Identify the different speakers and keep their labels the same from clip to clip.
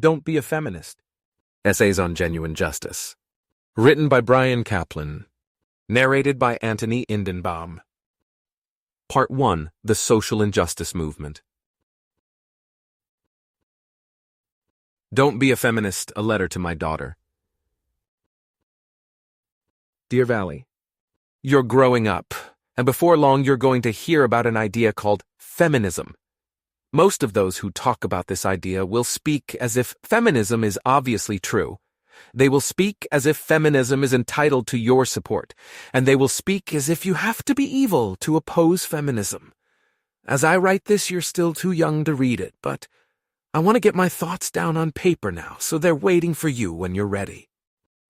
Speaker 1: Don't Be a Feminist. Essays on Genuine Justice. Written by Bryan Caplan. Narrated by Anthony Indenbaum. Part 1. The Social Injustice Movement. Don't Be a Feminist, a letter to my daughter. Dear Valley, you're growing up, and before long you're going to hear about an idea called feminism. Most of those who talk about this idea will speak as if feminism is obviously true. They will speak as if feminism is entitled to your support, and they will speak as if you have to be evil to oppose feminism. As I write this, you're still too young to read it, but I want to get my thoughts down on paper now, so they're waiting for you when you're ready.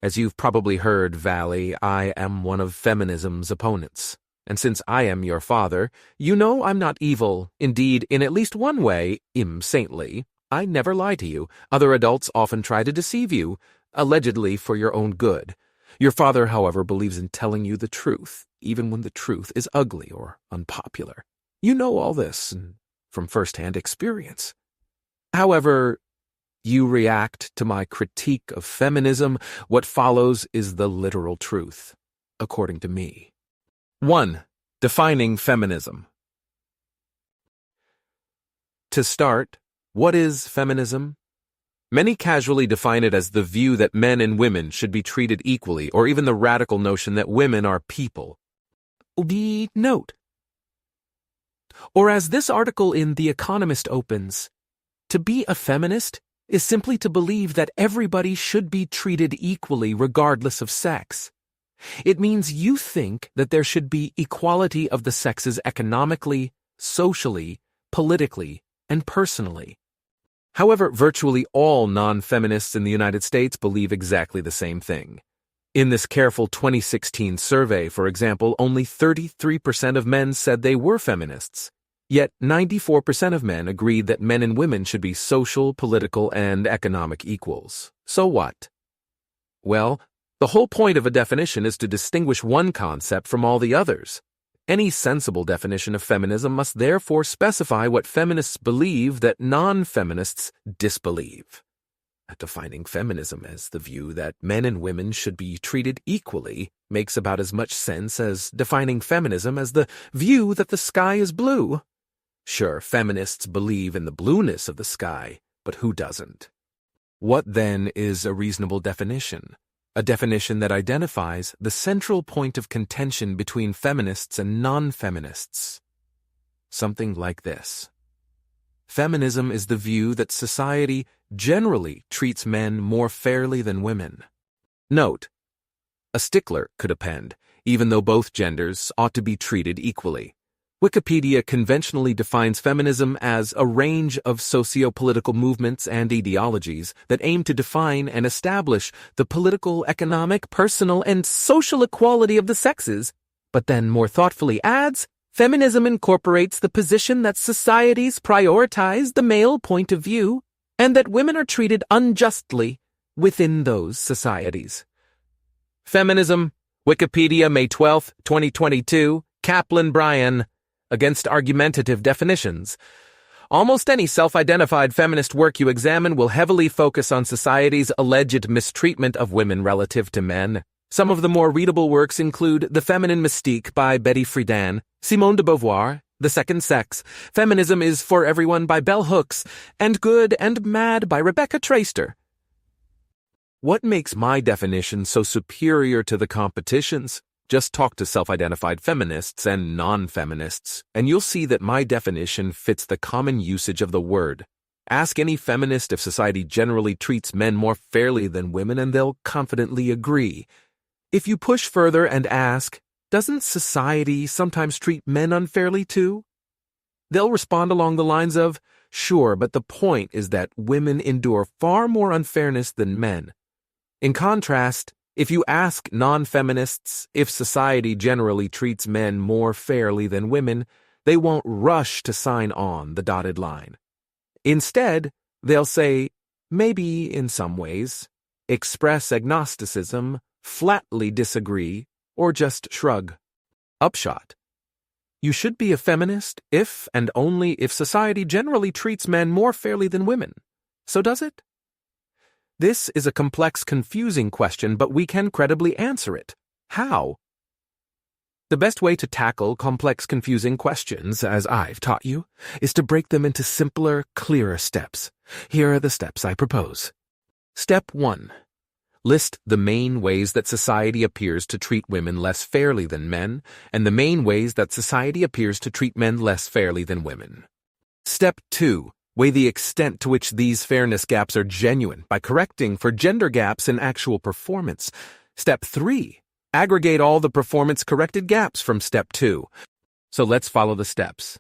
Speaker 1: As you've probably heard, Valley, I am one of feminism's opponents. And since I am your father, you know I'm not evil. Indeed, in at least one way, saintly. I never lie to you. Other adults often try to deceive you, allegedly for your own good. Your father, however, believes in telling you the truth, even when the truth is ugly or unpopular. You know all this from first-hand experience. However, you react to my critique of feminism. What follows is the literal truth, according to me. 1. Defining feminism. To start, what is feminism? Many casually define it as the view that men and women should be treated equally, or even the radical notion that women are people. Note. Or as this article in The Economist opens, to be a feminist is simply to believe that everybody should be treated equally regardless of sex. It means you think that there should be equality of the sexes economically, socially, politically, and personally. However, virtually all non-feminists in the United States believe exactly the same thing. In this careful 2016 survey, for example, only 33% of men said they were feminists. Yet 94% of men agreed that men and women should be social, political, and economic equals. So what? Well, the whole point of a definition is to distinguish one concept from all the others. Any sensible definition of feminism must therefore specify what feminists believe that non-feminists disbelieve. Defining feminism as the view that men and women should be treated equally makes about as much sense as defining feminism as the view that the sky is blue. Sure, feminists believe in the blueness of the sky, but who doesn't? What then is a reasonable definition? A definition that identifies the central point of contention between feminists and non-feminists. Something like this. Feminism is the view that society generally treats men more fairly than women. Note, a stickler could append, even though both genders ought to be treated equally. Wikipedia conventionally defines feminism as a range of socio-political movements and ideologies that aim to define and establish the political, economic, personal, and social equality of the sexes, but then more thoughtfully adds, feminism incorporates the position that societies prioritize the male point of view and that women are treated unjustly within those societies. Feminism, Wikipedia, May 12, 2022, Caplan, Bryan. Against argumentative definitions. Almost any self-identified feminist work you examine will heavily focus on society's alleged mistreatment of women relative to men. Some of the more readable works include The Feminine Mystique by Betty Friedan, Simone de Beauvoir, The Second Sex, Feminism is for Everyone by Bell Hooks, and Good and Mad by Rebecca Traister. What makes my definition so superior to the competition's? Just talk to self-identified feminists and non-feminists, and you'll see that my definition fits the common usage of the word. Ask any feminist if society generally treats men more fairly than women, and they'll confidently agree. If you push further and ask, doesn't society sometimes treat men unfairly too? They'll respond along the lines of, sure, but the point is that women endure far more unfairness than men. In contrast, if you ask non-feminists if society generally treats men more fairly than women, they won't rush to sign on the dotted line. Instead, they'll say, maybe in some ways, express agnosticism, flatly disagree, or just shrug. Upshot. You should be a feminist if and only if society generally treats men more fairly than women. So does it? This is a complex, confusing question, but we can credibly answer it. How? The best way to tackle complex, confusing questions, as I've taught you, is to break them into simpler, clearer steps. Here are the steps I propose. Step 1. List the main ways that society appears to treat women less fairly than men, and the main ways that society appears to treat men less fairly than women. Step 2. Weigh the extent to which these fairness gaps are genuine by correcting for gender gaps in actual performance. Step 3. Aggregate all the performance-corrected gaps from Step 2. So let's follow the steps.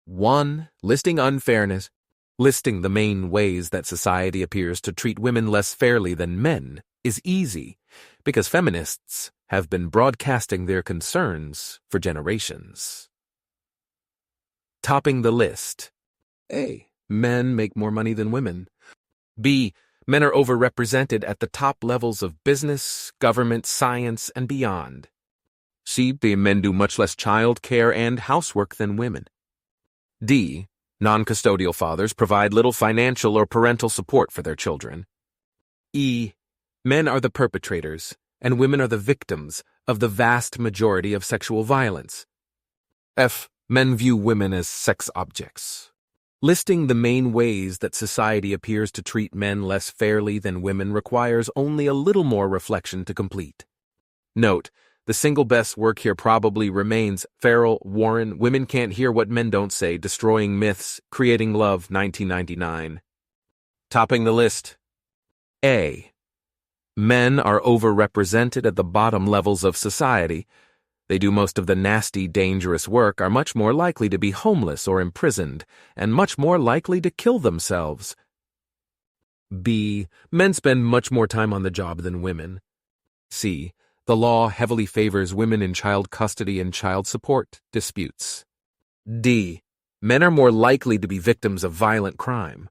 Speaker 1: 1. Listing unfairness. Listing the main ways that society appears to treat women less fairly than men is easy because feminists have been broadcasting their concerns for generations. Topping the list. A. Men make more money than women. B. Men are overrepresented at the top levels of business, government, science, and beyond. C. Men do much less child care and housework than women. D. Non-custodial fathers provide little financial or parental support for their children. E. Men are the perpetrators, and women are the victims of the vast majority of sexual violence. F. Men view women as sex objects. Listing the main ways that society appears to treat men less fairly than women requires only a little more reflection to complete. Note, the single best work here probably remains Farrell, Warren, Women Can't Hear What Men Don't Say, Destroying Myths, Creating Love, 1999. Topping the list. A. Men are overrepresented at the bottom levels of society. They do most of the nasty, dangerous work, are much more likely to be homeless or imprisoned, and much more likely to kill themselves. B. Men spend much more time on the job than women. C. The law heavily favors women in child custody and child support disputes. D. Men are more likely to be victims of violent crime.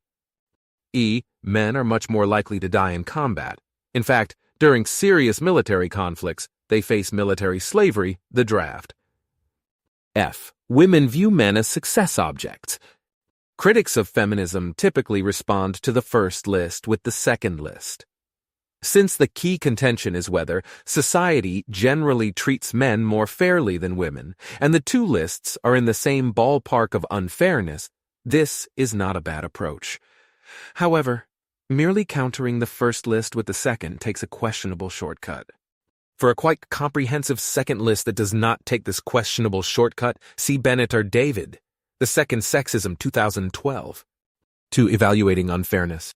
Speaker 1: E. Men are much more likely to die in combat. In fact, during serious military conflicts, they face military slavery, the draft. F. Women view men as success objects. Critics of feminism typically respond to the first list with the second list. Since the key contention is whether society generally treats men more fairly than women, and the two lists are in the same ballpark of unfairness, this is not a bad approach. However, merely countering the first list with the second takes a questionable shortcut. For a quite comprehensive second list that does not take this questionable shortcut, see Bennett or David, The Second Sexism, 2012. To Evaluating Unfairness.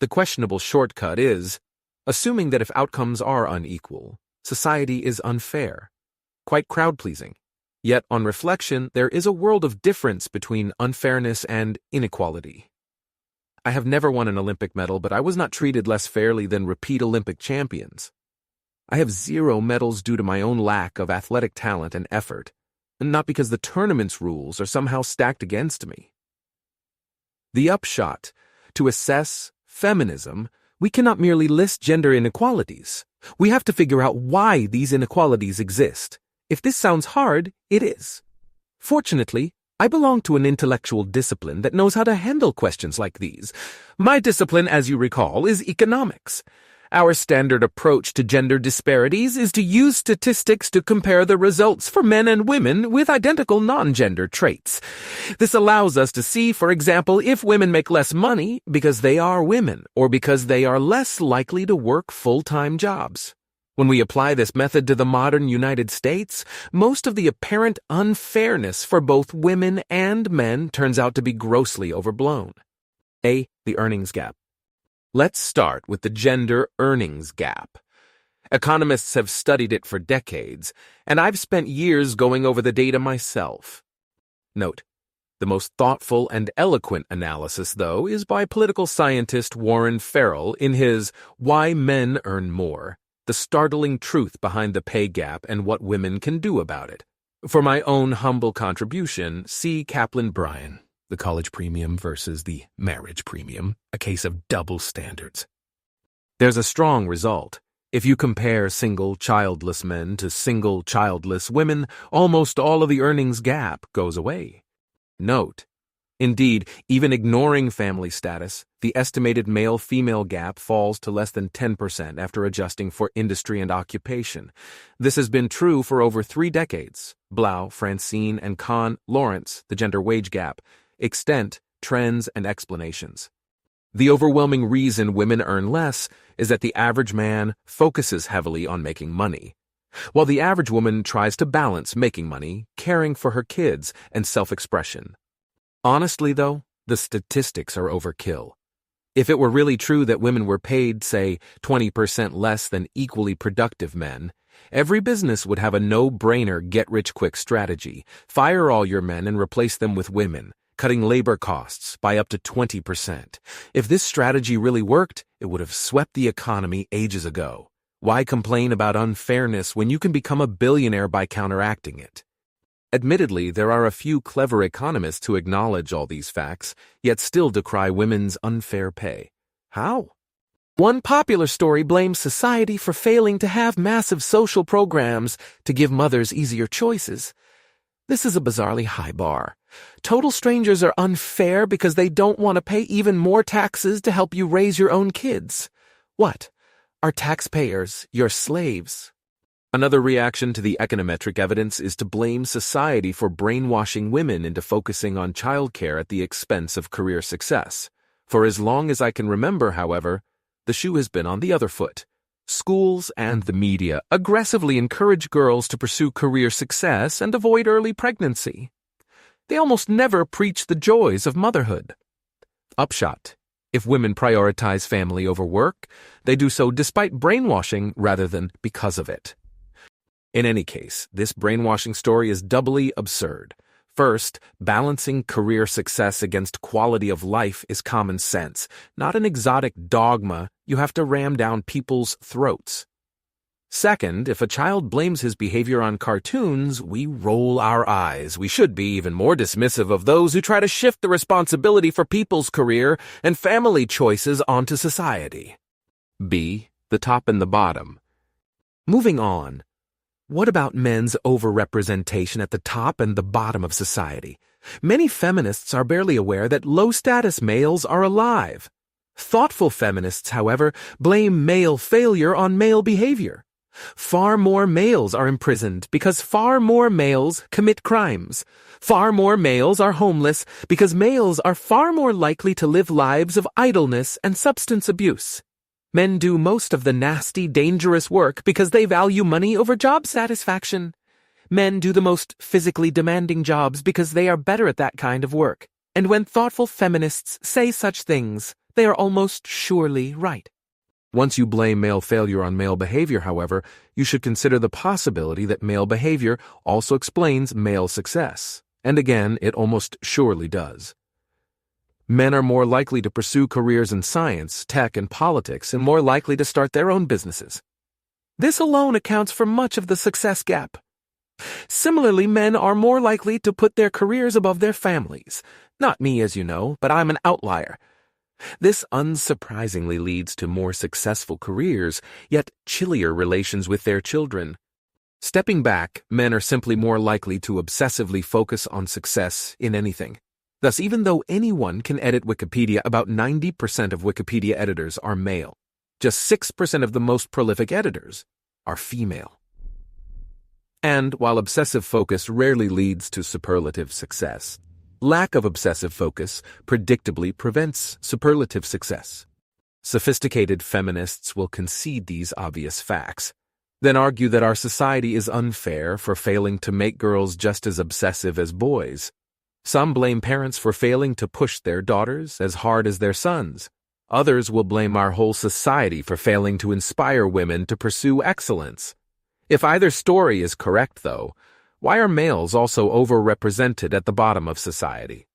Speaker 1: The questionable shortcut is, assuming that if outcomes are unequal, society is unfair, quite crowd-pleasing. Yet, on reflection, there is a world of difference between unfairness and inequality. I have never won an Olympic medal, but I was not treated less fairly than repeat Olympic champions. I have 0 medals due to my own lack of athletic talent and effort, and not because the tournament's rules are somehow stacked against me. The upshot: to assess feminism, we cannot merely list gender inequalities. We have to figure out why these inequalities exist. If this sounds hard, it is. Fortunately, I belong to an intellectual discipline that knows how to handle questions like these. My discipline, as you recall, is economics. Our standard approach to gender disparities is to use statistics to compare the results for men and women with identical non-gender traits. This allows us to see, for example, if women make less money because they are women or because they are less likely to work full-time jobs. When we apply this method to the modern United States, most of the apparent unfairness for both women and men turns out to be grossly overblown. A. The earnings gap. Let's start with the gender earnings gap. Economists have studied it for decades, and I've spent years going over the data myself. Note, the most thoughtful and eloquent analysis, though, is by political scientist Warren Farrell in his Why Men Earn More: The Startling Truth Behind the Pay Gap and What Women Can Do About It. For my own humble contribution, see Caplan, Bryan. The college premium versus the marriage premium, a case of double standards. There's a strong result. If you compare single childless men to single childless women, almost all of the earnings gap goes away. Note, Indeed, even ignoring family status, the estimated male-female gap falls to less than 10% after adjusting for industry and occupation. This has been true for over 3 decades. Blau, Francine, and Kahn, Lawrence, The Gender Wage Gap, Extent, Trends, and Explanations. The overwhelming reason women earn less is that the average man focuses heavily on making money, while the average woman tries to balance making money, caring for her kids, and self-expression. Honestly, though, the statistics are overkill. If it were really true that women were paid, say, 20% less than equally productive men, every business would have a no-brainer get-rich-quick strategy. Fire all your men and replace them with women, cutting labor costs by up to 20%. If this strategy really worked, it would have swept the economy ages ago. Why complain about unfairness when you can become a billionaire by counteracting it? Admittedly, there are a few clever economists who acknowledge all these facts, yet still decry women's unfair pay. How? One popular story blames society for failing to have massive social programs to give mothers easier choices. This is a bizarrely high bar. Total strangers are unfair because they don't want to pay even more taxes to help you raise your own kids. What? Are taxpayers your slaves? Another reaction to the econometric evidence is to blame society for brainwashing women into focusing on childcare at the expense of career success. For as long as I can remember, however, the shoe has been on the other foot. Schools and the media aggressively encourage girls to pursue career success and avoid early pregnancy. They almost never preach the joys of motherhood. Upshot: if women prioritize family over work, they do so despite brainwashing rather than because of it. In any case, this brainwashing story is doubly absurd. First, balancing career success against quality of life is common sense, not an exotic dogma you have to ram down people's throats. Second, if a child blames his behavior on cartoons, we roll our eyes. We should be even more dismissive of those who try to shift the responsibility for people's career and family choices onto society. B. The top and the bottom. Moving on. What about men's overrepresentation at the top and the bottom of society? Many feminists are barely aware that low-status males are alive. Thoughtful feminists, however, blame male failure on male behavior. Far more males are imprisoned because far more males commit crimes. Far more males are homeless because males are far more likely to live lives of idleness and substance abuse. Men do most of the nasty, dangerous work because they value money over job satisfaction. Men do the most physically demanding jobs because they are better at that kind of work. And when thoughtful feminists say such things, they are almost surely right. Once you blame male failure on male behavior, however, you should consider the possibility that male behavior also explains male success. And again, it almost surely does. Men are more likely to pursue careers in science, tech, and politics, and more likely to start their own businesses. This alone accounts for much of the success gap. Similarly, men are more likely to put their careers above their families. Not me, as you know, but I'm an outlier. This unsurprisingly leads to more successful careers, yet chillier relations with their children. Stepping back, men are simply more likely to obsessively focus on success in anything. Thus, even though anyone can edit Wikipedia, about 90% of Wikipedia editors are male. Just 6% of the most prolific editors are female. And while obsessive focus rarely leads to superlative success, lack of obsessive focus predictably prevents superlative success. Sophisticated feminists will concede these obvious facts, then argue that our society is unfair for failing to make girls just as obsessive as boys. Some blame parents for failing to push their daughters as hard as their sons. Others will blame our whole society for failing to inspire women to pursue excellence. If either story is correct, though, why are males also overrepresented at the bottom of society?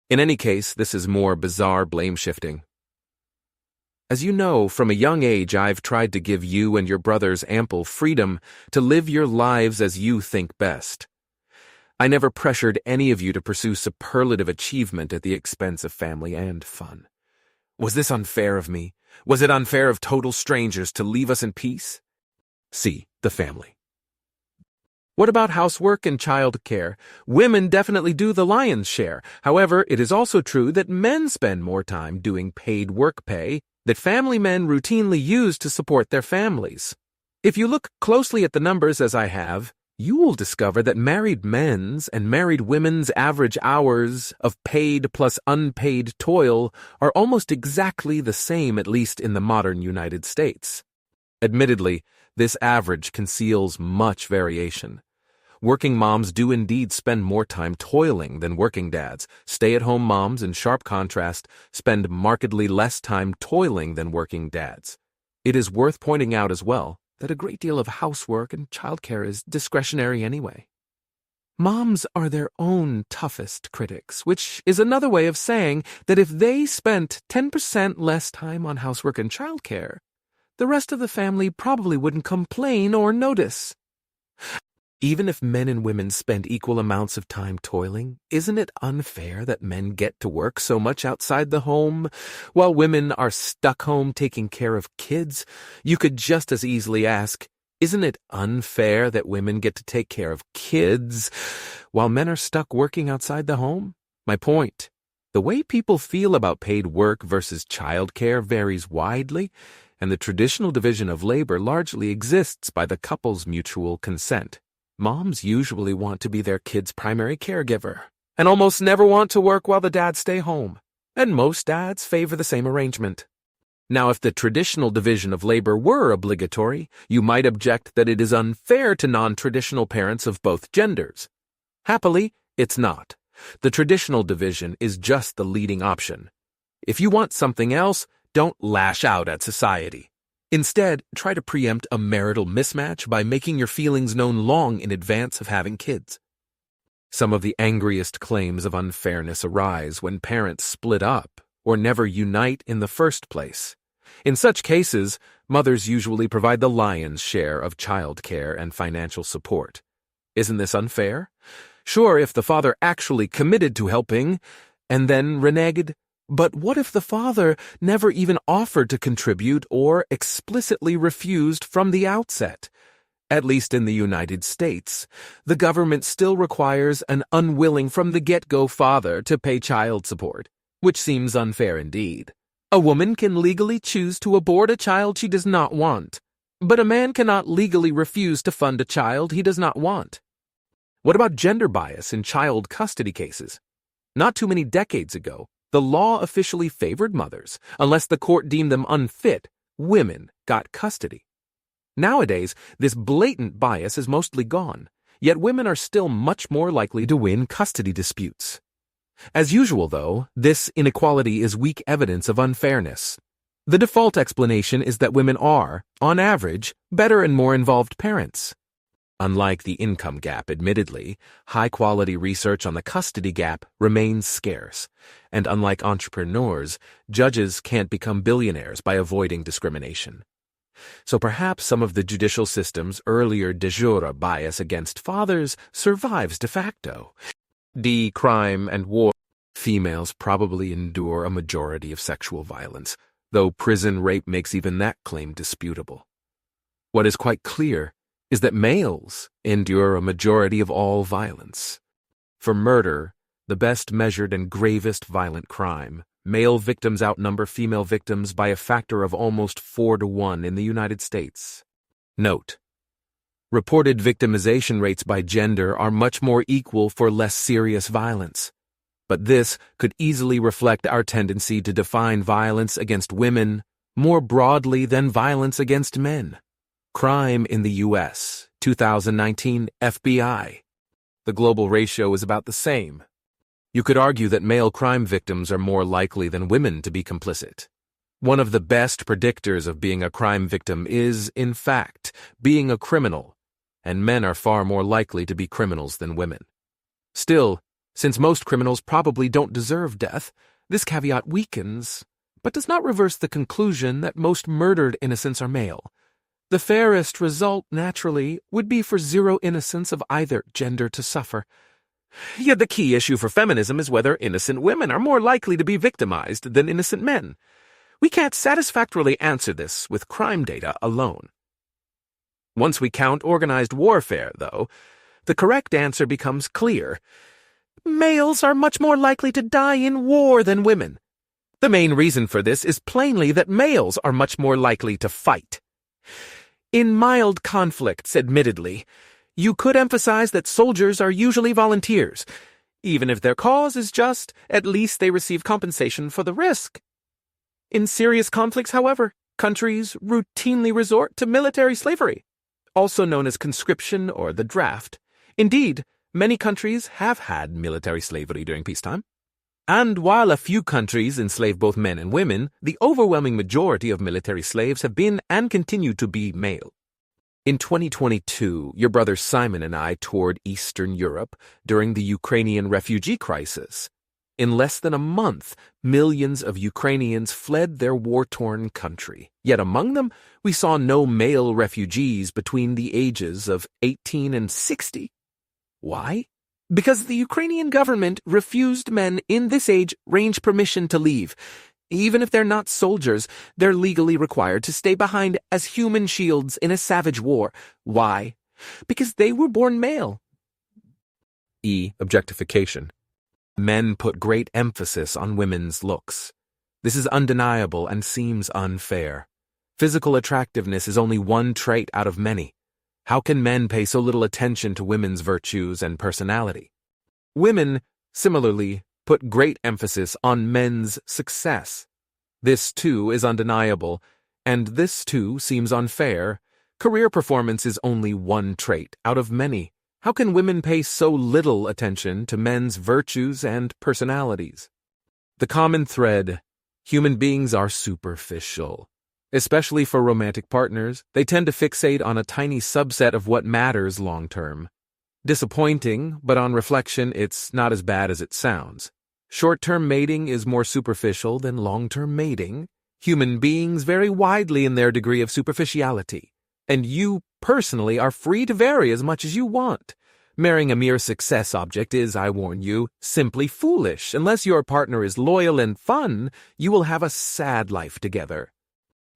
Speaker 1: In any case, this is more bizarre blame shifting. As you know, from a young age I've tried to give you and your brothers ample freedom to live your lives as you think best. I never pressured any of you to pursue superlative achievement at the expense of family and fun. Was this unfair of me? Was it unfair of total strangers to leave us in peace? C. The family. What about housework and child care? Women definitely do the lion's share. However, it is also true that men spend more time doing paid work pay that family men routinely use to support their families. If you look closely at the numbers as I have, you will discover that married men's and married women's average hours of paid plus unpaid toil are almost exactly the same, at least in the modern United States. Admittedly, this average conceals much variation. Working moms do indeed spend more time toiling than working dads. Stay-at-home moms, in sharp contrast, spend markedly less time toiling than working dads. It is worth pointing out as well that a great deal of housework and childcare is discretionary anyway. Moms are their own toughest critics, which is another way of saying that if they spent 10% less time on housework and childcare, the rest of the family probably wouldn't complain or notice. Even if men and women spend equal amounts of time toiling, isn't it unfair that men get to work so much outside the home, while women are stuck home taking care of kids? You could just as easily ask, isn't it unfair that women get to take care of kids, while men are stuck working outside the home? My point, the way people feel about paid work versus childcare varies widely, and the traditional division of labor largely exists by the couple's mutual consent. Moms usually want to be their kids' primary caregiver, and almost never want to work while the dads stay home, and most dads favor the same arrangement. Now, if the traditional division of labor were obligatory, you might object that it is unfair to non-traditional parents of both genders. Happily, it's not. The traditional division is just the leading option. If you want something else, don't lash out at society. Instead, try to preempt a marital mismatch by making your feelings known long in advance of having kids. Some of the angriest claims of unfairness arise when parents split up or never unite in the first place. In such cases, mothers usually provide the lion's share of child care and financial support. Isn't this unfair? Sure, if the father actually committed to helping and then reneged. But what if the father never even offered to contribute or explicitly refused from the outset? At least in the United States, the government still requires an unwilling from the get-go father to pay child support, which seems unfair indeed. A woman can legally choose to abort a child she does not want, but a man cannot legally refuse to fund a child he does not want. What about gender bias in child custody cases? Not too many decades ago, the law officially favored mothers. Unless the court deemed them unfit, women got custody. Nowadays, this blatant bias is mostly gone, yet women are still much more likely to win custody disputes. As usual, though, this inequality is weak evidence of unfairness. The default explanation is that women are, on average, better and more involved parents. Unlike the income gap, admittedly, high-quality research on the custody gap remains scarce, and unlike entrepreneurs, judges can't become billionaires by avoiding discrimination. So perhaps some of the judicial system's earlier de jure bias against fathers survives de facto. Crime and war. Females probably endure a majority of sexual violence, though prison rape makes even that claim disputable. What is quite clear is that males endure a majority of all violence. For murder, the best measured and gravest violent crime, male victims outnumber female victims by a factor of almost 4-to-1 in the United States. Note: reported victimization rates by gender are much more equal for less serious violence. But this could easily reflect our tendency to define violence against women more broadly than violence against men. Crime in the U.S., 2019 FBI. The global ratio is about the same. You could argue that male crime victims are more likely than women to be complicit. One of the best predictors of being a crime victim is, in fact, being a criminal, and men are far more likely to be criminals than women. Still, since most criminals probably don't deserve death, this caveat weakens, but does not reverse the conclusion that most murdered innocents are male. The fairest result, naturally, would be for zero innocents of either gender to suffer. Yet the key issue for feminism is whether innocent women are more likely to be victimized than innocent men. We can't satisfactorily answer this with crime data alone. Once we count organized warfare, though, the correct answer becomes clear. Males are much more likely to die in war than women. The main reason for this is plainly that males are much more likely to fight. In mild conflicts, admittedly, you could emphasize that soldiers are usually volunteers. Even if their cause is just, at least they receive compensation for the risk. In serious conflicts, however, countries routinely resort to military slavery, also known as conscription or the draft. Indeed, many countries have had military slavery during peacetime. And while a few countries enslave both men and women, the overwhelming majority of military slaves have been and continue to be male. In 2022, your brother Simon and I toured Eastern Europe during the Ukrainian refugee crisis. In less than a month, millions of Ukrainians fled their war-torn country. Yet among them, we saw no male refugees between the ages of 18 and 60. Why? Because the Ukrainian government refused men in this age range permission to leave. Even if they're not soldiers, they're legally required to stay behind as human shields in a savage war. Why? Because they were born male. Objectification. Men put great emphasis on women's looks. This is undeniable and seems unfair. Physical attractiveness is only one trait out of many. How can men pay so little attention to women's virtues and personality? Women, similarly, put great emphasis on men's success. This, too, is undeniable, and this, too, seems unfair. Career performance is only one trait out of many. How can women pay so little attention to men's virtues and personalities? The common thread: human beings are superficial. Especially for romantic partners, they tend to fixate on a tiny subset of what matters long-term. Disappointing, but on reflection, it's not as bad as it sounds. Short-term mating is more superficial than long-term mating. Human beings vary widely in their degree of superficiality, and you personally are free to vary as much as you want. Marrying a mere success object is, I warn you, simply foolish. Unless your partner is loyal and fun, you will have a sad life together.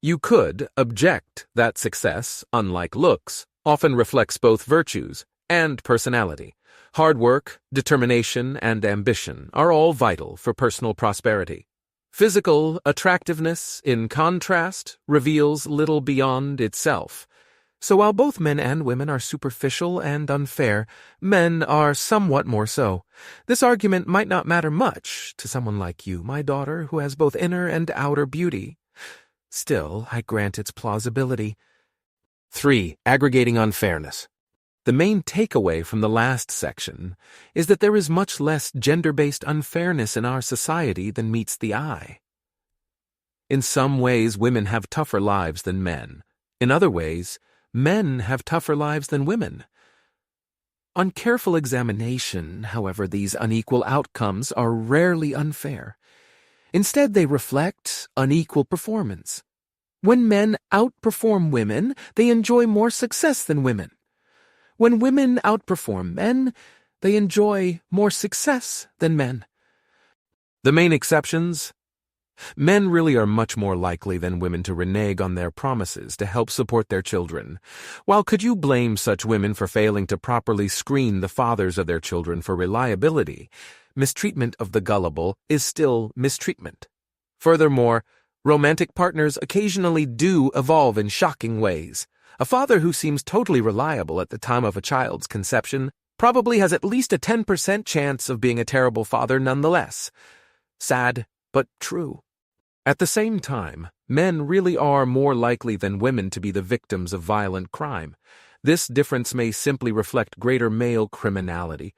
Speaker 1: You could object that success, unlike looks, often reflects both virtues and personality. Hard work, determination, and ambition are all vital for personal prosperity. Physical attractiveness, in contrast, reveals little beyond itself. So while both men and women are superficial and unfair, men are somewhat more so. This argument might not matter much to someone like you, my daughter, who has both inner and outer beauty. Still, I grant its plausibility. 3. Aggregating unfairness. The main takeaway from the last section is that there is much less gender-based unfairness in our society than meets the eye. In some ways, women have tougher lives than men. In other ways, men have tougher lives than women. On careful examination, however, these unequal outcomes are rarely unfair. Instead, they reflect unequal performance. When men outperform women, they enjoy more success than women. When women outperform men, they enjoy more success than men. The main exceptions: men really are much more likely than women to renege on their promises to help support their children. While could you blame such women for failing to properly screen the fathers of their children for reliability, mistreatment of the gullible is still mistreatment. Furthermore, romantic partners occasionally do evolve in shocking ways. A father who seems totally reliable at the time of a child's conception probably has at least a 10% chance of being a terrible father nonetheless. Sad, but true. At the same time, men really are more likely than women to be the victims of violent crime. This difference may simply reflect greater male criminality,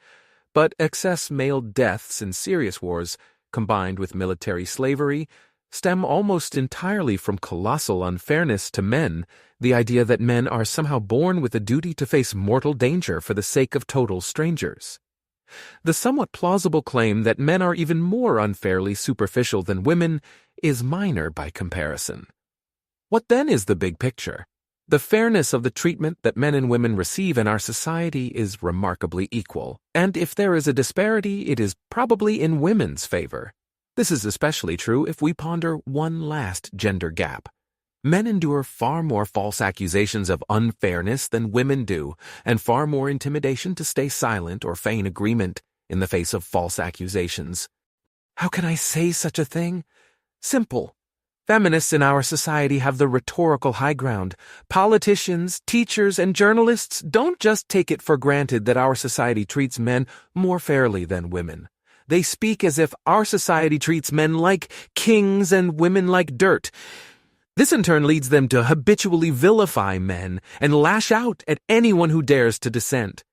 Speaker 1: but excess male deaths in serious wars, combined with military slavery, stem almost entirely from colossal unfairness to men, the idea that men are somehow born with a duty to face mortal danger for the sake of total strangers. The somewhat plausible claim that men are even more unfairly superficial than women is minor by comparison. What then is the big picture? The fairness of the treatment that men and women receive in our society is remarkably equal, and if there is a disparity, it is probably in women's favor. This is especially true if we ponder one last gender gap. Men endure far more false accusations of unfairness than women do, and far more intimidation to stay silent or feign agreement in the face of false accusations. How can I say such a thing? Simple. Feminists in our society have the rhetorical high ground. Politicians, teachers, and journalists don't just take it for granted that our society treats men more fairly than women. They speak as if our society treats men like kings and women like dirt. This in turn leads them to habitually vilify men and lash out at anyone who dares to dissent.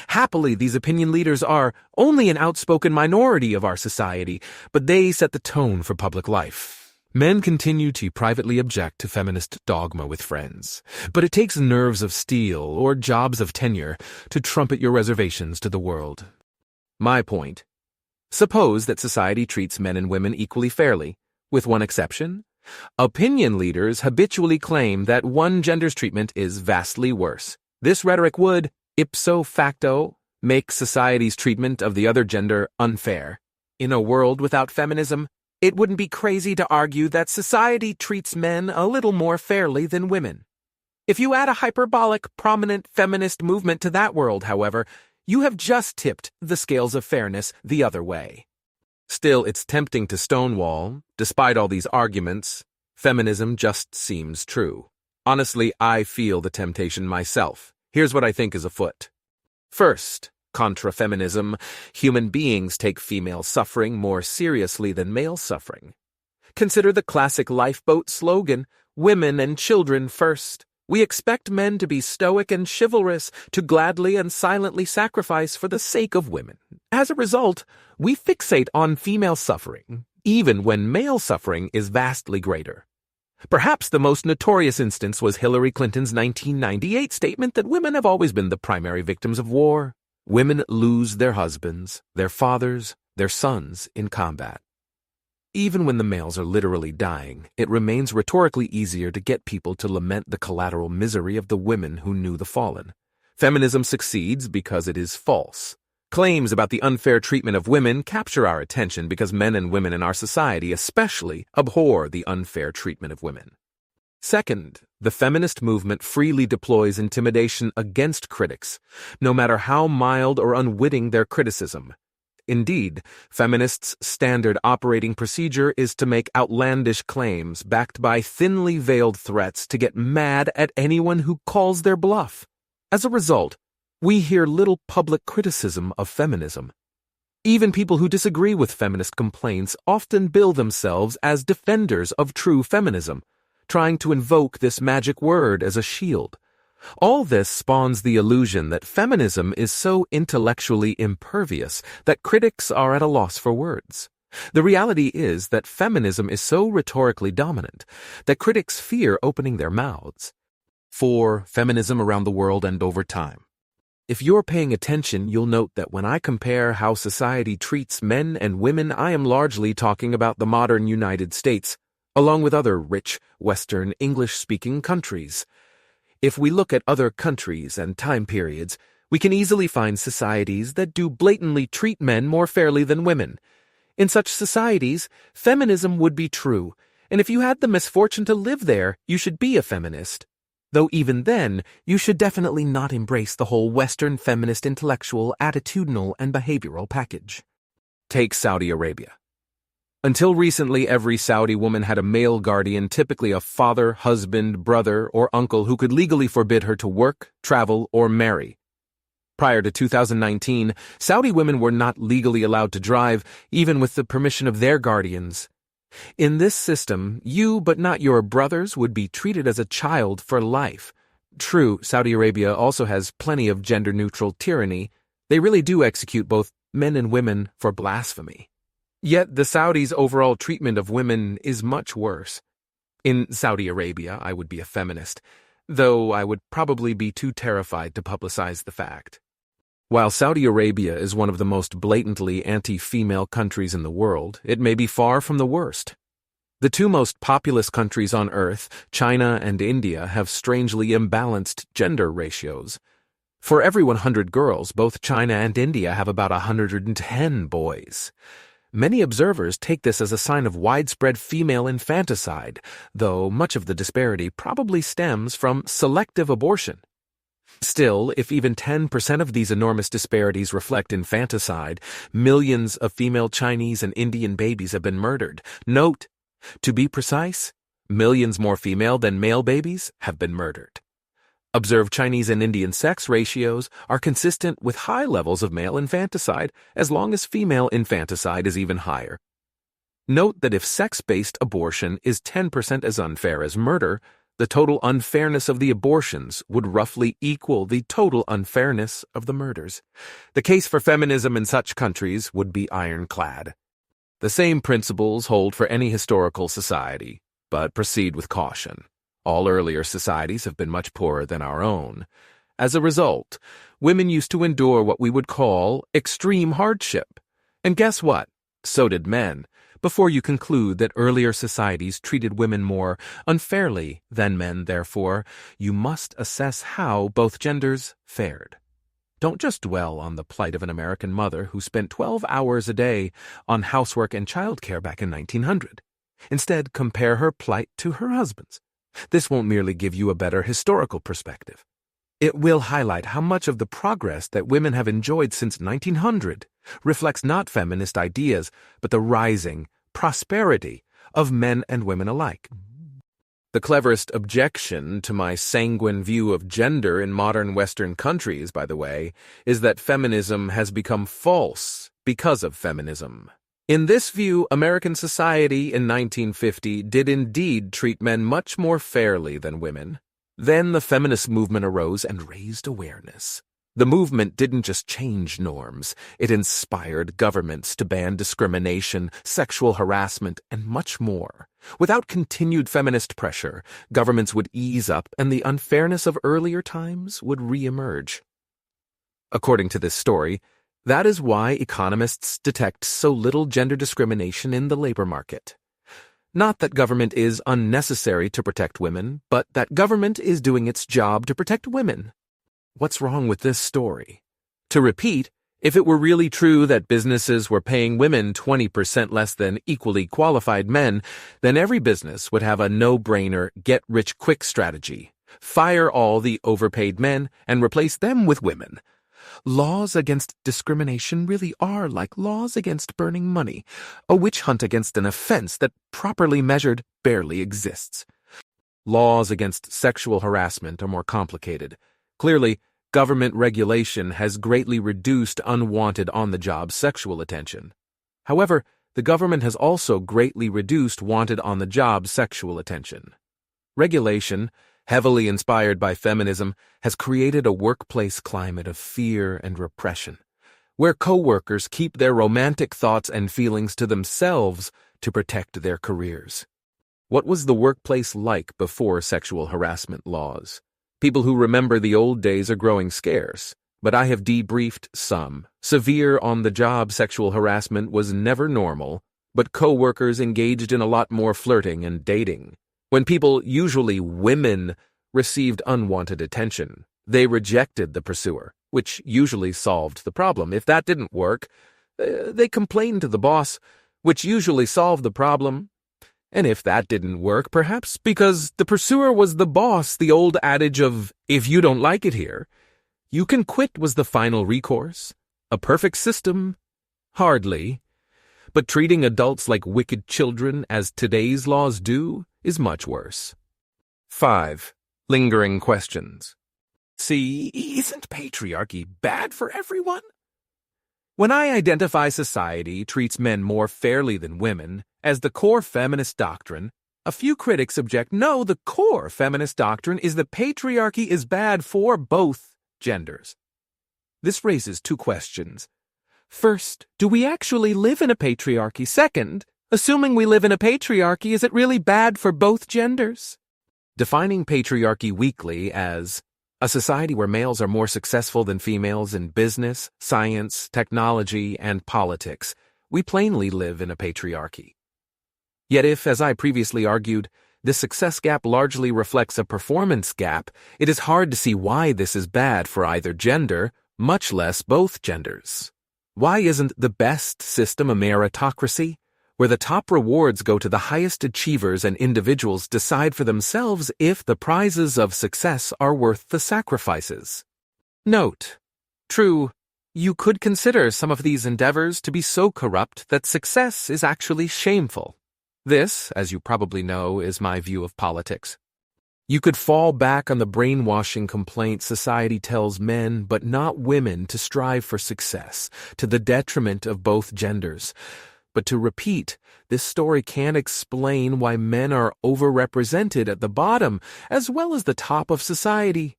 Speaker 1: Happily, these opinion leaders are only an outspoken minority of our society, but they set the tone for public life. Men continue to privately object to feminist dogma with friends, but it takes nerves of steel or jobs of tenure to trumpet your reservations to the world. My point. Suppose that society treats men and women equally fairly, with one exception. Opinion leaders habitually claim that one gender's treatment is vastly worse. This rhetoric would, ipso facto, make society's treatment of the other gender unfair. In a world without feminism, it wouldn't be crazy to argue that society treats men a little more fairly than women. If you add a hyperbolic, prominent feminist movement to that world, however, you have just tipped the scales of fairness the other way. Still, it's tempting to stonewall. Despite all these arguments, feminism just seems true. Honestly, I feel the temptation myself. Here's what I think is afoot. First, contra feminism, human beings take female suffering more seriously than male suffering. Consider the classic lifeboat slogan, women and children first. We expect men to be stoic and chivalrous, to gladly and silently sacrifice for the sake of women. As a result, we fixate on female suffering, even when male suffering is vastly greater. Perhaps the most notorious instance was Hillary Clinton's 1998 statement that women have always been the primary victims of war. Women lose their husbands, their fathers, their sons in combat. Even when the males are literally dying, it remains rhetorically easier to get people to lament the collateral misery of the women who knew the fallen. Feminism succeeds because it is false. Claims about the unfair treatment of women capture our attention because men and women in our society especially abhor the unfair treatment of women. Second, the feminist movement freely deploys intimidation against critics, no matter how mild or unwitting their criticism. Indeed, feminists' standard operating procedure is to make outlandish claims backed by thinly veiled threats to get mad at anyone who calls their bluff. As a result, we hear little public criticism of feminism. Even people who disagree with feminist complaints often bill themselves as defenders of true feminism, trying to invoke this magic word as a shield. All this spawns the illusion that feminism is so intellectually impervious that critics are at a loss for words. The reality is that feminism is so rhetorically dominant that critics fear opening their mouths. 4. Feminism around the world and over time. If you're paying attention, you'll note that when I compare how society treats men and women, I am largely talking about the modern United States, along with other rich, Western, English-speaking countries. If we look at other countries and time periods, we can easily find societies that do blatantly treat men more fairly than women. In such societies, feminism would be true, and if you had the misfortune to live there, you should be a feminist. Though even then, you should definitely not embrace the whole Western feminist intellectual, attitudinal, and behavioral package. Take Saudi Arabia. Until recently, every Saudi woman had a male guardian, typically a father, husband, brother, or uncle who could legally forbid her to work, travel, or marry. Prior to 2019, Saudi women were not legally allowed to drive, even with the permission of their guardians. In this system, you but not your brothers would be treated as a child for life. True, Saudi Arabia also has plenty of gender-neutral tyranny. They really do execute both men and women for blasphemy. Yet the Saudis' overall treatment of women is much worse. In Saudi Arabia, I would be a feminist, though I would probably be too terrified to publicize the fact. While Saudi Arabia is one of the most blatantly anti-female countries in the world, it may be far from the worst. The two most populous countries on Earth, China and India, have strangely imbalanced gender ratios. For every 100 girls, both China and India have about 110 boys. Many observers take this as a sign of widespread female infanticide, though much of the disparity probably stems from selective abortion. Still, if even 10% of these enormous disparities reflect infanticide, millions of female Chinese and Indian babies have been murdered. Note, to be precise, millions more female than male babies have been murdered. Observed Chinese and Indian sex ratios are consistent with high levels of male infanticide, as long as female infanticide is even higher. Note that if sex-based abortion is 10% as unfair as murder, the total unfairness of the abortions would roughly equal the total unfairness of the murders. The case for feminism in such countries would be ironclad. The same principles hold for any historical society, but proceed with caution. All earlier societies have been much poorer than our own. As a result, women used to endure what we would call extreme hardship. And guess what? So did men, before you conclude that earlier societies treated women more unfairly than men. Therefore, you must assess how both genders fared. Don't just dwell on the plight of an American mother who spent 12 hours a day on housework and childcare back in 1900. Instead, compare her plight to her husband's. This won't merely give you a better historical perspective. It will highlight how much of the progress that women have enjoyed since 1900 reflects not feminist ideas, but the rising prosperity of men and women alike. The cleverest objection to my sanguine view of gender in modern Western countries, by the way, is that feminism has become false because of feminism. In this view, American society in 1950 did indeed treat men much more fairly than women. Then the feminist movement arose and raised awareness. The movement didn't just change norms, it inspired governments to ban discrimination, sexual harassment, and much more. Without continued feminist pressure, governments would ease up and the unfairness of earlier times would re-emerge. According to this story, that is why economists detect so little gender discrimination in the labor market. Not that government is unnecessary to protect women, but that government is doing its job to protect women. What's wrong with this story? To repeat, if it were really true that businesses were paying women 20% less than equally qualified men, then every business would have a no-brainer get-rich-quick strategy. Fire all the overpaid men and replace them with women. Laws against discrimination really are like laws against burning money, a witch hunt against an offense that, properly measured, barely exists. Laws against sexual harassment are more complicated. Clearly, government regulation has greatly reduced unwanted on-the-job sexual attention. However, the government has also greatly reduced wanted on-the-job sexual attention. Regulation, heavily inspired by feminism, has created a workplace climate of fear and repression, where co-workers keep their romantic thoughts and feelings to themselves to protect their careers. What was the workplace like before sexual harassment laws? People who remember the old days are growing scarce, but I have debriefed some. Severe on-the-job sexual harassment was never normal, but co-workers engaged in a lot more flirting and dating. When people, usually women, received unwanted attention, they rejected the pursuer, which usually solved the problem. If that didn't work, they complained to the boss, which usually solved the problem. And if that didn't work, perhaps because the pursuer was the boss, the old adage of, if you don't like it here, you can quit was the final recourse. A perfect system? Hardly. But treating adults like wicked children, as today's laws do, is much worse. 5. Lingering questions. See, isn't patriarchy bad for everyone? When I identify society treats men more fairly than women as the core feminist doctrine, a few critics object, no, the core feminist doctrine is that patriarchy is bad for both genders. This raises two questions. First, do we actually live in a patriarchy? Second, assuming we live in a patriarchy, is it really bad for both genders? Defining patriarchy weakly as a society where males are more successful than females in business, science, technology, and politics, we plainly live in a patriarchy. Yet if, as I previously argued, this success gap largely reflects a performance gap, it is hard to see why this is bad for either gender, much less both genders. Why isn't the best system a meritocracy, where the top rewards go to the highest achievers and individuals decide for themselves if the prizes of success are worth the sacrifices? Note: true, you could consider some of these endeavors to be so corrupt that success is actually shameful. This, as you probably know, is my view of politics. You could fall back on the brainwashing complaint society tells men but not women to strive for success, to the detriment of both genders. But to repeat, this story can't explain why men are overrepresented at the bottom as well as the top of society.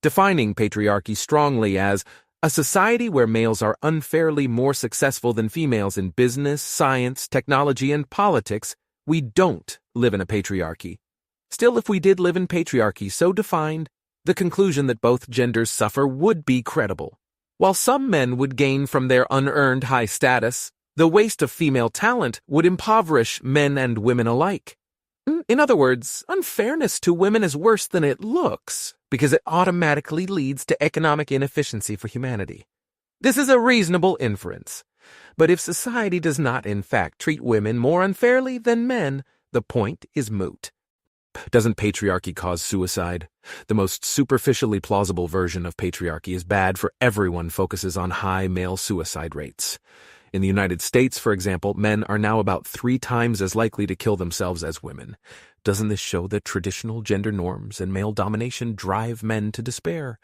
Speaker 1: Defining patriarchy strongly as a society where males are unfairly more successful than females in business, science, technology, and politics, we don't live in a patriarchy. Still, if we did live in patriarchy so defined, the conclusion that both genders suffer would be credible. While some men would gain from their unearned high status, the waste of female talent would impoverish men and women alike. In other words, unfairness to women is worse than it looks, because it automatically leads to economic inefficiency for humanity. This is a reasonable inference. But if society does not in fact treat women more unfairly than men, the point is moot. Doesn't patriarchy cause suicide? The most superficially plausible version of patriarchy is bad for everyone focuses on high male suicide rates. In the United States, for example, men are now about 3 times as likely to kill themselves as women. Doesn't this show that traditional gender norms and male domination drive men to despair?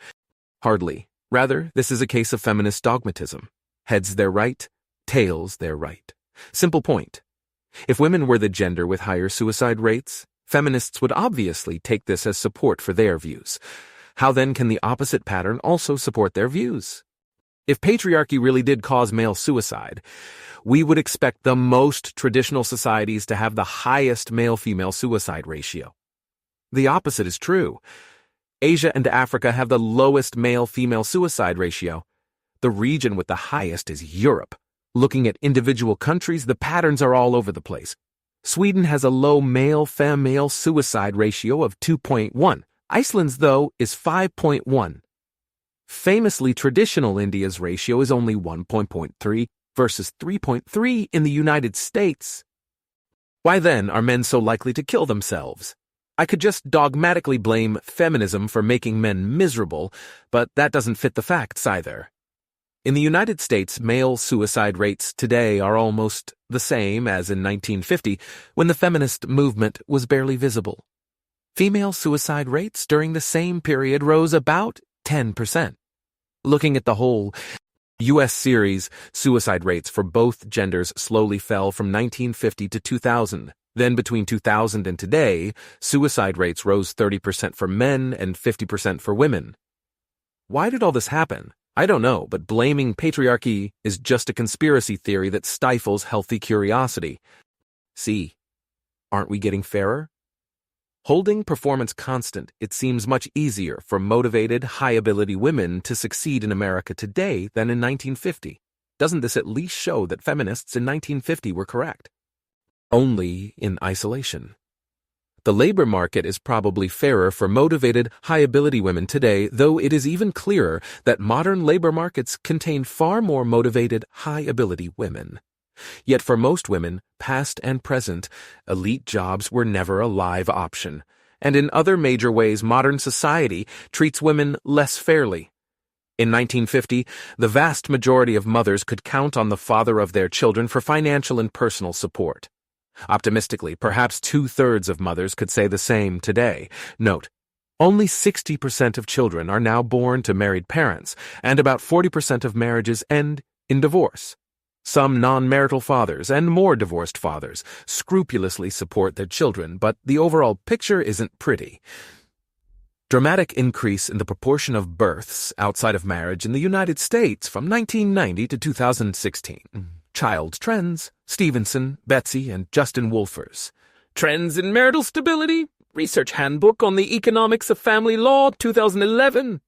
Speaker 1: Hardly. Rather, this is a case of feminist dogmatism. Heads they're right, tails they're right. Simple point. If women were the gender with higher suicide rates, feminists would obviously take this as support for their views. How then can the opposite pattern also support their views? If patriarchy really did cause male suicide, we would expect the most traditional societies to have the highest male-female suicide ratio. The opposite is true. Asia and Africa have the lowest male-female suicide ratio. The region with the highest is Europe. Looking at individual countries, the patterns are all over the place. Sweden has a low male-female suicide ratio of 2.1. Iceland's, though, is 5.1. Famously traditional India's ratio is only 1.3 versus 3.3 in the United States. Why then are men so likely to kill themselves? I could just dogmatically blame feminism for making men miserable, but that doesn't fit the facts either. In the United States, male suicide rates today are almost the same as in 1950, when the feminist movement was barely visible. Female suicide rates during the same period rose about 10%. Looking at the whole U.S. series, suicide rates for both genders slowly fell from 1950 to 2000. Then between 2000 and today, suicide rates rose 30% for men and 50% for women. Why did all this happen? I don't know, but blaming patriarchy is just a conspiracy theory that stifles healthy curiosity. See, aren't we getting fairer? Holding performance constant, it seems much easier for motivated, high-ability women to succeed in America today than in 1950. Doesn't this at least show that feminists in 1950 were correct? Only in isolation. The labor market is probably fairer for motivated, high-ability women today, though it is even clearer that modern labor markets contain far more motivated, high-ability women. Yet for most women, past and present, elite jobs were never a live option, and in other major ways modern society treats women less fairly. In 1950, the vast majority of mothers could count on the father of their children for financial and personal support. Optimistically, perhaps 2/3 of mothers could say the same today. Note, only 60% of children are now born to married parents, and about 40% of marriages end in divorce. Some non-marital fathers and more divorced fathers scrupulously support their children, but the overall picture isn't pretty. Dramatic increase in the proportion of births outside of marriage in the United States from 1990 to 2016. Child Trends, Stevenson, Betsy, and Justin Wolfers. Trends in Marital Stability, Research Handbook on the Economics of Family Law, 2011.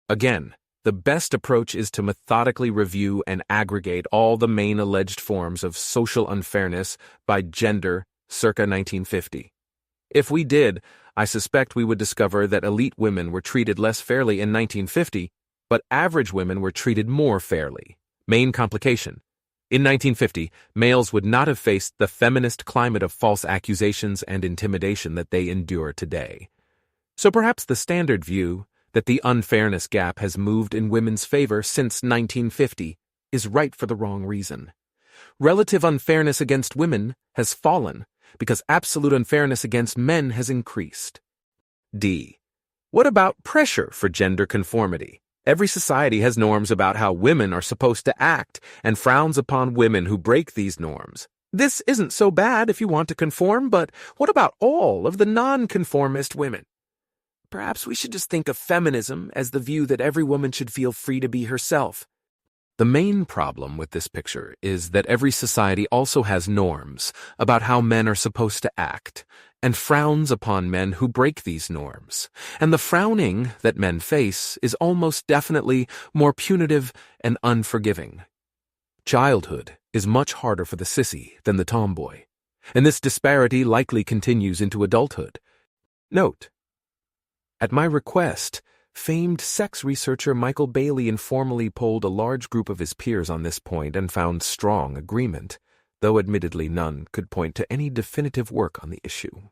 Speaker 1: Again, the best approach is to methodically review and aggregate all the main alleged forms of social unfairness by gender circa 1950. If we did, I suspect we would discover that elite women were treated less fairly in 1950, but average women were treated more fairly. Main complication. In 1950, males would not have faced the feminist climate of false accusations and intimidation that they endure today. So perhaps the standard view that the unfairness gap has moved in women's favor since 1950 is right for the wrong reason. Relative unfairness against women has fallen because absolute unfairness against men has increased. D. What about pressure for gender conformity? Every society has norms about how women are supposed to act and frowns upon women who break these norms. This isn't so bad if you want to conform, but what about all of the non-conformist women? Perhaps we should just think of feminism as the view that every woman should feel free to be herself. The main problem with this picture is that every society also has norms about how men are supposed to act and frowns upon men who break these norms. And the frowning that men face is almost definitely more punitive and unforgiving. Childhood is much harder for the sissy than the tomboy, and this disparity likely continues into adulthood. Note, at my request, famed sex researcher Michael Bailey informally polled a large group of his peers on this point and found strong agreement, though admittedly none could point to any definitive work on the issue.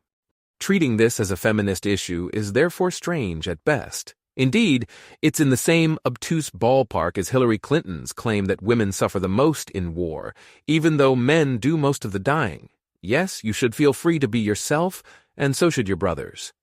Speaker 1: Treating this as a feminist issue is therefore strange at best. Indeed, it's in the same obtuse ballpark as Hillary Clinton's claim that women suffer the most in war, even though men do most of the dying. Yes, you should feel free to be yourself, and so should your brothers.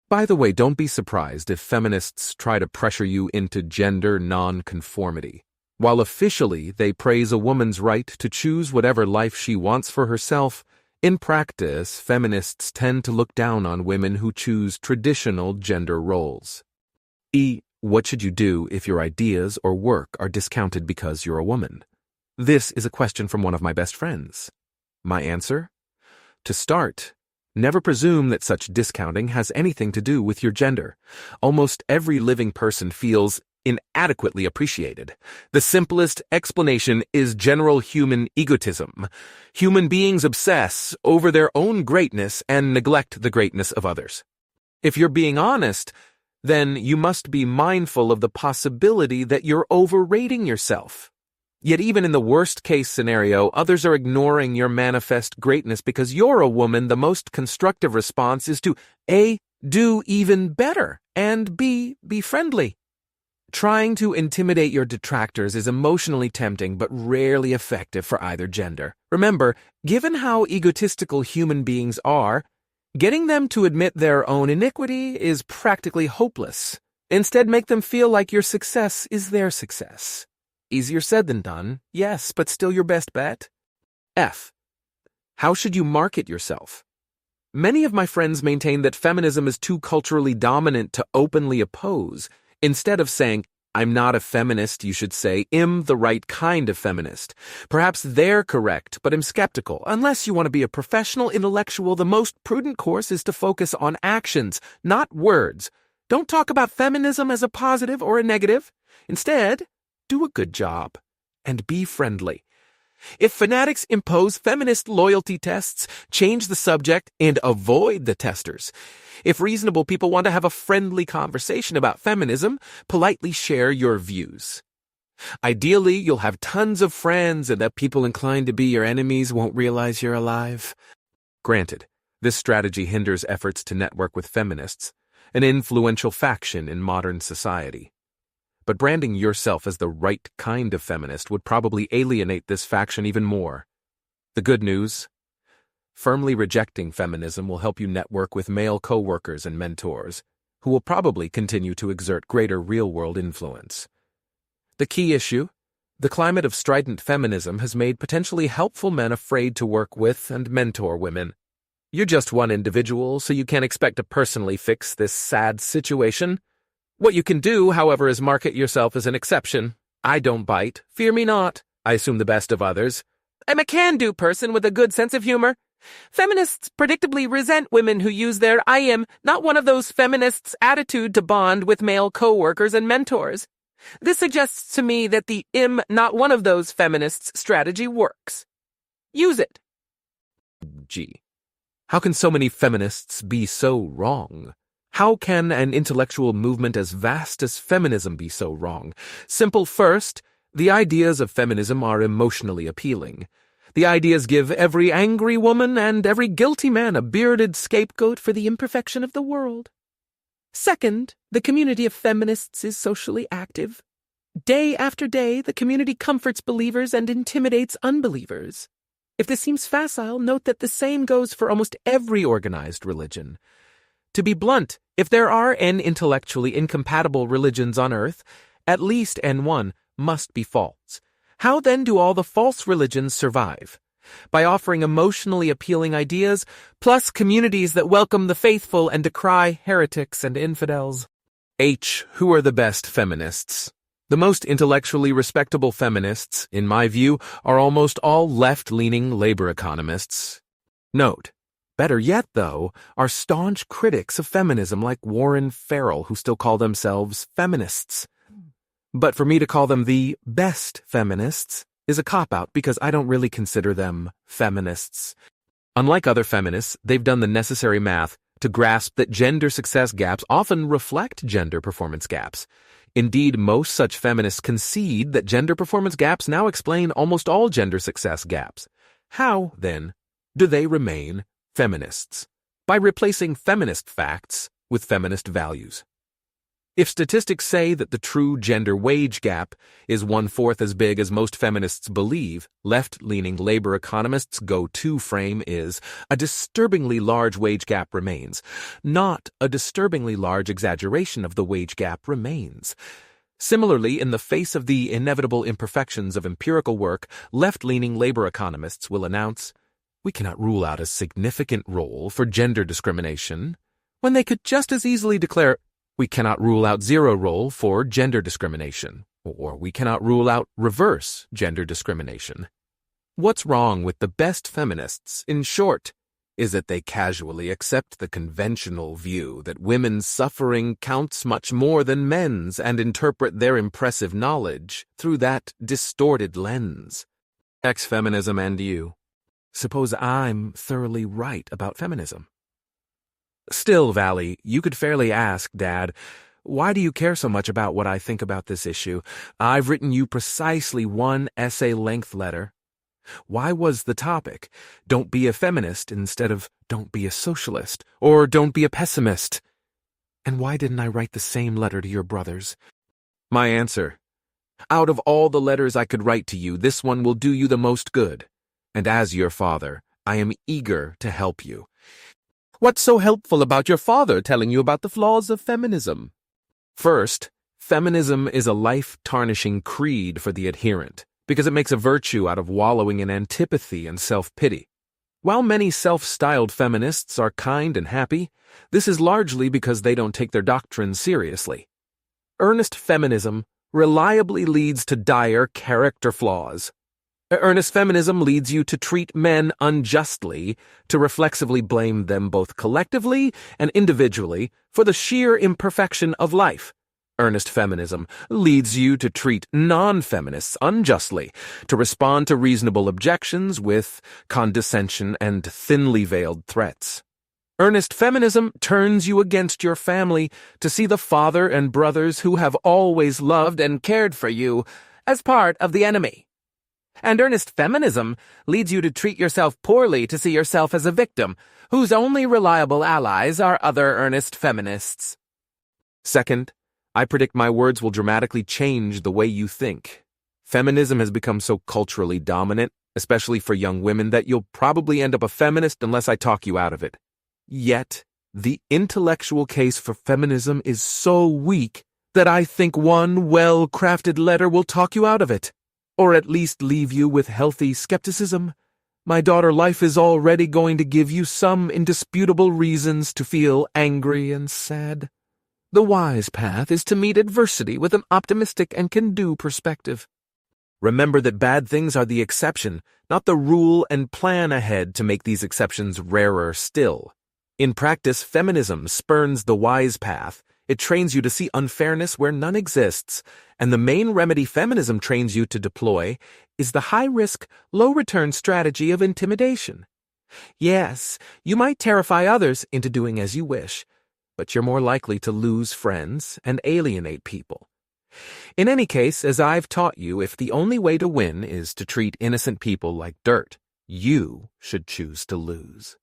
Speaker 1: By the way, don't be surprised if feminists try to pressure you into gender non-conformity. While officially they praise a woman's right to choose whatever life she wants for herself, in practice, feminists tend to look down on women who choose traditional gender roles. E. What should you do if your ideas or work are discounted because you're a woman? This is a question from one of my best friends. My answer? To start, never presume that such discounting has anything to do with your gender. Almost every living person feels inadequately appreciated. The simplest explanation is general human egotism. Human beings obsess over their own greatness and neglect the greatness of others. If you're being honest, then you must be mindful of the possibility that you're overrating yourself. Yet even in the worst-case scenario, others are ignoring your manifest greatness because you're a woman. The most constructive response is to A. do even better, and B. be friendly. Trying to intimidate your detractors is emotionally tempting but rarely effective for either gender. Remember, given how egotistical human beings are, getting them to admit their own iniquity is practically hopeless. Instead, make them feel like your success is their success. Easier said than done, yes, but still your best bet. F. How should you market yourself? Many of my friends maintain that feminism is too culturally dominant to openly oppose. Instead of saying, I'm not a feminist, you should say, I'm the right kind of feminist. Perhaps they're correct, but I'm skeptical. Unless you want to be a professional intellectual, the most prudent course is to focus on actions, not words. Don't talk about feminism as a positive or a negative. Instead, do a good job and be friendly. If fanatics impose feminist loyalty tests, change the subject and avoid the testers. If reasonable people want to have a friendly conversation about feminism, politely share your views. Ideally, you'll have tons of friends and the people inclined to be your enemies won't realize you're alive. Granted, this strategy hinders efforts to network with feminists, an influential faction in modern society. But branding yourself as the right kind of feminist would probably alienate this faction even more. The good news? Firmly rejecting feminism will help you network with male co-workers and mentors, who will probably continue to exert greater real-world influence. The key issue? The climate of strident feminism has made potentially helpful men afraid to work with and mentor women. You're just one individual, so you can't expect to personally fix this sad situation. What you can do, however, is market yourself as an exception. I don't bite. Fear me not. I assume the best of others. I'm a can-do person with a good sense of humor. Feminists predictably resent women who use their I am not one of those feminists attitude to bond with male co-workers and mentors. This suggests to me that the I'm not one of those feminists strategy works. Use it. G. How can so many feminists be so wrong? How can an intellectual movement as vast as feminism be so wrong? Simple first, The ideas of feminism are emotionally appealing. The ideas give every angry woman and every guilty man a bearded scapegoat for the imperfection of the world. Second, the community of feminists is socially active. Day after day, the community comforts believers and intimidates unbelievers. If this seems facile, note that the same goes for almost every organized religion. To be blunt, if there are n intellectually incompatible religions on earth, at least n1 must be false. How then do all the false religions survive? By offering emotionally appealing ideas, plus communities that welcome the faithful and decry heretics and infidels. Who are the best feminists? The most intellectually respectable feminists, in my view, are almost all left-leaning labor economists. Note, better yet, though, are staunch critics of feminism like Warren Farrell, who still call themselves feminists. But for me to call them the best feminists is a cop-out because I don't really consider them feminists. Unlike other feminists, they've done the necessary math to grasp that gender success gaps often reflect gender performance gaps. Indeed, most such feminists concede that gender performance gaps now explain almost all gender success gaps. How, then, do they remain feminists? By replacing feminist facts with feminist values. If statistics say that the true gender wage gap is 1/4 as big as most feminists believe, left-leaning labor economists' go-to frame is a disturbingly large wage gap remains, not a disturbingly large exaggeration of the wage gap remains. Similarly, in the face of the inevitable imperfections of empirical work, left-leaning labor economists will announce, "We cannot rule out a significant role for gender discrimination," when they could just as easily declare, "We cannot rule out zero role for gender discrimination," or "We cannot rule out reverse gender discrimination." What's wrong with the best feminists, in short, is that they casually accept the conventional view that women's suffering counts much more than men's and interpret their impressive knowledge through that distorted lens. Ex-feminism and you. Suppose I'm thoroughly right about feminism. Still, Valley, you could fairly ask, Dad, why do you care so much about what I think about this issue? I've written you precisely one essay-length letter. Why was the topic, don't be a feminist instead of don't be a socialist, or don't be a pessimist? And why didn't I write the same letter to your brothers? My answer, out of all the letters I could write to you, this one will do you the most good. And as your father, I am eager to help you. What's so helpful about your father telling you about the flaws of feminism? First, feminism is a life-tarnishing creed for the adherent, because it makes a virtue out of wallowing in antipathy and self-pity. While many self-styled feminists are kind and happy, this is largely because they don't take their doctrine seriously. Earnest feminism reliably leads to dire character flaws. Earnest feminism leads you to treat men unjustly, to reflexively blame them both collectively and individually for the sheer imperfection of life. Earnest feminism leads you to treat non-feminists unjustly, to respond to reasonable objections with condescension and thinly veiled threats. Earnest feminism turns you against your family to see the father and brothers who have always loved and cared for you as part of the enemy. And earnest feminism leads you to treat yourself poorly to see yourself as a victim, whose only reliable allies are other earnest feminists. Second, I predict my words will dramatically change the way you think. Feminism has become so culturally dominant, especially for young women, that you'll probably end up a feminist unless I talk you out of it. Yet, the intellectual case for feminism is so weak that I think one well-crafted letter will talk you out of it. Or at least leave you with healthy skepticism. My daughter, life is already going to give you some indisputable reasons to feel angry and sad. The wise path is to meet adversity with an optimistic and can-do perspective. Remember that bad things are the exception, not the rule, and plan ahead to make these exceptions rarer still. In practice, feminism spurns the wise path. It trains you to see unfairness where none exists, and the main remedy feminism trains you to deploy is the high-risk, low-return strategy of intimidation. Yes, you might terrify others into doing as you wish, but you're more likely to lose friends and alienate people. In any case, as I've taught you, if the only way to win is to treat innocent people like dirt, you should choose to lose.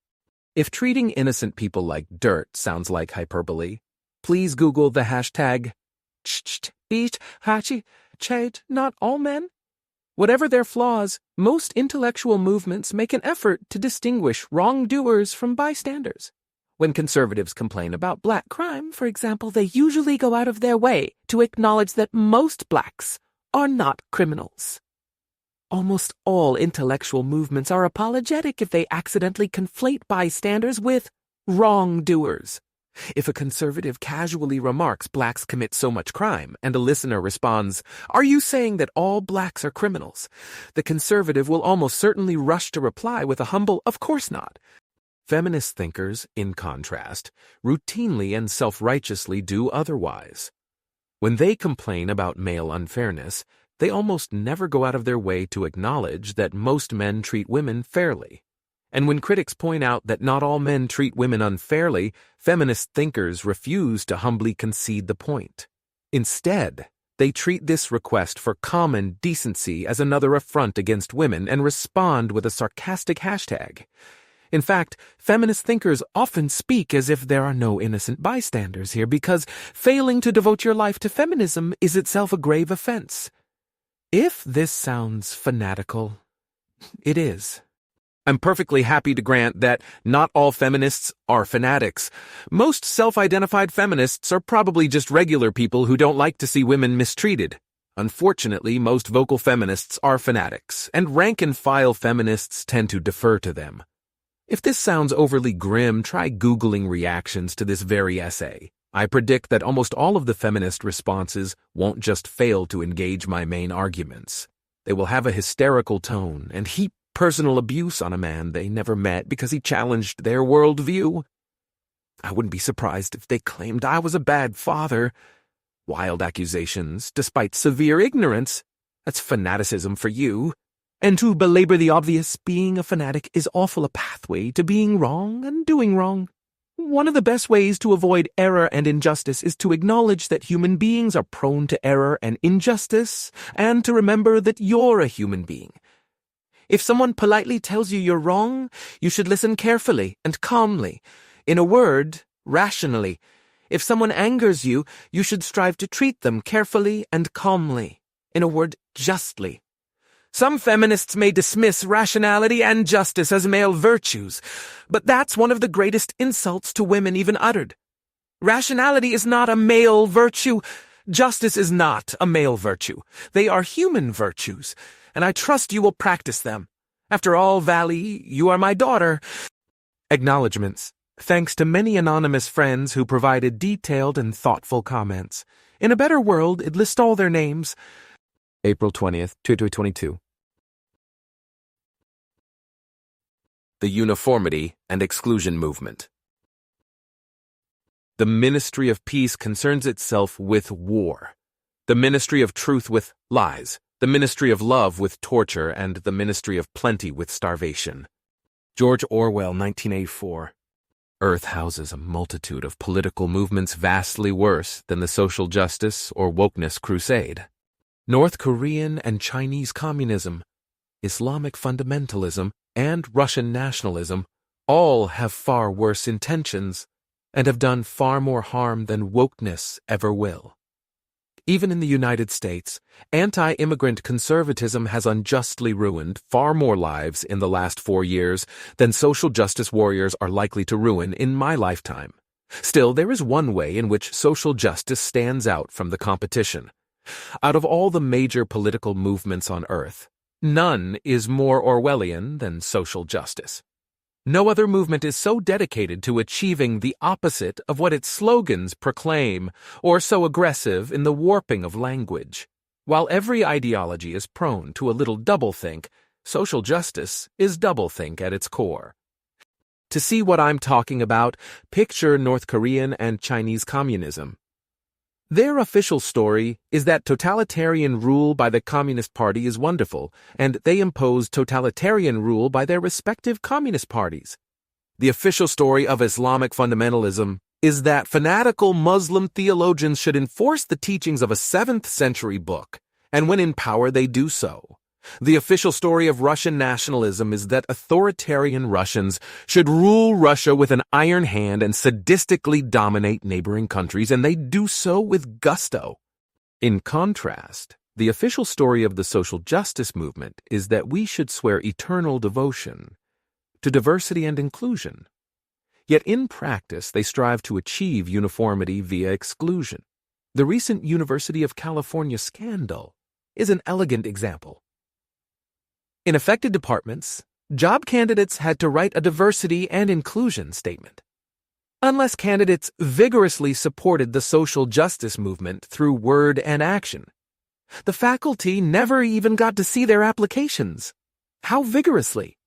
Speaker 1: If treating innocent people like dirt sounds like hyperbole, please Google the hashtag not all men. Whatever their flaws, most intellectual movements make an effort to distinguish wrongdoers from bystanders. When conservatives complain about black crime, for example, they usually go out of their way to acknowledge that most blacks are not criminals. Almost all intellectual movements are apologetic if they accidentally conflate bystanders with wrongdoers. If a conservative casually remarks blacks commit so much crime, and a listener responds, "Are you saying that all blacks are criminals?" the conservative will almost certainly rush to reply with a humble, "Of course not." Feminist thinkers, in contrast, routinely and self-righteously do otherwise. When they complain about male unfairness, they almost never go out of their way to acknowledge that most men treat women fairly. And when critics point out that not all men treat women unfairly, feminist thinkers refuse to humbly concede the point. Instead, they treat this request for common decency as another affront against women and respond with a sarcastic hashtag. In fact, feminist thinkers often speak as if there are no innocent bystanders here because failing to devote your life to feminism is itself a grave offense. If this sounds fanatical, it is. I'm perfectly happy to grant that not all feminists are fanatics. Most self-identified feminists are probably just regular people who don't like to see women mistreated. Unfortunately, most vocal feminists are fanatics, and rank-and-file feminists tend to defer to them. If this sounds overly grim, try Googling reactions to this very essay. I predict that almost all of the feminist responses won't just fail to engage my main arguments. They will have a hysterical tone and heap personal abuse on a man they never met because he challenged their worldview. I wouldn't be surprised if they claimed I was a bad father. Wild accusations, despite severe ignorance. That's fanaticism for you. And to belabor the obvious, being a fanatic is awful a pathway to being wrong and doing wrong. One of the best ways to avoid error and injustice is to acknowledge that human beings are prone to error and injustice, and to remember that you're a human being. If someone politely tells you you're wrong, you should listen carefully and calmly. In a word, rationally. If someone angers you, you should strive to treat them carefully and calmly. In a word, justly. Some feminists may dismiss rationality and justice as male virtues, but that's one of the greatest insults to women even uttered. Rationality is not a male virtue. Justice is not a male virtue. They are human virtues, and I trust you will practice them. After all, Valley, you are my daughter. Acknowledgements. Thanks to many anonymous friends who provided detailed and thoughtful comments. In a better world, it'd list all their names. April 20th, 2022. The Uniformity and Exclusion Movement. The Ministry of Peace concerns itself with war. The Ministry of Truth with lies. The Ministry of Love with torture, and the Ministry of Plenty with starvation. George Orwell, 1984. Earth houses a multitude of political movements vastly worse than the social justice or wokeness crusade. North Korean and Chinese communism, Islamic fundamentalism, and Russian nationalism all have far worse intentions and have done far more harm than wokeness ever will. Even in the United States, anti-immigrant conservatism has unjustly ruined far more lives in the last 4 years than social justice warriors are likely to ruin in my lifetime. Still, there is one way in which social justice stands out from the competition. Out of all the major political movements on Earth, none is more Orwellian than social justice. No other movement is so dedicated to achieving the opposite of what its slogans proclaim, or so aggressive in the warping of language. While every ideology is prone to a little doublethink, social justice is doublethink at its core. To see what I'm talking about, picture North Korean and Chinese communism. Their official story is that totalitarian rule by the Communist Party is wonderful, and they impose totalitarian rule by their respective communist parties. The official story of Islamic fundamentalism is that fanatical Muslim theologians should enforce the teachings of a 7th century book, and when in power they do so. The official story of Russian nationalism is that authoritarian Russians should rule Russia with an iron hand and sadistically dominate neighboring countries, and they do so with gusto. In contrast, the official story of the social justice movement is that we should swear eternal devotion to diversity and inclusion. Yet in practice, they strive to achieve uniformity via exclusion. The recent University of California scandal is an elegant example. In affected departments, job candidates had to write a diversity and inclusion statement. Unless candidates vigorously supported the social justice movement through word and action, the faculty never even got to see their applications. How vigorously?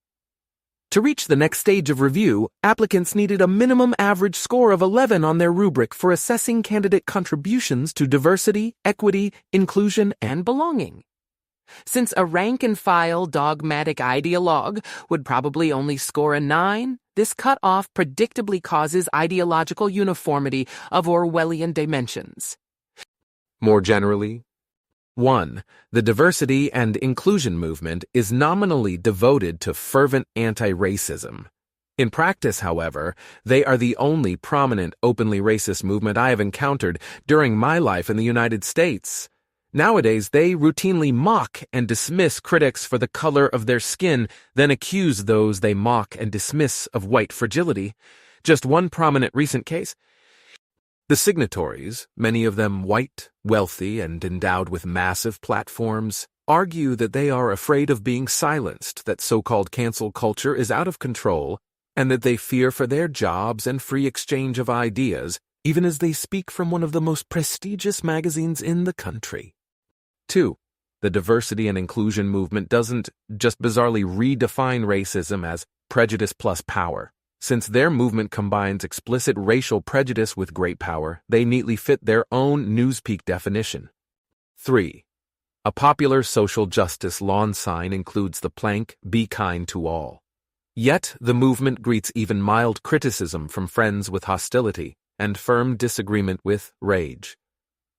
Speaker 1: To reach the next stage of review, applicants needed a minimum average score of 11 on their rubric for assessing candidate contributions to diversity, equity, inclusion, and belonging. Since a rank-and-file dogmatic ideologue would probably only score a 9, this cutoff predictably causes ideological uniformity of Orwellian dimensions. More generally, 1. The diversity and inclusion movement is nominally devoted to fervent anti-racism. In practice, however, they are the only prominent openly racist movement I have encountered during my life in the United States. Nowadays, they routinely mock and dismiss critics for the color of their skin, then accuse those they mock and dismiss of white fragility. Just one prominent recent case. The signatories, many of them white, wealthy, and endowed with massive platforms, argue that they are afraid of being silenced, that so-called cancel culture is out of control, and that they fear for their jobs and free exchange of ideas, even as they speak from one of the most prestigious magazines in the country. 2. The diversity and inclusion movement doesn't just bizarrely redefine racism as prejudice plus power. Since their movement combines explicit racial prejudice with great power, they neatly fit their own Newspeak definition. 3. A popular social justice lawn sign includes the plank, "Be kind to all." Yet the movement greets even mild criticism from friends with hostility and firm disagreement with rage,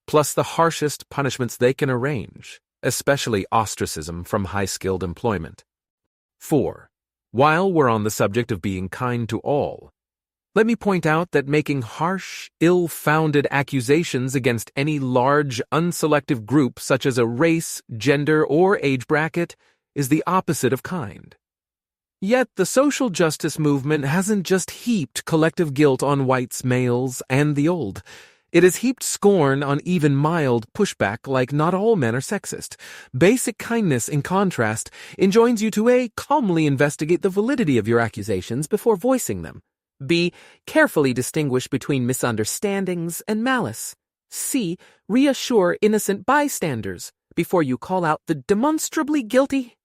Speaker 1: plus the harshest punishments they can arrange, especially ostracism from high-skilled employment. 4. While we're on the subject of being kind to all, let me point out that making harsh, ill-founded accusations against any large, unselective group such as a race, gender, or age bracket is the opposite of kind. Yet the social justice movement hasn't just heaped collective guilt on whites, males, and the old. It has heaped scorn on even mild pushback like not all men are sexist. Basic kindness, in contrast, enjoins you to A. Calmly investigate the validity of your accusations before voicing them. B. Carefully distinguish between misunderstandings and malice. C. Reassure innocent bystanders before you call out the demonstrably guilty.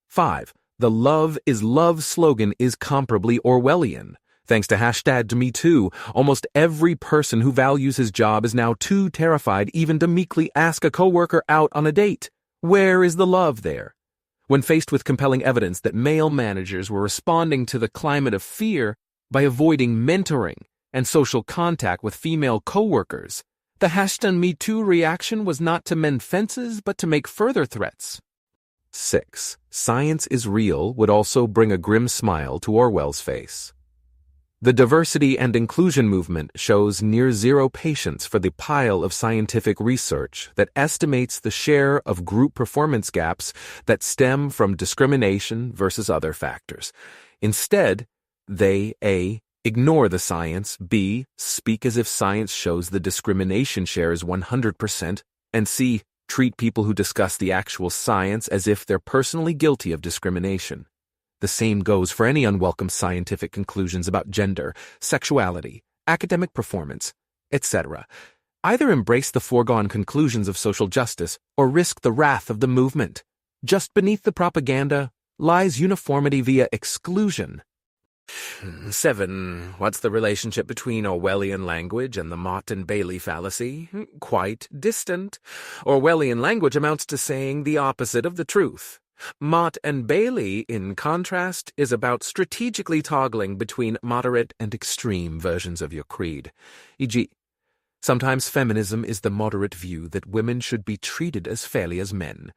Speaker 1: 5. The "Love is Love" slogan is comparably Orwellian. Thanks to #MeToo, almost every person who values his job is now too terrified even to meekly ask a coworker out on a date. Where is the love there? When faced with compelling evidence that male managers were responding to the climate of fear by avoiding mentoring and social contact with female coworkers, the #MeToo reaction was not to mend fences but to make further threats. 6. Science is real would also bring a grim smile to Orwell's face. The diversity and inclusion movement shows near zero patience for the pile of scientific research that estimates the share of group performance gaps that stem from discrimination versus other factors. Instead, they A. ignore the science, B. speak as if science shows the discrimination share is 100%, and C. treat people who discuss the actual science as if they're personally guilty of discrimination. The same goes for any unwelcome scientific conclusions about gender, sexuality, academic performance, etc. Either embrace the foregone conclusions of social justice or risk the wrath of the movement. Just beneath the propaganda lies uniformity via exclusion. 7. What's the relationship between Orwellian language and the Mott and Bailey fallacy? Quite distant. Orwellian language amounts to saying the opposite of the truth. Mott and Bailey, in contrast, is about strategically toggling between moderate and extreme versions of your creed. E.g., sometimes feminism is the moderate view that women should be treated as fairly as men.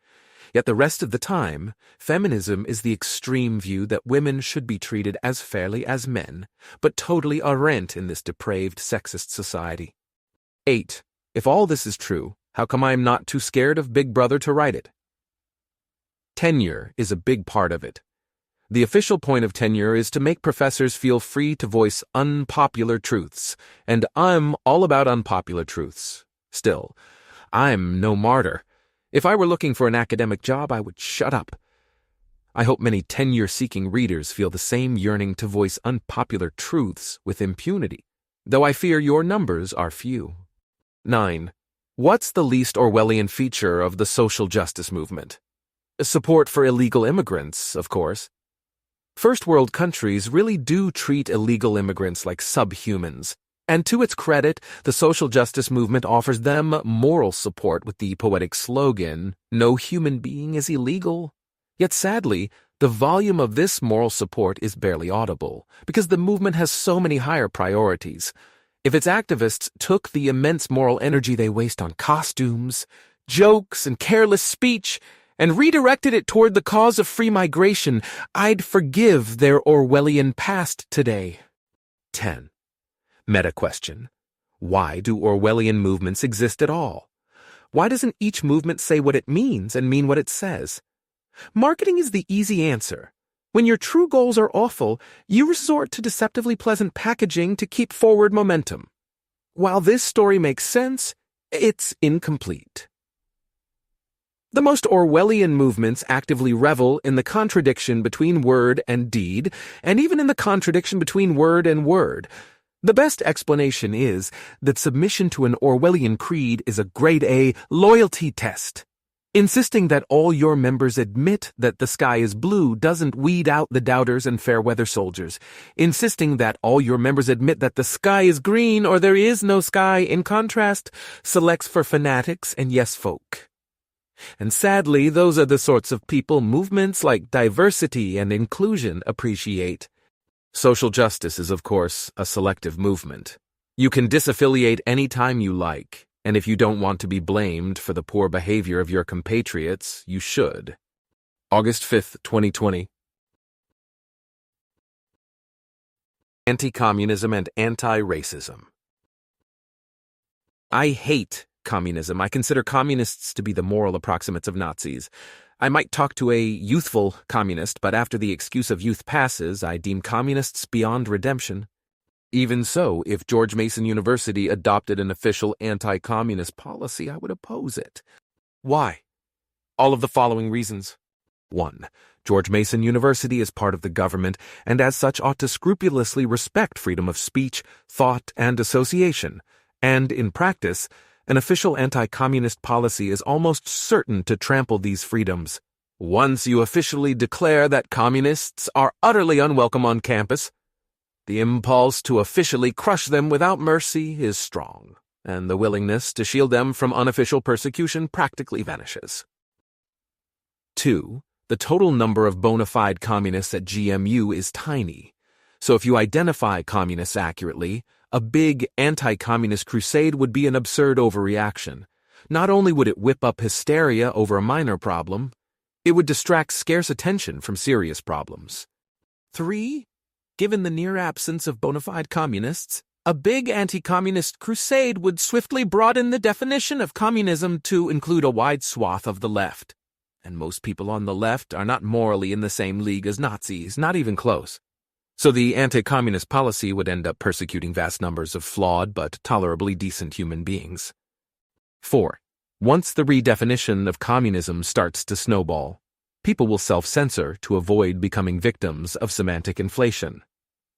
Speaker 1: Yet the rest of the time, feminism is the extreme view that women should be treated as fairly as men, but totally errant in this depraved sexist society. 8. If all this is true, how come I am not too scared of Big Brother to write it? Tenure is a big part of it. The official point of tenure is to make professors feel free to voice unpopular truths, and I'm all about unpopular truths. Still, I'm no martyr. If I were looking for an academic job, I would shut up. I hope many tenure-seeking readers feel the same yearning to voice unpopular truths with impunity, though I fear your numbers are few. 9. What's the least Orwellian feature of the social justice movement? Support for illegal immigrants, of course. First world countries really do treat illegal immigrants like subhumans, and to its credit, the social justice movement offers them moral support with the poetic slogan, "No human being is illegal." Yet sadly, the volume of this moral support is barely audible, because the movement has so many higher priorities. If its activists took the immense moral energy they waste on costumes, jokes, and careless speech, and redirected it toward the cause of free migration, I'd forgive their Orwellian past today. 10. Meta question. Why do Orwellian movements exist at all? Why doesn't each movement say what it means and mean what it says? Marketing is the easy answer. When your true goals are awful, you resort to deceptively pleasant packaging to keep forward momentum. While this story makes sense, it's incomplete. The most Orwellian movements actively revel in the contradiction between word and deed, and even in the contradiction between word and word. The best explanation is that submission to an Orwellian creed is a grade A loyalty test. Insisting that all your members admit that the sky is blue doesn't weed out the doubters and fair-weather soldiers. Insisting that all your members admit that the sky is green or there is no sky, in contrast, selects for fanatics and yes-folk. And sadly, those are the sorts of people movements like diversity and inclusion appreciate. Social justice is, of course, a selective movement. You can disaffiliate any time you like, and if you don't want to be blamed for the poor behavior of your compatriots, you should. August 5th, 2020. Anti-communism and anti-racism. I hate communism. I consider communists to be the moral approximates of Nazis. I might talk to a youthful communist, but after the excuse of youth passes, I deem communists beyond redemption. Even so, if George Mason University adopted an official anti-communist policy, I would oppose it. Why? All of the following reasons. 1. George Mason University is part of the government, and as such ought to scrupulously respect freedom of speech, thought, and association. And, in practice, an official anti-communist policy is almost certain to trample these freedoms. Once you officially declare that communists are utterly unwelcome on campus, the impulse to officially crush them without mercy is strong, and the willingness to shield them from unofficial persecution practically vanishes. 2. The total number of bona fide communists at GMU is tiny, so if you identify communists accurately, a big anti-communist crusade would be an absurd overreaction. Not only would it whip up hysteria over a minor problem, it would distract scarce attention from serious problems. 3. Given the near absence of bona fide communists, a big anti-communist crusade would swiftly broaden the definition of communism to include a wide swath of the left. And most people on the left are not morally in the same league as Nazis, not even close. So the anti-communist policy would end up persecuting vast numbers of flawed but tolerably decent human beings. 4. Once the redefinition of communism starts to snowball, people will self-censor to avoid becoming victims of semantic inflation.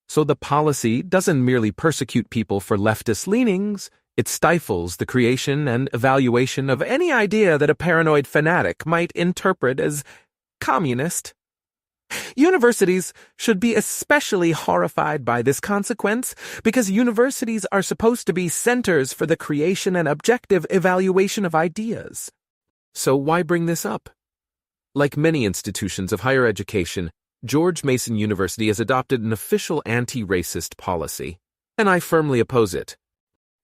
Speaker 1: So the policy doesn't merely persecute people for leftist leanings, it stifles the creation and evaluation of any idea that a paranoid fanatic might interpret as communist. Universities should be especially horrified by this consequence because universities are supposed to be centers for the creation and objective evaluation of ideas. So why bring this up? Like many institutions of higher education, George Mason University has adopted an official anti-racist policy, and I firmly oppose it.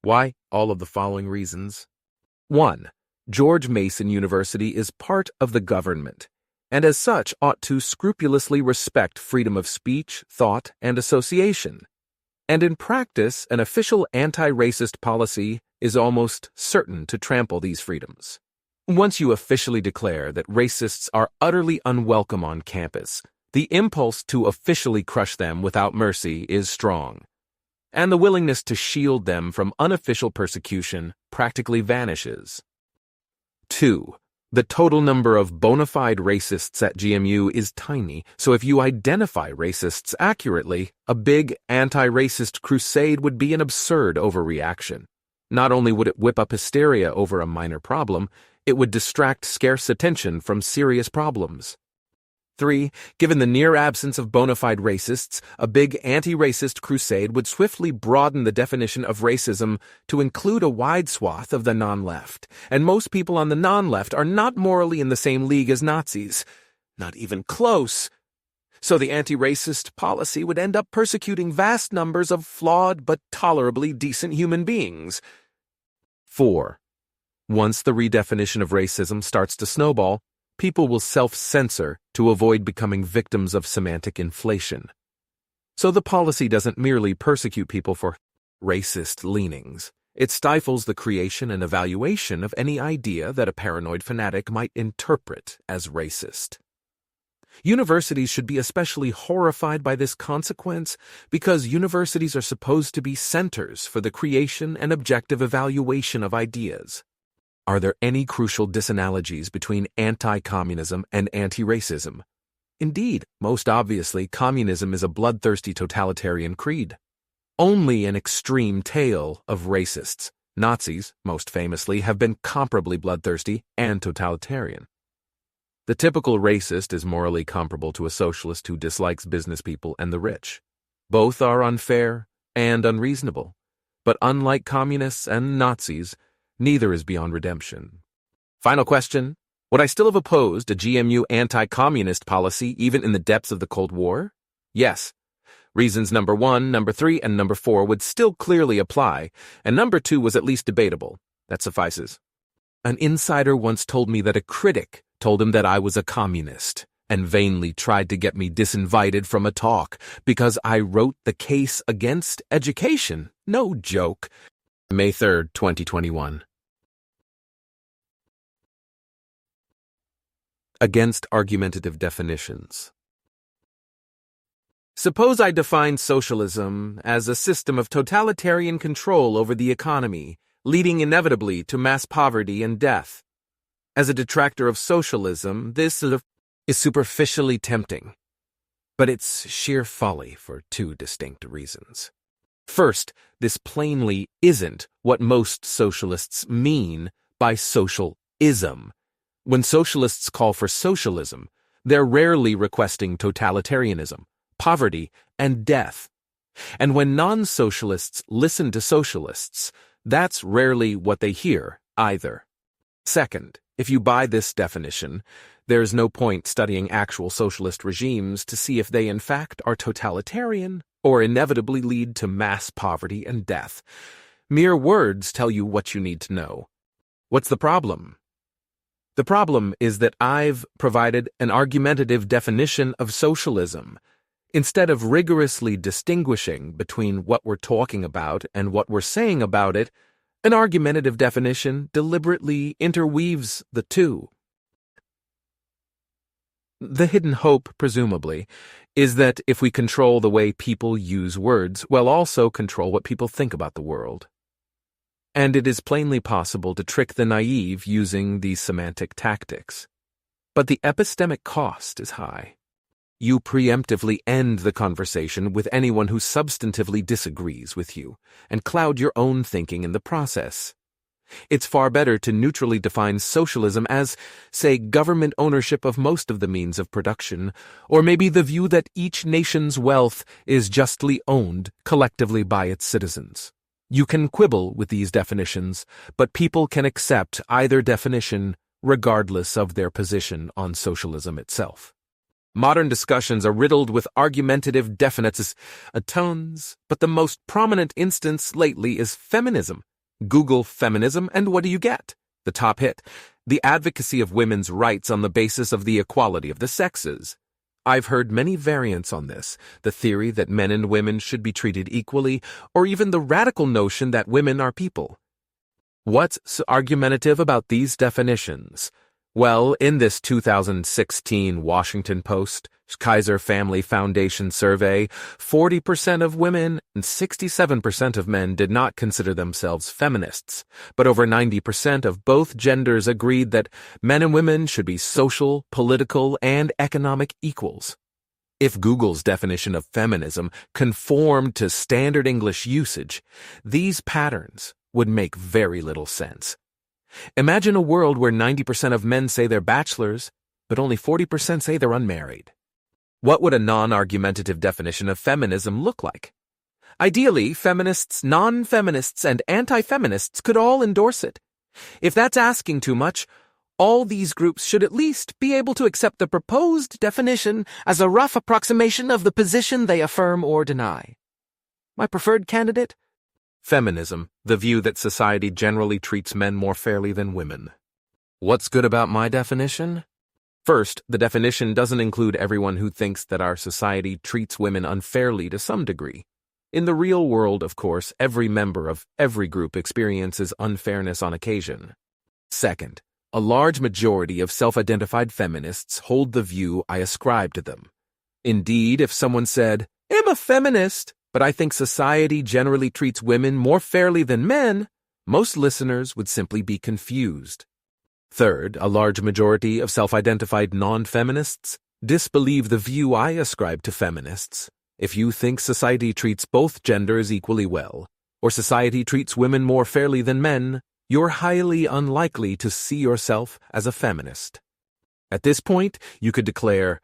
Speaker 1: Why? All of the following reasons. 1. George Mason University is part of the government, and as such ought to scrupulously respect freedom of speech, thought, and association. And in practice, an official anti-racist policy is almost certain to trample these freedoms. Once you officially declare that racists are utterly unwelcome on campus, the impulse to officially crush them without mercy is strong, and the willingness to shield them from unofficial persecution practically vanishes. 2. The total number of bona fide racists at GMU is tiny, so if you identify racists accurately, a big anti-racist crusade would be an absurd overreaction. Not only would it whip up hysteria over a minor problem, it would distract scarce attention from serious problems. 3. Given the near absence of bona fide racists, a big anti-racist crusade would swiftly broaden the definition of racism to include a wide swath of the non-left, and most people on the non-left are not morally in the same league as Nazis. Not even close. So the anti-racist policy would end up persecuting vast numbers of flawed but tolerably decent human beings. 4. Once the redefinition of racism starts to snowball, people will self-censor to avoid becoming victims of semantic inflation. So the policy doesn't merely persecute people for racist leanings. It stifles the creation and evaluation of any idea that a paranoid fanatic might interpret as racist. Universities should be especially horrified by this consequence because universities are supposed to be centers for the creation and objective evaluation of ideas. Are there any crucial disanalogies between anti-communism and anti-racism? Indeed, most obviously, communism is a bloodthirsty totalitarian creed. Only an extreme tale of racists, Nazis, most famously, have been comparably bloodthirsty and totalitarian. The typical racist is morally comparable to a socialist who dislikes business people and the rich. Both are unfair and unreasonable, but unlike communists and Nazis, neither is beyond redemption. Final question. Would I still have opposed a GMU anti-communist policy even in the depths of the Cold War? Yes. Reasons number 1, number 3, and number 4 would still clearly apply, and number 2 was at least debatable. That suffices. An insider once told me that a critic told him that I was a communist, and vainly tried to get me disinvited from a talk because I wrote the case against education. No joke. May 3rd, 2021. Against argumentative definitions. Suppose I define socialism as a system of totalitarian control over the economy, leading inevitably to mass poverty and death. As a detractor of socialism, this is superficially tempting, but it's sheer folly for 2 distinct reasons. First, this plainly isn't what most socialists mean by socialism. When socialists call for socialism, they're rarely requesting totalitarianism, poverty, and death. And when non-socialists listen to socialists, that's rarely what they hear either. Second, if you buy this definition, there's no point studying actual socialist regimes to see if they in fact are totalitarian or inevitably lead to mass poverty and death. Mere words tell you what you need to know. What's the problem? The problem is that I've provided an argumentative definition of socialism. Instead of rigorously distinguishing between what we're talking about and what we're saying about it, an argumentative definition deliberately interweaves the two. The hidden hope, presumably, is that if we control the way people use words, we'll also control what people think about the world. And it is plainly possible to trick the naive using these semantic tactics. But the epistemic cost is high. You preemptively end the conversation with anyone who substantively disagrees with you, and cloud your own thinking in the process. It's far better to neutrally define socialism as, say, government ownership of most of the means of production, or maybe the view that each nation's wealth is justly owned collectively by its citizens. You can quibble with these definitions, but people can accept either definition regardless of their position on socialism itself. Modern discussions are riddled with argumentative definites, tones, but the most prominent instance lately is feminism. Google feminism, and what do you get? The top hit: the advocacy of women's rights on the basis of the equality of the sexes. I've heard many variants on this: the theory that men and women should be treated equally, or even the radical notion that women are people. What's argumentative about these definitions? Well, in this 2016 Washington Post Kaiser Family Foundation survey, 40% of women and 67% of men did not consider themselves feminists, but over 90% of both genders agreed that men and women should be social, political, and economic equals. If Google's definition of feminism conformed to standard English usage, these patterns would make very little sense. Imagine a world where 90% of men say they're bachelors, but only 40% say they're unmarried. What would a non-argumentative definition of feminism look like? Ideally, feminists, non-feminists, and anti-feminists could all endorse it. If that's asking too much, all these groups should at least be able to accept the proposed definition as a rough approximation of the position they affirm or deny. My preferred candidate? Feminism, the view that society generally treats men more fairly than women. What's good about my definition? First, the definition doesn't include everyone who thinks that our society treats women unfairly to some degree. In the real world, of course, every member of every group experiences unfairness on occasion. Second, a large majority of self-identified feminists hold the view I ascribe to them. Indeed, if someone said, "I'm a feminist, but I think society generally treats women more fairly than men," most listeners would simply be confused. Third, a large majority of self-identified non-feminists disbelieve the view I ascribe to feminists. If you think society treats both genders equally well, or society treats women more fairly than men, you're highly unlikely to see yourself as a feminist. At this point, you could declare,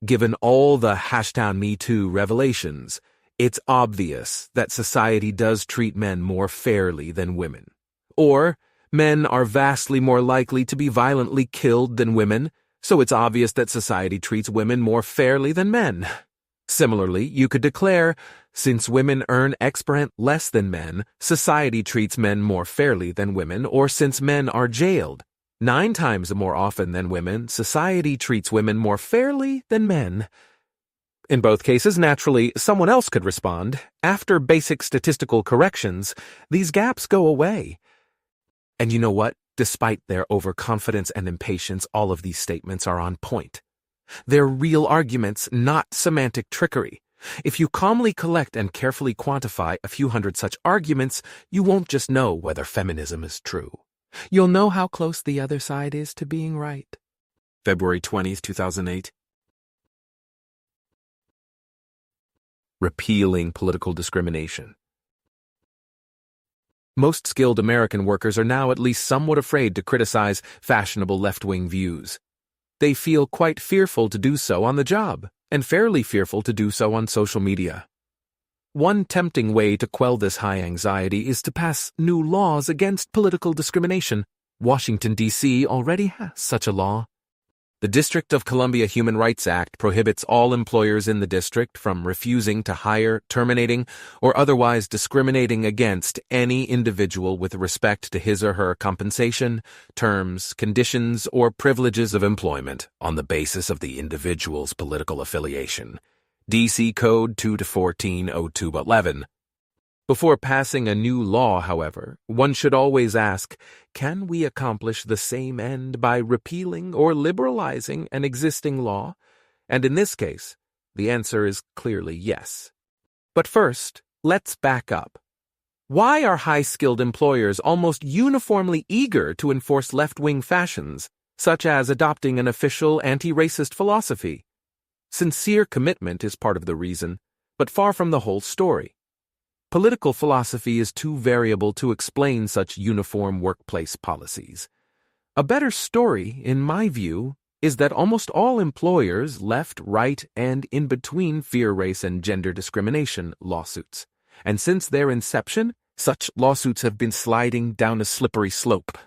Speaker 1: given all the #MeToo revelations, it's obvious that society does treat men more fairly than women. Or, men are vastly more likely to be violently killed than women, so it's obvious that society treats women more fairly than men. Similarly, you could declare, since women earn X% less than men, society treats men more fairly than women, or since men are jailed 9 times more often than women, society treats women more fairly than men. In both cases, naturally, someone else could respond, after basic statistical corrections, these gaps go away. And you know what? Despite their overconfidence and impatience, all of these statements are on point. They're real arguments, not semantic trickery. If you calmly collect and carefully quantify a few hundred such arguments, you won't just know whether feminism is true. You'll know how close the other side is to being right. February 20th, 2008. Repealing political discrimination. Most skilled American workers are now at least somewhat afraid to criticize fashionable left-wing views. They feel quite fearful to do so on the job, and fairly fearful to do so on social media. One tempting way to quell this high anxiety is to pass new laws against political discrimination. Washington, D.C. already has such a law. The District of Columbia Human Rights Act prohibits all employers in the district from refusing to hire, terminating, or otherwise discriminating against any individual with respect to his or her compensation, terms, conditions, or privileges of employment on the basis of the individual's political affiliation. D.C. Code 2-140211. Before passing a new law, however, one should always ask, can we accomplish the same end by repealing or liberalizing an existing law? And in this case, the answer is clearly yes. But first, let's back up. Why are high-skilled employers almost uniformly eager to enforce left-wing fashions, such as adopting an official anti-racist philosophy? Sincere commitment is part of the reason, but far from the whole story. Political philosophy is too variable to explain such uniform workplace policies. A better story, in my view, is that almost all employers, left, right, and in between, fear race and gender discrimination lawsuits. And since their inception, such lawsuits have been sliding down a slippery slope.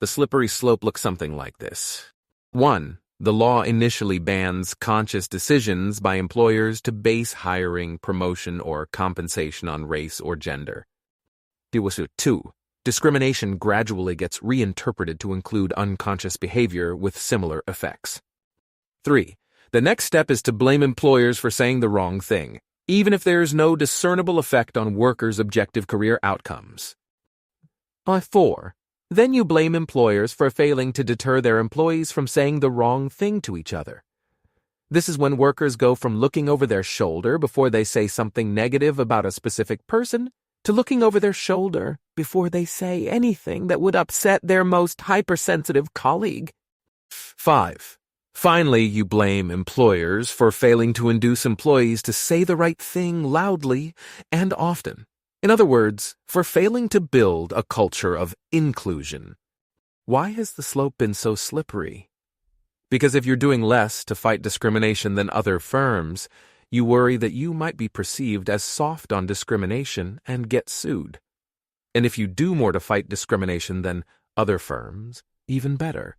Speaker 1: The slippery slope looks something like this. 1. The law initially bans conscious decisions by employers to base hiring, promotion, or compensation on race or gender. 2. Discrimination gradually gets reinterpreted to include unconscious behavior with similar effects. 3. The next step is to blame employers for saying the wrong thing, even if there is no discernible effect on workers' objective career outcomes. 4. Then you blame employers for failing to deter their employees from saying the wrong thing to each other. This is when workers go from looking over their shoulder before they say something negative about a specific person to looking over their shoulder before they say anything that would upset their most hypersensitive colleague. 5. Finally, you blame employers for failing to induce employees to say the right thing loudly and often. In other words, for failing to build a culture of inclusion. Why has the slope been so slippery? Because if you're doing less to fight discrimination than other firms, you worry that you might be perceived as soft on discrimination and get sued. And if you do more to fight discrimination than other firms, even better.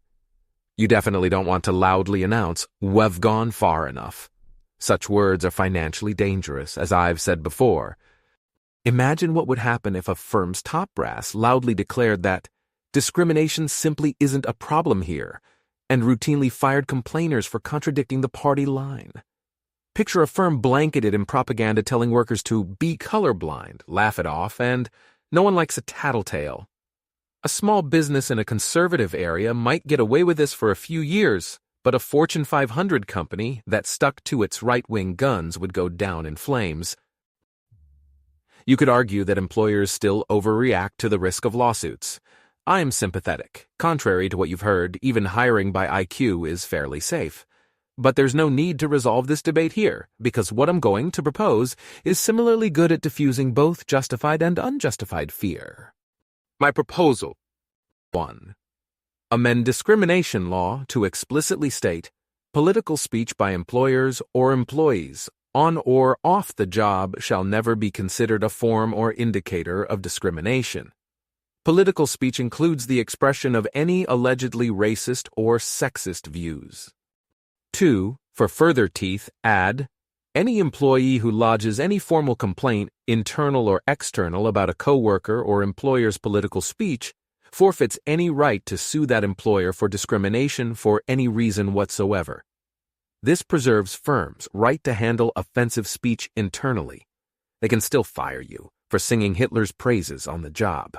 Speaker 1: You definitely don't want to loudly announce, "We've gone far enough." Such words are financially dangerous, as I've said before. Imagine what would happen if a firm's top brass loudly declared that discrimination simply isn't a problem here, and routinely fired complainers for contradicting the party line. Picture a firm blanketed in propaganda telling workers to be colorblind, laugh it off, and no one likes a tattletale. A small business in a conservative area might get away with this for a few years, but a Fortune 500 company that stuck to its right-wing guns would go down in flames. You could argue that employers still overreact to the risk of lawsuits. I am sympathetic. Contrary to what you've heard, even hiring by IQ is fairly safe. But there's no need to resolve this debate here, because what I'm going to propose is similarly good at diffusing both justified and unjustified fear. My proposal: 1. Amend discrimination law to explicitly state political speech by employers or employees on or off the job shall never be considered a form or indicator of discrimination. Political speech includes the expression of any allegedly racist or sexist views. 2. For further teeth, add, any employee who lodges any formal complaint, internal or external, about a coworker or employer's political speech forfeits any right to sue that employer for discrimination for any reason whatsoever. This preserves firms' right to handle offensive speech internally. They can still fire you for singing Hitler's praises on the job.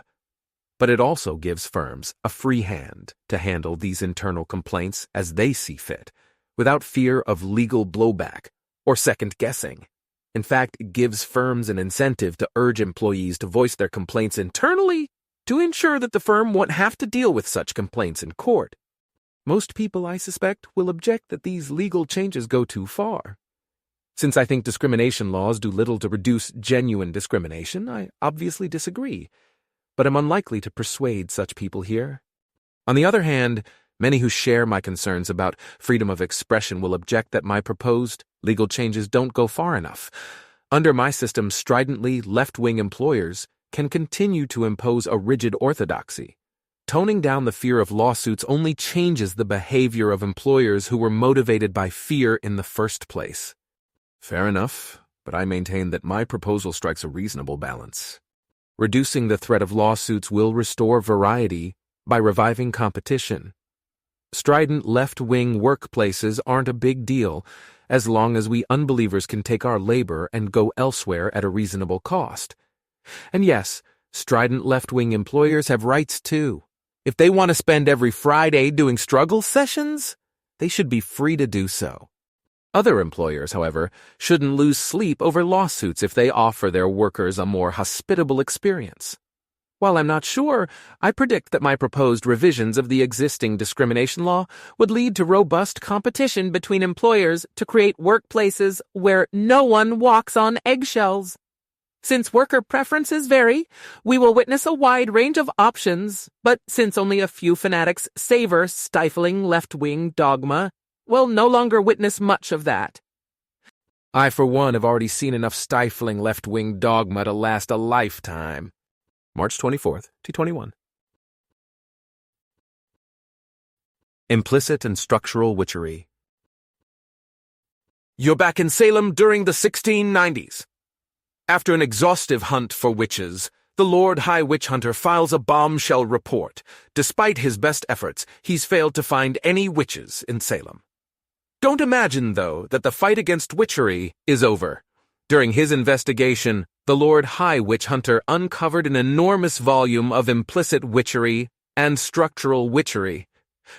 Speaker 1: But it also gives firms a free hand to handle these internal complaints as they see fit, without fear of legal blowback or second guessing. In fact, it gives firms an incentive to urge employees to voice their complaints internally to ensure that the firm won't have to deal with such complaints in court. Most people, I suspect, will object that these legal changes go too far. Since I think discrimination laws do little to reduce genuine discrimination, I obviously disagree, but I'm unlikely to persuade such people here. On the other hand, many who share my concerns about freedom of expression will object that my proposed legal changes don't go far enough. Under my system, stridently left-wing employers can continue to impose a rigid orthodoxy. Toning down the fear of lawsuits only changes the behavior of employers who were motivated by fear in the first place. Fair enough, but I maintain that my proposal strikes a reasonable balance. Reducing the threat of lawsuits will restore variety by reviving competition. Strident left-wing workplaces aren't a big deal as long as we unbelievers can take our labor and go elsewhere at a reasonable cost. And yes, strident left-wing employers have rights too. If they want to spend every Friday doing struggle sessions, they should be free to do so. Other employers, however, shouldn't lose sleep over lawsuits if they offer their workers a more hospitable experience. While I'm not sure, I predict that my proposed revisions of the existing discrimination law would lead to robust competition between employers to create workplaces where no one walks on eggshells. Since worker preferences vary, we will witness a wide range of options, but since only a few fanatics savor stifling left-wing dogma, we'll no longer witness much of that. I, for one, have already seen enough stifling left-wing dogma to last a lifetime. March 24th to 21. Implicit and structural witchery. You're back in Salem during the 1690s. After an exhaustive hunt for witches, the Lord High Witch Hunter files a bombshell report. Despite his best efforts, he's failed to find any witches in Salem. Don't imagine, though, that the fight against witchery is over. During his investigation, the Lord High Witch Hunter uncovered an enormous volume of implicit witchery and structural witchery.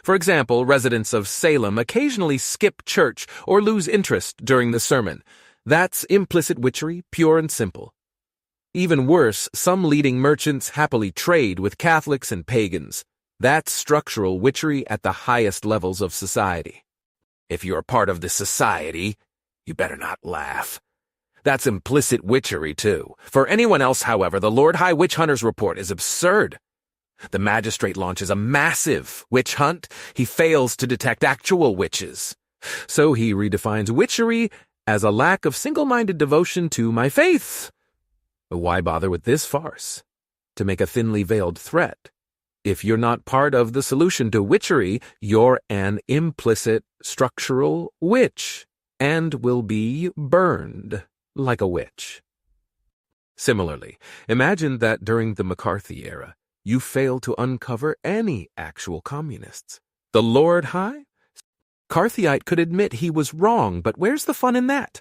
Speaker 1: For example, residents of Salem occasionally skip church or lose interest during the sermon. That's implicit witchery, pure and simple. Even worse, some leading merchants happily trade with Catholics and pagans. That's structural witchery at the highest levels of society. If you're part of the society, you better not laugh. That's implicit witchery, too. For anyone else, however, the Lord High Witch Hunter's report is absurd. The magistrate launches a massive witch hunt. He fails to detect actual witches. So he redefines witchery as a lack of single-minded devotion to my faith. Why bother with this farce? To make a thinly veiled threat. If you're not part of the solution to witchery, you're an implicit structural witch and will be burned like a witch. Similarly, imagine that during the McCarthy era, you fail to uncover any actual communists. The Lord High? Carthyite could admit he was wrong, but where's the fun in that?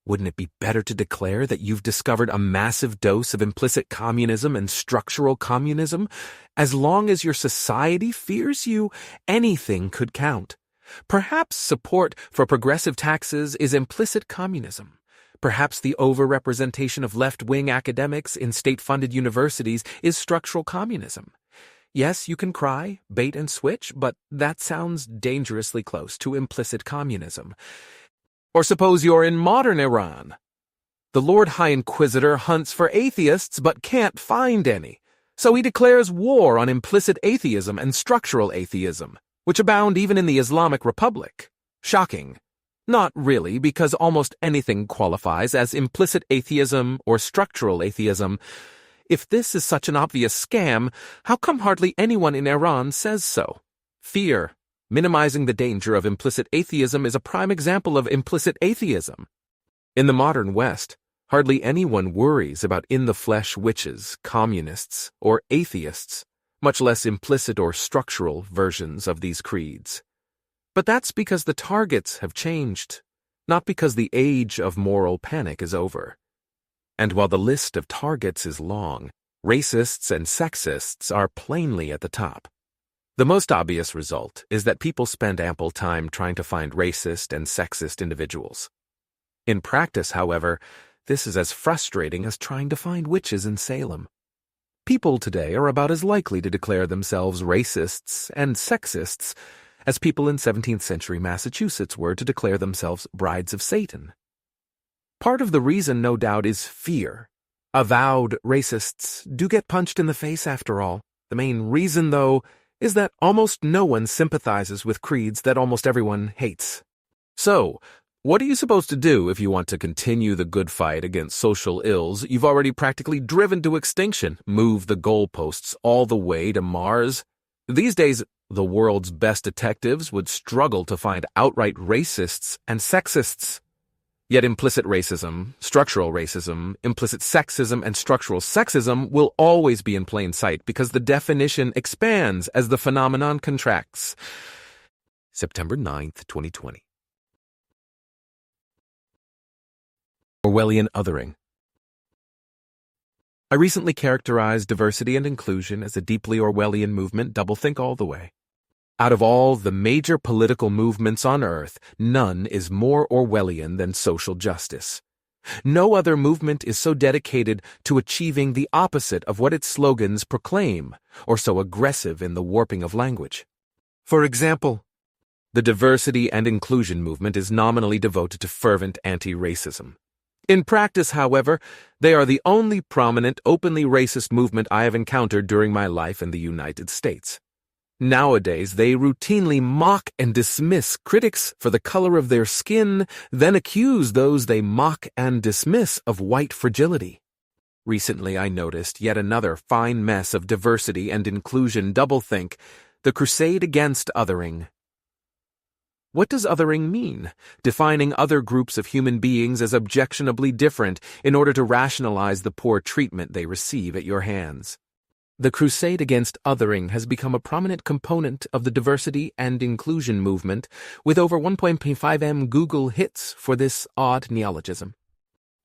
Speaker 1: Wouldn't it be better to declare that you've discovered a massive dose of implicit communism and structural communism? As long as your society fears you, anything could count. Perhaps support for progressive taxes is implicit communism. Perhaps the overrepresentation of left-wing academics in state-funded universities is structural communism. Yes, you can cry, bait and switch, but that sounds dangerously close to implicit communism. Or suppose you're in modern Iran. The Lord High Inquisitor hunts for atheists but can't find any. So he declares war on implicit atheism and structural atheism, which abound even in the Islamic Republic. Shocking. Not really, because almost anything qualifies as implicit atheism or structural atheism. If this is such an obvious scam, how come hardly anyone in Iran says so? Fear. Minimizing the danger of implicit atheism is a prime example of implicit atheism. In the modern West, hardly anyone worries about in-the-flesh witches, communists, or atheists, much less implicit or structural versions of these creeds. But that's because the targets have changed, not because the age of moral panic is over. And while the list of targets is long, racists and sexists are plainly at the top. The most obvious result is that people spend ample time trying to find racist and sexist individuals. In practice, however, this is as frustrating as trying to find witches in Salem. People today are about as likely to declare themselves racists and sexists as people in 17th century Massachusetts were to declare themselves brides of Satan. Part of the reason, no doubt, is fear. Avowed racists do get punched in the face after all. The main reason, though, is that almost no one sympathizes with creeds that almost everyone hates. So, what are you supposed to do if you want to continue the good fight against social ills you've already practically driven to extinction? Move the goalposts all the way to Mars? These days, the world's best detectives would struggle to find outright racists and sexists. Yet implicit racism, structural racism, implicit sexism, and structural sexism will always be in plain sight because the definition expands as the phenomenon contracts. September 9th, 2020. Orwellian othering. I recently characterized diversity and inclusion as a deeply Orwellian movement. Doublethink all the way. Out of all the major political movements on Earth, none is more Orwellian than social justice. No other movement is so dedicated to achieving the opposite of what its slogans proclaim, or so aggressive in the warping of language. For example, the diversity and inclusion movement is nominally devoted to fervent anti-racism. In practice, however, they are the only prominent, openly racist movement I have encountered during my life in the United States. Nowadays, they routinely mock and dismiss critics for the color of their skin, then accuse those they mock and dismiss of white fragility. Recently, I noticed yet another fine mess of diversity and inclusion doublethink, the crusade against othering. What does othering mean? Defining other groups of human beings as objectionably different in order to rationalize the poor treatment they receive at your hands. The crusade against othering has become a prominent component of the diversity and inclusion movement, with over 1.5 million Google hits for this odd neologism.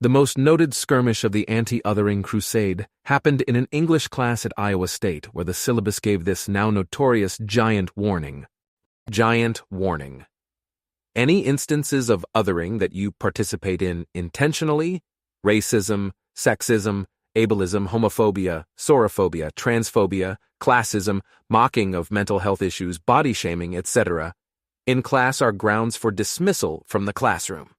Speaker 1: The most noted skirmish of the anti-othering crusade happened in an English class at Iowa State, where the syllabus gave this now notorious giant warning. Giant warning. Any instances of othering that you participate in intentionally, racism, sexism, ableism, homophobia, sorophobia, transphobia, classism, mocking of mental health issues, body shaming, etc., in class are grounds for dismissal from the classroom.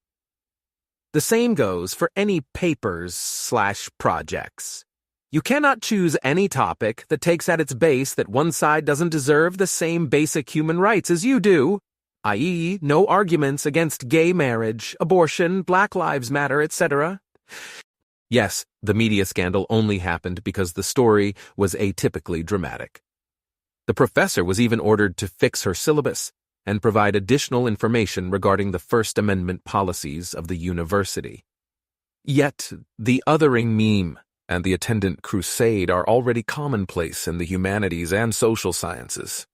Speaker 1: The same goes for any papers/projects. You cannot choose any topic that takes at its base that one side doesn't deserve the same basic human rights as you do, i.e., no arguments against gay marriage, abortion, Black Lives Matter, etc. Yes, the media scandal only happened because the story was atypically dramatic. The professor was even ordered to fix her syllabus and provide additional information regarding the First Amendment policies of the university. Yet, the othering meme and the attendant crusade are already commonplace in the humanities and social sciences.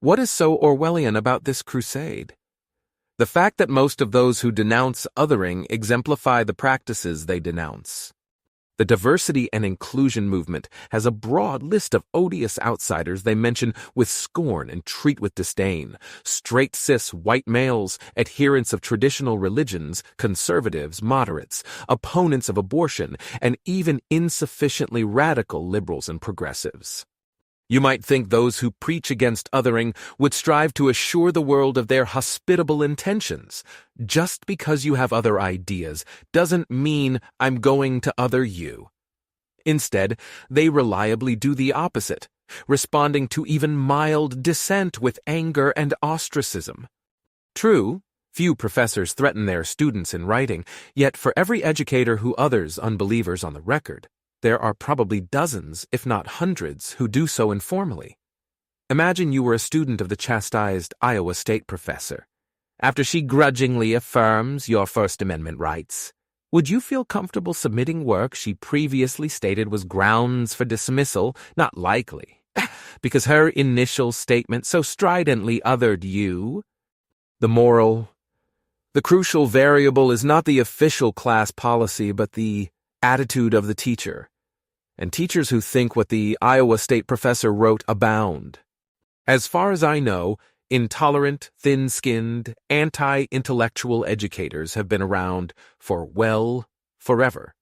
Speaker 1: What is so Orwellian about this crusade? The fact that most of those who denounce othering exemplify the practices they denounce. The diversity and inclusion movement has a broad list of odious outsiders they mention with scorn and treat with disdain: straight cis white males, adherents of traditional religions, conservatives, moderates, opponents of abortion, and even insufficiently radical liberals and progressives. You might think those who preach against othering would strive to assure the world of their hospitable intentions. Just because you have other ideas doesn't mean I'm going to other you. Instead, they reliably do the opposite, responding to even mild dissent with anger and ostracism. True, few professors threaten their students in writing, yet for every educator who others unbelievers on the record, there are probably dozens, if not hundreds, who do so informally. Imagine you were a student of the chastised Iowa State professor. After she grudgingly affirms your First Amendment rights, would you feel comfortable submitting work she previously stated was grounds for dismissal? Not likely, because her initial statement so stridently othered you. The crucial variable is not the official class policy, but the attitude of the teacher. And teachers who think what the Iowa State professor wrote abound. As far as I know, intolerant, thin-skinned, anti-intellectual educators have been around for, well, forever.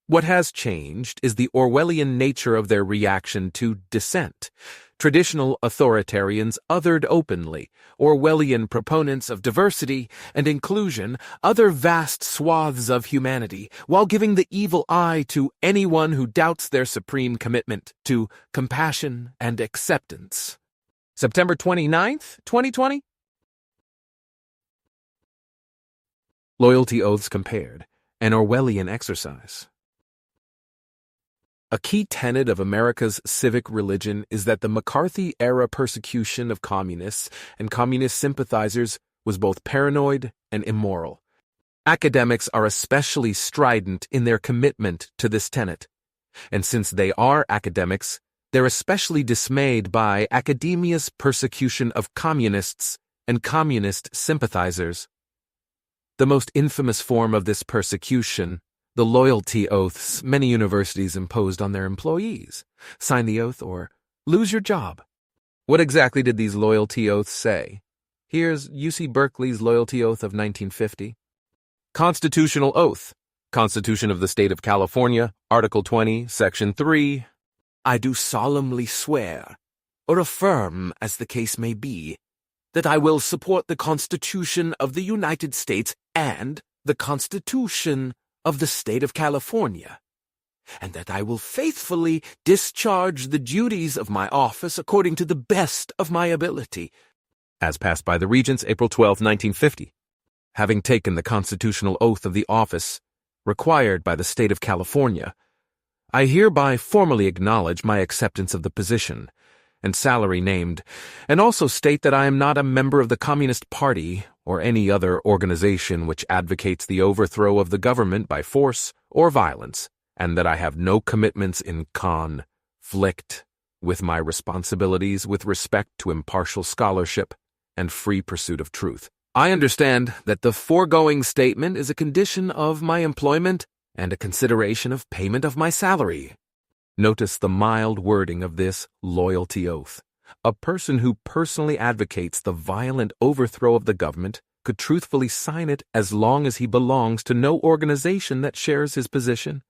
Speaker 1: What has changed is the Orwellian nature of their reaction to dissent. Traditional authoritarians othered openly, Orwellian proponents of diversity and inclusion other vast swaths of humanity, while giving the evil eye to anyone who doubts their supreme commitment to compassion and acceptance. September 29th, 2020? Loyalty oaths compared, an Orwellian exercise. A key tenet of America's civic religion is that the McCarthy-era persecution of communists and communist sympathizers was both paranoid and immoral. Academics are especially strident in their commitment to this tenet, and since they are academics, they're especially dismayed by academia's persecution of communists and communist sympathizers. The most infamous form of this persecution, the loyalty oaths many universities imposed on their employees. Sign the oath or lose your job. What exactly did these loyalty oaths say? Here's UC Berkeley's loyalty oath of 1950. Constitutional oath. Constitution of the State of California, Article 20, Section 3. I do solemnly swear, or affirm as the case may be, that I will support the Constitution of the United States and the Constitution of the State of California, and that I will faithfully discharge the duties of my office according to the best of my ability. As passed by the Regents, April 12, 1950. Having taken the constitutional oath of the office required by the State of California, I hereby formally acknowledge my acceptance of the position, and salary named, and also state that I am not a member of the Communist Party or any other organization which advocates the overthrow of the government by force or violence, and that I have no commitments in conflict with my responsibilities with respect to impartial scholarship and free pursuit of truth. I understand that the foregoing statement is a condition of my employment and a consideration of payment of my salary. Notice the mild wording of this loyalty oath. A person who personally advocates the violent overthrow of the government could truthfully sign it as long as he belongs to no organization that shares his position.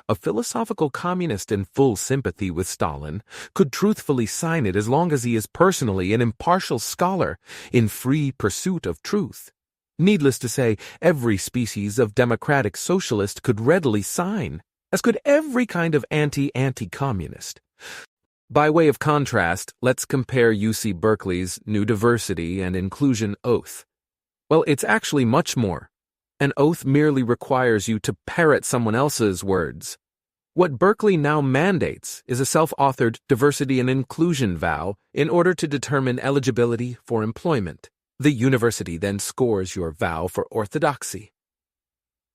Speaker 1: A philosophical communist in full sympathy with Stalin could truthfully sign it as long as he is personally an impartial scholar in free pursuit of truth. Needless to say, every species of democratic socialist could readily sign, as could every kind of anti-communist. By way of contrast, let's compare UC Berkeley's New Diversity and Inclusion Oath. Well, it's actually much more. An oath merely requires you to parrot someone else's words. What Berkeley now mandates is a self-authored diversity and inclusion vow in order to determine eligibility for employment. The university then scores your vow for orthodoxy.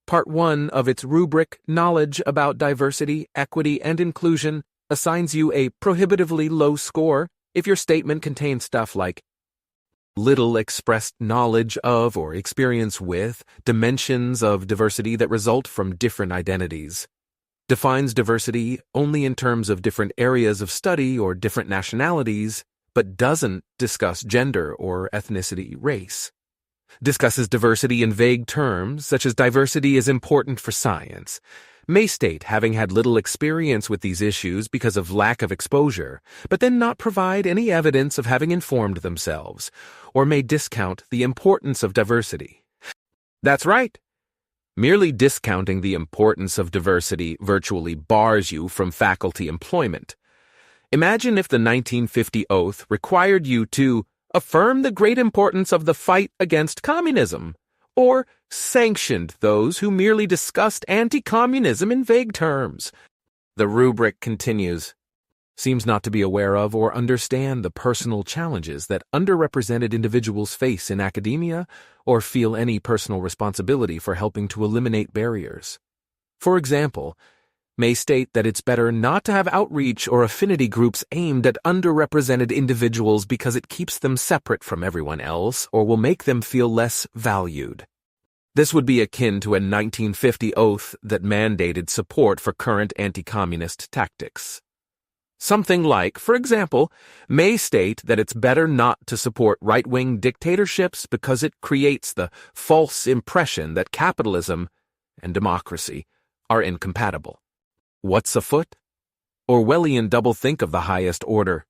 Speaker 1: Part 1 of its rubric, Knowledge about Diversity, Equity, and Inclusion, assigns you a prohibitively low score if your statement contains stuff like little expressed knowledge of or experience with dimensions of diversity that result from different identities, defines diversity only in terms of different areas of study or different nationalities, but doesn't discuss gender or ethnicity, race, discusses diversity in vague terms such as diversity is important for science, may state having had little experience with these issues because of lack of exposure, but then not provide any evidence of having informed themselves, or may discount the importance of diversity. That's right. Merely discounting the importance of diversity virtually bars you from faculty employment. Imagine if the 1950 oath required you to affirm the great importance of the fight against communism, or sanctioned those who merely discussed anti-communism in vague terms. The rubric continues. Seems not to be aware of or understand the personal challenges that underrepresented individuals face in academia or feel any personal responsibility for helping to eliminate barriers. For example, may state that it's better not to have outreach or affinity groups aimed at underrepresented individuals because it keeps them separate from everyone else or will make them feel less valued. This would be akin to a 1950 oath that mandated support for current anti-communist tactics. Something like, for example, may state that it's better not to support right-wing dictatorships because it creates the false impression that capitalism and democracy are incompatible. What's afoot? Orwellian doublethink of the highest order.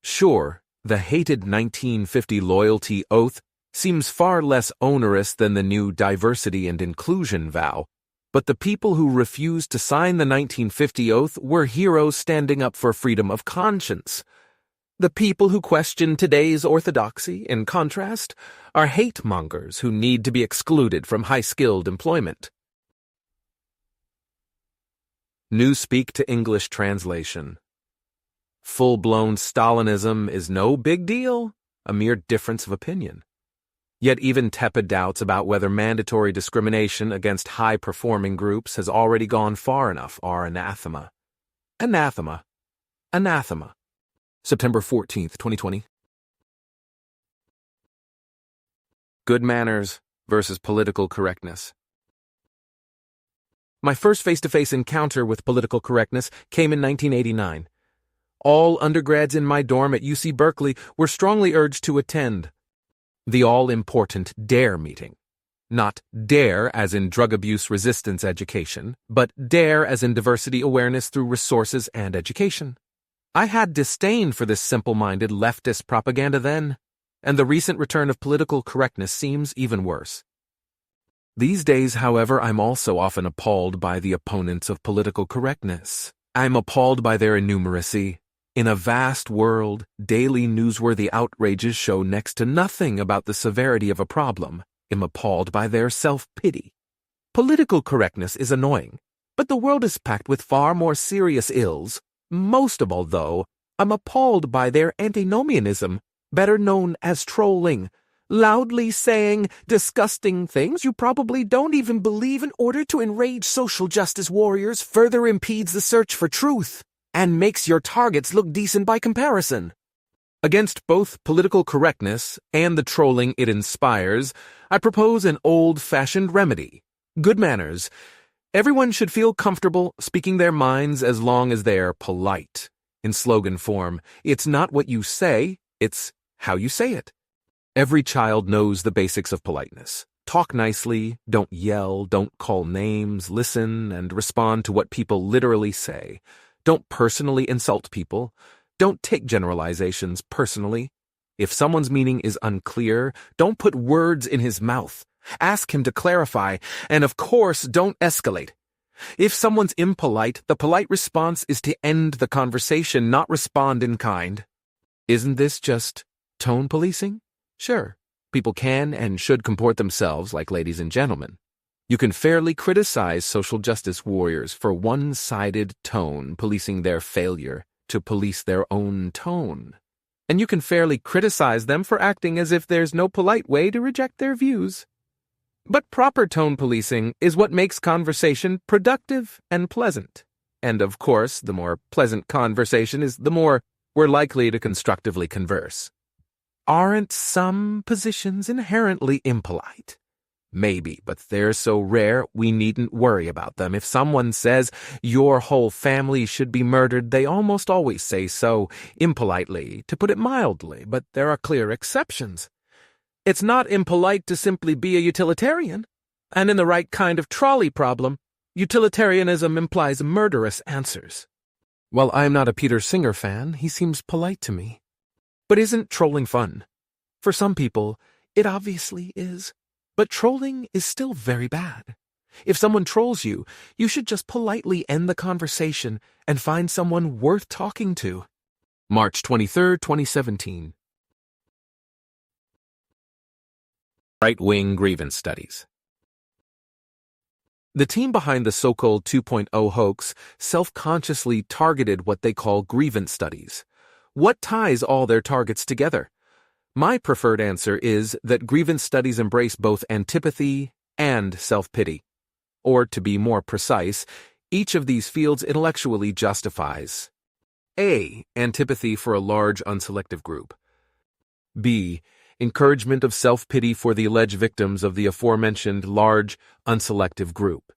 Speaker 1: Sure, the hated 1950 loyalty oath seems far less onerous than the new diversity and inclusion vow, but the people who refused to sign the 1950 oath were heroes standing up for freedom of conscience. The people who question today's orthodoxy, in contrast, are hate-mongers who need to be excluded from high-skilled employment. Newspeak to English translation. Full-blown Stalinism is no big deal, a mere difference of opinion. Yet even tepid doubts about whether mandatory discrimination against high-performing groups has already gone far enough are anathema. Anathema. Anathema. September 14th, 2020. Good manners versus political correctness. My first face-to-face encounter with political correctness came in 1989. All undergrads in my dorm at UC Berkeley were strongly urged to attend the all-important DARE meeting. Not DARE as in drug abuse resistance education, but DARE as in diversity awareness through resources and education. I had disdain for this simple-minded leftist propaganda then, and the recent return of political correctness seems even worse. These days, however, I'm also often appalled by the opponents of political correctness. I'm appalled by their innumeracy. In a vast world, daily newsworthy outrages show next to nothing about the severity of a problem. I'm appalled by their self-pity. Political correctness is annoying, but the world is packed with far more serious ills. Most of all, though, I'm appalled by their antinomianism, better known as trolling, loudly saying disgusting things you probably don't even believe in order to enrage social justice warriors further impedes the search for truth and makes your targets look decent by comparison. Against both political correctness and the trolling it inspires, I propose an old-fashioned remedy: good manners. Everyone should feel comfortable speaking their minds as long as they're polite. In slogan form, it's not what you say, it's how you say it. Every child knows the basics of politeness. Talk nicely, don't yell, don't call names, listen, and respond to what people literally say. Don't personally insult people. Don't take generalizations personally. If someone's meaning is unclear, don't put words in his mouth. Ask him to clarify, and of course, don't escalate. If someone's impolite, the polite response is to end the conversation, not respond in kind. Isn't this just tone policing? Sure, people can and should comport themselves like ladies and gentlemen. You can fairly criticize social justice warriors for one-sided tone policing their failure to police their own tone. And you can fairly criticize them for acting as if there's no polite way to reject their views. But proper tone policing is what makes conversation productive and pleasant. And of course, the more pleasant conversation is, the more we're likely to constructively converse. Aren't some positions inherently impolite? Maybe, but they're so rare we needn't worry about them. If someone says your whole family should be murdered, they almost always say so impolitely, to put it mildly, but there are clear exceptions. It's not impolite to simply be a utilitarian. And in the right kind of trolley problem, utilitarianism implies murderous answers. While I'm not a Peter Singer fan, he seems polite to me. But isn't trolling fun? For some people, it obviously is. But trolling is still very bad. If someone trolls you, you should just politely end the conversation and find someone worth talking to. March 23, 2017. Right-wing grievance studies. The team behind the so-called 2.0 hoax self-consciously targeted what they call grievance studies. What ties all their targets together? My preferred answer is that grievance studies embrace both antipathy and self-pity. Or, to be more precise, each of these fields intellectually justifies A. Antipathy for a large unselective group. B. Encouragement of self-pity for the alleged victims of the aforementioned large unselective group.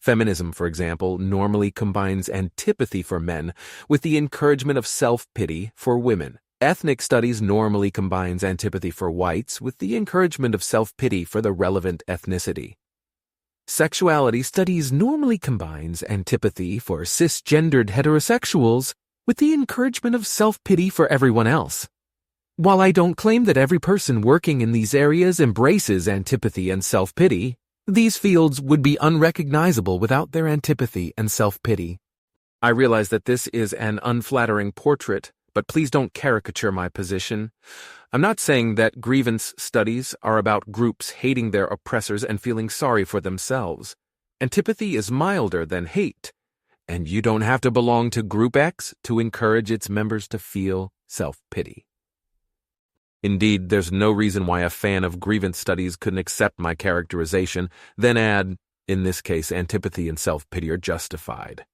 Speaker 1: Feminism, for example, normally combines antipathy for men with the encouragement of self-pity for women. Ethnic studies normally combines antipathy for whites with the encouragement of self-pity for the relevant ethnicity. Sexuality studies normally combines antipathy for cisgendered heterosexuals with the encouragement of self-pity for everyone else. While I don't claim that every person working in these areas embraces antipathy and self-pity, these fields would be unrecognizable without their antipathy and self-pity. I realize that this is an unflattering portrait, but please don't caricature my position. I'm not saying that grievance studies are about groups hating their oppressors and feeling sorry for themselves. Antipathy is milder than hate, and you don't have to belong to Group X to encourage its members to feel self-pity. Indeed, there's no reason why a fan of grievance studies couldn't accept my characterization, then add, in this case, antipathy and self-pity are justified.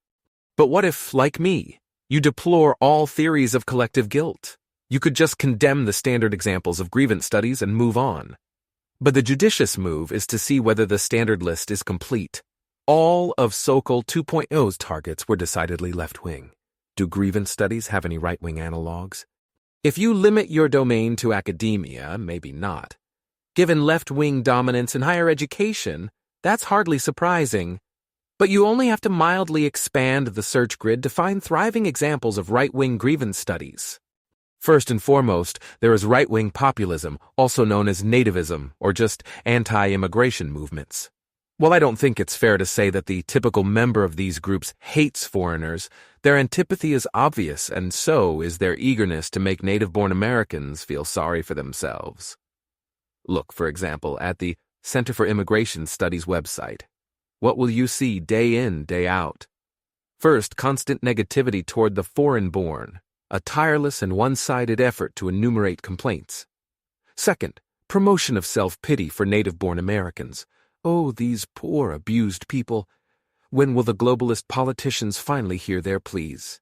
Speaker 1: But what if, like me, you deplore all theories of collective guilt? You could just condemn the standard examples of grievance studies and move on. But the judicious move is to see whether the standard list is complete. All of so-called 2.0's targets were decidedly left-wing. Do grievance studies have any right-wing analogs? If you limit your domain to academia, maybe not. Given left-wing dominance in higher education, that's hardly surprising. But you only have to mildly expand the search grid to find thriving examples of right-wing grievance studies. First and foremost, there is right-wing populism, also known as nativism, or just anti-immigration movements. While I don't think it's fair to say that the typical member of these groups hates foreigners, their antipathy is obvious, and so is their eagerness to make native-born Americans feel sorry for themselves. Look, for example, at the Center for Immigration Studies website. What will you see day in, day out? First, constant negativity toward the foreign-born, a tireless and one-sided effort to enumerate complaints. Second, promotion of self-pity for native-born Americans. Oh, these poor, abused people. When will the globalist politicians finally hear their pleas?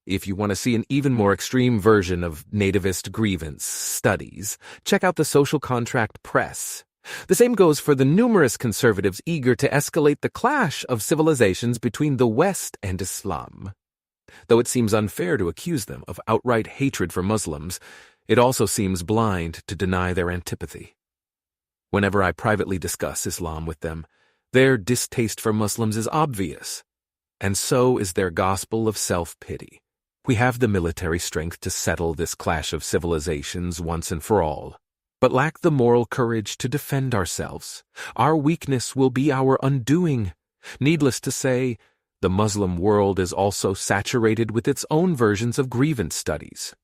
Speaker 1: If you want to see an even more extreme version of nativist grievance studies, check out the Social Contract Press. The same goes for the numerous conservatives eager to escalate the clash of civilizations between the West and Islam. Though it seems unfair to accuse them of outright hatred for Muslims, it also seems blind to deny their antipathy. Whenever I privately discuss Islam with them, their distaste for Muslims is obvious, and so is their gospel of self-pity. We have the military strength to settle this clash of civilizations once and for all, but lack the moral courage to defend ourselves. Our weakness will be our undoing. Needless to say, the Muslim world is also saturated with its own versions of grievance studies.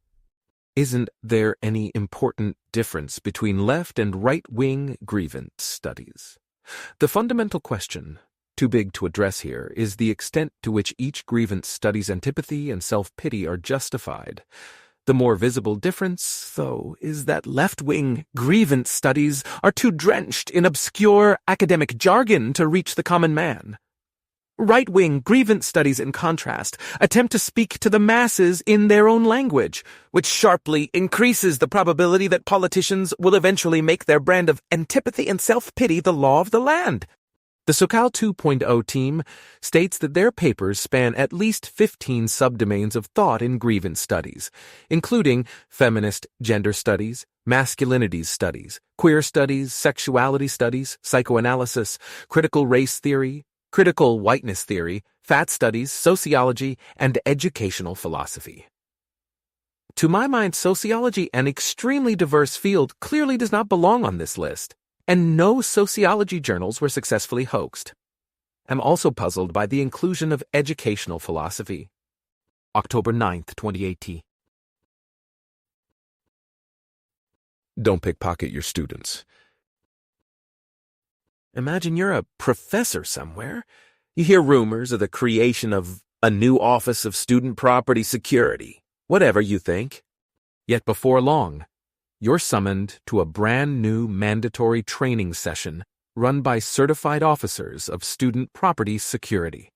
Speaker 1: Isn't there any important difference between left and right-wing grievance studies? The fundamental question, too big to address here, is the extent to which each grievance study's antipathy and self-pity are justified. The more visible difference, though, is that left-wing grievance studies are too drenched in obscure academic jargon to reach the common man. Right-wing grievance studies, in contrast, attempt to speak to the masses in their own language, which sharply increases the probability that politicians will eventually make their brand of antipathy and self-pity the law of the land. The SoCal 2.0 team states that their papers span at least 15 subdomains of thought in grievance studies, including feminist gender studies, masculinities studies, queer studies, sexuality studies, psychoanalysis, critical race theory, critical whiteness theory, fat studies, sociology, and educational philosophy. To my mind, sociology, an extremely diverse field, clearly does not belong on this list, and no sociology journals were successfully hoaxed. I'm also puzzled by the inclusion of educational philosophy. October 9th, 2018. Don't pickpocket your students. Imagine you're a professor somewhere. You hear rumors of the creation of a new Office of Student Property Security, whatever you think. Yet before long, you're summoned to a brand new mandatory training session run by certified officers of student property security.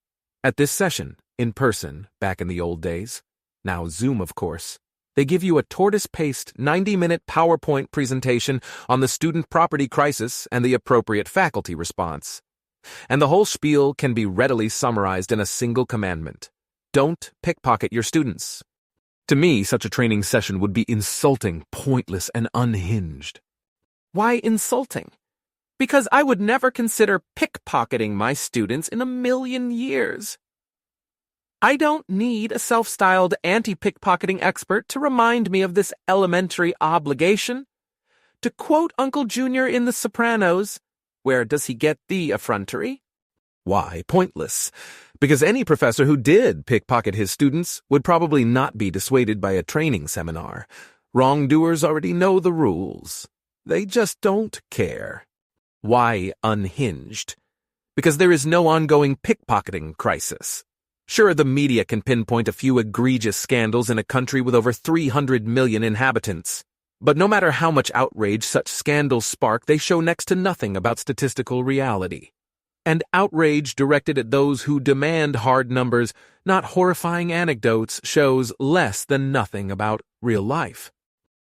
Speaker 1: At this session, in person, back in the old days, now Zoom of course, they give you a tortoise-paced 90-minute PowerPoint presentation on the student property crisis and the appropriate faculty response. And the whole spiel can be readily summarized in a single commandment. Don't pickpocket your students. To me, such a training session would be insulting, pointless, and unhinged. Why insulting? Because I would never consider pickpocketing my students in a million years. I don't need a self-styled anti-pickpocketing expert to remind me of this elementary obligation. To quote Uncle Junior in The Sopranos, where does he get the effrontery? Why pointless? Because any professor who did pickpocket his students would probably not be dissuaded by a training seminar. Wrongdoers already know the rules. They just don't care. Why unhinged? Because there is no ongoing pickpocketing crisis. Sure, the media can pinpoint a few egregious scandals in a country with over 300 million inhabitants. But no matter how much outrage such scandals spark, they show next to nothing about statistical reality. And outrage directed at those who demand hard numbers, not horrifying anecdotes, shows less than nothing about real life.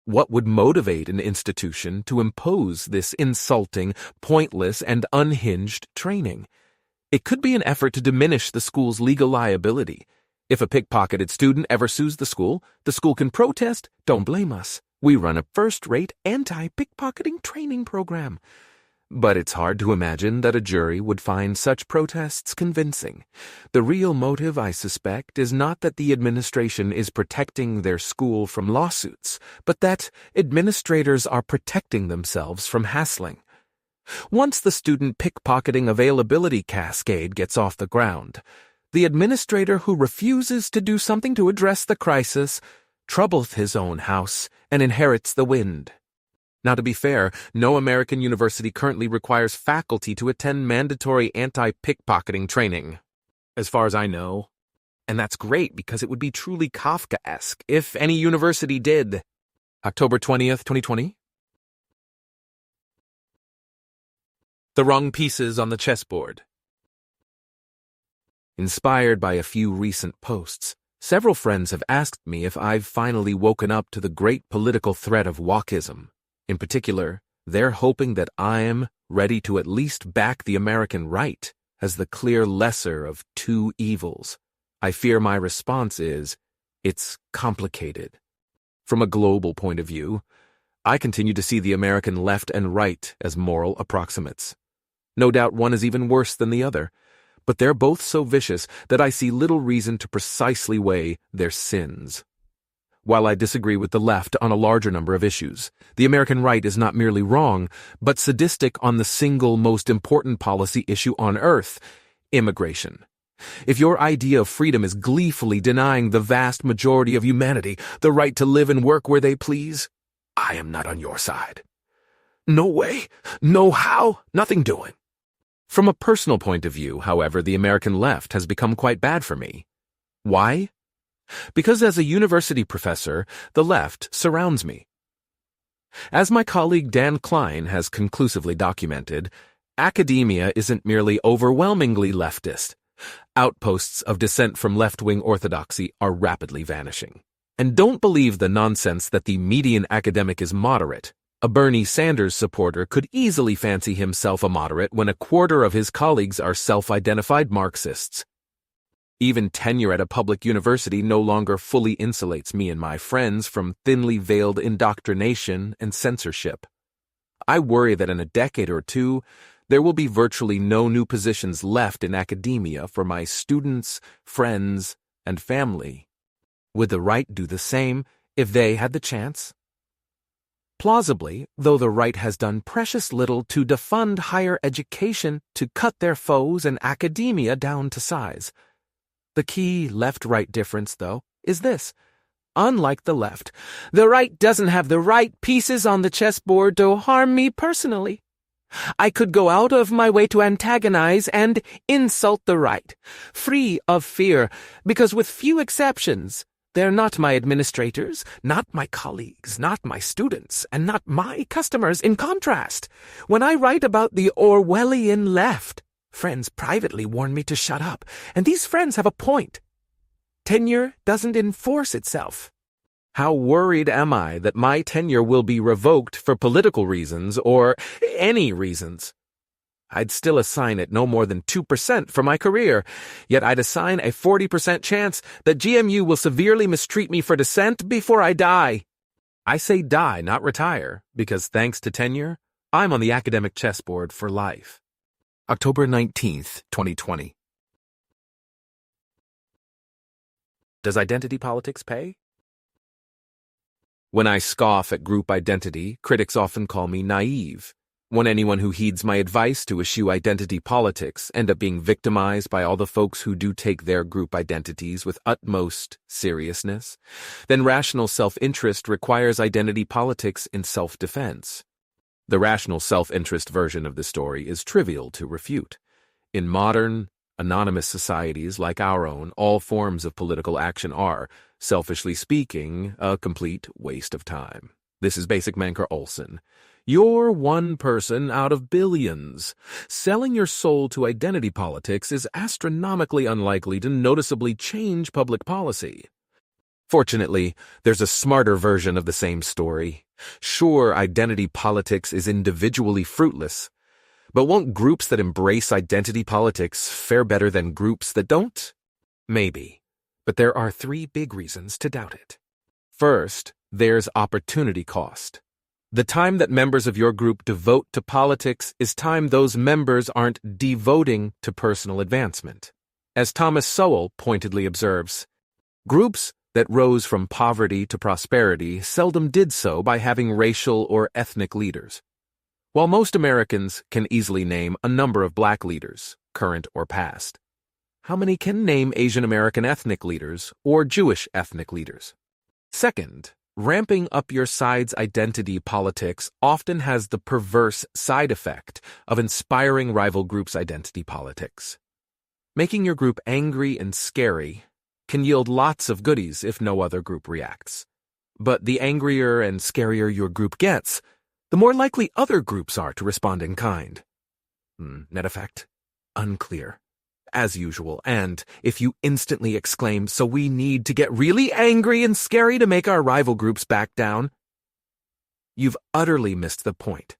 Speaker 1: What would motivate an institution to impose this insulting, pointless, and unhinged training? It could be an effort to diminish the school's legal liability. If a pickpocketed student ever sues the school can protest. Don't blame us. We run a first-rate anti-pickpocketing training program. But it's hard to imagine that a jury would find such protests convincing. The real motive, I suspect, is not that the administration is protecting their school from lawsuits, but that administrators are protecting themselves from hassling. Once the student pickpocketing availability cascade gets off the ground, the administrator who refuses to do something to address the crisis troubleth his own house and inherits the wind. Now, to be fair, no American university currently requires faculty to attend mandatory anti-pickpocketing training, as far as I know. And that's great because it would be truly Kafkaesque if any university did. October 20th, 2020. The wrong pieces on the chessboard. Inspired by a few recent posts, several friends have asked me if I've finally woken up to the great political threat of wokeism. In particular, they're hoping that I'm ready to at least back the American right as the clear lesser of two evils. I fear my response is, it's complicated. From a global point of view, I continue to see the American left and right as moral approximates. No doubt one is even worse than the other, but they're both so vicious that I see little reason to precisely weigh their sins. While I disagree with the left on a larger number of issues, the American right is not merely wrong, but sadistic on the single most important policy issue on earth, immigration. If your idea of freedom is gleefully denying the vast majority of humanity the right to live and work where they please, I am not on your side. No way, no how, nothing doing. From a personal point of view, however, the American left has become quite bad for me. Why? Because as a university professor, the left surrounds me. As my colleague Dan Klein has conclusively documented, academia isn't merely overwhelmingly leftist. Outposts of dissent from left-wing orthodoxy are rapidly vanishing. And don't believe the nonsense that the median academic is moderate. A Bernie Sanders supporter could easily fancy himself a moderate when a quarter of his colleagues are self-identified Marxists. Even tenure at a public university no longer fully insulates me and my friends from thinly veiled indoctrination and censorship. I worry that in a decade or two, there will be virtually no new positions left in academia for my students, friends, and family. Would the right do the same if they had the chance? Plausibly, though the right has done precious little to defund higher education to cut their foes and academia down to size. The key left-right difference, though, is this. Unlike the left, the right doesn't have the right pieces on the chessboard to harm me personally. I could go out of my way to antagonize and insult the right, free of fear, because with few exceptions, they're not my administrators, not my colleagues, not my students, and not my customers. In contrast, when I write about the Orwellian left, friends privately warn me to shut up, and these friends have a point. Tenure doesn't enforce itself. How worried am I that my tenure will be revoked for political reasons or any reasons? I'd still assign it no more than 2% for my career, yet I'd assign a 40% chance that GMU will severely mistreat me for dissent before I die. I say die, not retire, because thanks to tenure, I'm on the academic chessboard for life. October 19th, 2020. Does identity politics pay? When I scoff at group identity, critics often call me naive. Won't anyone who heeds my advice to eschew identity politics end up being victimized by all the folks who do take their group identities with utmost seriousness? Then rational self-interest requires identity politics in self-defense. The rational self-interest version of the story is trivial to refute. In modern, anonymous societies like our own, all forms of political action are, selfishly speaking, a complete waste of time. This is Basic Manker Olson. You're one person out of billions. Selling your soul to identity politics is astronomically unlikely to noticeably change public policy. Fortunately, there's a smarter version of the same story. Sure, identity politics is individually fruitless, but won't groups that embrace identity politics fare better than groups that don't? Maybe, but there are 3 big reasons to doubt it. First, there's opportunity cost. The time that members of your group devote to politics is time those members aren't devoting to personal advancement. As Thomas Sowell pointedly observes, groups that rose from poverty to prosperity seldom did so by having racial or ethnic leaders. While most Americans can easily name a number of black leaders, current or past, how many can name Asian American ethnic leaders or Jewish ethnic leaders? Second, ramping up your side's identity politics often has the perverse side effect of inspiring rival groups' identity politics. Making your group angry and scary, can yield lots of goodies if no other group reacts. But the angrier and scarier your group gets, the more likely other groups are to respond in kind. Net effect? Unclear. As usual, and if you instantly exclaim, "So we need to get really angry and scary to make our rival groups back down," you've utterly missed the point.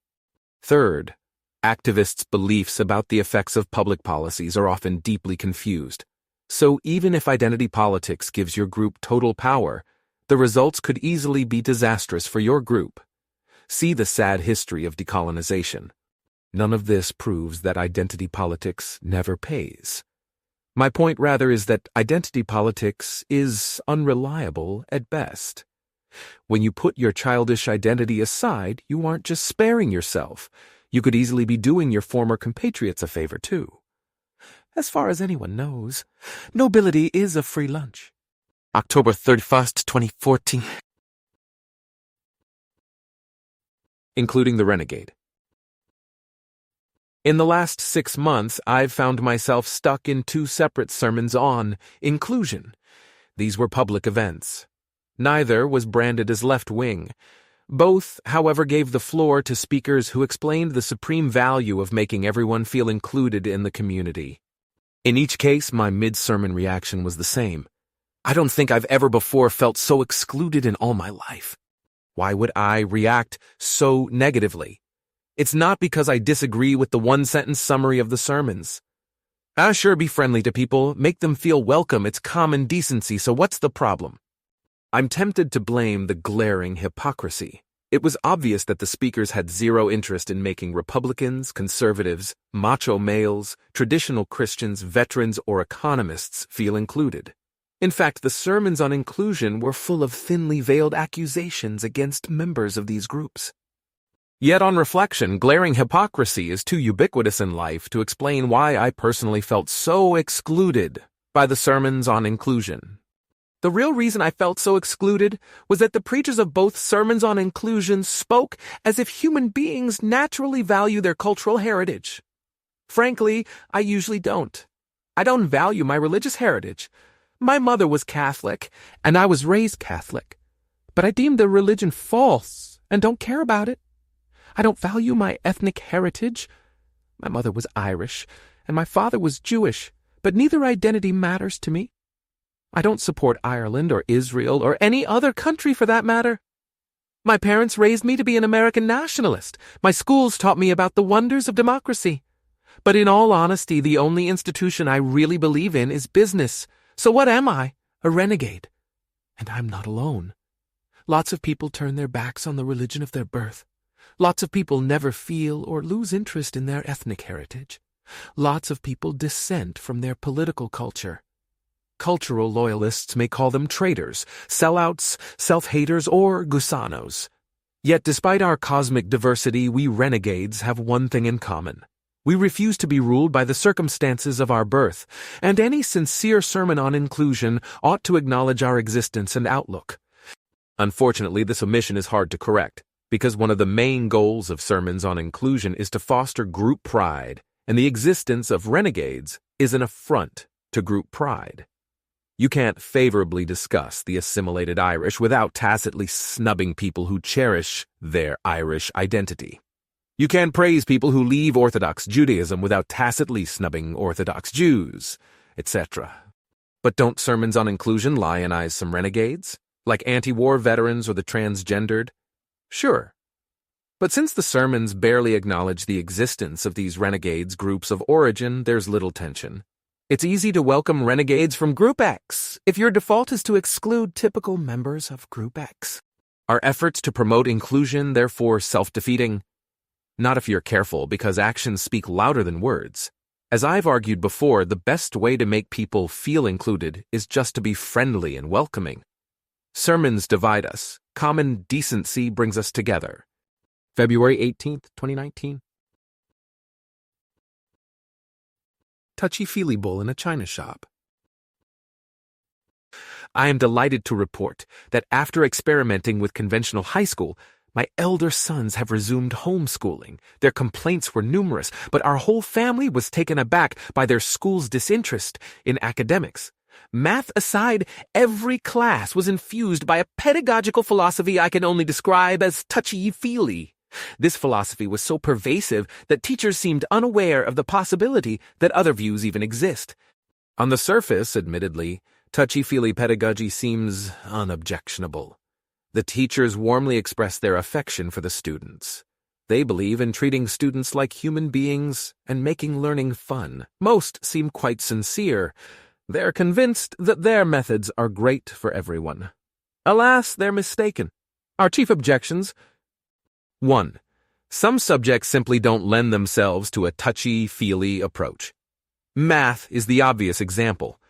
Speaker 1: Third, activists' beliefs about the effects of public policies are often deeply confused. So even if identity politics gives your group total power, the results could easily be disastrous for your group. See the sad history of decolonization. None of this proves that identity politics never pays. My point rather is that identity politics is unreliable at best. When you put your childish identity aside, you aren't just sparing yourself. You could easily be doing your former compatriots a favor too. As far as anyone knows, nobility is a free lunch. October 31st, 2014. Including the renegade. In the last 6 months, I've found myself stuck in 2 separate sermons on inclusion. These were public events. Neither was branded as left-wing. Both, however, gave the floor to speakers who explained the supreme value of making everyone feel included in the community. In each case, my mid-sermon reaction was the same. I don't think I've ever before felt so excluded in all my life. Why would I react so negatively? It's not because I disagree with the one-sentence summary of the sermons. Sure, be friendly to people, make them feel welcome, it's common decency, so what's the problem? I'm tempted to blame the glaring hypocrisy. It was obvious that the speakers had zero interest in making Republicans, conservatives, macho males, traditional Christians, veterans, or economists feel included. In fact, the sermons on inclusion were full of thinly veiled accusations against members of these groups. Yet on reflection, glaring hypocrisy is too ubiquitous in life to explain why I personally felt so excluded by the sermons on inclusion. The real reason I felt so excluded was that the preachers of both sermons on inclusion spoke as if human beings naturally value their cultural heritage. Frankly, I usually don't. I don't value my religious heritage. My mother was Catholic, and I was raised Catholic. But I deem the religion false and don't care about it. I don't value my ethnic heritage. My mother was Irish, and my father was Jewish, but neither identity matters to me. I don't support Ireland or Israel or any other country for that matter. My parents raised me to be an American nationalist. My schools taught me about the wonders of democracy. But in all honesty, the only institution I really believe in is business. So what am I? A renegade. And I'm not alone. Lots of people turn their backs on the religion of their birth. Lots of people never feel or lose interest in their ethnic heritage. Lots of people dissent from their political culture. Cultural loyalists may call them traitors, sellouts, self-haters, or gusanos. Yet despite our cosmic diversity, we renegades have one thing in common. We refuse to be ruled by the circumstances of our birth, and any sincere sermon on inclusion ought to acknowledge our existence and outlook. Unfortunately, this omission is hard to correct, because one of the main goals of sermons on inclusion is to foster group pride, and the existence of renegades is an affront to group pride. You can't favorably discuss the assimilated Irish without tacitly snubbing people who cherish their Irish identity. You can't praise people who leave Orthodox Judaism without tacitly snubbing Orthodox Jews, etc. But don't sermons on inclusion lionize some renegades, like anti-war veterans or the transgendered? Sure. But since the sermons barely acknowledge the existence of these renegades' groups of origin, there's little tension. It's easy to welcome renegades from Group X if your default is to exclude typical members of Group X. Are efforts to promote inclusion therefore self-defeating? Not if you're careful, because actions speak louder than words. As I've argued before, the best way to make people feel included is just to be friendly and welcoming. Sermons divide us. Common decency brings us together. February 18th, 2019. Touchy-feely bull in a china shop. I am delighted to report that after experimenting with conventional high school, my elder sons have resumed homeschooling. Their complaints were numerous, but our whole family was taken aback by their school's disinterest in academics. Math aside, every class was infused by a pedagogical philosophy I can only describe as touchy-feely. This philosophy was so pervasive that teachers seemed unaware of the possibility that other views even exist. On the surface, admittedly, touchy-feely pedagogy seems unobjectionable. The teachers warmly express their affection for the students. They believe in treating students like human beings and making learning fun. Most seem quite sincere. They're convinced that their methods are great for everyone. Alas, they're mistaken. Our chief objections: 1. Some subjects simply don't lend themselves to a touchy-feely approach. Math is the obvious example.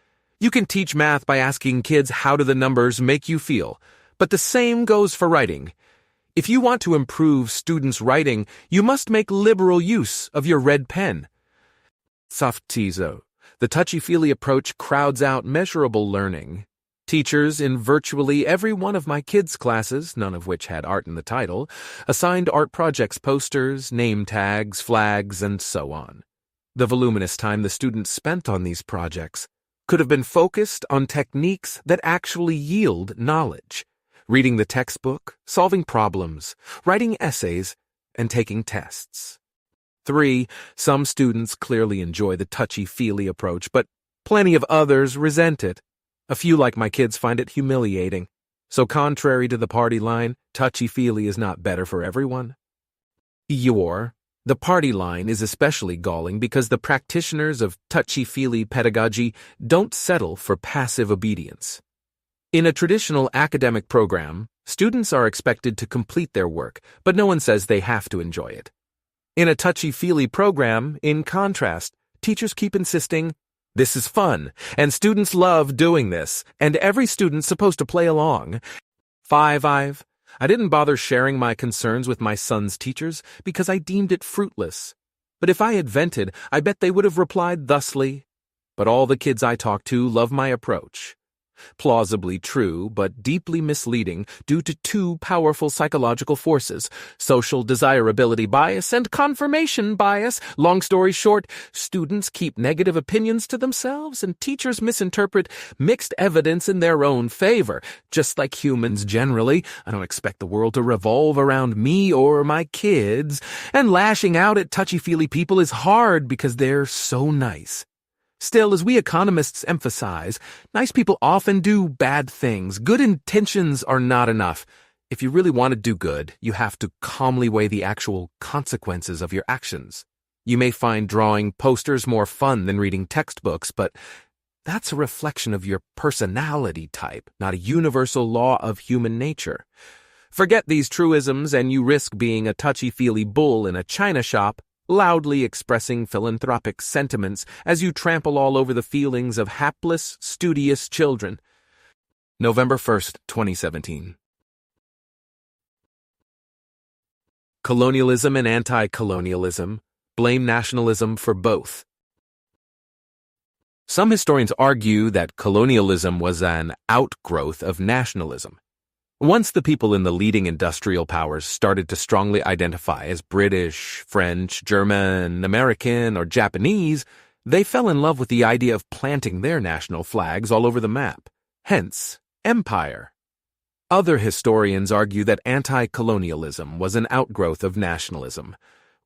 Speaker 1: You can teach math by asking kids how do the numbers make you feel, but the same goes for writing. If you want to improve students' writing, you must make liberal use of your red pen. Softizo. The touchy-feely approach crowds out measurable learning. Teachers in virtually every one of my kids' classes, none of which had art in the title, assigned art projects posters, name tags, flags, and so on. The voluminous time the students spent on these projects could have been focused on techniques that actually yield knowledge: reading the textbook, solving problems, writing essays, and taking tests. 3. Some students clearly enjoy the touchy-feely approach, but plenty of others resent it. A few, like my kids, find it humiliating. So contrary to the party line, touchy-feely is not better for everyone. The party line is especially galling because the practitioners of touchy-feely pedagogy don't settle for passive obedience. In a traditional academic program, students are expected to complete their work, but no one says they have to enjoy it. In a touchy-feely program, in contrast, teachers keep insisting, "This is fun, and students love doing this, and every student's supposed to play along." 5. I didn't bother sharing my concerns with my son's teachers because I deemed it fruitless. But if I had vented, I bet they would have replied thusly, "But all the kids I talk to love my approach." Plausibly true, but deeply misleading due to two powerful psychological forces: social desirability bias and confirmation bias. Long story short, students keep negative opinions to themselves and teachers misinterpret mixed evidence in their own favor. Just like humans generally, I don't expect the world to revolve around me or my kids, and lashing out at touchy-feely people is hard because they're so nice. Still, as we economists emphasize, nice people often do bad things. Good intentions are not enough. If you really want to do good, you have to calmly weigh the actual consequences of your actions. You may find drawing posters more fun than reading textbooks, but that's a reflection of your personality type, not a universal law of human nature. Forget these truisms and you risk being a touchy-feely bull in a china shop, loudly expressing philanthropic sentiments as you trample all over the feelings of hapless, studious children. November 1st, 2017. Colonialism and anti-colonialism blame nationalism for both. Some historians argue that colonialism was an outgrowth of nationalism. Once the people in the leading industrial powers started to strongly identify as British, French, German, American, or Japanese, they fell in love with the idea of planting their national flags all over the map. Hence, empire. Other historians argue that anti-colonialism was an outgrowth of nationalism.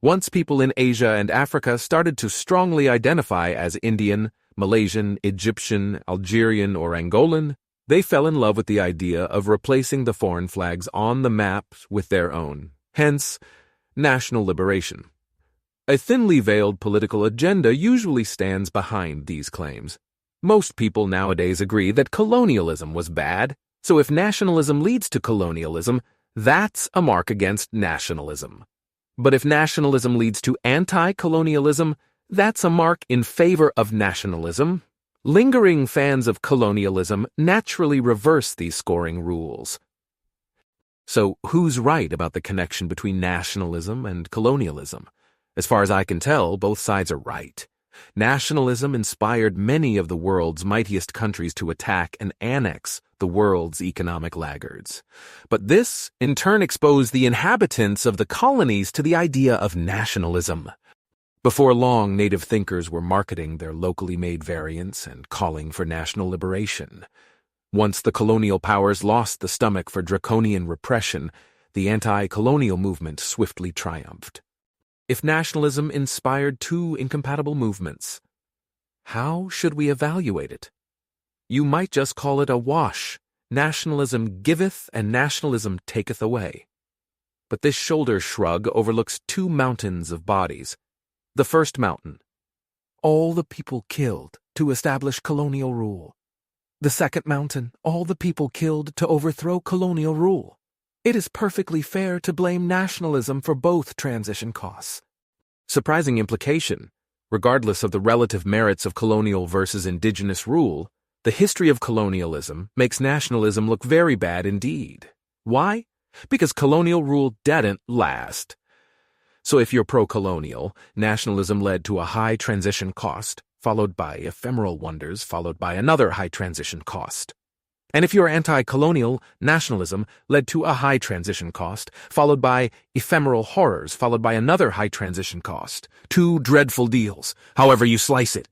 Speaker 1: Once people in Asia and Africa started to strongly identify as Indian, Malaysian, Egyptian, Algerian, or Angolan, they fell in love with the idea of replacing the foreign flags on the map with their own. Hence, national liberation. A thinly veiled political agenda usually stands behind these claims. Most people nowadays agree that colonialism was bad, so if nationalism leads to colonialism, that's a mark against nationalism. But if nationalism leads to anti-colonialism, that's a mark in favor of nationalism. Lingering fans of colonialism naturally reverse these scoring rules. So, who's right about the connection between nationalism and colonialism? As far as I can tell, both sides are right. Nationalism inspired many of the world's mightiest countries to attack and annex the world's economic laggards. But this, in turn, exposed the inhabitants of the colonies to the idea of nationalism. Before long, native thinkers were marketing their locally made variants and calling for national liberation. Once the colonial powers lost the stomach for draconian repression, the anti-colonial movement swiftly triumphed. If nationalism inspired two incompatible movements, how should we evaluate it? You might just call it a wash. Nationalism giveth and nationalism taketh away. But this shoulder shrug overlooks two mountains of bodies. The first mountain, all the people killed to establish colonial rule. The second mountain, all the people killed to overthrow colonial rule. It is perfectly fair to blame nationalism for both transition costs. Surprising implication, regardless of the relative merits of colonial versus indigenous rule, the history of colonialism makes nationalism look very bad indeed. Why? Because colonial rule didn't last. So if you're pro-colonial, nationalism led to a high transition cost, followed by ephemeral wonders, followed by another high transition cost. And if you're anti-colonial, nationalism led to a high transition cost, followed by ephemeral horrors, followed by another high transition cost. Two dreadful deals, however you slice it.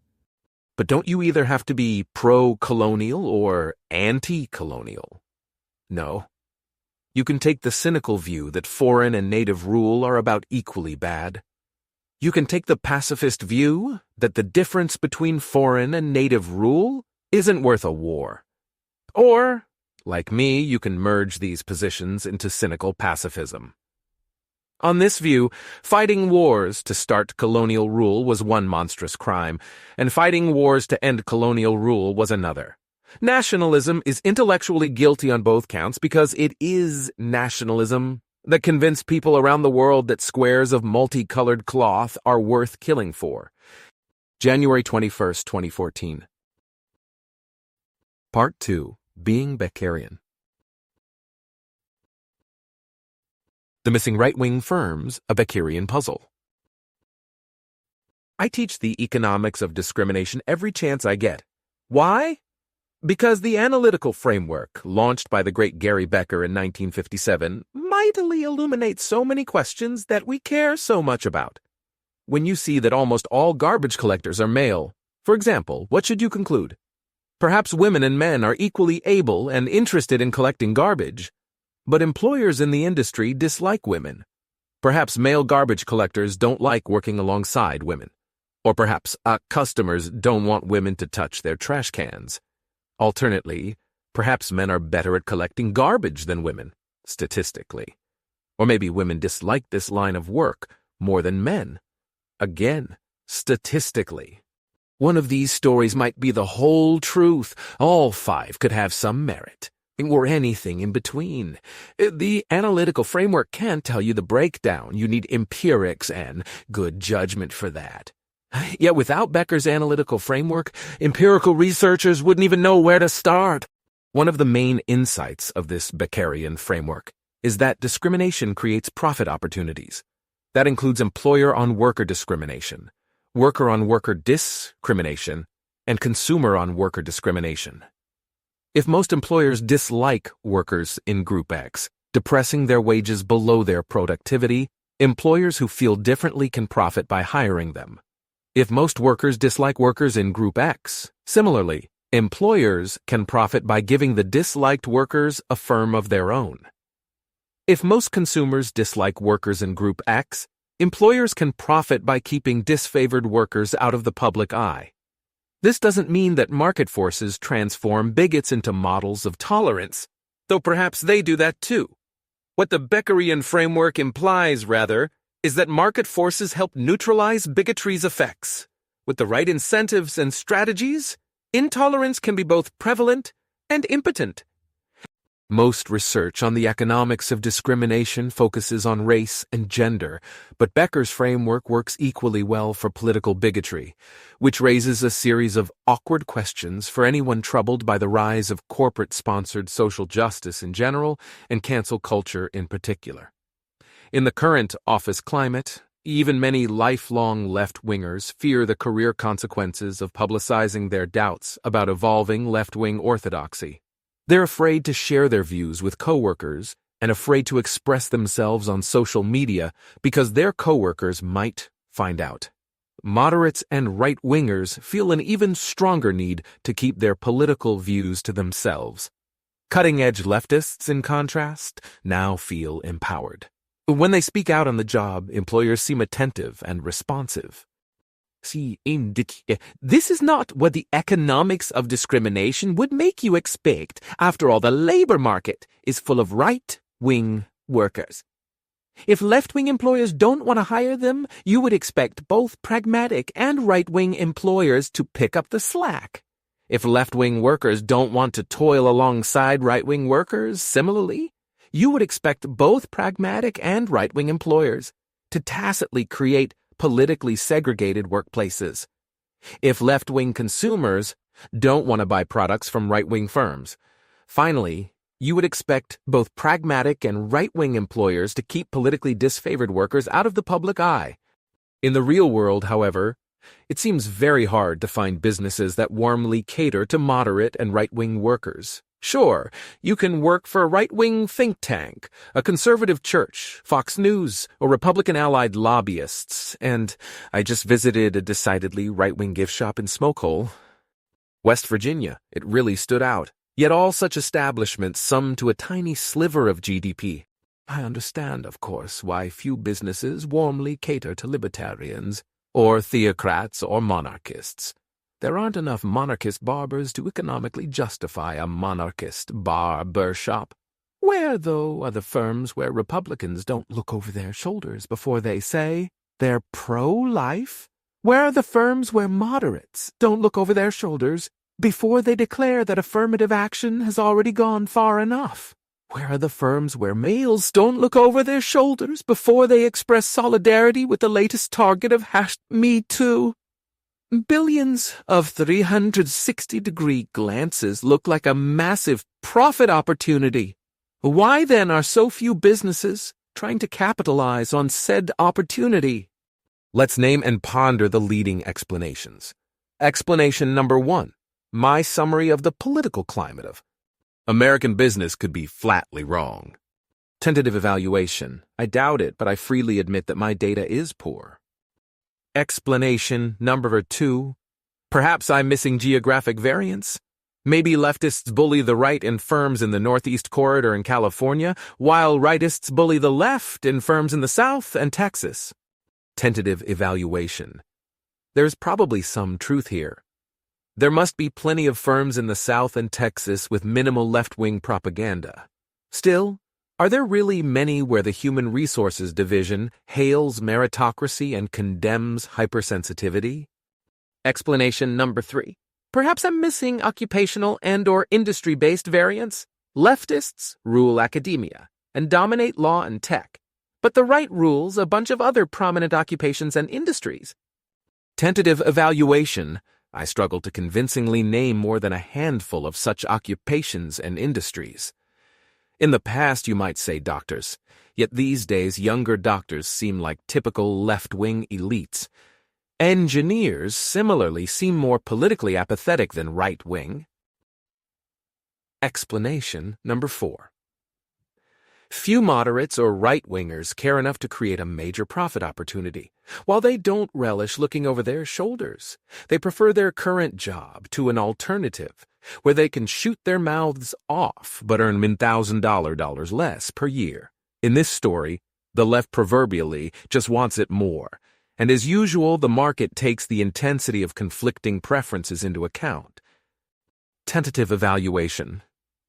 Speaker 1: But don't you either have to be pro-colonial or anti-colonial? No. You can take the cynical view that foreign and native rule are about equally bad. You can take the pacifist view that the difference between foreign and native rule isn't worth a war. Or, like me, you can merge these positions into cynical pacifism. On this view, fighting wars to start colonial rule was one monstrous crime, and fighting wars to end colonial rule was another. Nationalism is intellectually guilty on both counts because it is nationalism that convinced people around the world that squares of multicolored cloth are worth killing for. January 21st, 2014. Part 2. Being Beckerian. The Missing Right-Wing Firms, a Beckerian Puzzle. I teach the economics of discrimination every chance I get. Why? Because the analytical framework, launched by the great Gary Becker in 1957, mightily illuminates so many questions that we care so much about. When you see that almost all garbage collectors are male, for example, what should you conclude? Perhaps women and men are equally able and interested in collecting garbage, but employers in the industry dislike women. Perhaps male garbage collectors don't like working alongside women. Or perhaps customers don't want women to touch their trash cans. Alternately, perhaps men are better at collecting garbage than women, statistically. Or maybe women dislike this line of work more than men. Again, statistically. One of these stories might be the whole truth. All five could have some merit, or anything in between. The analytical framework can't tell you the breakdown. You need empirics and good judgment for that. Yet without Becker's analytical framework, empirical researchers wouldn't even know where to start. One of the main insights of this Beckerian framework is that discrimination creates profit opportunities. That includes employer-on-worker discrimination, worker-on-worker discrimination, and consumer-on-worker discrimination. If most employers dislike workers in Group X, depressing their wages below their productivity, employers who feel differently can profit by hiring them. If most workers dislike workers in Group X, similarly, employers can profit by giving the disliked workers a firm of their own. If most consumers dislike workers in Group X, employers can profit by keeping disfavored workers out of the public eye. This doesn't mean that market forces transform bigots into models of tolerance, though perhaps they do that too. What the Beckerian framework implies, rather, is that market forces help neutralize bigotry's effects. With the right incentives and strategies, intolerance can be both prevalent and impotent. Most research on the economics of discrimination focuses on race and gender, but Becker's framework works equally well for political bigotry, which raises a series of awkward questions for anyone troubled by the rise of corporate-sponsored social justice in general and cancel culture in particular. In the current office climate, even many lifelong left-wingers fear the career consequences of publicizing their doubts about evolving left-wing orthodoxy. They're afraid to share their views with coworkers and afraid to express themselves on social media because their coworkers might find out. moderates and right-wingers feel an even stronger need to keep their political views to themselves. Cutting-edge leftists, in contrast, now feel empowered. When they speak out on the job, employers seem attentive and responsive. This is not what the economics of discrimination would make you expect. After all, the labor market is full of right-wing workers. If left-wing employers don't want to hire them, you would expect both pragmatic and right-wing employers to pick up the slack. If left-wing workers don't want to toil alongside right-wing workers, similarly, you would expect both pragmatic and right-wing employers to tacitly create politically segregated workplaces. If left-wing consumers don't want to buy products from right-wing firms, finally, you would expect both pragmatic and right-wing employers to keep politically disfavored workers out of the public eye. In the real world, however, it seems very hard to find businesses that warmly cater to moderate and right-wing workers. Sure, you can work for a right-wing think tank, a conservative church, Fox News, or Republican-allied lobbyists, and I just visited a decidedly right-wing gift shop in Smokehole, West Virginia. It really stood out. Yet all such establishments sum to a tiny sliver of GDP. I understand, of course, why few businesses warmly cater to libertarians, or theocrats, or monarchists. There aren't enough monarchist barbers to economically justify a monarchist barber shop. Where, though, are the firms where Republicans don't look over their shoulders before they say they're pro-life? Where are the firms where moderates don't look over their shoulders before they declare that affirmative action has already gone far enough? Where are the firms where males don't look over their shoulders before they express solidarity with the latest target of #MeToo? Billions of 360-degree glances look like a massive profit opportunity. Why then are so few businesses trying to capitalize on said opportunity? Let's name and ponder the leading explanations. Explanation number 1. My summary of the political climate of American business could be flatly wrong. Tentative evaluation. I doubt it, but I freely admit that my data is poor. Explanation number 2. Perhaps I'm missing geographic variance. Maybe leftists bully the right in firms in the Northeast Corridor in California, while rightists bully the left in firms in the South and Texas. Tentative evaluation. There's probably some truth here. There must be plenty of firms in the South and Texas with minimal left-wing propaganda. Still, are there really many where the Human Resources Division hails meritocracy and condemns hypersensitivity? Explanation number 3. Perhaps I'm missing occupational and/or industry-based variance. Leftists rule academia and dominate law and tech, but the right rules a bunch of other prominent occupations and industries. Tentative evaluation. I struggle to convincingly name more than a handful of such occupations and industries. In the past, you might say doctors, yet these days younger doctors seem like typical left-wing elites. Engineers, similarly, seem more politically apathetic than right-wing. Explanation number 4. Few moderates or right-wingers care enough to create a major profit opportunity. While they don't relish looking over their shoulders, they prefer their current job to an alternative where they can shoot their mouths off but earn $1,000 less per year. In this story, the left proverbially just wants it more, and as usual, the market takes the intensity of conflicting preferences into account. Tentative evaluation.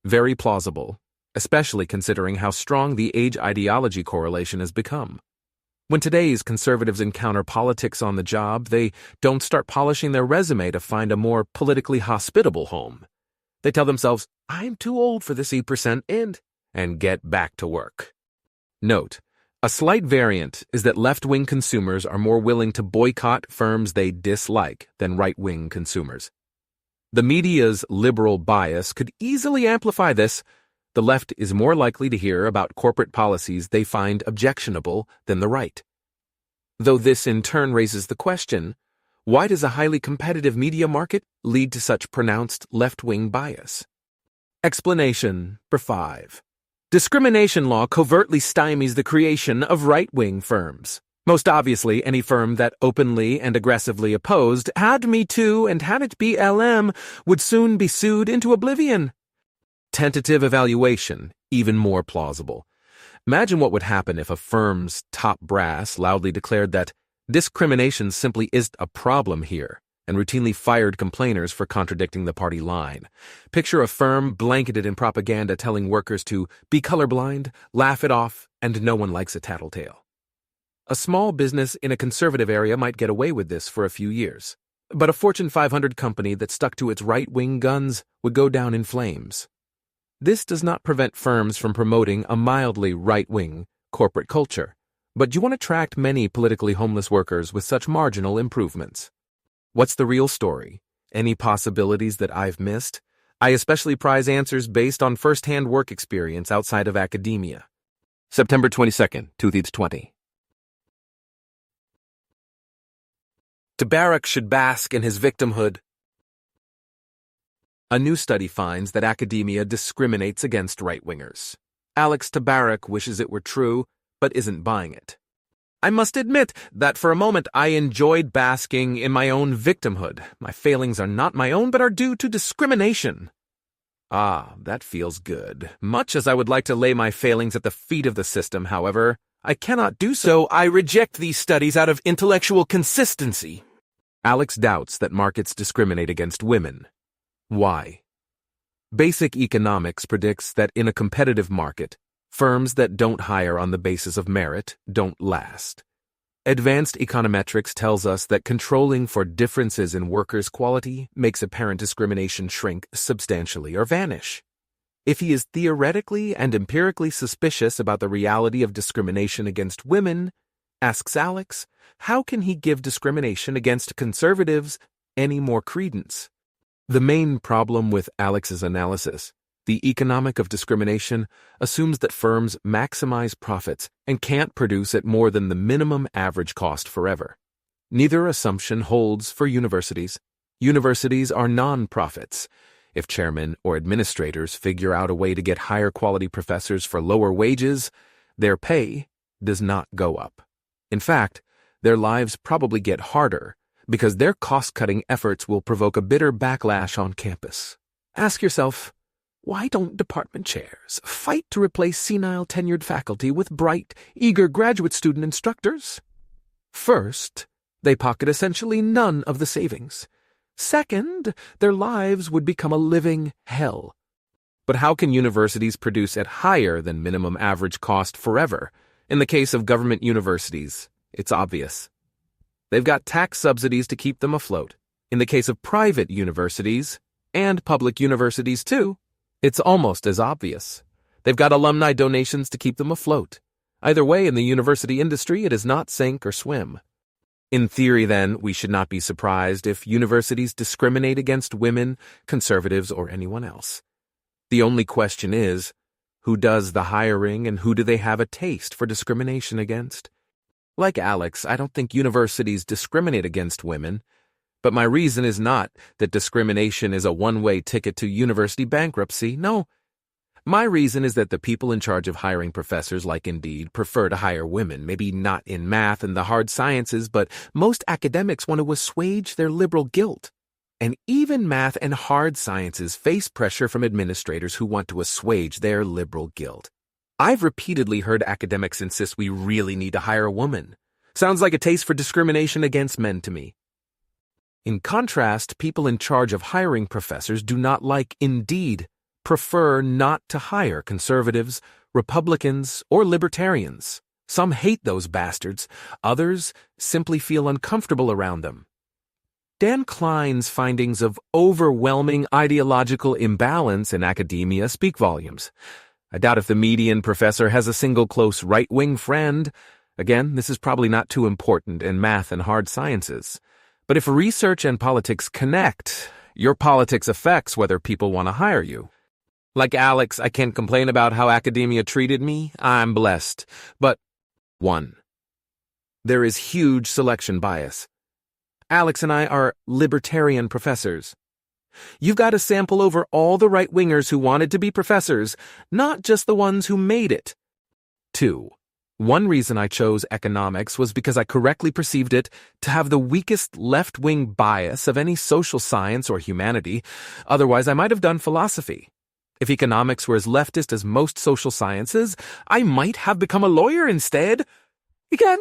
Speaker 1: Very plausible, especially considering how strong the age-ideology correlation has become. When today's conservatives encounter politics on the job, they don't start polishing their resume to find a more politically hospitable home. They tell themselves, I'm too old for this E% and get back to work. Note, a slight variant is that left-wing consumers are more willing to boycott firms they dislike than right-wing consumers. The media's liberal bias could easily amplify this. The left is more likely to hear about corporate policies they find objectionable than the right. Though this in turn raises the question, why does a highly competitive media market lead to such pronounced left-wing bias? Explanation number 5. Discrimination law covertly stymies the creation of right-wing firms. Most obviously, any firm that openly and aggressively opposed "had me too" and "had it be LM" would soon be sued into oblivion. Tentative evaluation, even more plausible. Imagine what would happen if a firm's top brass loudly declared that discrimination simply isn't a problem here, and routinely fired complainers for contradicting the party line. Picture a firm blanketed in propaganda telling workers to be colorblind, laugh it off, and no one likes a tattletale. A small business in a conservative area might get away with this for a few years, but a Fortune 500 company that stuck to its right-wing guns would go down in flames. This does not prevent firms from promoting a mildly right-wing corporate culture, but you won't attract many politically homeless workers with such marginal improvements. What's the real story? Any possibilities that I've missed? I especially prize answers based on first-hand work experience outside of academia. September 22nd, 2020. Tabarrok should bask in his victimhood. A new study finds that academia discriminates against right-wingers. Alex Tabarrok wishes it were true, but isn't buying it. I must admit that for a moment I enjoyed basking in my own victimhood. My failings are not my own, but are due to discrimination. Ah, that feels good. Much as I would like to lay my failings at the feet of the system, however, I cannot do so. I reject these studies out of intellectual consistency. Alex doubts that markets discriminate against women. Why? Basic economics predicts that in a competitive market, firms that don't hire on the basis of merit don't last. Advanced econometrics tells us that controlling for differences in workers' quality makes apparent discrimination shrink substantially or vanish. If he is theoretically and empirically suspicious about the reality of discrimination against women, asks Alex, how can he give discrimination against conservatives any more credence? The main problem with Alex's analysis, the economic of discrimination, assumes that firms maximize profits and can't produce at more than the minimum average cost forever. Neither assumption holds for universities. Universities are non-profits. If chairmen or administrators figure out a way to get higher quality professors for lower wages, their pay does not go up. In fact, their lives probably get harder because their cost-cutting efforts will provoke a bitter backlash on campus. Ask yourself, why don't department chairs fight to replace senile tenured faculty with bright, eager graduate student instructors? First, they pocket essentially none of the savings. Second, their lives would become a living hell. But how can universities produce at higher than minimum average cost forever? In the case of government universities, it's obvious. They've got tax subsidies to keep them afloat. In the case of private universities, and public universities too, it's almost as obvious. They've got alumni donations to keep them afloat. Either way, in the university industry, it is not sink or swim. In theory, then, we should not be surprised if universities discriminate against women, conservatives, or anyone else. The only question is, who does the hiring and who do they have a taste for discrimination against? Like Alex, I don't think universities discriminate against women, but my reason is not that discrimination is a one-way ticket to university bankruptcy. No. My reason is that the people in charge of hiring professors like Indeed prefer to hire women, maybe not in math and the hard sciences, but most academics want to assuage their liberal guilt. And even math and hard sciences face pressure from administrators who want to assuage their liberal guilt. I've repeatedly heard academics insist we really need to hire a woman. Sounds like a taste for discrimination against men to me. In contrast, people in charge of hiring professors do not like Indeed, prefer not to hire conservatives, Republicans, or libertarians. Some hate those bastards. Others simply feel uncomfortable around them. Dan Klein's findings of overwhelming ideological imbalance in academia speak volumes. I doubt if the median professor has a single close right-wing friend. Again, this is probably not too important in math and hard sciences. But if research and politics connect, your politics affects whether people want to hire you. Like Alex, I can't complain about how academia treated me. I'm blessed. But 1. There is huge selection bias. Alex and I are libertarian professors. You've got to sample over all the right-wingers who wanted to be professors, not just the ones who made it. 2. One reason I chose economics was because I correctly perceived it to have the weakest left-wing bias of any social science or humanity. Otherwise, I might have done philosophy. If economics were as leftist as most social sciences, I might have become a lawyer instead. Again,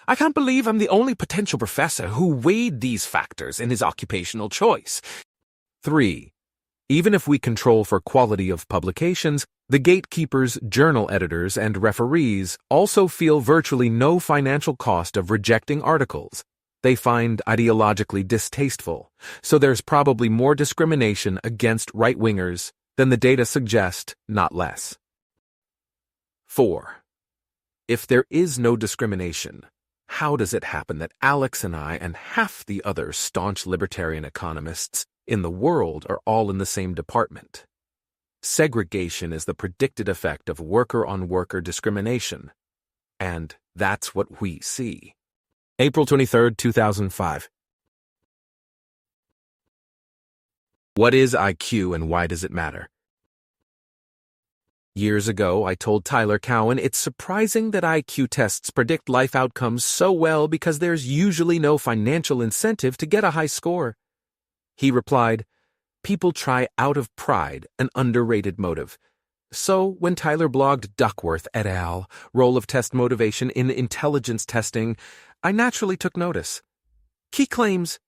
Speaker 1: I can't believe I'm the only potential professor who weighed these factors in his occupational choice. 3. Even if we control for quality of publications, the gatekeepers, journal editors, and referees also feel virtually no financial cost of rejecting articles they find ideologically distasteful, so there's probably more discrimination against right-wingers than the data suggest, not less. 4. If there is no discrimination, how does it happen that Alex and I and half the other staunch libertarian economists in the world are all in the same department? Segregation is the predicted effect of worker-on-worker discrimination, and that's what we see. April 23, 2005. What is IQ and why does it matter? Years ago, I told Tyler Cowen it's surprising that IQ tests predict life outcomes so well because there's usually no financial incentive to get a high score. He replied, "People try out of pride, an underrated motive." So, when Tyler blogged Duckworth et al., Role of Test Motivation in Intelligence Testing, I naturally took notice. Key claims: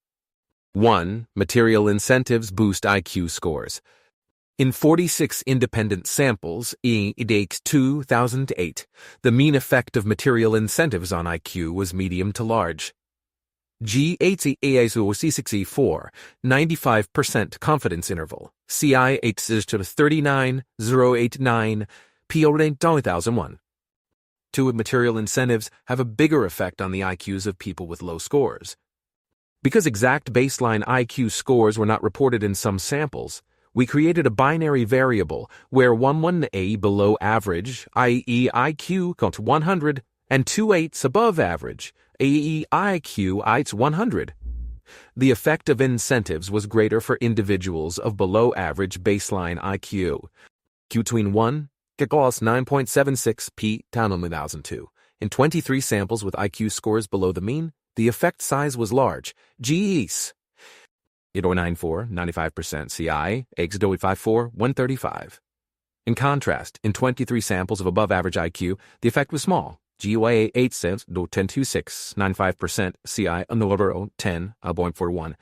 Speaker 1: 1. Material incentives boost IQ scores. In 46 independent samples, EDAKE 2008, the mean effect of material incentives on IQ was medium to large. G80ASO4, 95% confidence interval, CI 8-39089, PO 2001. 2. Material incentives have a bigger effect on the IQs of people with low scores. Because exact baseline IQ scores were not reported in some samples, we created a binary variable where 11A below average, i.e. IQ count 100, and 2/8 above average, i.e. IQ ITS 100. The effect of incentives was greater for individuals of below average baseline IQ. Q between 1, Gauss 9.76 P town 1002. In 23 samples with IQ scores below the mean, the effect size was large. GES. IDO 94, 95% CI, EGS 54, 135. In contrast, in 23 samples of above average IQ, the effect was small. GUA 8 cents, 1026, 95% CI, another 10, 0.41.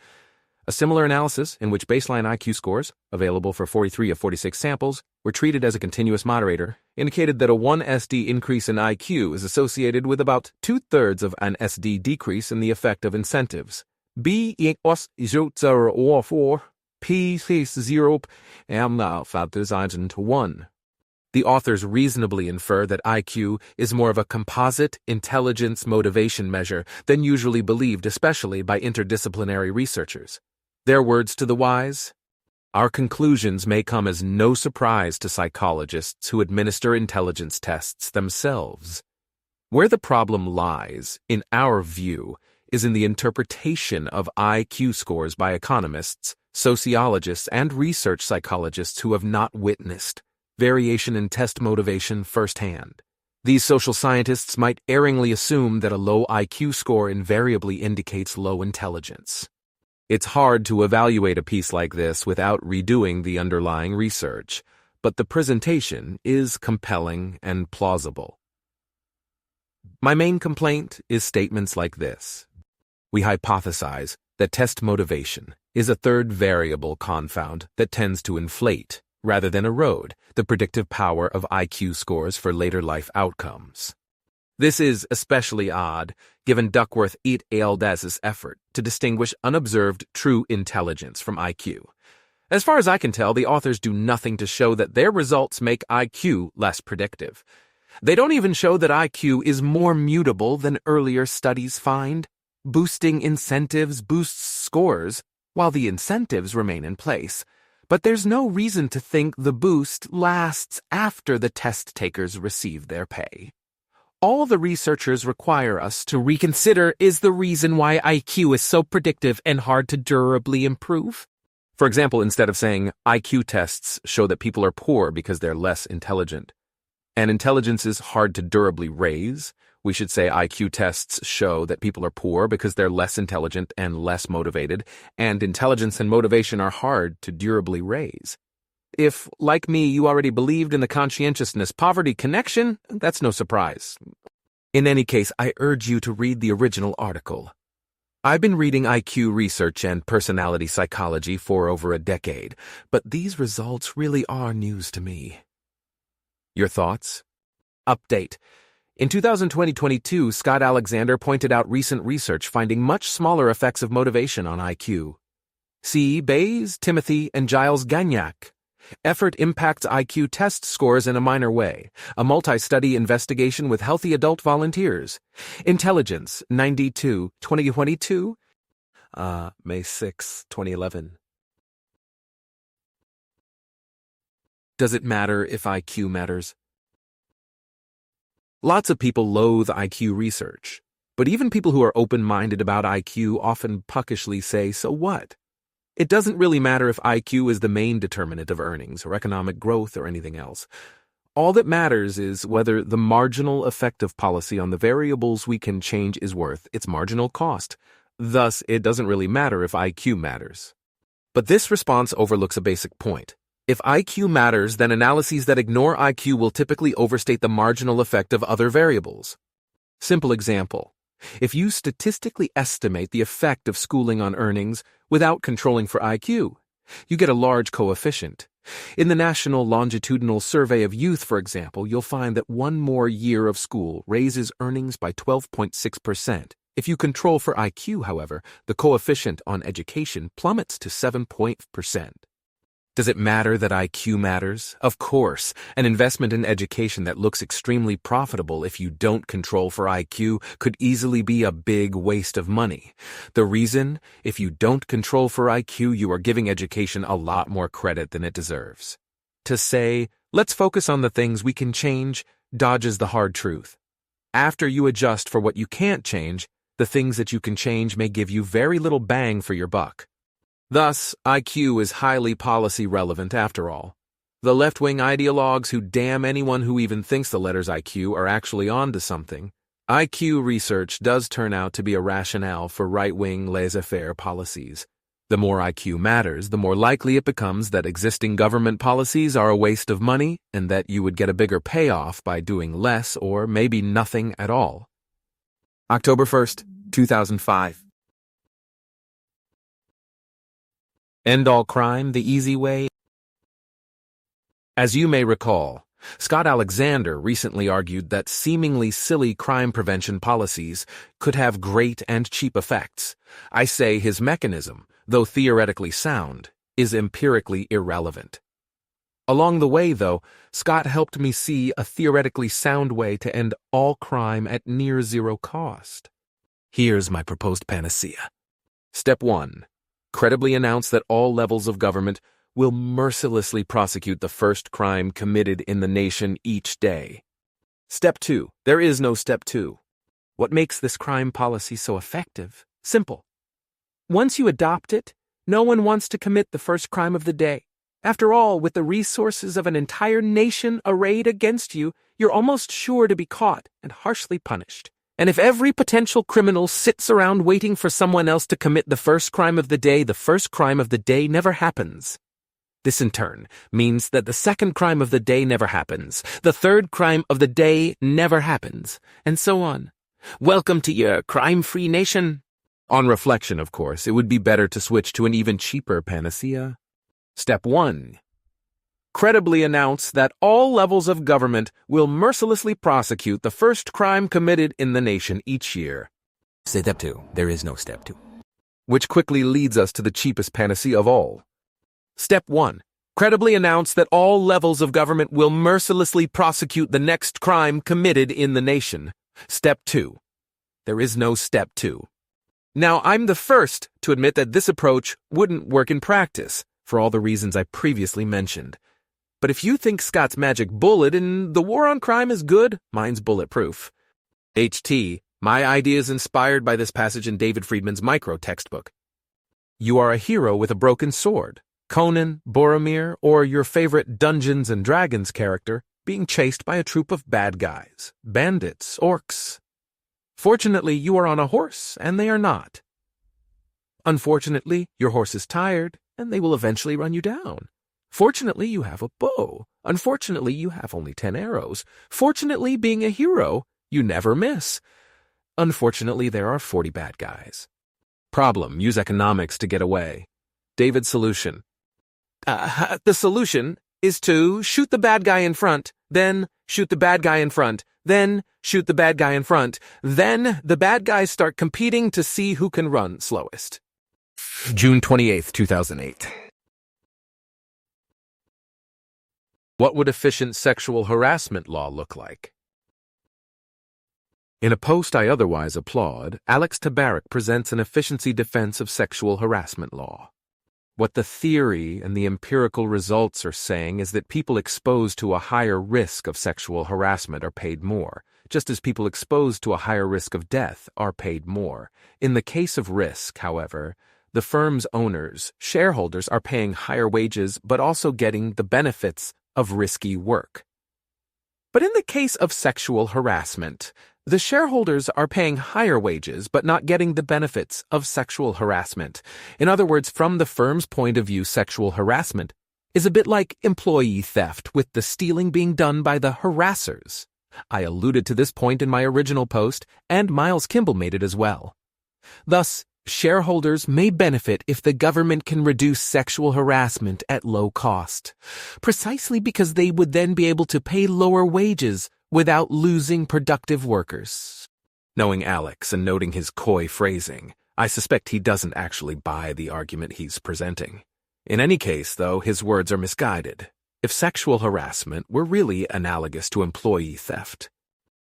Speaker 1: A similar analysis in which baseline IQ scores, available for 43 of 46 samples, were treated as a continuous moderator, indicated that a 1 SD increase in IQ is associated with about 2/3 of an SD decrease in the effect of incentives. B equals 0.04, P is 0, and now 1. The authors reasonably infer that IQ is more of a composite intelligence motivation measure than usually believed, especially by interdisciplinary researchers. Their words to the wise: "Our conclusions may come as no surprise to psychologists who administer intelligence tests themselves. Where the problem lies, in our view, is in the interpretation of IQ scores by economists, sociologists, and research psychologists who have not witnessed variation in test motivation firsthand. These social scientists might erringly assume that a low IQ score invariably indicates low intelligence. It's hard to evaluate a piece like this without redoing the underlying research, but the presentation is compelling and plausible. My main complaint is statements like this. We hypothesize that test motivation is a third variable confound that tends to inflate, rather than erode, the predictive power of IQ scores for later life outcomes. This is especially odd, given Duckworth et al.'s effort to distinguish unobserved true intelligence from IQ. As far as I can tell, the authors do nothing to show that their results make IQ less predictive. They don't even show that IQ is more mutable than earlier studies find. Boosting incentives boosts scores, while the incentives remain in place. But there's no reason to think the boost lasts after the test takers receive their pay. All the researchers require us to reconsider is the reason why IQ is so predictive and hard to durably improve. For example, instead of saying IQ tests show that people are poor because they're less intelligent, And intelligence is hard to durably raise. We should say IQ tests show that people are poor because they're less intelligent and less motivated, and intelligence and motivation are hard to durably raise. If, like me, you already believed in the conscientiousness-poverty connection, that's no surprise. In any case, I urge you to read the original article. I've been reading IQ research and personality psychology for over a decade, but these results really are news to me. Your thoughts? Update. In 2020-22, Scott Alexander pointed out recent research finding much smaller effects of motivation on IQ. See Bayes, Timothy, and Giles Gagnac. Effort impacts IQ test scores in a minor way. A multi-study investigation with healthy adult volunteers. Intelligence, 92, 2022. May 6, 2011. Does it matter if IQ matters? Lots of people loathe IQ research, but even people who are open-minded about IQ often puckishly say, so what? It doesn't really matter if IQ is the main determinant of earnings or economic growth or anything else. All that matters is whether the marginal effect of policy on the variables we can change is worth its marginal cost. Thus, it doesn't really matter if IQ matters. But this response overlooks a basic point. If IQ matters, then analyses that ignore IQ will typically overstate the marginal effect of other variables. Simple example. If you statistically estimate the effect of schooling on earnings without controlling for IQ, you get a large coefficient. In the National Longitudinal Survey of Youth, for example, you'll find that one more year of school raises earnings by 12.6%. If you control for IQ, however, the coefficient on education plummets to 7%. Does it matter that IQ matters? Of course. An investment in education that looks extremely profitable if you don't control for IQ could easily be a big waste of money. The reason? If you don't control for IQ, you are giving education a lot more credit than it deserves. To say, let's focus on the things we can change, dodges the hard truth. After you adjust for what you can't change, the things that you can change may give you very little bang for your buck. Thus, IQ is highly policy relevant after all. The left-wing ideologues who damn anyone who even thinks the letters IQ are actually onto something. IQ research does turn out to be a rationale for right-wing laissez-faire policies. The more IQ matters, the more likely it becomes that existing government policies are a waste of money and that you would get a bigger payoff by doing less or maybe nothing at all. October 1st, 2005. End all crime the easy way? As you may recall, Scott Alexander recently argued that seemingly silly crime prevention policies could have great and cheap effects. I say his mechanism, though theoretically sound, is empirically irrelevant. Along the way, though, Scott helped me see a theoretically sound way to end all crime at near zero cost. Here's my proposed panacea. Step 1. Credibly announce that all levels of government will mercilessly prosecute the first crime committed in the nation each day. Step 2. There is no step 2. What makes this crime policy so effective? Simple. Once you adopt it, no one wants to commit the first crime of the day. After all, with the resources of an entire nation arrayed against you, you're almost sure to be caught and harshly punished. And if every potential criminal sits around waiting for someone else to commit the first crime of the first crime of the day never happens. This, in turn, means that the second crime of the day never happens, the third crime of the day never happens, and so on. Welcome to your crime-free nation. On reflection, of course, it would be better to switch to an even cheaper panacea. Step 1. Credibly announce that all levels of government will mercilessly prosecute the first crime committed in the nation each year. Step 2. There is no step 2. Which quickly leads us to the cheapest panacea of all. Step 1. Credibly announce that all levels of government will mercilessly prosecute the next crime committed in the nation. Step 2. There is no step 2. Now, I'm the first to admit that this approach wouldn't work in practice, for all the reasons I previously mentioned. But if you think Scott's magic bullet in the war on crime is good, mine's bulletproof. HT, my idea is inspired by this passage in David Friedman's micro textbook. You are a hero with a broken sword. Conan, Boromir, or your favorite Dungeons & Dragons character, being chased by a troop of bad guys, bandits, orcs. Fortunately, you are on a horse, and they are not. Unfortunately, your horse is tired, and they will eventually run you down. Fortunately, you have a bow. Unfortunately, you have only 10 arrows. Fortunately, being a hero, you never miss. Unfortunately, there are 40 bad guys. Problem: use economics to get away. David's solution. The solution is to shoot the bad guy in front, then shoot the bad guy in front, then shoot the bad guy in front, then the bad guys start competing to see who can run slowest. June 28, 2008. What would efficient sexual harassment law look like? In a post I otherwise applaud, Alex Tabarrok presents an efficiency defense of sexual harassment law. What the theory and the empirical results are saying is that people exposed to a higher risk of sexual harassment are paid more, just as people exposed to a higher risk of death are paid more. In the case of risk, however, the firm's owners, shareholders, are paying higher wages but also getting the benefits of risky work. But in the case of sexual harassment, the shareholders are paying higher wages but not getting the benefits of sexual harassment. In other words, from the firm's point of view, sexual harassment is a bit like employee theft, with the stealing being done by the harassers. I alluded to this point in my original post, and Miles Kimball made it as well. Thus, shareholders may benefit if the government can reduce sexual harassment at low cost, precisely because they would then be able to pay lower wages without losing productive workers. Knowing Alex and noting his coy phrasing, I suspect he doesn't actually buy the argument he's presenting. In any case, though, his words are misguided. If sexual harassment were really analogous to employee theft,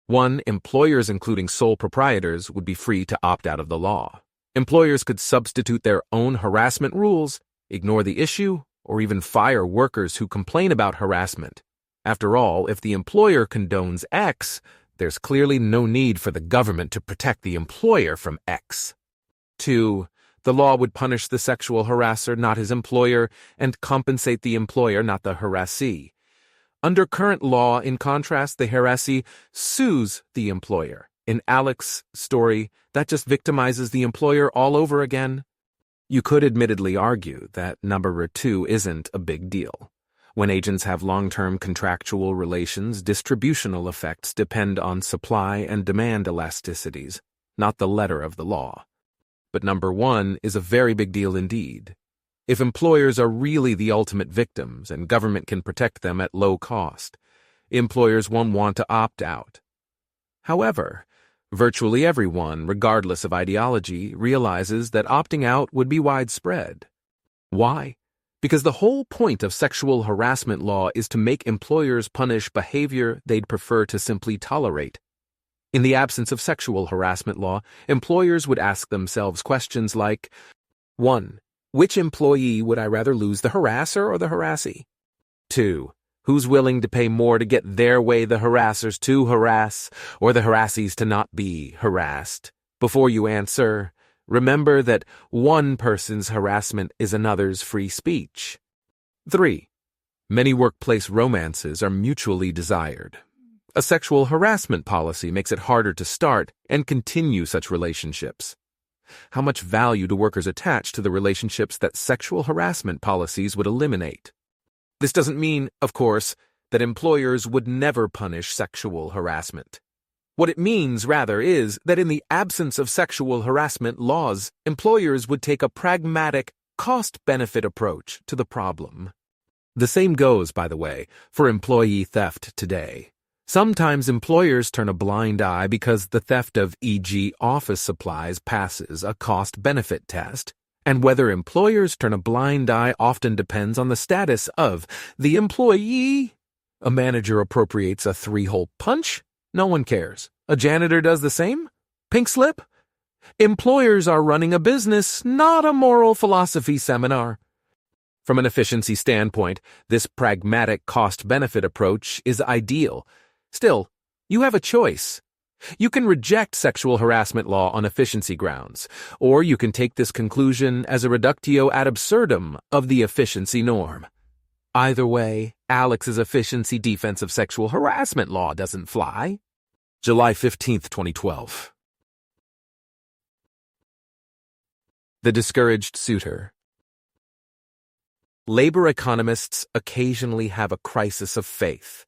Speaker 1: 1. Employers, including sole proprietors, would be free to opt out of the law. Employers could substitute their own harassment rules, ignore the issue, or even fire workers who complain about harassment. After all, if the employer condones X, there's clearly no need for the government to protect the employer from X. 2. The law would punish the sexual harasser, not his employer, and compensate the employer, not the harassee. Under current law, in contrast, the harassee sues the employer. In Alex's story, that just victimizes the employer all over again. You could admittedly argue that number 2 isn't a big deal. When agents have long-term contractual relations, distributional effects depend on supply and demand elasticities, not the letter of the law. But number 1 is a very big deal indeed. If employers are really the ultimate victims and government can protect them at low cost, employers won't want to opt out. However, virtually everyone, regardless of ideology, realizes that opting out would be widespread. Why? Because the whole point of sexual harassment law is to make employers punish behavior they'd prefer to simply tolerate. In the absence of sexual harassment law, employers would ask themselves questions like, 1. Which employee would I rather lose, the harasser or the harassee? 2. Who's willing to pay more to get their way, the harassers to harass, or the harassees to not be harassed? Before you answer, remember that one person's harassment is another's free speech. 3. Many workplace romances are mutually desired. A sexual harassment policy makes it harder to start and continue such relationships. How much value do workers attach to the relationships that sexual harassment policies would eliminate? This doesn't mean, of course, that employers would never punish sexual harassment. What it means, rather, is that in the absence of sexual harassment laws, employers would take a pragmatic, cost-benefit approach to the problem. The same goes, by the way, for employee theft today. Sometimes employers turn a blind eye because the theft of, e.g., office supplies passes a cost-benefit test, and whether employers turn a blind eye often depends on the status of the employee. A manager appropriates a 3-hole punch? No one cares. A janitor does the same? Pink slip? Employers are running a business, not a moral philosophy seminar. From an efficiency standpoint, this pragmatic cost-benefit approach is ideal. Still, you have a choice. You can reject sexual harassment law on efficiency grounds, or you can take this conclusion as a reductio ad absurdum of the efficiency norm. Either way, Alex's efficiency defensive sexual harassment law doesn't fly. July 15th, 2012. The discouraged suitor. Labor economists occasionally have a crisis of faith.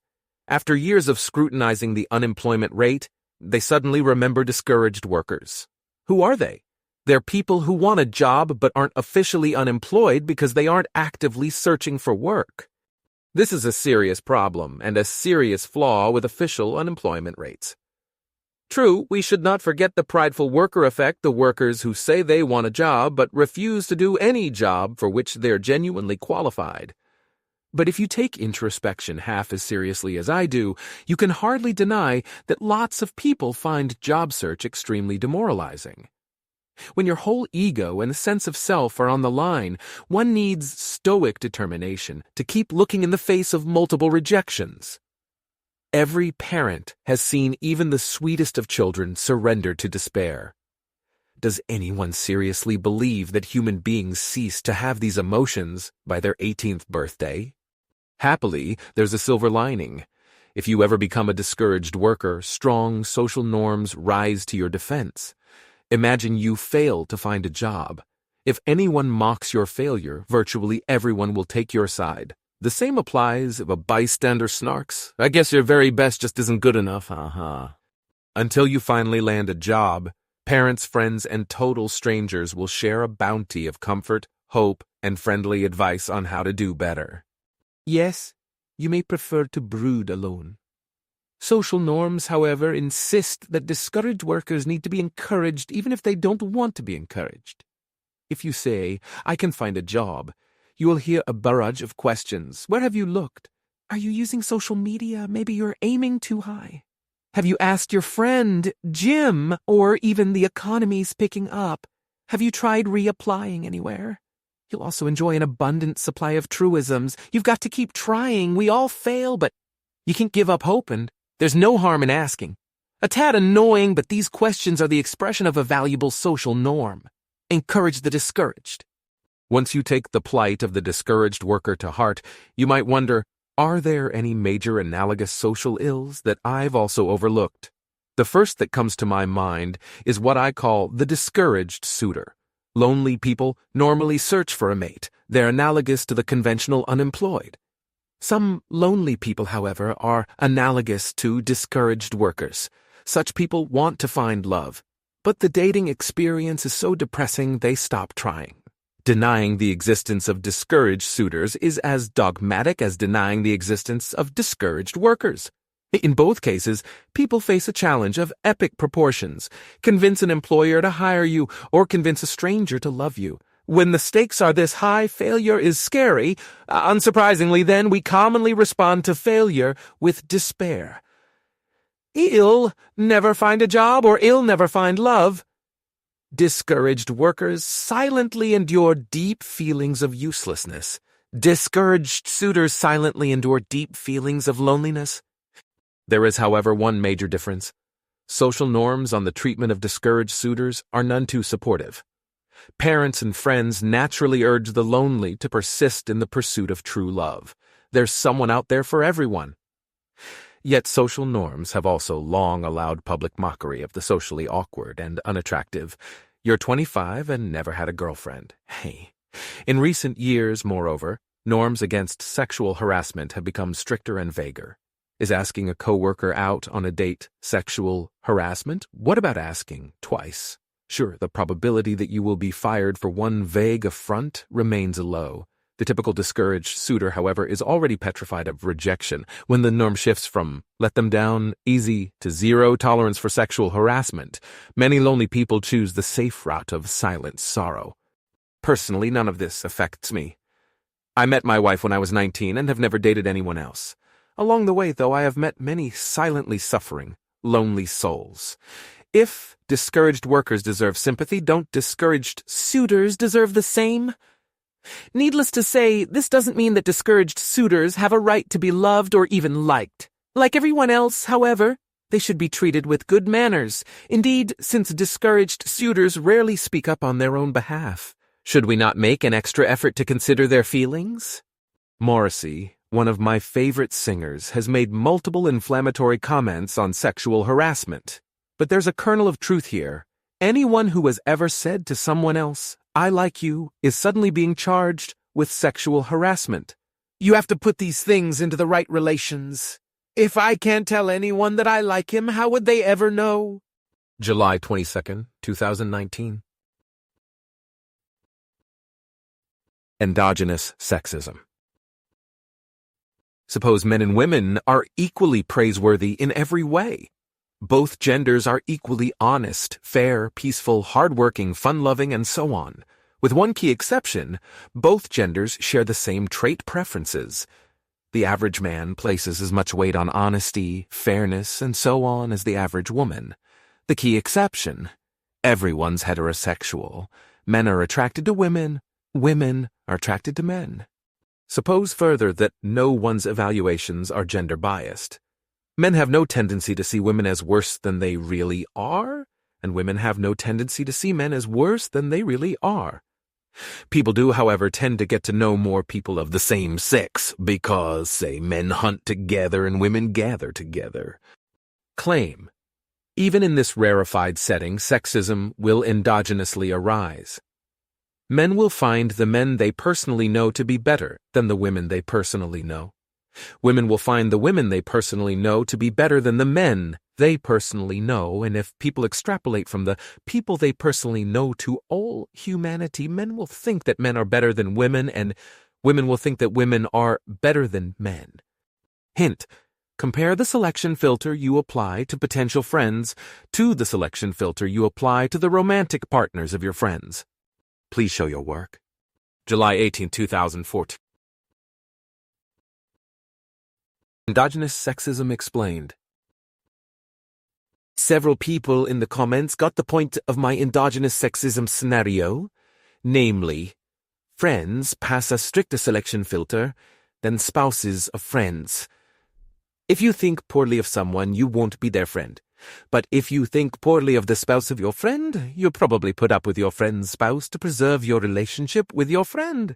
Speaker 1: After years of scrutinizing the unemployment rate, they suddenly remember discouraged workers. Who are they? They're people who want a job but aren't officially unemployed because they aren't actively searching for work. This is a serious problem and a serious flaw with official unemployment rates. True, we should not forget the prideful worker effect, the workers who say they want a job but refuse to do any job for which they're genuinely qualified. But if you take introspection half as seriously as I do, you can hardly deny that lots of people find job search extremely demoralizing. When your whole ego and sense of self are on the line, one needs stoic determination to keep looking in the face of multiple rejections. Every parent has seen even the sweetest of children surrender to despair. Does anyone seriously believe that human beings cease to have these emotions by their 18th birthday? Happily, there's a silver lining. If you ever become a discouraged worker, strong social norms rise to your defense. Imagine you fail to find a job. If anyone mocks your failure, virtually everyone will take your side. The same applies if a bystander snarks. I guess your very best just isn't good enough, Until you finally land a job, parents, friends, and total strangers will share a bounty of comfort, hope, and friendly advice on how to do better. Yes, you may prefer to brood alone. Social norms, however, insist that discouraged workers need to be encouraged even if they don't want to be encouraged. If you say, "I can find a job," you will hear a barrage of questions. Where have you looked? Are you using social media? Maybe you're aiming too high. Have you asked your friend, Jim, or even the economy's picking up? Have you tried reapplying anywhere? You'll also enjoy an abundant supply of truisms. You've got to keep trying. We all fail, but you can't give up hope, and there's no harm in asking. A tad annoying, but these questions are the expression of a valuable social norm. Encourage the discouraged. Once you take the plight of the discouraged worker to heart, you might wonder, are there any major analogous social ills that I've also overlooked? The first that comes to my mind is what I call the discouraged suitor. Lonely people normally search for a mate. They're analogous to the conventional unemployed. Some lonely people, however, are analogous to discouraged workers. Such people want to find love, but the dating experience is so depressing they stop trying. Denying the existence of discouraged suitors is as dogmatic as denying the existence of discouraged workers. In both cases, people face a challenge of epic proportions. Convince an employer to hire you or convince a stranger to love you. When the stakes are this high, failure is scary. Unsurprisingly, then, we commonly respond to failure with despair. I'll never find a job, or I'll never find love. Discouraged workers silently endure deep feelings of uselessness. Discouraged suitors silently endure deep feelings of loneliness. There is, however, one major difference. Social norms on the treatment of discouraged suitors are none too supportive. Parents and friends naturally urge the lonely to persist in the pursuit of true love. There's someone out there for everyone. Yet social norms have also long allowed public mockery of the socially awkward and unattractive. You're 25 and never had a girlfriend. Hey. In recent years, moreover, norms against sexual harassment have become stricter and vaguer. Is asking a coworker out on a date sexual harassment? What about asking twice? Sure, the probability that you will be fired for one vague affront remains low. The typical discouraged suitor, however, is already petrified of rejection when the norm shifts from let them down, easy, to zero tolerance for sexual harassment. Many lonely people choose the safe route of silent sorrow. Personally, none of this affects me. I met my wife when I was 19 and have never dated anyone else. Along the way, though, I have met many silently suffering, lonely souls. If discouraged workers deserve sympathy, don't discouraged suitors deserve the same? Needless to say, this doesn't mean that discouraged suitors have a right to be loved or even liked. Like everyone else, however, they should be treated with good manners. Indeed, since discouraged suitors rarely speak up on their own behalf, should we not make an extra effort to consider their feelings? Morrissey, one of my favorite singers, has made multiple inflammatory comments on sexual harassment. But there's a kernel of truth here. Anyone who has ever said to someone else, "I like you," is suddenly being charged with sexual harassment. You have to put these things into the right relations. If I can't tell anyone that I like him, how would they ever know? July 22nd, 2019. Endogenous sexism. Suppose men and women are equally praiseworthy in every way. Both genders are equally honest, fair, peaceful, hardworking, fun-loving, and so on. With one key exception, both genders share the same trait preferences. The average man places as much weight on honesty, fairness, and so on as the average woman. The key exception: everyone's heterosexual. Men are attracted to women, women are attracted to men. Suppose further that no one's evaluations are gender biased. Men have no tendency to see women as worse than they really are, and women have no tendency to see men as worse than they really are. People do, however, tend to get to know more people of the same sex because, say, men hunt together and women gather together. Claim: even in this rarefied setting, sexism will endogenously arise. Men will find the men they personally know to be better than the women they personally know. Women will find the women they personally know to be better than the men they personally know, and if people extrapolate from the people they personally know to all humanity, men will think that men are better than women, and women will think that women are better than men. Hint: compare the selection filter you apply to potential friends to the selection filter you apply to the romantic partners of your friends. Please show your work. July 18, 2014. Endogenous sexism explained. Several people in the comments got the point of my endogenous sexism scenario, namely, friends pass a stricter selection filter than spouses of friends. If you think poorly of someone, you won't be their friend. But if you think poorly of the spouse of your friend, you'll probably put up with your friend's spouse to preserve your relationship with your friend.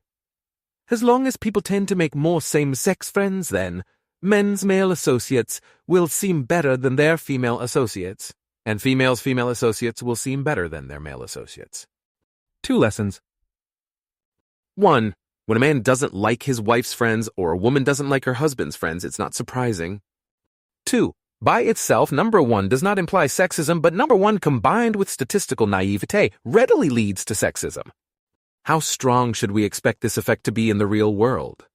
Speaker 1: As long as people tend to make more same-sex friends, then men's male associates will seem better than their female associates, and females' female associates will seem better than their male associates. 2 lessons. 1. When a man doesn't like his wife's friends or a woman doesn't like her husband's friends, it's not surprising. 2. By itself, number 1 does not imply sexism, but number 1 combined with statistical naivete readily leads to sexism. How strong should we expect this effect to be in the real world?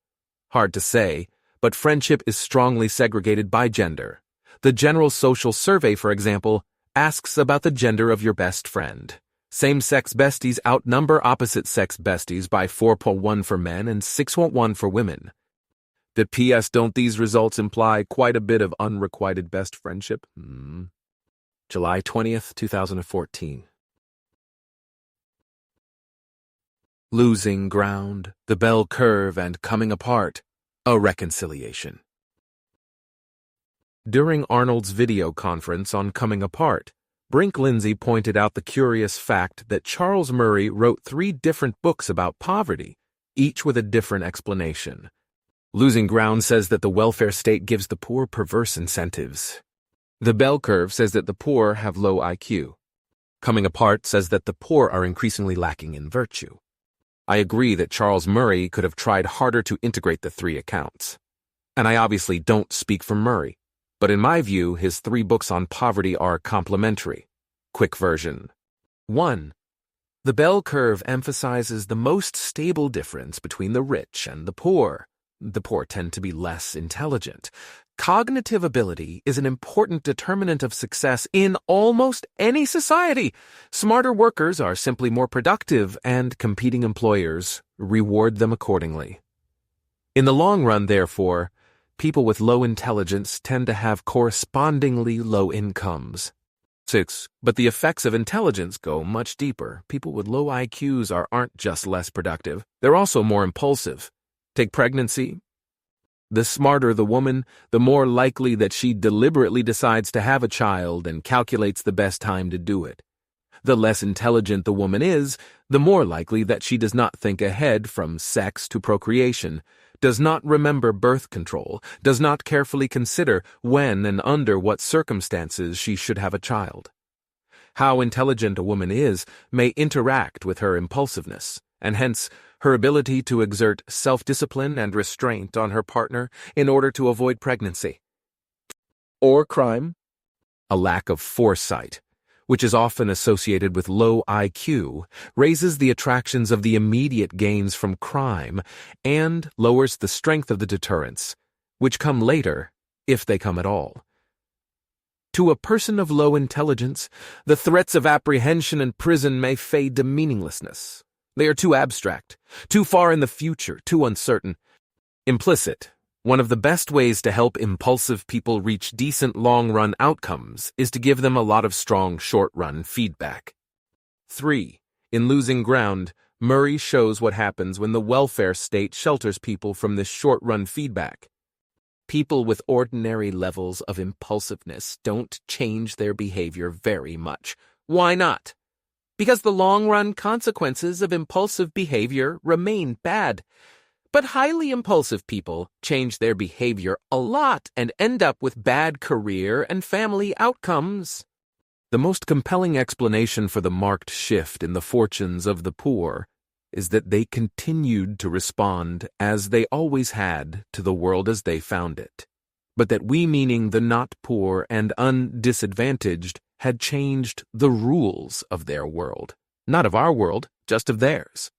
Speaker 1: Hard to say, but friendship is strongly segregated by gender. The General Social Survey, for example, asks about the gender of your best friend. Same-sex besties outnumber opposite-sex besties by 4.1 for men and 6.1 for women. The P.S. Don't these results imply quite a bit of unrequited best friendship? July 20th, 2014. Losing ground, the bell curve, and coming apart. A reconciliation. During Arnold's video conference on coming apart, Brink-Lindsey pointed out the curious fact that Charles Murray wrote 3 different books about poverty, each with a different explanation. Losing Ground says that the welfare state gives the poor perverse incentives. The bell curve says that the poor have low IQ. Coming Apart says that the poor are increasingly lacking in virtue. I agree that Charles Murray could have tried harder to integrate the 3 accounts. And I obviously don't speak for Murray, but in my view, his 3 books on poverty are complementary. Quick version. 1. The bell curve emphasizes the most stable difference between the rich and the poor. The poor tend to be less intelligent. Cognitive ability is an important determinant of success in almost any society. Smarter workers are simply more productive, and competing employers reward them accordingly. In the long run, therefore, people with low intelligence tend to have correspondingly low incomes. 6. But the effects of intelligence go much deeper. People with low IQs aren't just less productive, they're also more impulsive. Take pregnancy. The smarter the woman, the more likely that she deliberately decides to have a child and calculates the best time to do it. The less intelligent the woman is, the more likely that she does not think ahead from sex to procreation, does not remember birth control, does not carefully consider when and under what circumstances she should have a child. How intelligent a woman is may interact with her impulsiveness, and hence her ability to exert self-discipline and restraint on her partner in order to avoid pregnancy. Or crime. A lack of foresight, which is often associated with low IQ, raises the attractions of the immediate gains from crime and lowers the strength of the deterrents, which come later, if they come at all. To a person of low intelligence, the threats of apprehension and prison may fade to meaninglessness. They are too abstract, too far in the future, too uncertain. Implicit. One of the best ways to help impulsive people reach decent long-run outcomes is to give them a lot of strong short-run feedback. 3. In Losing Ground, Murray shows what happens when the welfare state shelters people from this short-run feedback. People with ordinary levels of impulsiveness don't change their behavior very much. Why not? Because the long-run consequences of impulsive behavior remain bad. But highly impulsive people change their behavior a lot and end up with bad career and family outcomes. The most compelling explanation for the marked shift in the fortunes of the poor is that they continued to respond as they always had to the world as they found it, but that we, meaning the not poor and undisadvantaged, had changed the rules of their world, not of our world, just of theirs.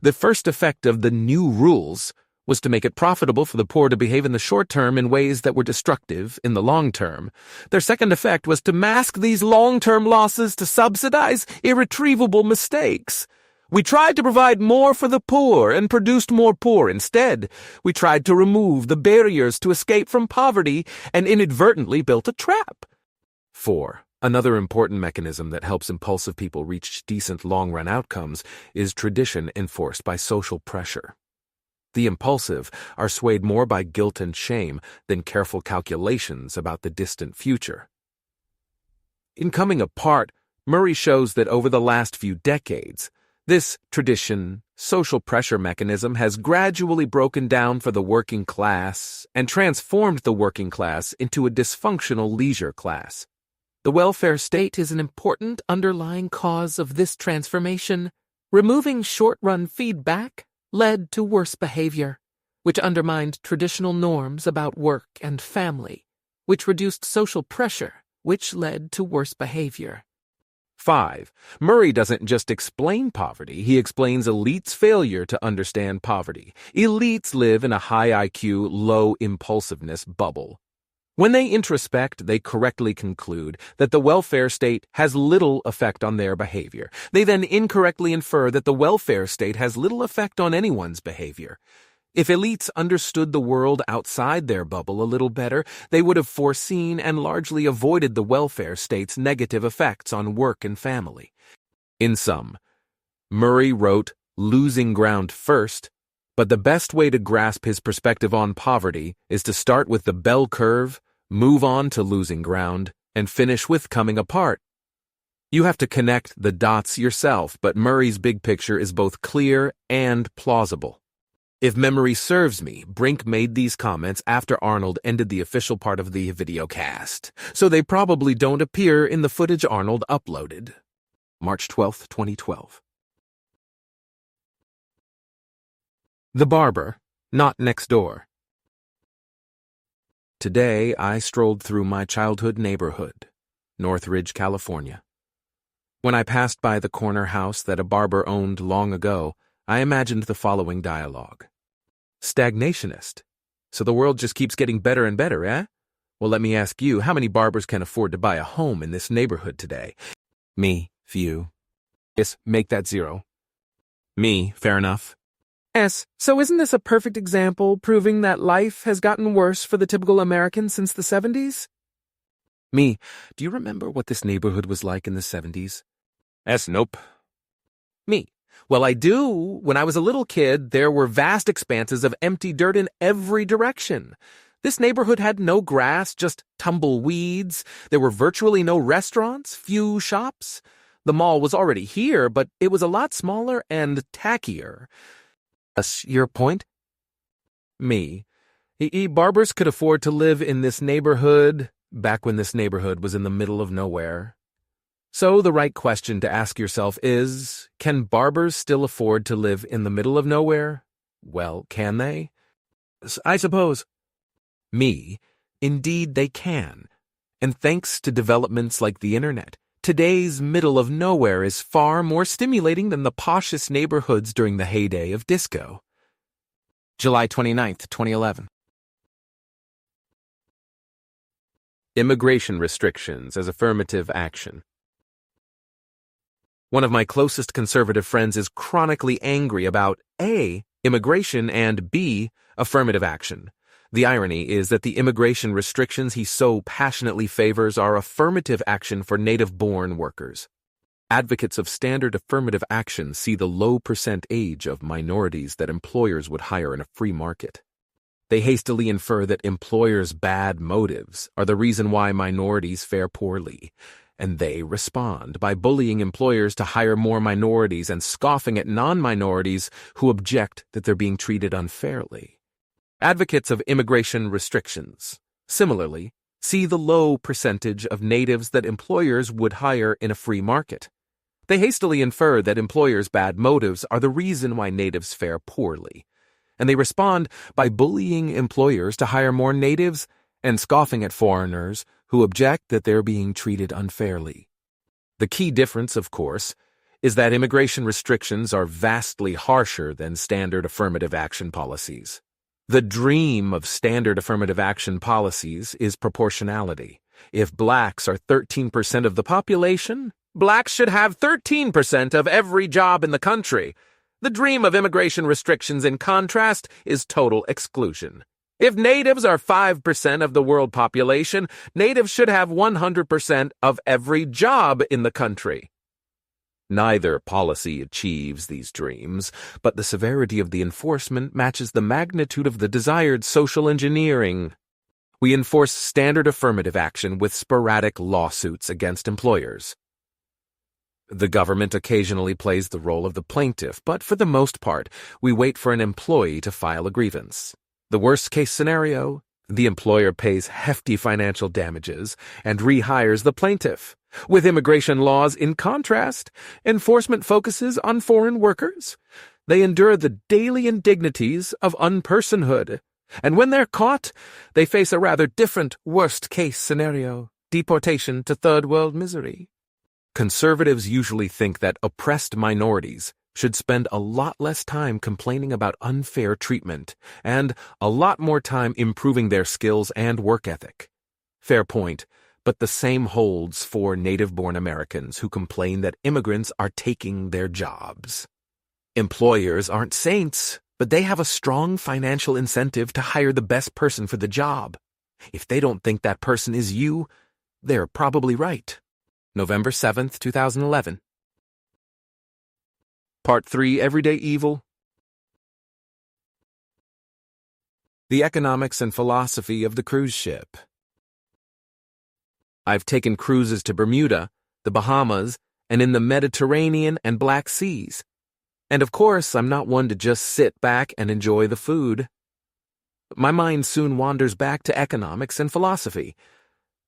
Speaker 1: The first effect of the new rules was to make it profitable for the poor to behave in the short term in ways that were destructive in the long term. Their second effect was to mask these long-term losses to subsidize irretrievable mistakes. We tried to provide more for the poor and produced more poor instead. We tried to remove the barriers to escape from poverty and inadvertently built a trap. 4. Another important mechanism that helps impulsive people reach decent long-run outcomes is tradition enforced by social pressure. The impulsive are swayed more by guilt and shame than careful calculations about the distant future. In Coming Apart, Murray shows that over the last few decades, this tradition, social pressure mechanism has gradually broken down for the working class and transformed the working class into a dysfunctional leisure class. The welfare state is an important underlying cause of this transformation. Removing short-run feedback led to worse behavior, which undermined traditional norms about work and family, which reduced social pressure, which led to worse behavior. 5. Murray doesn't just explain poverty, he explains elites' failure to understand poverty. Elites live in a high IQ, low impulsiveness bubble. When they introspect, they correctly conclude that the welfare state has little effect on their behavior. They then incorrectly infer that the welfare state has little effect on anyone's behavior. If elites understood the world outside their bubble a little better, they would have foreseen and largely avoided the welfare state's negative effects on work and family. In sum, Murray wrote Losing Ground first, but the best way to grasp his perspective on poverty is to start with the bell curve, move on to Losing Ground, and finish with Coming Apart. You have to connect the dots yourself, but Murray's big picture is both clear and plausible. If memory serves me, Brink made these comments after Arnold ended the official part of the videocast, so they probably don't appear in the footage Arnold uploaded. March 12, 2012. The barber, not next door. Today, I strolled through my childhood neighborhood, Northridge, California. When I passed by the corner house that a barber owned long ago, I imagined the following dialogue. Stagnationist. So the world just keeps getting better and better, eh? Well, let me ask you, how many barbers can afford to buy a home in this neighborhood today? Me, few. Yes, make that 0. Me, fair enough. S. So isn't this a perfect example proving that life has gotten worse for the typical American since the 70s? Me. Do you remember what this neighborhood was like in the 70s? S. Nope. Me. Well, I do. When I was a little kid, there were vast expanses of empty dirt in every direction. This neighborhood had no grass, just tumbleweeds. There were virtually no restaurants, few shops. The mall was already here, but it was a lot smaller and tackier. Your point? Me. Barbers could afford to live in this neighborhood back when this neighborhood was in the middle of nowhere. So the right question to ask yourself is, can barbers still afford to live in the middle of nowhere? Well, can they? I suppose. Me. Indeed they can. And thanks to developments like the internet, today's middle of nowhere is far more stimulating than the poshest neighborhoods during the heyday of disco. July 29th, 2011. Immigration restrictions as affirmative action. One of my closest conservative friends is chronically angry about A, immigration, and B, affirmative action. The irony is that the immigration restrictions he so passionately favors are affirmative action for native-born workers. Advocates of standard affirmative action see the low percent age of minorities that employers would hire in a free market. They hastily infer that employers' bad motives are the reason why minorities fare poorly, and they respond by bullying employers to hire more minorities and scoffing at non-minorities who object that they're being treated unfairly. Advocates of immigration restrictions, similarly, see the low percentage of natives that employers would hire in a free market. They hastily infer that employers' bad motives are the reason why natives fare poorly, and they respond by bullying employers to hire more natives and scoffing at foreigners who object that they're being treated unfairly. The key difference, of course, is that immigration restrictions are vastly harsher than standard affirmative action policies. The dream of standard affirmative action policies is proportionality. If blacks are 13% of the population, blacks should have 13% of every job in the country. The dream of immigration restrictions, in contrast, is total exclusion. If natives are 5% of the world population, natives should have 100% of every job in the country. Neither policy achieves these dreams, but the severity of the enforcement matches the magnitude of the desired social engineering. We enforce standard affirmative action with sporadic lawsuits against employers. The government occasionally plays the role of the plaintiff, but for the most part, we wait for an employee to file a grievance. The worst-case scenario, the employer pays hefty financial damages and rehires the plaintiff. With immigration laws, in contrast, enforcement focuses on foreign workers. They endure the daily indignities of unpersonhood, and when they're caught, they face a rather different worst-case scenario, deportation to third-world misery. Conservatives usually think that oppressed minorities should spend a lot less time complaining about unfair treatment and a lot more time improving their skills and work ethic. Fair point, but the same holds for native-born Americans who complain that immigrants are taking their jobs. Employers aren't saints, but they have a strong financial incentive to hire the best person for the job. If they don't think that person is you, they're probably right. November 7th, 2011. Part 3, Everyday Evil. The Economics and Philosophy of the Cruise Ship. I've taken cruises to Bermuda, the Bahamas, and in the Mediterranean and Black Seas. And of course, I'm not one to just sit back and enjoy the food. My mind soon wanders back to economics and philosophy.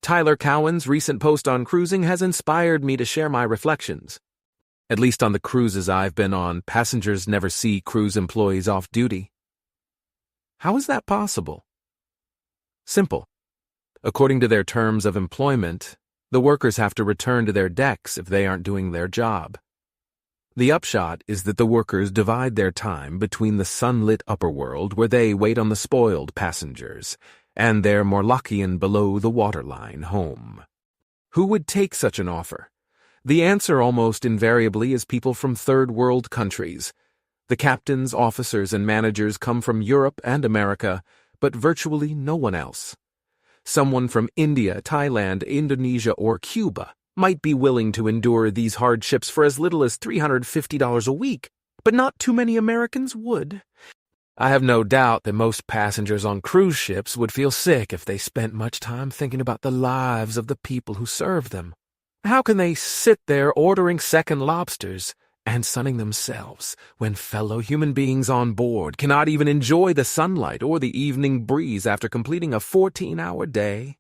Speaker 1: Tyler Cowen's recent post on cruising has inspired me to share my reflections. At least on the cruises I've been on, passengers never see cruise employees off duty. How is that possible? Simple. According to their terms of employment, the workers have to return to their decks if they aren't doing their job. The upshot is that the workers divide their time between the sunlit upper world where they wait on the spoiled passengers and their Morlockian below-the-waterline home. Who would take such an offer? The answer almost invariably is people from third-world countries. The captains, officers, and managers come from Europe and America, but virtually no one else. Someone from India, Thailand, Indonesia, or Cuba might be willing to endure these hardships for as little as $350 a week, but not too many Americans would. I have no doubt that most passengers on cruise ships would feel sick if they spent much time thinking about the lives of the people who serve them. How can they sit there ordering second lobsters and sunning themselves when fellow human beings on board cannot even enjoy the sunlight or the evening breeze after completing a 14-hour day.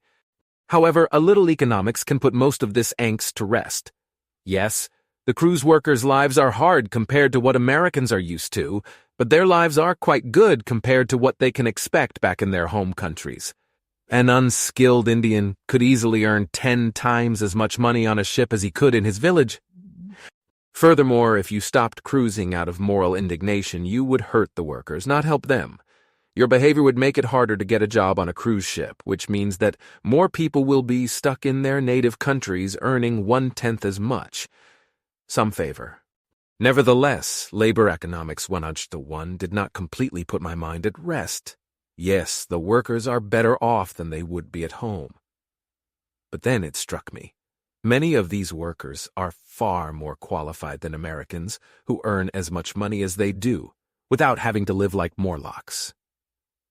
Speaker 1: However, a little economics can put most of this angst to rest. Yes, the cruise workers' lives are hard compared to what Americans are used to, but their lives are quite good compared to what they can expect back in their home countries. An unskilled Indian could easily earn 10 times as much money on a ship as he could in his village. Furthermore, if you stopped cruising out of moral indignation, you would hurt the workers, not help them. Your behavior would make it harder to get a job on a cruise ship, which means that more people will be stuck in their native countries earning 1/10 as much. Some favor. Nevertheless, labor economics 101 did not completely put my mind at rest. Yes, the workers are better off than they would be at home. But then it struck me. Many of these workers are far more qualified than Americans who earn as much money as they do, without having to live like Morlocks.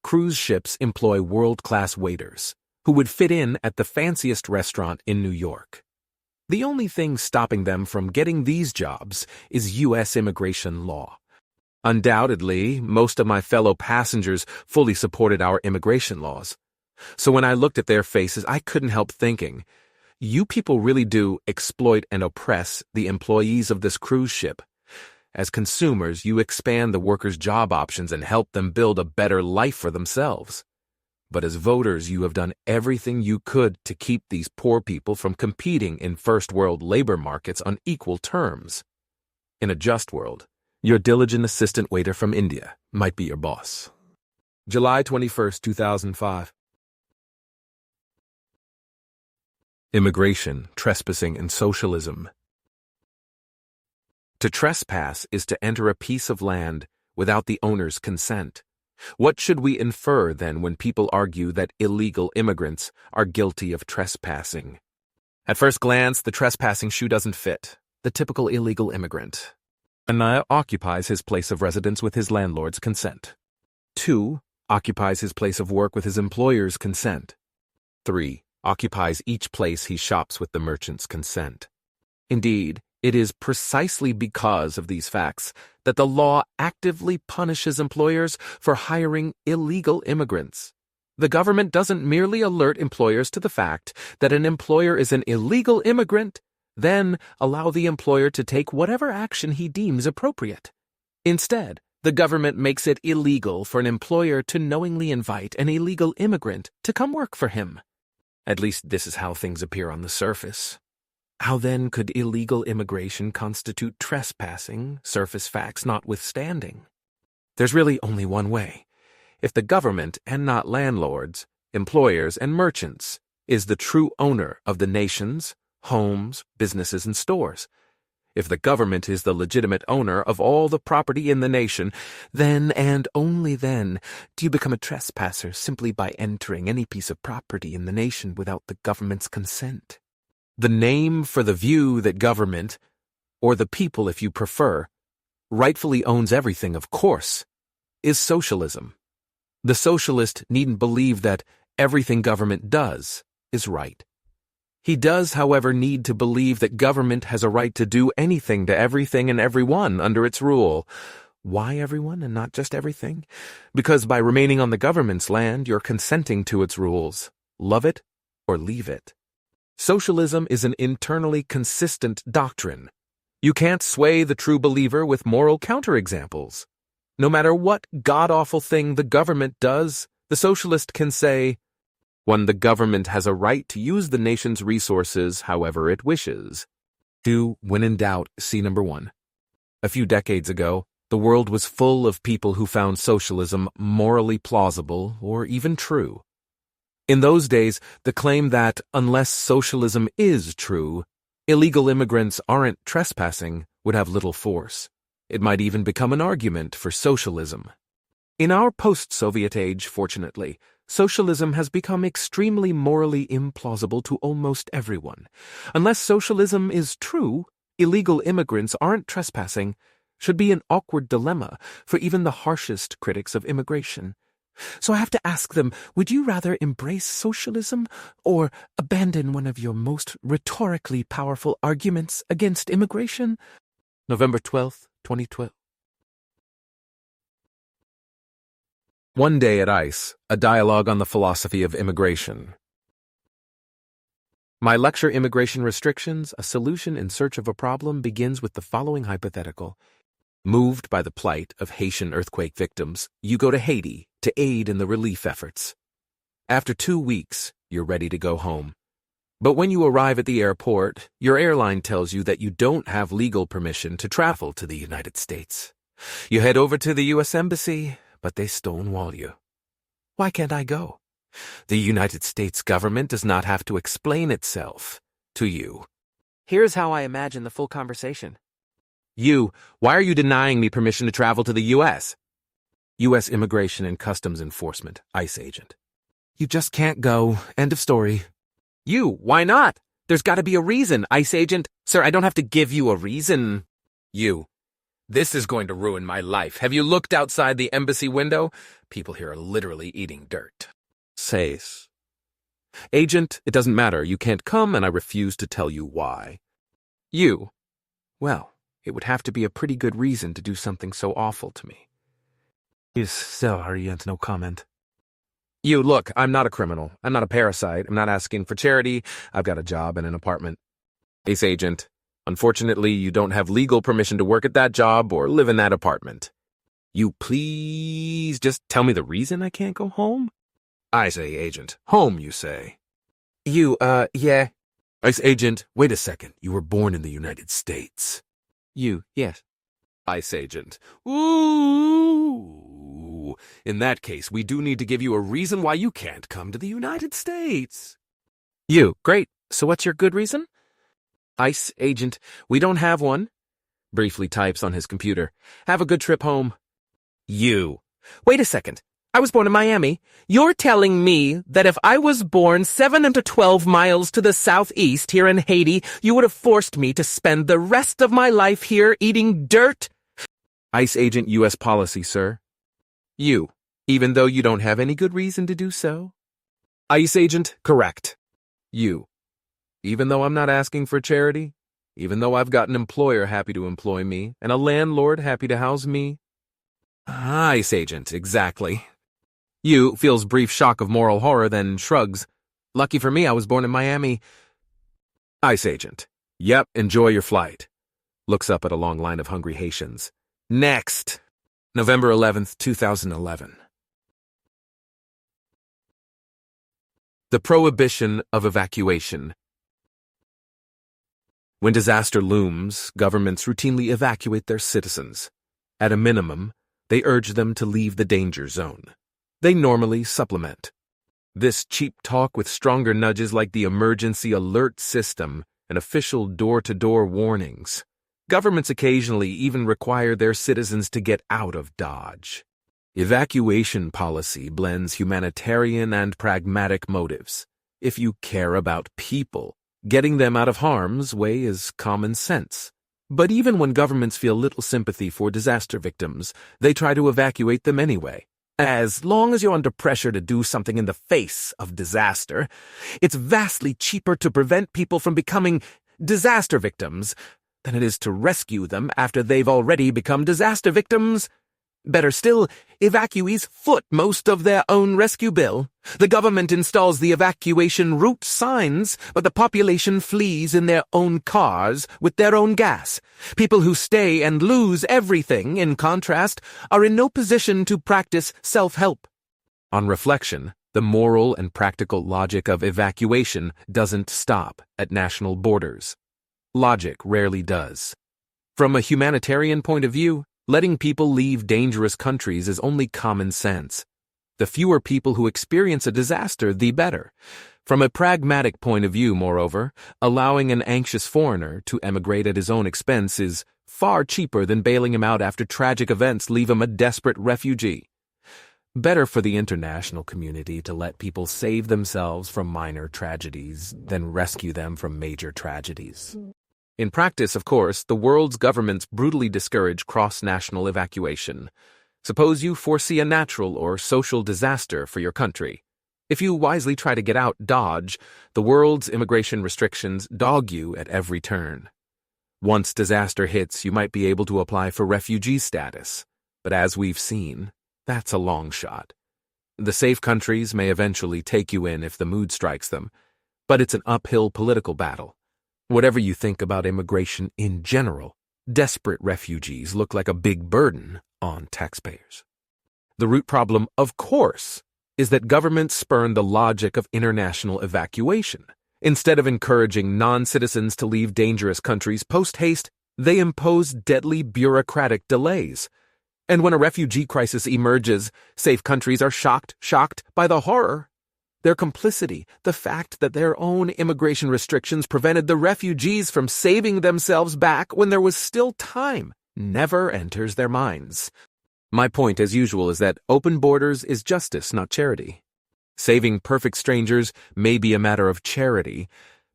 Speaker 1: Cruise ships employ world-class waiters, who would fit in at the fanciest restaurant in New York. The only thing stopping them from getting these jobs is U.S. immigration law. Undoubtedly, most of my fellow passengers fully supported our immigration laws. So when I looked at their faces, I couldn't help thinking, you people really do exploit and oppress the employees of this cruise ship. As consumers, you expand the workers' job options and help them build a better life for themselves. But as voters, you have done everything you could to keep these poor people from competing in first-world labor markets on equal terms. In a just world, your diligent assistant waiter from India might be your boss. July 21st, 2005. Immigration, trespassing, and socialism. To trespass is to enter a piece of land without the owner's consent. What should we infer, then, when people argue that illegal immigrants are guilty of trespassing? At first glance, the trespassing shoe doesn't fit. The typical illegal immigrant. Anaya occupies his place of residence with his landlord's consent. 2. Occupies his place of work with his employer's consent. 3. Occupies each place he shops with the merchant's consent. Indeed, it is precisely because of these facts that the law actively punishes employers for hiring illegal immigrants. The government doesn't merely alert employers to the fact that an employer is an illegal immigrant, then allow the employer to take whatever action he deems appropriate. Instead, the government makes it illegal for an employer to knowingly invite an illegal immigrant to come work for him. At least this is how things appear on the surface. How then could illegal immigration constitute trespassing, surface facts notwithstanding? There's really only one way. If the government, and not landlords, employers, and merchants, is the true owner of the nations, homes, businesses, and stores, if the government is the legitimate owner of all the property in the nation, then and only then do you become a trespasser simply by entering any piece of property in the nation without the government's consent. The name for the view that government, or the people if you prefer, rightfully owns everything, of course, is socialism. The socialist needn't believe that everything government does is right. He does, however, need to believe that government has a right to do anything to everything and everyone under its rule. Why everyone and not just everything? Because by remaining on the government's land, you're consenting to its rules. Love it or leave it. Socialism is an internally consistent doctrine. You can't sway the true believer with moral counterexamples. No matter what god-awful thing the government does, the socialist can say, 1. The government has a right to use the nation's resources however it wishes. 2. When in doubt, see number 1. A few decades ago, the world was full of people who found socialism morally plausible or even true. In those days, the claim that, unless socialism is true, illegal immigrants aren't trespassing would have little force. It might even become an argument for socialism. In our post-Soviet age, fortunately, socialism has become extremely morally implausible to almost everyone. Unless socialism is true, illegal immigrants aren't trespassing should be an awkward dilemma for even the harshest critics of immigration. So I have to ask them, would you rather embrace socialism or abandon one of your most rhetorically powerful arguments against immigration? November 12th, 2012. One day at ICE, a dialogue on the philosophy of immigration. My lecture, Immigration Restrictions, a Solution in Search of a Problem, begins with the following hypothetical. Moved by the plight of Haitian earthquake victims, you go to Haiti to aid in the relief efforts. After 2 weeks, you're ready to go home. But when you arrive at the airport, your airline tells you that you don't have legal permission to travel to the United States. You head over to the U.S. Embassy, but they stonewall you. Why can't I go? The United States government does not have to explain itself to you.
Speaker 2: Here's how I imagine the full conversation.
Speaker 1: You, why are you denying me permission to travel to the U.S.? U.S. Immigration and Customs Enforcement, ICE agent. You just can't go. End of story.
Speaker 2: You, why not? There's got to be a reason, ICE agent. Sir, I don't have to give you a reason.
Speaker 1: You. This is going to ruin my life. Have you looked outside the embassy window? People here are literally eating dirt. Says. Agent, it doesn't matter. You can't come, and I refuse to tell you why.
Speaker 2: You. Well, it would have to be a pretty good reason to do something so awful to me.
Speaker 1: Is sorry, no comment. You, look, I'm not a criminal. I'm not a parasite. I'm not asking for charity. I've got a job and an apartment. ICE agent. Unfortunately, you don't have legal permission to work at that job or live in that apartment. You please just tell me the reason I can't go home? ICE agent. Home, you say?
Speaker 2: You, yeah.
Speaker 1: ICE agent, wait a second. You were born in the United States.
Speaker 2: You, yes.
Speaker 1: ICE agent. Ooh. In that case, we do need to give you a reason why you can't come to the United States.
Speaker 2: You, great. So what's your good reason? ICE agent, we don't have one.
Speaker 1: Briefly types on his computer. Have a good trip home.
Speaker 2: You. Wait a second. I was born in Miami. You're telling me that if I was born 7 to 12 miles to the southeast here in Haiti, you would have forced me to spend the rest of my life here eating dirt?
Speaker 1: ICE agent, U.S. policy, sir.
Speaker 2: You. Even though you don't have any good reason to do so?
Speaker 1: ICE agent, correct. You. Even though I'm not asking for charity? Even though I've got an employer happy to employ me and a landlord happy to house me? ICE agent, exactly. You feels brief shock of moral horror, then shrugs. Lucky for me, I was born in Miami. ICE agent. Yep, enjoy your flight. Looks up at a long line of hungry Haitians. Next. November 11th, 2011. The prohibition of evacuation. When disaster looms, governments routinely evacuate their citizens. At a minimum, they urge them to leave the danger zone. They normally supplement. This cheap talk with stronger nudges like the emergency alert system and official door-to-door warnings. Governments occasionally even require their citizens to get out of Dodge. Evacuation policy blends humanitarian and pragmatic motives. If you care about people, getting them out of harm's way is common sense. But even when governments feel little sympathy for disaster victims, they try to evacuate them anyway. As long as you're under pressure to do something in the face of disaster, it's vastly cheaper to prevent people from becoming disaster victims than it is to rescue them after they've already become disaster victims. Better still, evacuees foot most of their own rescue bill. The government installs the evacuation route signs, but the population flees in their own cars with their own gas. People who stay and lose everything, in contrast, are in no position to practice self-help. On reflection, the moral and practical logic of evacuation doesn't stop at national borders. Logic rarely does. From a humanitarian point of view, letting people leave dangerous countries is only common sense. The fewer people who experience a disaster, the better. From a pragmatic point of view, moreover, allowing an anxious foreigner to emigrate at his own expense is far cheaper than bailing him out after tragic events leave him a desperate refugee. Better for the international community to let people save themselves from minor tragedies than rescue them from major tragedies. In practice, of course, the world's governments brutally discourage cross-national evacuation. Suppose you foresee a natural or social disaster for your country. If you wisely try to get out Dodge, the world's immigration restrictions dog you at every turn. Once disaster hits, you might be able to apply for refugee status. But as we've seen, that's a long shot. The safe countries may eventually take you in if the mood strikes them, but it's an uphill political battle. Whatever you think about immigration in general, desperate refugees look like a big burden on taxpayers. The root problem, of course, is that governments spurn the logic of international evacuation. Instead of encouraging non-citizens to leave dangerous countries post-haste, they impose deadly bureaucratic delays. And when a refugee crisis emerges, safe countries are shocked by the horror. Their complicity, the fact that their own immigration restrictions prevented the refugees from saving themselves back when there was still time, never enters their minds. My point, as usual, is that open borders is justice, not charity. Saving perfect strangers may be a matter of charity,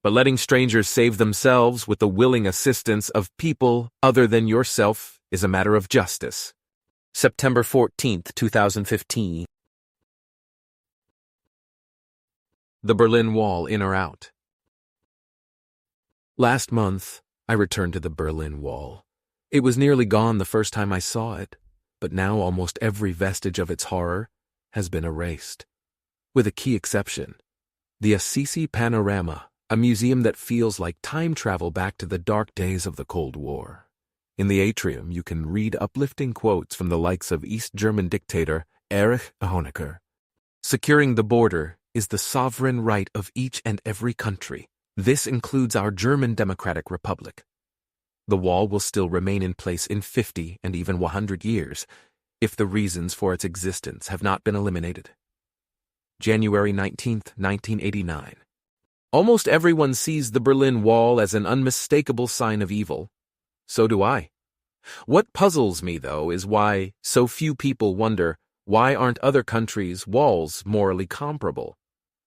Speaker 1: but letting strangers save themselves with the willing assistance of people other than yourself is a matter of justice. September 14th, 2015. The Berlin Wall, in or out? Last month, I returned to the Berlin Wall. It was nearly gone the first time I saw it, but now almost every vestige of its horror has been erased. With a key exception, the Assisi Panorama, a museum that feels like time travel back to the dark days of the Cold War. In the atrium, you can read uplifting quotes from the likes of East German dictator Erich Honecker. Securing the border is the sovereign right of each and every country. This includes our German Democratic Republic. The wall will still remain in place in 50 and even 100 years, if the reasons for its existence have not been eliminated. January 19th, 1989. Almost everyone sees the Berlin Wall as an unmistakable sign of evil. So do I. What puzzles me, though, is why so few people wonder, why aren't other countries' walls morally comparable?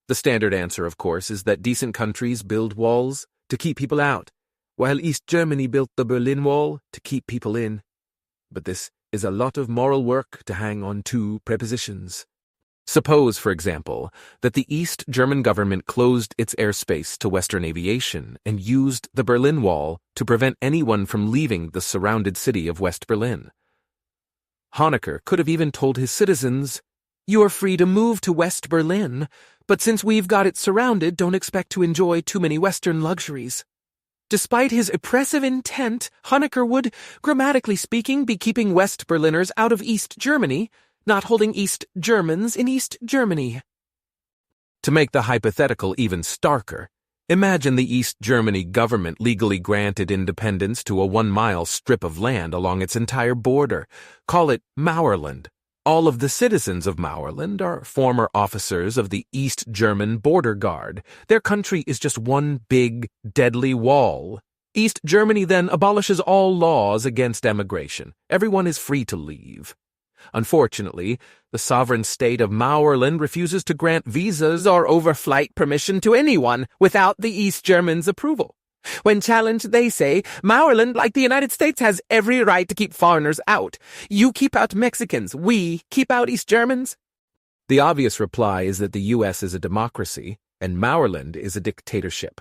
Speaker 1: The standard answer, of course, is that decent countries build walls to keep people out, while East Germany built the Berlin Wall to keep people in. But this is a lot of moral work to hang on two prepositions. Suppose, for example, that the East German government closed its airspace to Western aviation and used the Berlin Wall to prevent anyone from leaving the surrounded city of West Berlin. Honecker could have even told his citizens, "You are free to move to West Berlin, but since we've got it surrounded, don't expect to enjoy too many Western luxuries." Despite his oppressive intent, Honecker would, grammatically speaking, be keeping West Berliners out of East Germany, not holding East Germans in East Germany. To make the hypothetical even starker, imagine the East Germany government legally granted independence to a 1-mile strip of land along its entire border. Call it Mauerland. All of the citizens of Mauerland are former officers of the East German Border Guard. Their country is just one big, deadly wall. East Germany then abolishes all laws against emigration. Everyone is free to leave. Unfortunately, the sovereign state of Mauerland refuses to grant visas or overflight permission to anyone without the East Germans' approval. When challenged, they say, Mauerland, like the United States, has every right to keep foreigners out. You keep out Mexicans, we keep out East Germans. The obvious reply is that the U.S. is a democracy and Mauerland is a dictatorship.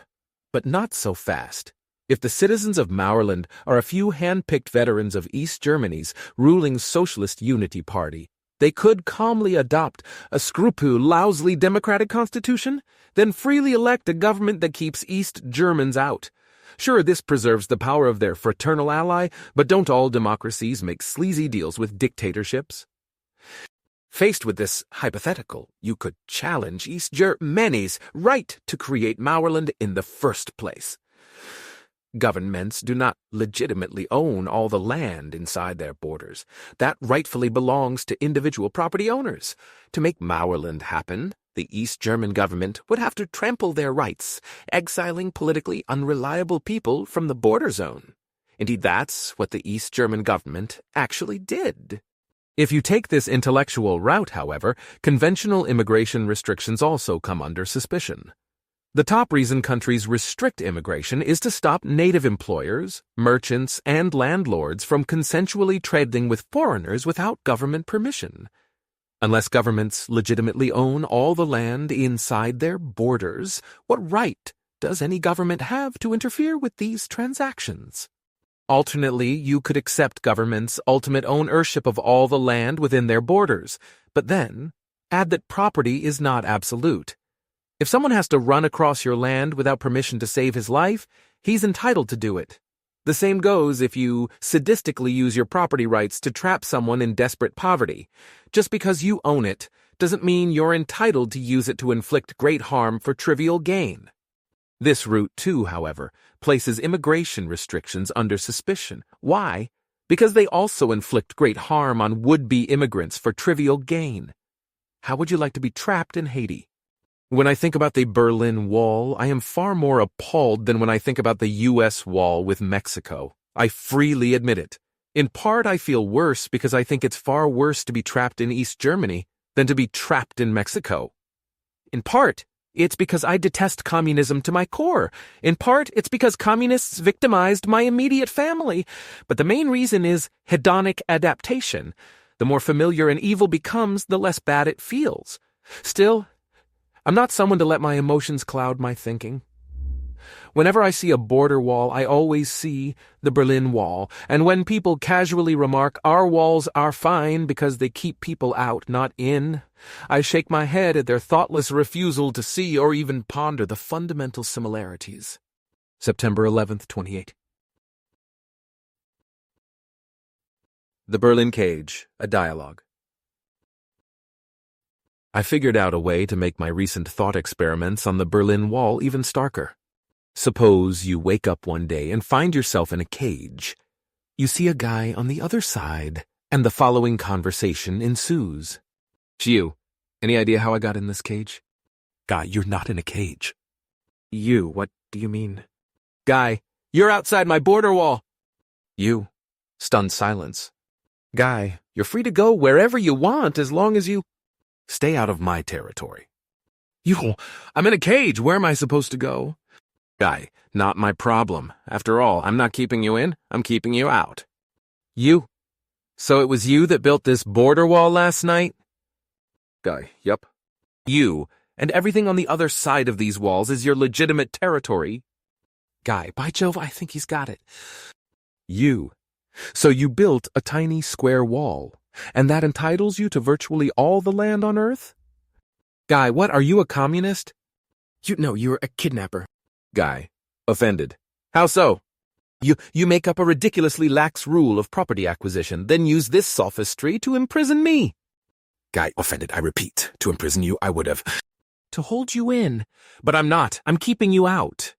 Speaker 1: But not so fast. If the citizens of Mauerland are a few hand-picked veterans of East Germany's ruling Socialist Unity Party, they could calmly adopt a scrupulously democratic constitution, then freely elect a government that keeps East Germans out. Sure, this preserves the power of their fraternal ally, but don't all democracies make sleazy deals with dictatorships? Faced with this hypothetical, you could challenge East Germany's right to create Mauerland in the first place. Governments do not legitimately own all the land inside their borders. That rightfully belongs to individual property owners. To make Mauerland happen, the East German government would have to trample their rights, exiling politically unreliable people from the border zone. Indeed, that's what the East German government actually did. If you take this intellectual route, however, conventional immigration restrictions also come under suspicion. The top reason countries restrict immigration is to stop native employers, merchants, and landlords from consensually trading with foreigners without government permission. Unless governments legitimately own all the land inside their borders, what right does any government have to interfere with these transactions? Alternately, you could accept government's ultimate ownership of all the land within their borders, but then add that property is not absolute. If someone has to run across your land without permission to save his life, he's entitled to do it. The same goes if you sadistically use your property rights to trap someone in desperate poverty. Just because you own it doesn't mean you're entitled to use it to inflict great harm for trivial gain. This route, too, however, places immigration restrictions under suspicion. Why? Because they also inflict great harm on would-be immigrants for trivial gain. How would you like to be trapped in Haiti? When I think about the Berlin Wall, I am far more appalled than when I think about the U.S. wall with Mexico. I freely admit it. In part, I feel worse because I think it's far worse to be trapped in East Germany than to be trapped in Mexico. In part, it's because I detest communism to my core. In part, it's because communists victimized my immediate family. But the main reason is hedonic adaptation. The more familiar an evil becomes, the less bad it feels. Still, I'm not someone to let my emotions cloud my thinking. Whenever I see a border wall, I always see the Berlin Wall, and when people casually remark, "Our walls are fine because they keep people out, not in," I shake my head at their thoughtless refusal to see or even ponder the fundamental similarities. September 11th, 28. The Berlin Cage, a dialogue. I figured out a way to make my recent thought experiments on the Berlin Wall even starker. Suppose you wake up one day and find yourself in a cage. You see a guy on the other side, and the following conversation ensues. You, any idea how I got in this cage? Guy, you're not in a cage. You, what do you mean? Guy, you're outside my border wall. You, stunned silence. Guy, you're free to go wherever you want as long as you stay out of my territory. You, I'm in a cage. Where am I supposed to go? Guy, not my problem. After all, I'm not keeping you in, I'm keeping you out. You? So it was you that built this border wall last night? Guy, yep. You, and everything on the other side of these walls is your legitimate territory. Guy, by Jove, I think he's got it. You. So you built a tiny square wall, and that entitles you to virtually all the land on Earth? Guy, what, are you a communist? No, you're a kidnapper. Guy, offended. How so? You make up a ridiculously lax rule of property acquisition, then use this sophistry to imprison me. Guy, offended, I repeat. To imprison you, I would have. To hold you in. But I'm not. I'm keeping you out.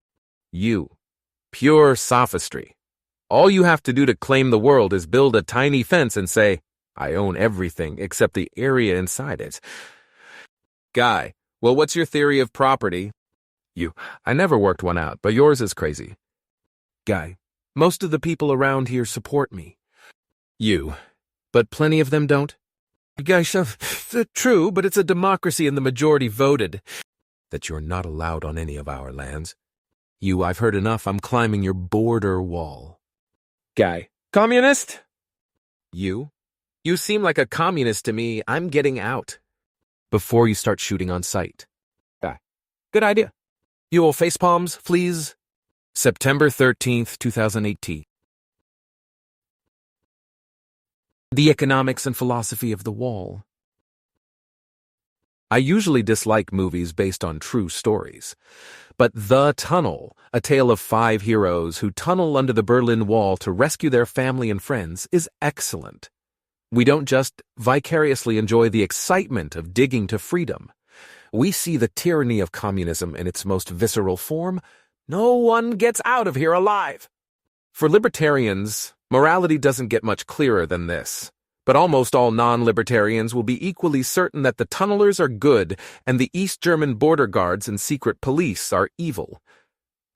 Speaker 1: You. Pure sophistry. All you have to do to claim the world is build a tiny fence and say, I own everything except the area inside it. Guy, well, what's your theory of property? You, I never worked one out, but yours is crazy. Guy, most of the people around here support me. You, but plenty of them don't? Guy, true, but it's a democracy and the majority voted. That you're not allowed on any of our lands. You, I've heard enough, I'm climbing your border wall. Guy, communist? You seem like a communist to me, I'm getting out. Before you start shooting on sight. Guy, good idea. You will face palms, please. September 13th, 2018. The Economics and Philosophy of the Wall. I usually dislike movies based on true stories. But The Tunnel, a tale of 5 heroes who tunnel under the Berlin Wall to rescue their family and friends, is excellent. We don't just vicariously enjoy the excitement of digging to freedom. We see the tyranny of communism in its most visceral form. No one gets out of here alive. For libertarians, morality doesn't get much clearer than this. But almost all non-libertarians will be equally certain that the tunnelers are good and the East German border guards and secret police are evil.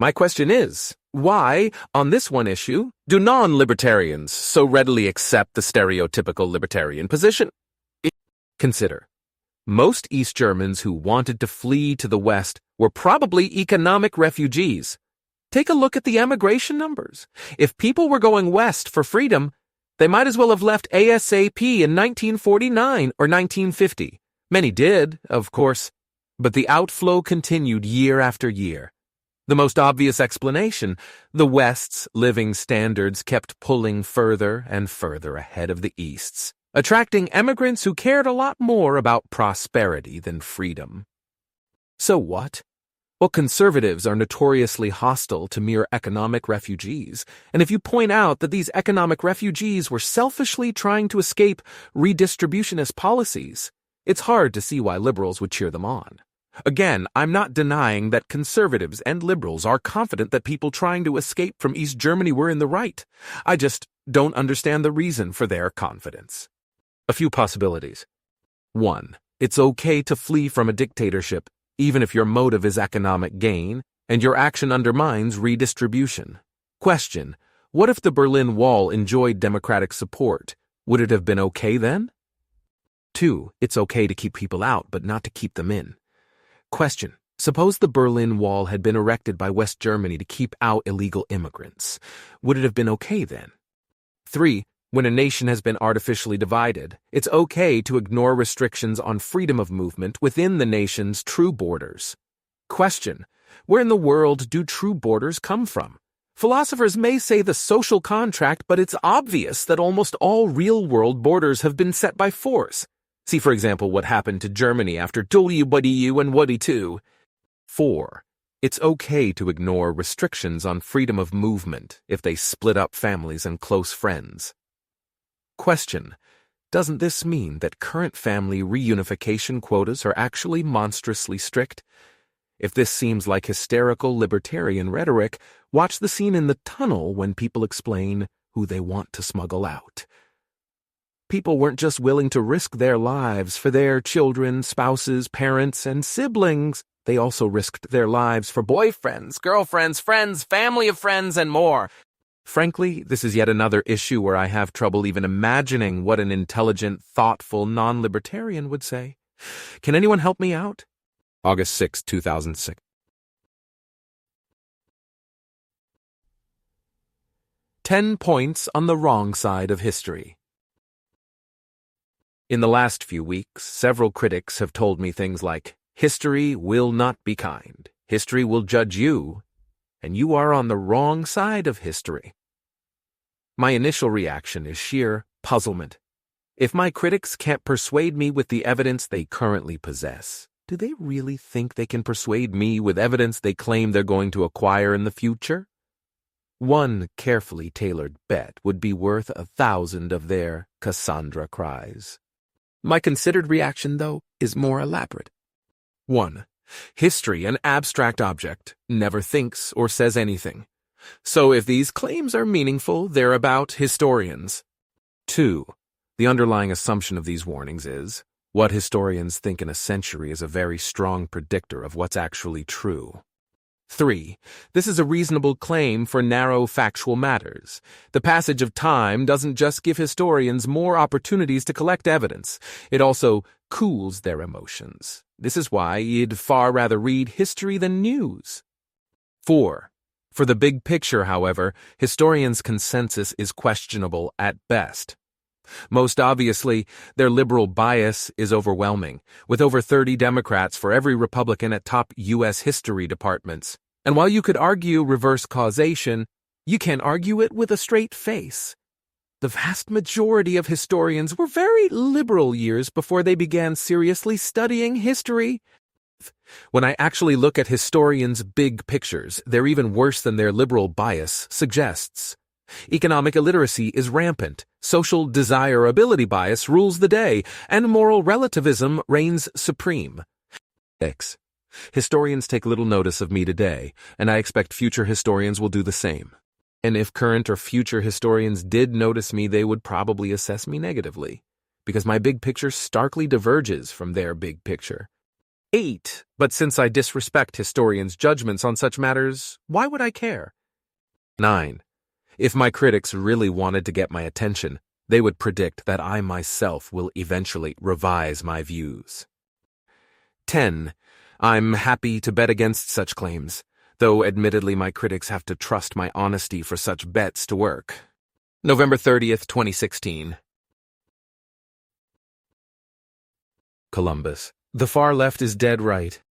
Speaker 1: My question is, why, on this one issue, do non-libertarians so readily accept the stereotypical libertarian position? Consider. Most East Germans who wanted to flee to the West were probably economic refugees. Take a look at the emigration numbers. If people were going west for freedom, they might as well have left ASAP in 1949 or 1950. Many did, of course, but the outflow continued year after year. The most obvious explanation: the West's living standards kept pulling further and further ahead of the East's, attracting immigrants who cared a lot more about prosperity than freedom. So what? Well, conservatives are notoriously hostile to mere economic refugees, and if you point out that these economic refugees were selfishly trying to escape redistributionist policies, it's hard to see why liberals would cheer them on. Again, I'm not denying that conservatives and liberals are confident that people trying to escape from East Germany were in the right. I just don't understand the reason for their confidence. A few possibilities. 1. It's okay to flee from a dictatorship, even if your motive is economic gain, and your action undermines redistribution. Question: what if the Berlin Wall enjoyed democratic support? Would it have been okay then? 2. It's okay to keep people out, but not to keep them in. Question: suppose the Berlin Wall had been erected by West Germany to keep out illegal immigrants. Would it have been okay then? 3. When a nation has been artificially divided, it's okay to ignore restrictions on freedom of movement within the nation's true borders. Question: where in the world do true borders come from? Philosophers may say the social contract, but it's obvious that almost all real-world borders have been set by force. See, for example, what happened to Germany after WWU and WW2. 4. It's okay to ignore restrictions on freedom of movement if they split up families and close friends. Question: doesn't this mean that current family reunification quotas are actually monstrously strict? If this seems like hysterical libertarian rhetoric, watch the scene in the tunnel when people explain who they want to smuggle out. People weren't just willing to risk their lives for their children, spouses, parents, and siblings. They also risked their lives for boyfriends, girlfriends, friends, family of friends, and more. Frankly, this is yet another issue where I have trouble even imagining what an intelligent, thoughtful, non-libertarian would say. Can anyone help me out? August 6, 2006. 10 points on the wrong side of history. In the last few weeks, several critics have told me things like, history will not be kind, history will judge you, and you are on the wrong side of history. My initial reaction is sheer puzzlement. If my critics can't persuade me with the evidence they currently possess, do they really think they can persuade me with evidence they claim they're going to acquire in the future? One carefully tailored bet would be worth 1,000 of their Cassandra cries. My considered reaction, though, is more elaborate. 1. History, an abstract object, never thinks or says anything. So if these claims are meaningful, they're about historians. 2. The underlying assumption of these warnings is, what historians think in a century is a very strong predictor of what's actually true. 3. This is a reasonable claim for narrow factual matters. The passage of time doesn't just give historians more opportunities to collect evidence, it also cools their emotions. This is why you'd far rather read history than news. 4. For the big picture, however, historians' consensus is questionable at best. Most obviously, their liberal bias is overwhelming, with over 30 Democrats for every Republican at top U.S. history departments. And while you could argue reverse causation, you can't argue it with a straight face. The vast majority of historians were very liberal years before they began seriously studying history. When I actually look at historians' big pictures, they're even worse than their liberal bias suggests. Economic illiteracy is rampant, social desirability bias rules the day, and moral relativism reigns supreme. 6. Historians take little notice of me today, and I expect future historians will do the same. And if current or future historians did notice me, they would probably assess me negatively, because my big picture starkly diverges from their big picture. 8. But since I disrespect historians' judgments on such matters, why would I care? 9. If my critics really wanted to get my attention, they would predict that I myself will eventually revise my views. 10. I'm happy to bet against such claims, though admittedly my critics have to trust my honesty for such bets to work. November 30th, 2016. Columbus. The far left is dead right.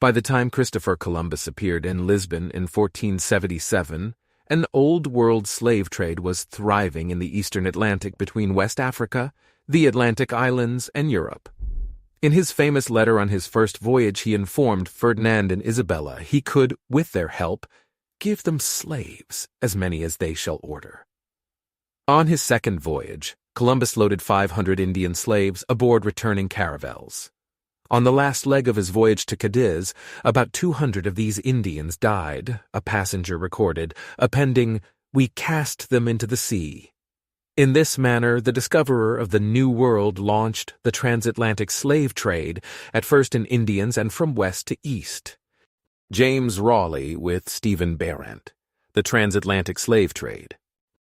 Speaker 1: By the time Christopher Columbus appeared in Lisbon in 1477, an old-world slave trade was thriving in the eastern Atlantic between West Africa, the Atlantic Islands, and Europe. In his famous letter on his first voyage, he informed Ferdinand and Isabella he could, with their help, give them slaves, as many as they shall order. On his second voyage, Columbus loaded 500 Indian slaves aboard returning caravels. On the last leg of his voyage to Cadiz, about 200 of these Indians died, a passenger recorded, appending, "We cast them into the sea." In this manner, the discoverer of the New World launched the transatlantic slave trade, at first in Indians and from west to east. James Raleigh with Stephen Barrett, The Transatlantic Slave Trade.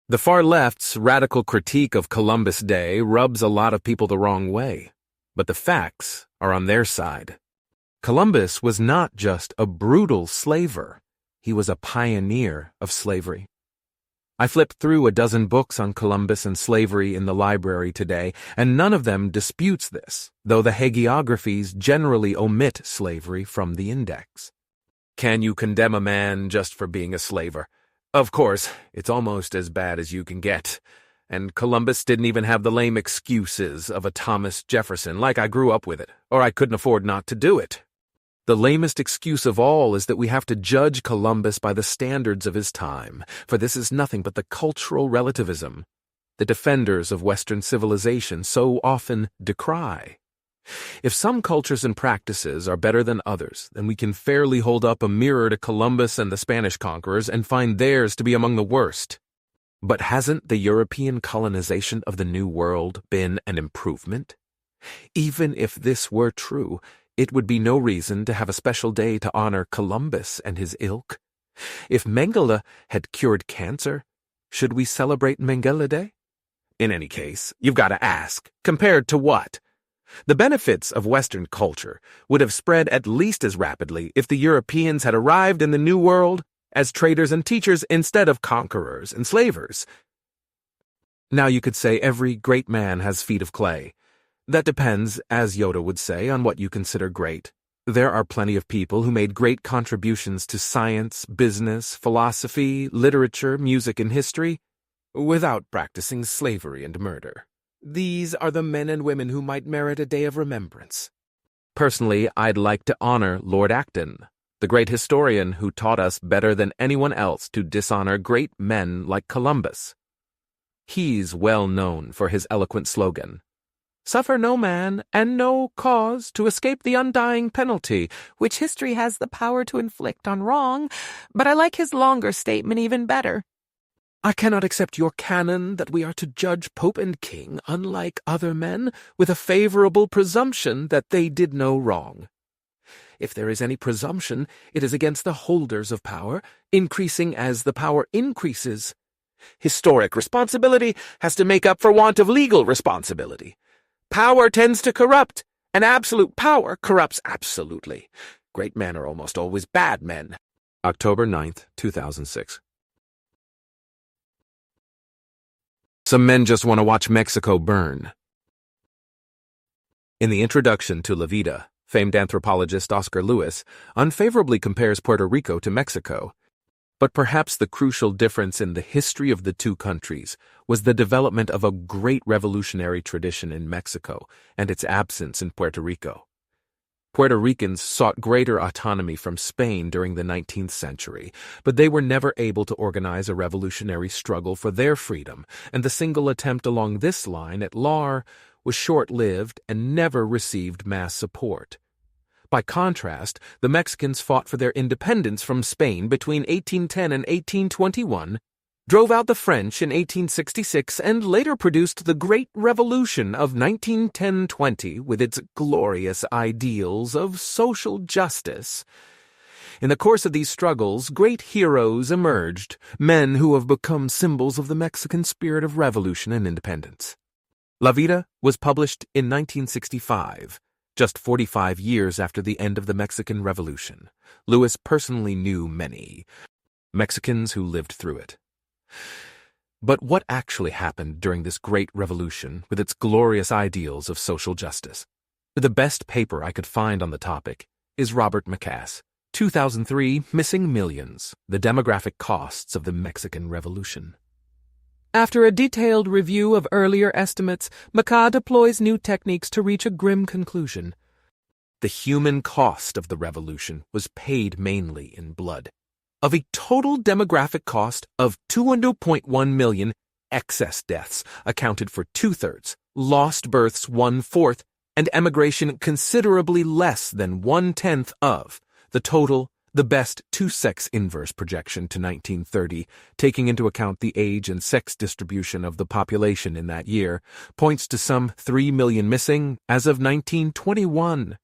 Speaker 1: The far left's radical critique of Columbus Day rubs a lot of people the wrong way, but the facts are on their side. Columbus was not just a brutal slaver, he was a pioneer of slavery. I flipped through a dozen books on Columbus and slavery in the library today, and none of them disputes this, though the hagiographies generally omit slavery from the index. Can you condemn a man just for being a slaver? Of course, it's almost as bad as you can get. And Columbus didn't even have the lame excuses of a Thomas Jefferson, like I grew up with it, or I couldn't afford not to do it. The lamest excuse of all is that we have to judge Columbus by the standards of his time, for this is nothing but the cultural relativism the defenders of Western civilization so often decry. If some cultures and practices are better than others, then we can fairly hold up a mirror to Columbus and the Spanish conquerors and find theirs to be among the worst. But hasn't the European colonization of the New World been an improvement? Even if this were true, it would be no reason to have a special day to honor Columbus and his ilk. If Mengele had cured cancer, should we celebrate Mengele Day? In any case, you've got to ask, compared to what? The benefits of Western culture would have spread at least as rapidly if the Europeans had arrived in the New World as traders and teachers instead of conquerors and slavers. Now you could say every great man has feet of clay. That depends, as Yoda would say, on what you consider great. There are plenty of people who made great contributions to science, business, philosophy, literature, music, and history without practicing slavery and murder. These are the men and women who might merit a day of remembrance. Personally, I'd like to honor Lord Acton, the great historian who taught us better than anyone else to dishonor great men like Columbus. He's well known for his eloquent slogan, "Suffer no man and no cause to escape the undying penalty, which history has the power to inflict on wrong," but I like his longer statement even better. I cannot accept your canon that we are to judge Pope and King, unlike other men, with a favorable presumption that they did no wrong. If there is any presumption, it is against the holders of power, increasing as the power increases. Historic responsibility has to make up for want of legal responsibility. Power tends to corrupt, and absolute power corrupts absolutely. Great men are almost always bad men. October 9th, 2006. Some men just want to watch Mexico burn. In the introduction to La Vida, famed anthropologist Oscar Lewis unfavorably compares Puerto Rico to Mexico. But perhaps the crucial difference in the history of the two countries was the development of a great revolutionary tradition in Mexico and its absence in Puerto Rico. Puerto Ricans sought greater autonomy from Spain during the 19th century, but they were never able to organize a revolutionary struggle for their freedom, and the single attempt along this line at LAR was short-lived and never received mass support. By contrast, the Mexicans fought for their independence from Spain between 1810 and 1821, drove out the French in 1866, and later produced the Great Revolution of 1910-20 with its glorious ideals of social justice. In the course of these struggles, great heroes emerged, men who have become symbols of the Mexican spirit of revolution and independence. La Vida was published in 1965. Just 45 years after the end of the Mexican Revolution. Lewis personally knew many Mexicans who lived through it. But what actually happened during this great revolution with its glorious ideals of social justice? The best paper I could find on the topic is Robert Macass. 2003, Missing Millions, The Demographic Costs of the Mexican Revolution.
Speaker 2: After a detailed review of earlier estimates, Macass deploys new techniques to reach a grim conclusion.
Speaker 1: The human cost of the revolution was paid mainly in blood. Of a total demographic cost of 200.1 million, excess deaths accounted for 2/3, lost births 1/4, and emigration considerably less than 1/10 of the total. The best two-sex inverse projection to 1930, taking into account the age and sex distribution of the population in that year, points to some 3 million missing as of 1921.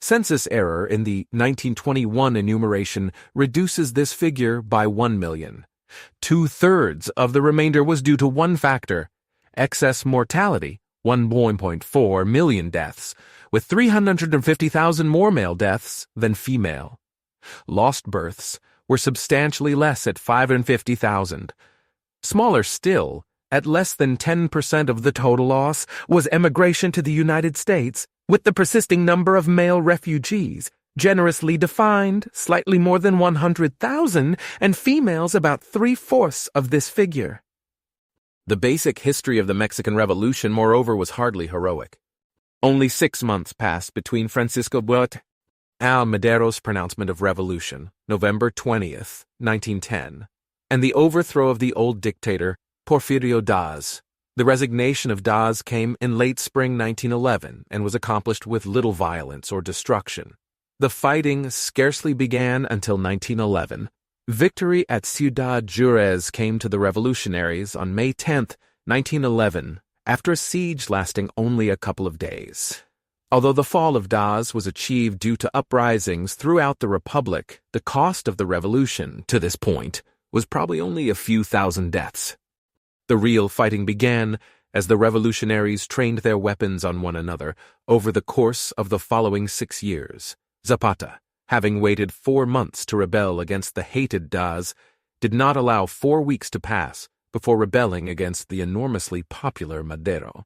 Speaker 1: Census error in the 1921 enumeration reduces this figure by 1 million. 2/3 of the remainder was due to one factor: excess mortality, 1.4 million deaths, with 350,000 more male deaths than female. Lost births were substantially less at 550,000. Smaller still, at less than 10% of the total loss, was emigration to the United States, with the persisting number of male refugees, generously defined, slightly more than 100,000, and females about 3/4 of this figure. The basic history of the Mexican Revolution, moreover, was hardly heroic. Only 6 months passed between Francisco Madero's pronouncement of revolution, November 20th, 1910, and the overthrow of the old dictator, Porfirio Diaz. The resignation of Diaz came in late spring 1911 and was accomplished with little violence or destruction. The fighting scarcely began until 1911. Victory at Ciudad Juarez came to the revolutionaries on May 10th, 1911, after a siege lasting only a couple of days. Although the fall of Diaz was achieved due to uprisings throughout the Republic, the cost of the revolution, to this point, was probably only a few thousand deaths. The real fighting began as the revolutionaries trained their weapons on one another over the course of the following 6 years. Zapata, having waited 4 months to rebel against the hated Diaz, did not allow 4 weeks to pass before rebelling against the enormously popular Madero.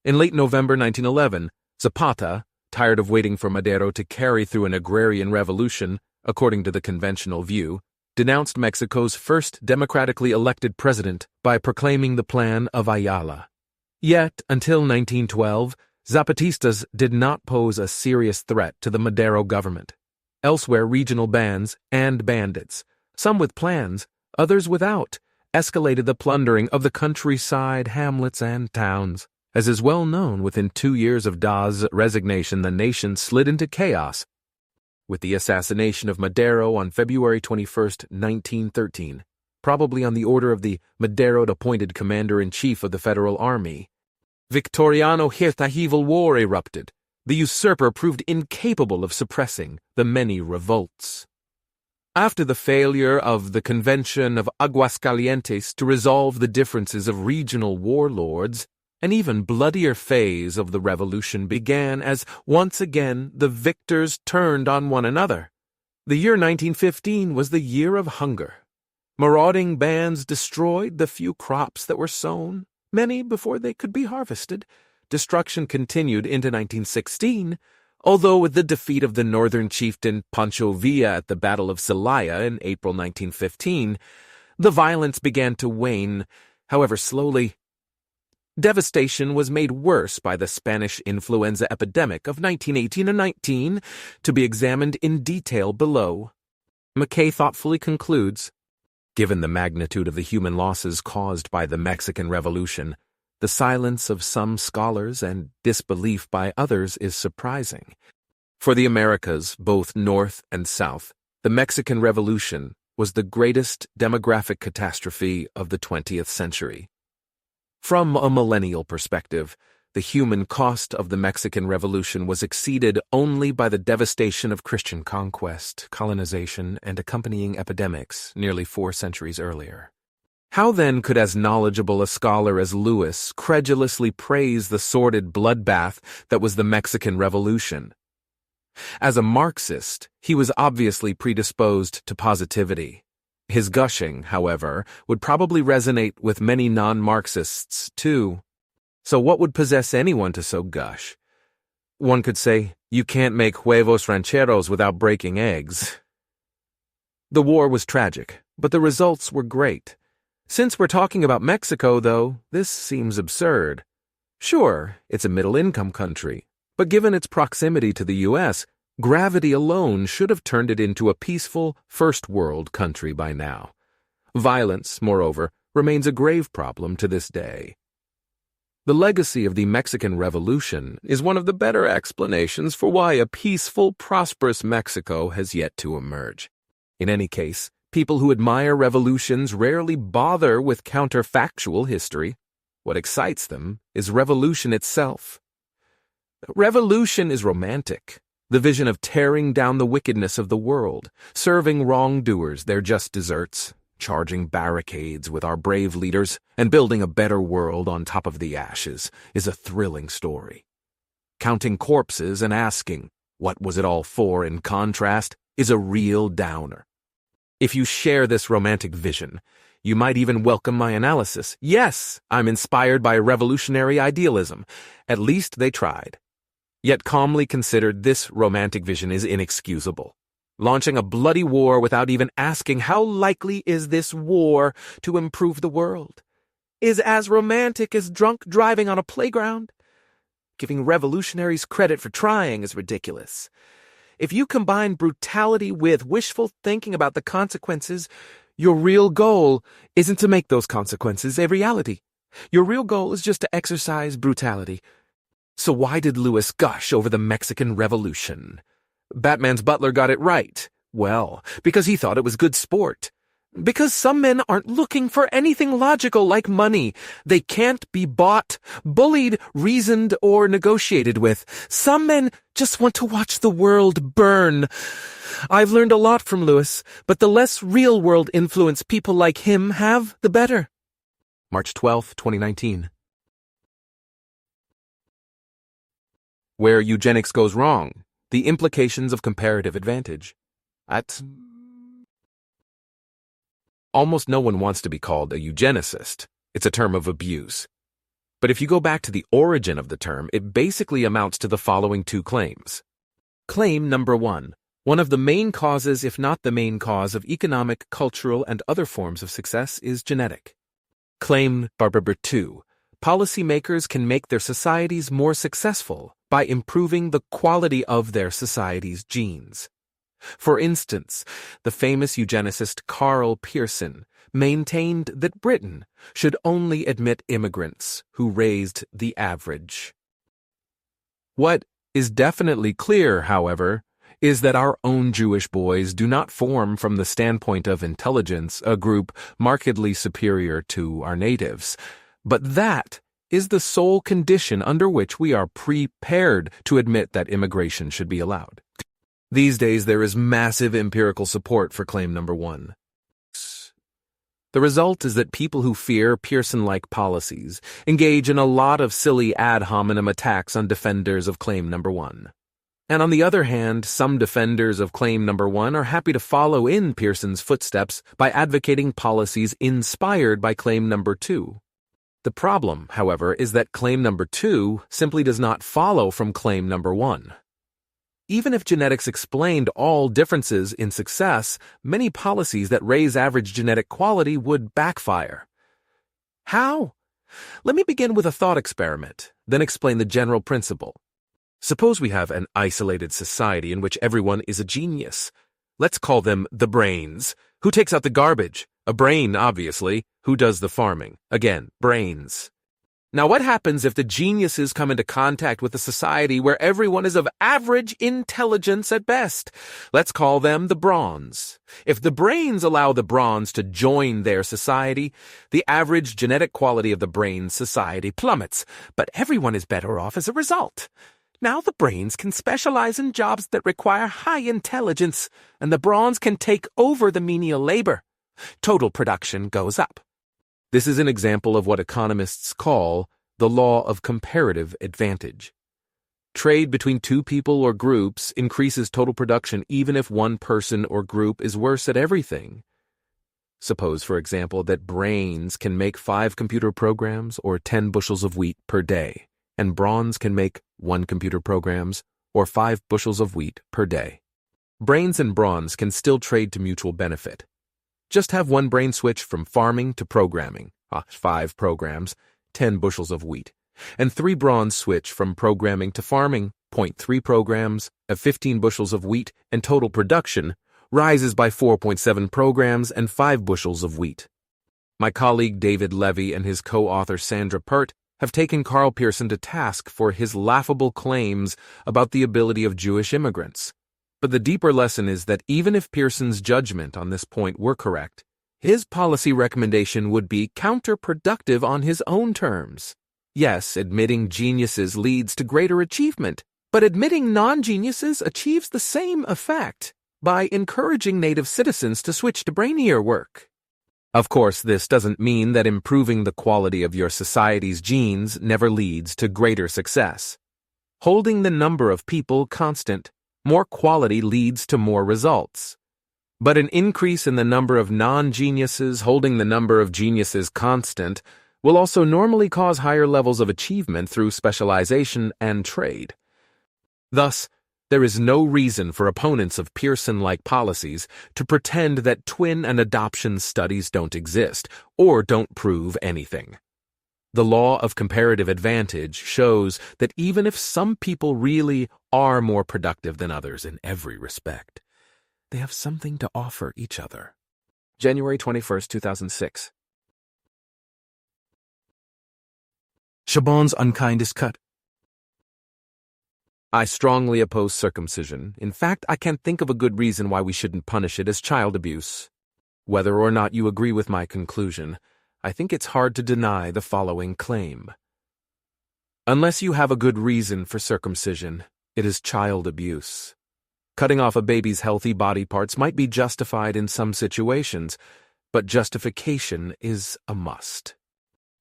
Speaker 1: In late November 1911, Zapata, tired of waiting for Madero to carry through an agrarian revolution, according to the conventional view, denounced Mexico's first democratically elected president by proclaiming the Plan of Ayala. Yet, until 1912, Zapatistas did not pose a serious threat to the Madero government. Elsewhere, regional bands and bandits, some with plans, others without, escalated the plundering of the countryside hamlets and towns. As is well known, within 2 years of Diaz's resignation, the nation slid into chaos, with the assassination of Madero on February 21, 1913, probably on the order of the Madero-appointed commander-in-chief of the Federal Army. Victoriano Huerta civil war erupted. The usurper proved incapable of suppressing the many revolts. After the failure of the Convention of Aguascalientes to resolve the differences of regional warlords, an even bloodier phase of the revolution began as, once again, the victors turned on one another. The year 1915 was the year of hunger. Marauding bands destroyed the few crops that were sown, many before they could be harvested. Destruction continued into 1916, although with the defeat of the northern chieftain Pancho Villa at the Battle of Celaya in April 1915, the violence began to wane, however slowly. Devastation was made worse by the Spanish influenza epidemic of 1918 and 19, to be examined in detail below. Mackay thoughtfully concludes, given the magnitude of the human losses caused by the Mexican Revolution, the silence of some scholars and disbelief by others is surprising. For the Americas, both North and South, the Mexican Revolution was the greatest demographic catastrophe of the 20th century. From a millennial perspective, the human cost of the Mexican Revolution was exceeded only by the devastation of Christian conquest, colonization, and accompanying epidemics nearly 4 centuries earlier. How then could as knowledgeable a scholar as Lewis credulously praise the sordid bloodbath that was the Mexican Revolution? As a Marxist, he was obviously predisposed to positivity. His gushing, however, would probably resonate with many non-Marxists, too. So what would possess anyone to so gush? One could say, you can't make huevos rancheros without breaking eggs. The war was tragic, but the results were great. Since we're talking about Mexico, though, this seems absurd. Sure, it's a middle-income country, but given its proximity to the U.S., gravity alone should have turned it into a peaceful, first-world country by now. Violence, moreover, remains a grave problem to this day. The legacy of the Mexican Revolution is one of the better explanations for why a peaceful, prosperous Mexico has yet to emerge. In any case, people who admire revolutions rarely bother with counterfactual history. What excites them is revolution itself. Revolution is romantic, the vision of tearing down the wickedness of the world, serving wrongdoers their just deserts, charging barricades with our brave leaders, and building a better world on top of the ashes is a thrilling story. Counting corpses and asking, what was it all for, in contrast, is a real downer. If you share this romantic vision, you might even welcome my analysis. Yes, I'm inspired by revolutionary idealism. At least they tried. Yet calmly considered, this romantic vision is inexcusable. Launching a bloody war without even asking how likely is this war to improve the world is as romantic as drunk driving on a playground. Giving revolutionaries credit for trying is ridiculous. If you combine brutality with wishful thinking about the consequences, your real goal isn't to make those consequences a reality. Your real goal is just to exercise brutality. So why did Lewis gush over the Mexican Revolution? Batman's butler got it right. Well, because he thought it was good sport. Because some men aren't looking for anything logical like money. They can't be bought, bullied, reasoned, or negotiated with. Some men just want to watch the world burn. I've learned a lot from Lewis, but the less real-world influence people like him have, the better. March 12, 2019. Where eugenics goes wrong. The implications of comparative advantage. Almost no one wants to be called a eugenicist. It's a term of abuse. But if you go back to the origin of the term, it basically amounts to the following two claims. Claim number 1. One of the main causes, if not the main cause, of economic, cultural, and other forms of success is genetic. Claim number 2. Policymakers can make their societies more successful by improving the quality of their society's genes. For instance, the famous eugenicist Karl Pearson maintained that Britain should only admit immigrants who raised the average. What is definitely clear, however, is that our own Jewish boys do not form from the standpoint of intelligence a group markedly superior to our natives, but that is the sole condition under which we are prepared to admit that immigration should be allowed. These days, there is massive empirical support for claim number 1. The result is that people who fear Pearson-like policies engage in a lot of silly ad hominem attacks on defenders of claim number 1. And on the other hand, some defenders of claim number 1 are happy to follow in Pearson's footsteps by advocating policies inspired by claim number 2. The problem, however, is that claim number 2 simply does not follow from claim number 1. Even if genetics explained all differences in success, many policies that raise average genetic quality would backfire. How? Let me begin with a thought experiment, then explain the general principle. Suppose we have an isolated society in which everyone is a genius. Let's call them the brains. Who takes out the garbage? A brain, obviously. Who does the farming? Again, brains. Now what happens if the geniuses come into contact with a society where everyone is of average intelligence at best? Let's call them the bronze. If the brains allow the bronze to join their society, the average genetic quality of the brains society plummets, but everyone is better off as a result. Now the brains can specialize in jobs that require high intelligence, and the bronze can take over the menial labor. Total production goes up. This is an example of what economists call the law of comparative advantage. Trade between two people or groups increases total production even if one person or group is worse at everything. Suppose, for example, that brains can make 5 computer programs or 10 bushels of wheat per day. and bronze can make 1 computer programs or 5 bushels of wheat per day. Brains and bronze can still trade to mutual benefit. Just have 1 brain switch from farming to programming, 5 programs, 10 bushels of wheat, and 3 bronze switch from programming to farming, 0.3 programs, 15 bushels of wheat, and total production rises by 4.7 programs and 5 bushels of wheat. My colleague David Levy and his co-author Sandra Pert have taken Carl Pearson to task for his laughable claims about the ability of Jewish immigrants. But the deeper lesson is that even if Pearson's judgment on this point were correct, his policy recommendation would be counterproductive on his own terms. Yes, admitting geniuses leads to greater achievement, but admitting non-geniuses achieves the same effect by encouraging native citizens to switch to brainier work. Of course, this doesn't mean that improving the quality of your society's genes never leads to greater success. Holding the number of people constant, more quality leads to more results. But an increase in the number of non-geniuses holding the number of geniuses constant will also normally cause higher levels of achievement through specialization and trade. Thus, there is no reason for opponents of Pearson-like policies to pretend that twin and adoption studies don't exist or don't prove anything. The law of comparative advantage shows that even if some people really are more productive than others in every respect, they have something to offer each other. January 21st, 2006. Shaban's unkindest cut. I strongly oppose circumcision. In fact, I can't think of a good reason why we shouldn't punish it as child abuse. Whether or not you agree with my conclusion, I think it's hard to deny the following claim. Unless you have a good reason for circumcision, it is child abuse. Cutting off a baby's healthy body parts might be justified in some situations, but justification is a must.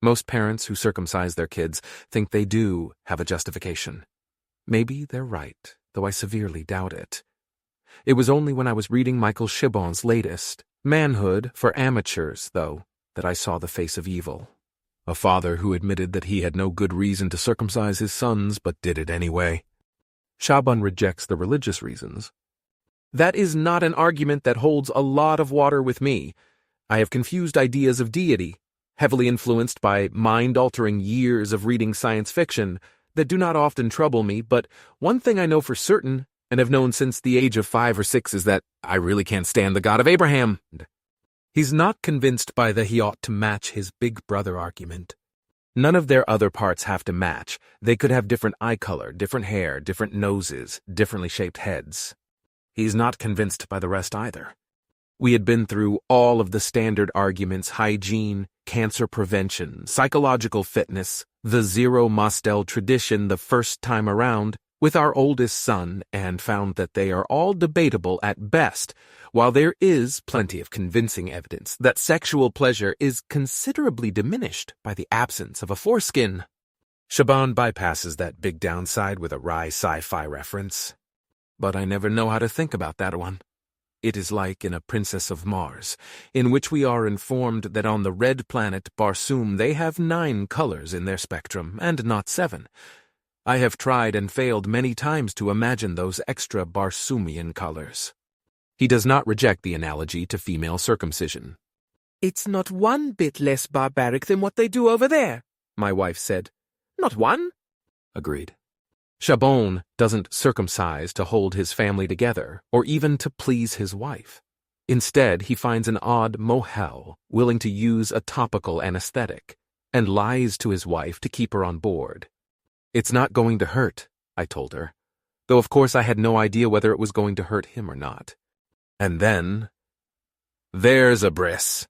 Speaker 1: Most parents who circumcise their kids think they do have a justification. Maybe they're right, though I severely doubt it. It was only when I was reading Michael Chabon's latest, Manhood for Amateurs, though, that I saw the face of evil. A father who admitted that he had no good reason to circumcise his sons but did it anyway. Chabon rejects the religious reasons. That is not an argument that holds a lot of water with me. I have confused ideas of deity, heavily influenced by mind-altering years of reading science fiction, that do not often trouble me, but one thing I know for certain, and have known since the age of 5 or 6, is that I really can't stand the God of Abraham. He's not convinced by the he ought to match his big brother argument. None of their other parts have to match. They could have different eye color, different hair, different noses, differently shaped heads. He's not convinced by the rest either. We had been through all of the standard arguments: hygiene, cancer prevention, psychological fitness, the zero Mostel tradition the first time around with our oldest son, and found that they are all debatable at best, while there is plenty of convincing evidence that sexual pleasure is considerably diminished by the absence of a foreskin. Chabon bypasses that big downside with a wry sci-fi reference. But I never know how to think about that one. It is like in A Princess of Mars, in which we are informed that on the red planet Barsoom they have 9 colors in their spectrum, and not 7. I have tried and failed many times to imagine those extra Barsoomian colors. He does not reject the analogy to female circumcision.
Speaker 2: It's not one bit less barbaric than what they do over there, my wife said. Not one?
Speaker 1: Agreed. Chabon doesn't circumcise to hold his family together, or even to please his wife. Instead, he finds an odd mohel willing to use a topical anesthetic, and lies to his wife to keep her on board. It's not going to hurt, I told her, though of course I had no idea whether it was going to hurt him or not. And then, there's a bris.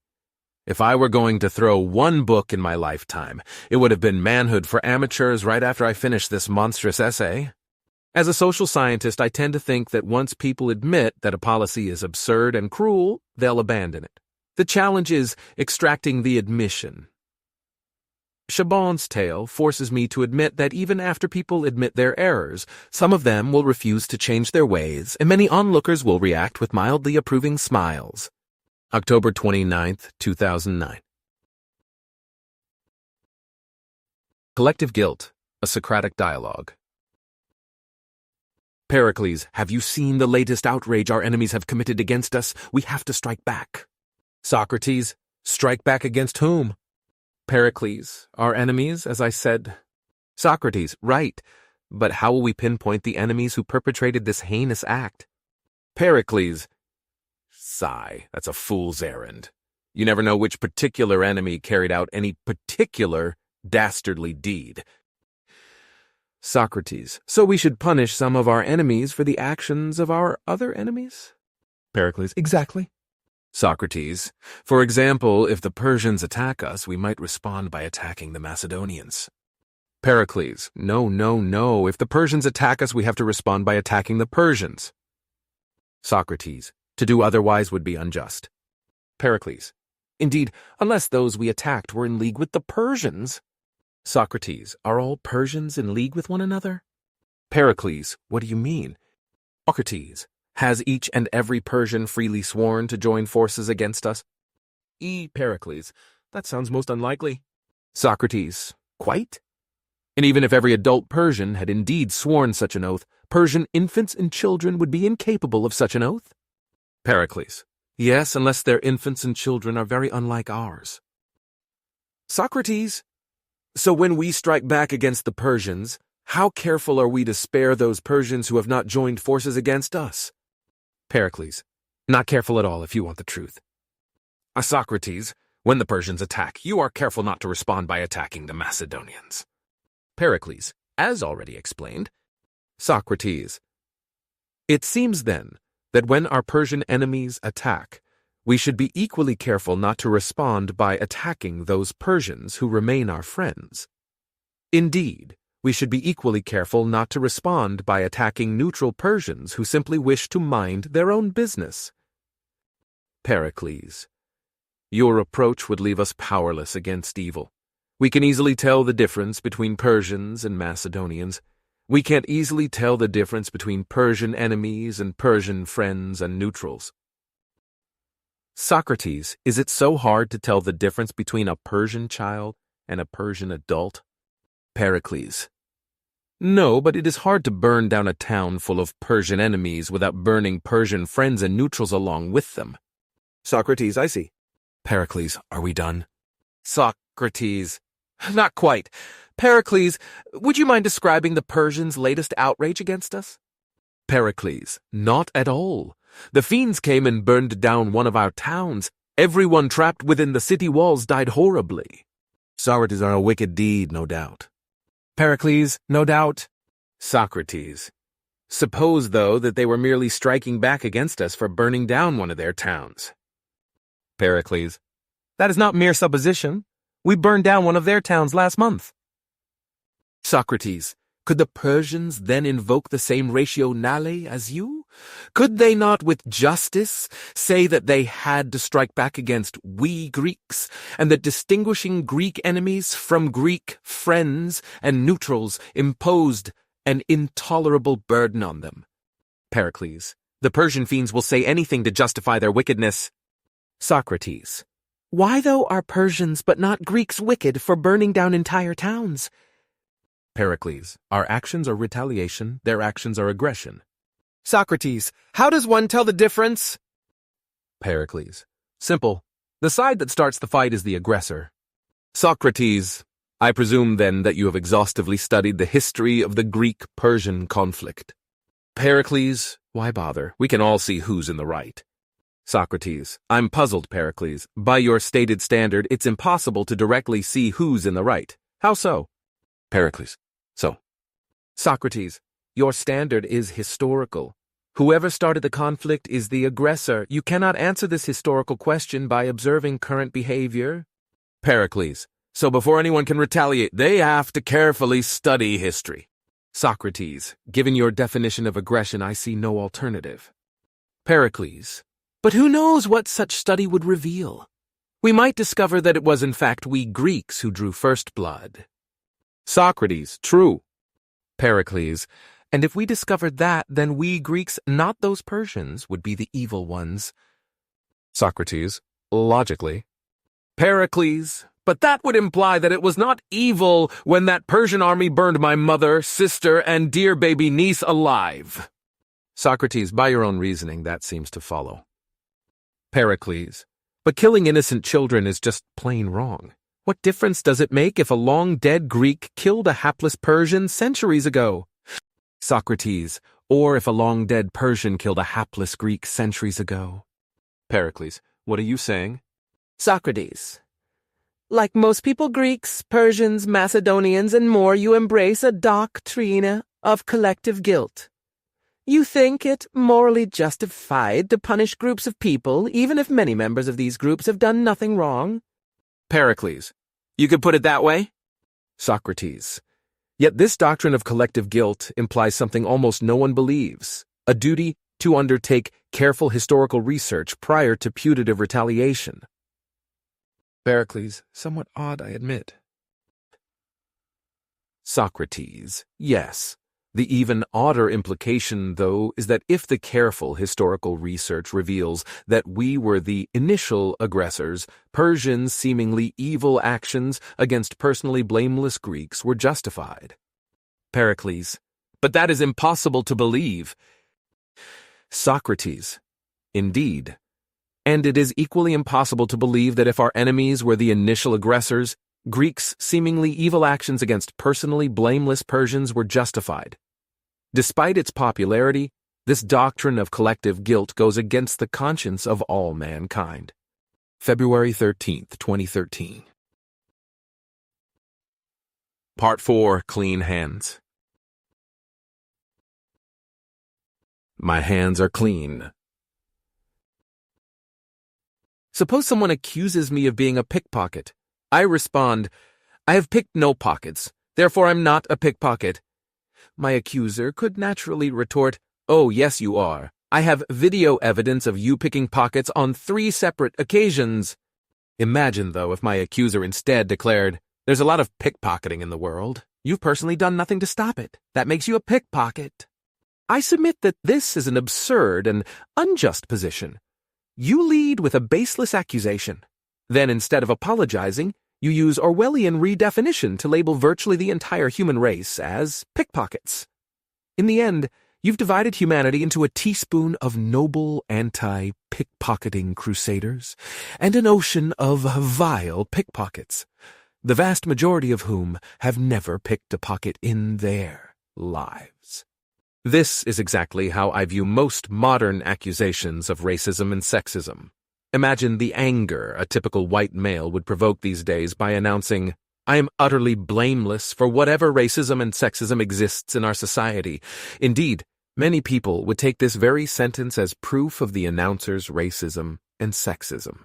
Speaker 1: If I were going to throw one book in my lifetime, it would have been Manhood for Amateurs right after I finished this monstrous essay. As a social scientist, I tend to think that once people admit that a policy is absurd and cruel, they'll abandon it. The challenge is extracting the admission. Chabon's tale forces me to admit that even after people admit their errors, some of them will refuse to change their ways, and many onlookers will react with mildly approving smiles. October 29th, 2009. Collective guilt, A Socratic dialogue. Pericles, have you seen the latest outrage our enemies have committed against us? We have to strike back. Socrates, strike back against whom? Pericles, our enemies, as I said. Socrates, right, but how will we pinpoint the enemies who perpetrated this heinous act? Pericles, sigh, that's a fool's errand. You never know which particular enemy carried out any particular dastardly deed. Socrates, so we should punish some of our enemies for the actions of our other enemies? Pericles, exactly. Socrates, for example, if the Persians attack us, we might respond by attacking the Macedonians. Pericles, no. If the Persians attack us, we have to respond by attacking the Persians. Socrates, to do otherwise would be unjust. Pericles, indeed, unless those we attacked were in league with the Persians. Socrates, are all Persians in league with one another? Pericles, what do you mean? Socrates, has each and every Persian freely sworn to join forces against us? Pericles, that sounds most unlikely. Socrates, quite? And even if every adult Persian had indeed sworn such an oath, Persian infants and children would be incapable of such an oath? Pericles, yes, unless their infants and children are very unlike ours. Socrates, so when we strike back against the Persians, how careful are we to spare those Persians who have not joined forces against us? Pericles, not careful at all if you want the truth. Socrates, when the Persians attack, you are careful not to respond by attacking the Macedonians. Pericles, as already explained. Socrates, it seems then that when our Persian enemies attack, we should be equally careful not to respond by attacking those Persians who remain our friends. Indeed, we should be equally careful not to respond by attacking neutral Persians who simply wish to mind their own business. Pericles, your approach would leave us powerless against evil. We can easily tell the difference between Persians and Macedonians. We can't easily tell the difference between Persian enemies and Persian friends and neutrals. Socrates, is it so hard to tell the difference between a Persian child and a Persian adult? Pericles, no, but it is hard to burn down a town full of Persian enemies without burning Persian friends and neutrals along with them. Socrates, I see. Pericles, are we done? Socrates, not quite. Pericles, would you mind describing the Persians' latest outrage against us? Pericles, not at all. The fiends came and burned down one of our towns. Everyone trapped within the city walls died horribly. Socrates, are a wicked deed, no doubt. Pericles, no doubt. Socrates, suppose, though, that they were merely striking back against us for burning down one of their towns. Pericles, that is not mere supposition. We burned down one of their towns last month. Socrates, could the Persians then invoke the same rationale as you? Could they not with justice say that they had to strike back against we Greeks, and that distinguishing Greek enemies from Greek friends and neutrals imposed an intolerable burden on them? Pericles, the Persian fiends will say anything to justify their wickedness. Socrates, why though are Persians but not Greeks wicked for burning down entire towns? Pericles, our actions are retaliation, their actions are aggression. Socrates, how does one tell the difference? Pericles, simple. The side that starts the fight is the aggressor. Socrates, I presume then that you have exhaustively studied the history of the Greek-Persian conflict. Pericles, why bother? We can all see who's in the right. Socrates, I'm puzzled, Pericles. By your stated standard, it's impossible to directly see who's in the right. How so? Pericles, so. Socrates, your standard is historical. Whoever started the conflict is the aggressor. You cannot answer this historical question by observing current behavior. Pericles, so before anyone can retaliate, they have to carefully study history. Socrates, given your definition of aggression, I see no alternative. Pericles, but who knows what such study would reveal? We might discover that it was in fact we Greeks who drew first blood. Socrates, true. Pericles, and if we discovered that, then we Greeks, not those Persians, would be the evil ones. Socrates, logically. Pericles, But that would imply that it was not evil when that Persian army burned my mother, sister, and dear baby niece alive. Socrates, by your own reasoning, that seems to follow. Pericles, but killing innocent children is just plain wrong. What difference does it make if a long-dead Greek killed a hapless Persian centuries ago? Socrates, or if a long-dead Persian killed a hapless Greek centuries ago? Pericles, what are you saying?
Speaker 2: Socrates, like most people, Greeks, Persians, Macedonians, and more, you embrace a doctrine of collective guilt. You think it morally justified to punish groups of people, even if many members of these groups have done nothing wrong?
Speaker 1: Pericles, you could put it that way? Socrates, yet this doctrine of collective guilt implies something almost no one believes, a duty to undertake careful historical research prior to putative retaliation. Pericles, somewhat odd, I admit. Socrates, yes. The even odder implication, though, is that if the careful historical research reveals that we were the initial aggressors, Persians' seemingly evil actions against personally blameless Greeks were justified. Pericles, but that is impossible to believe. Socrates, indeed. And it is equally impossible to believe that if our enemies were the initial aggressors, Greeks' seemingly evil actions against personally blameless Persians were justified. Despite its popularity, this doctrine of collective guilt goes against the conscience of all mankind. February 13th, 2013. Part 4, Clean Hands. My hands are clean. Suppose someone accuses me of being a pickpocket. I respond, I have picked no pockets, therefore I'm not a pickpocket. My accuser could naturally retort, oh, yes, you are. I have video evidence of you picking pockets on 3 separate occasions. Imagine, though, if my accuser instead declared, there's a lot of pickpocketing in the world. You've personally done nothing to stop it. That makes you a pickpocket. I submit that this is an absurd and unjust position. You lead with a baseless accusation. Then, instead of apologizing, you use Orwellian redefinition to label virtually the entire human race as pickpockets. In the end, you've divided humanity into a teaspoon of noble anti-pickpocketing crusaders and an ocean of vile pickpockets, the vast majority of whom have never picked a pocket in their lives. This is exactly how I view most modern accusations of racism and sexism. Imagine the anger a typical white male would provoke these days by announcing, I am utterly blameless for whatever racism and sexism exists in our society. Indeed, many people would take this very sentence as proof of the announcer's racism and sexism.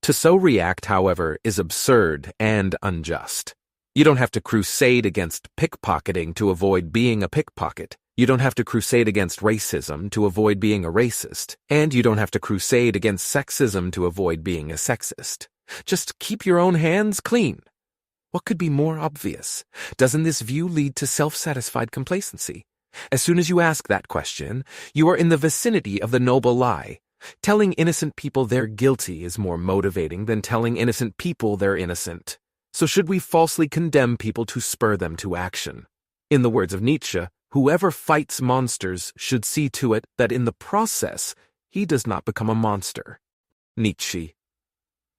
Speaker 1: To so react, however, is absurd and unjust. You don't have to crusade against pickpocketing to avoid being a pickpocket. You don't have to crusade against racism to avoid being a racist, and you don't have to crusade against sexism to avoid being a sexist. Just keep your own hands clean. What could be more obvious? Doesn't this view lead to self-satisfied complacency? As soon as you ask that question, you are in the vicinity of the noble lie. Telling innocent people they're guilty is more motivating than telling innocent people they're innocent. So should we falsely condemn people to spur them to action? In the words of Nietzsche, whoever fights monsters should see to it that in the process he does not become a monster. Nietzsche.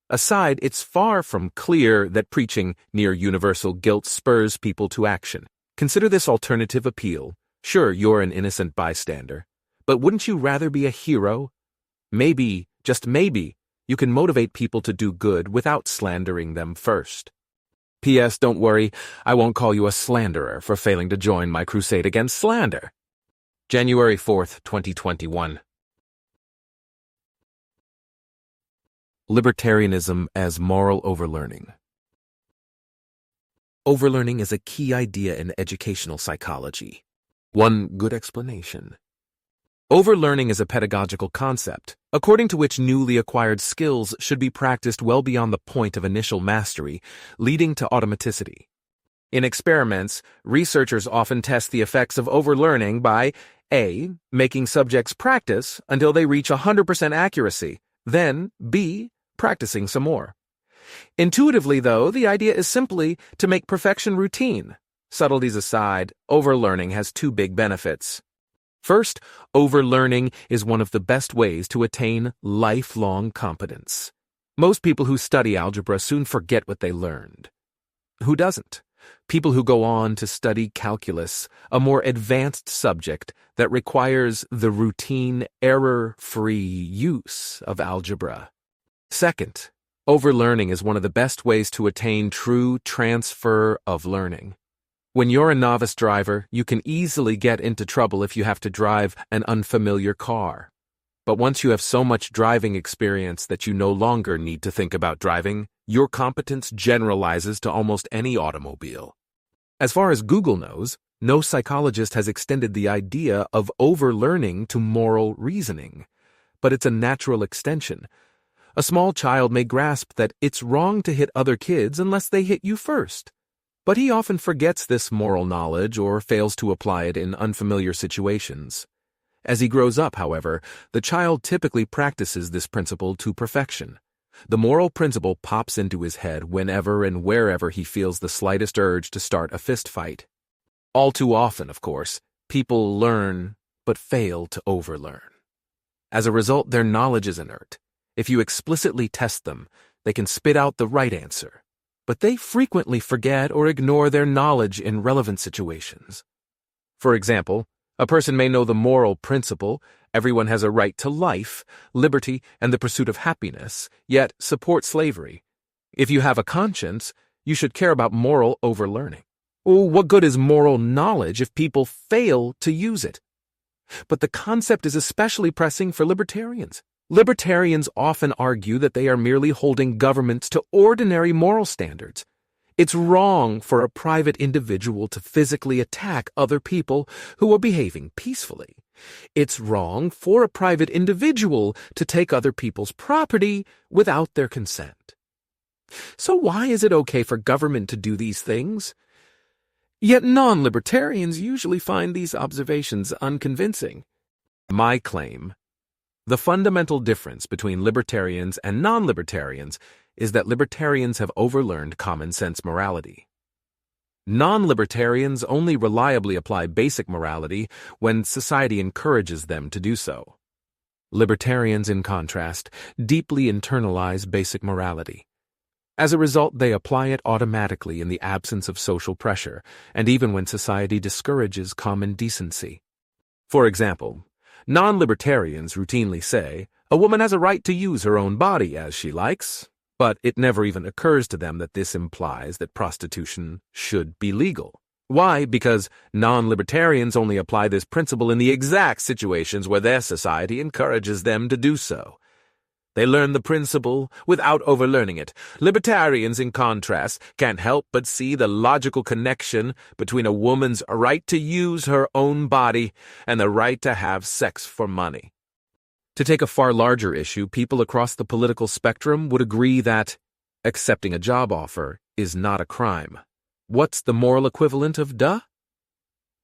Speaker 1: Aside, it's far from clear that preaching near universal guilt spurs people to action. Consider this alternative appeal. Sure, you're an innocent bystander, but wouldn't you rather be a hero? Maybe, just maybe, you can motivate people to do good without slandering them first. P.S. Don't worry, I won't call you a slanderer for failing to join my crusade against slander. January 4th, 2021. Libertarianism as moral overlearning. Overlearning is a key idea in educational psychology. One good explanation. Overlearning is a pedagogical concept, according to which newly acquired skills should be practiced well beyond the point of initial mastery, leading to automaticity. In experiments, researchers often test the effects of overlearning by A. Making subjects practice until they reach 100% accuracy, then B. Practicing some more.
Speaker 2: Intuitively, though, the idea is simply to make perfection routine. Subtleties aside, overlearning has two big benefits. First, overlearning is one of the best ways to attain lifelong competence. Most people who study algebra soon forget what they learned. Who doesn't? People who go on to study calculus, a more advanced subject that requires the routine, error-free use of algebra. Second, overlearning is one of the best ways to attain true transfer of learning. When you're a novice driver, you can easily get into trouble if you have to drive an unfamiliar car. But once you have so much driving experience that you no longer need to think about driving, your competence generalizes to almost any automobile. As far as Google knows, no psychologist has extended the idea of overlearning to moral reasoning. But it's a natural extension. A small child may grasp that it's wrong to hit other kids unless they hit you first. But he often forgets this moral knowledge or fails to apply it in unfamiliar situations. As he grows up, however, the child typically practices this principle to perfection. The moral principle pops into his head whenever and wherever he feels the slightest urge to start a fist fight. All too often, of course, people learn but fail to overlearn. As a result, their knowledge is inert. If you explicitly test them, they can spit out the right answer. But they frequently forget or ignore their knowledge in relevant situations. For example, a person may know the moral principle, everyone has a right to life, liberty, and the pursuit of happiness, yet support slavery. If you have a conscience, you should care about moral overlearning. Well, what good is moral knowledge if people fail to use it? But the concept is especially pressing for libertarians. Libertarians often argue that they are merely holding governments to ordinary moral standards. It's wrong for a private individual to physically attack other people who are behaving peacefully. It's wrong for a private individual to take other people's property without their consent. So why is it okay for government to do these things? Yet non-libertarians usually find these observations unconvincing. My claim: the fundamental difference between libertarians and non-libertarians is that libertarians have overlearned common-sense morality. Non-libertarians only reliably apply basic morality when society encourages them to do so. Libertarians, in contrast, deeply internalize basic morality. As a result, they apply it automatically in the absence of social pressure, and even when society discourages common decency. For example, non-libertarians routinely say, a woman has a right to use her own body as she likes, but it never even occurs to them that this implies that prostitution should be legal. Why? Because non-libertarians only apply this principle in the exact situations where their society encourages them to do so. They learn the principle without overlearning it. Libertarians, in contrast, can't help but see the logical connection between a woman's right to use her own body and the right to have sex for money. To take a far larger issue, people across the political spectrum would agree that accepting a job offer is not a crime. What's the moral equivalent of duh?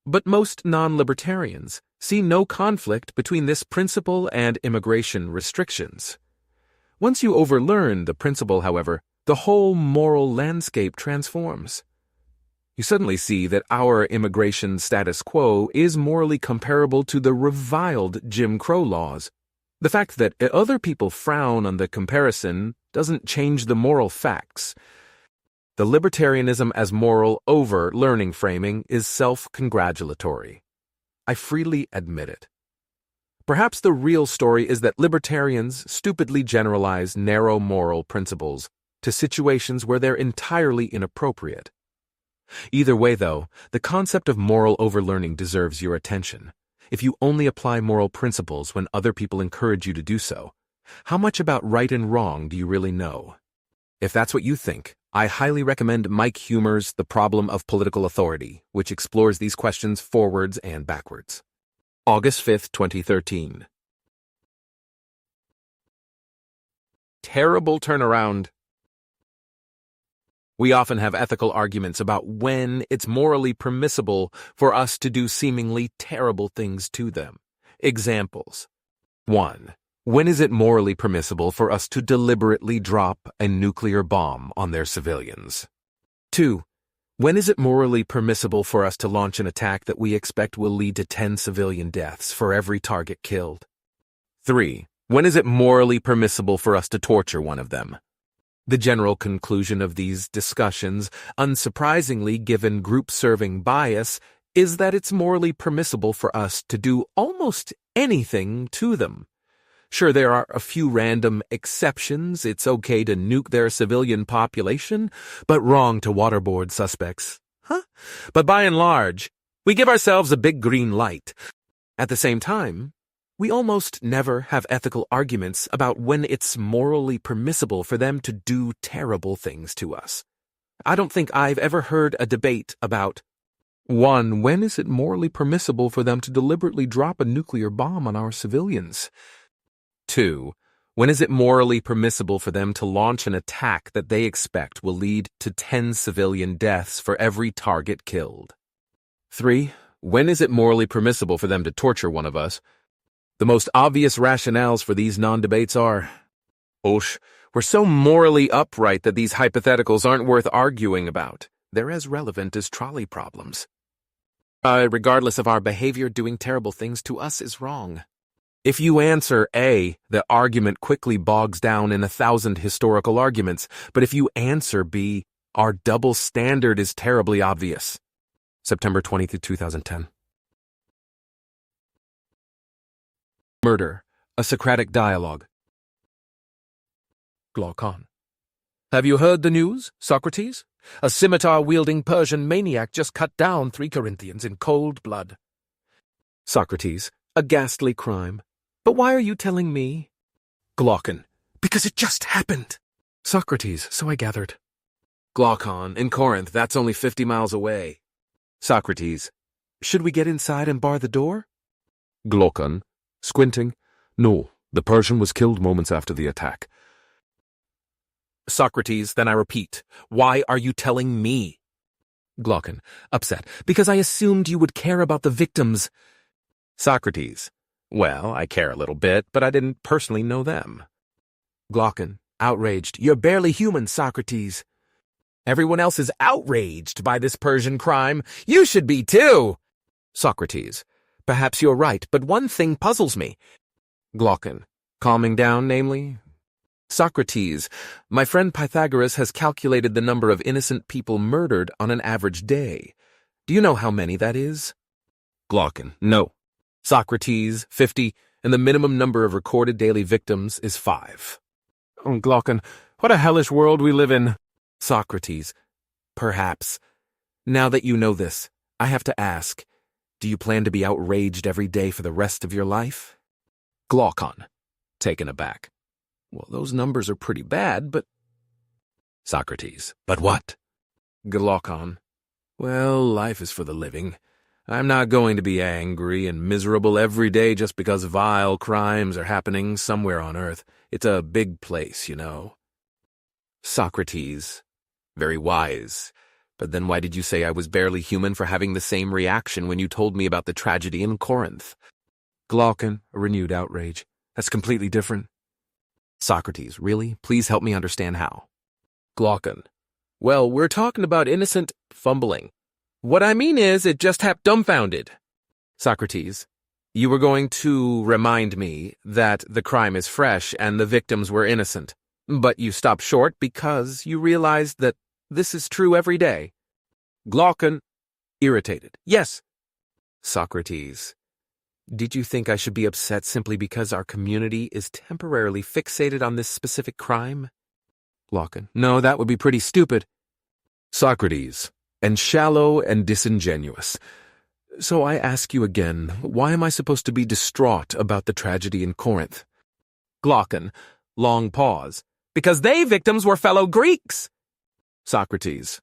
Speaker 2: But most non-libertarians see no conflict between this principle and immigration restrictions. Once you overlearn the principle, however, the whole moral landscape transforms. You suddenly see that our immigration status quo is morally comparable to the reviled Jim Crow laws. The fact that other people frown on the comparison doesn't change the moral facts. The libertarianism as moral over-learning framing is self-congratulatory. I freely admit it. Perhaps the real story is that libertarians stupidly generalize narrow moral principles to situations where they're entirely inappropriate. Either way, though, the concept of moral overlearning deserves your attention. If you only apply moral principles when other people encourage you to do so, how much about right and wrong do you really know? If that's what you think, I highly recommend Mike Huemer's The Problem of Political Authority, which explores these questions forwards and backwards. August 5, 2013. Terrible turnaround. We often have ethical arguments about when it's morally permissible for us to do seemingly terrible things to them. Examples. 1.
Speaker 1: When is it morally permissible for us to deliberately drop a nuclear bomb on their civilians? 2. When is it morally permissible for us to launch an attack that we expect will lead to 10 civilian deaths for every target killed? 3. When is it morally permissible for us to torture one of them? The general conclusion of these discussions, unsurprisingly given group-serving bias, is that it's morally permissible for us to do almost anything to them. Sure, there are a few random exceptions. It's okay to nuke their civilian population, but wrong to waterboard suspects. But by and large, we give ourselves a big green light. At the same time, we almost never have ethical arguments about when it's morally permissible for them to do terrible things to us. I don't think I've ever heard a debate about 1. When is it morally permissible for them to deliberately drop a nuclear bomb on our civilians? 2. When is it morally permissible for them to launch an attack that they expect will lead to 10 civilian deaths for every target killed? 3. When is it morally permissible for them to torture one of us? The most obvious rationales for these non-debates are, we're so morally upright that these hypotheticals aren't worth arguing about. They're as relevant as trolley problems. Regardless of our behavior, doing terrible things to us is wrong. If you answer A, the argument quickly bogs down in 1,000 historical arguments, but if you answer B, our double standard is terribly obvious. September 20th, 2010. Murder, a Socratic dialogue. Glaucon. Have you heard the news, Socrates? A scimitar-wielding Persian maniac just cut down 3 Corinthians in cold blood. Socrates. A ghastly crime. But why are you telling me? Glaucon. Because it just happened. Socrates. So I gathered. Glaucon. In Corinth. That's only 50 miles away. Socrates. Should we get inside and bar the door? Glaucon. Squinting. No, the Persian was killed moments after the attack. Socrates. Then I repeat. Why are you telling me? Glaucon. Upset. Because I assumed you would care about the victims. Socrates. Well, I care a little bit, but I didn't personally know them. Glaucon, outraged. You're barely human, Socrates. Everyone else is outraged by this Persian crime. You should be too. Socrates. Perhaps you're right, but one thing puzzles me. Glaucon, calming down, namely? Socrates. My friend Pythagoras has calculated the number of innocent people murdered on an average day. Do you know how many that is? Glaucon. No. Socrates, 50, and the minimum number of recorded daily victims is 5. Glaucon, what a hellish world we live in. Socrates, perhaps. Now that you know this, I have to ask, do you plan to be outraged every day for the rest of your life? Glaucon, taken aback. Well, those numbers are pretty bad, but... Socrates, but what? Glaucon, well, life is for the living. I'm not going to be angry and miserable every day just because vile crimes are happening somewhere on Earth. It's a big place, you know. Socrates. Very wise. But then why did you say I was barely human for having the same reaction when you told me about the tragedy in Corinth? Glaucon, a renewed outrage. That's completely different. Socrates, really? Please help me understand how. Glaucon. Well, we're talking about innocent fumbling. What I mean is, it just happened dumbfounded. Socrates, you were going to remind me that the crime is fresh and the victims were innocent, but you stopped short because you realized that this is true every day. Glaucon, irritated. Yes. Socrates, did you think I should be upset simply because our community is temporarily fixated on this specific crime? Glaucon, no, that would be pretty stupid. Socrates, and shallow and disingenuous. So I ask you again, why am I supposed to be distraught about the tragedy in Corinth? Glaucon, long pause. Because they victims were fellow Greeks. Socrates.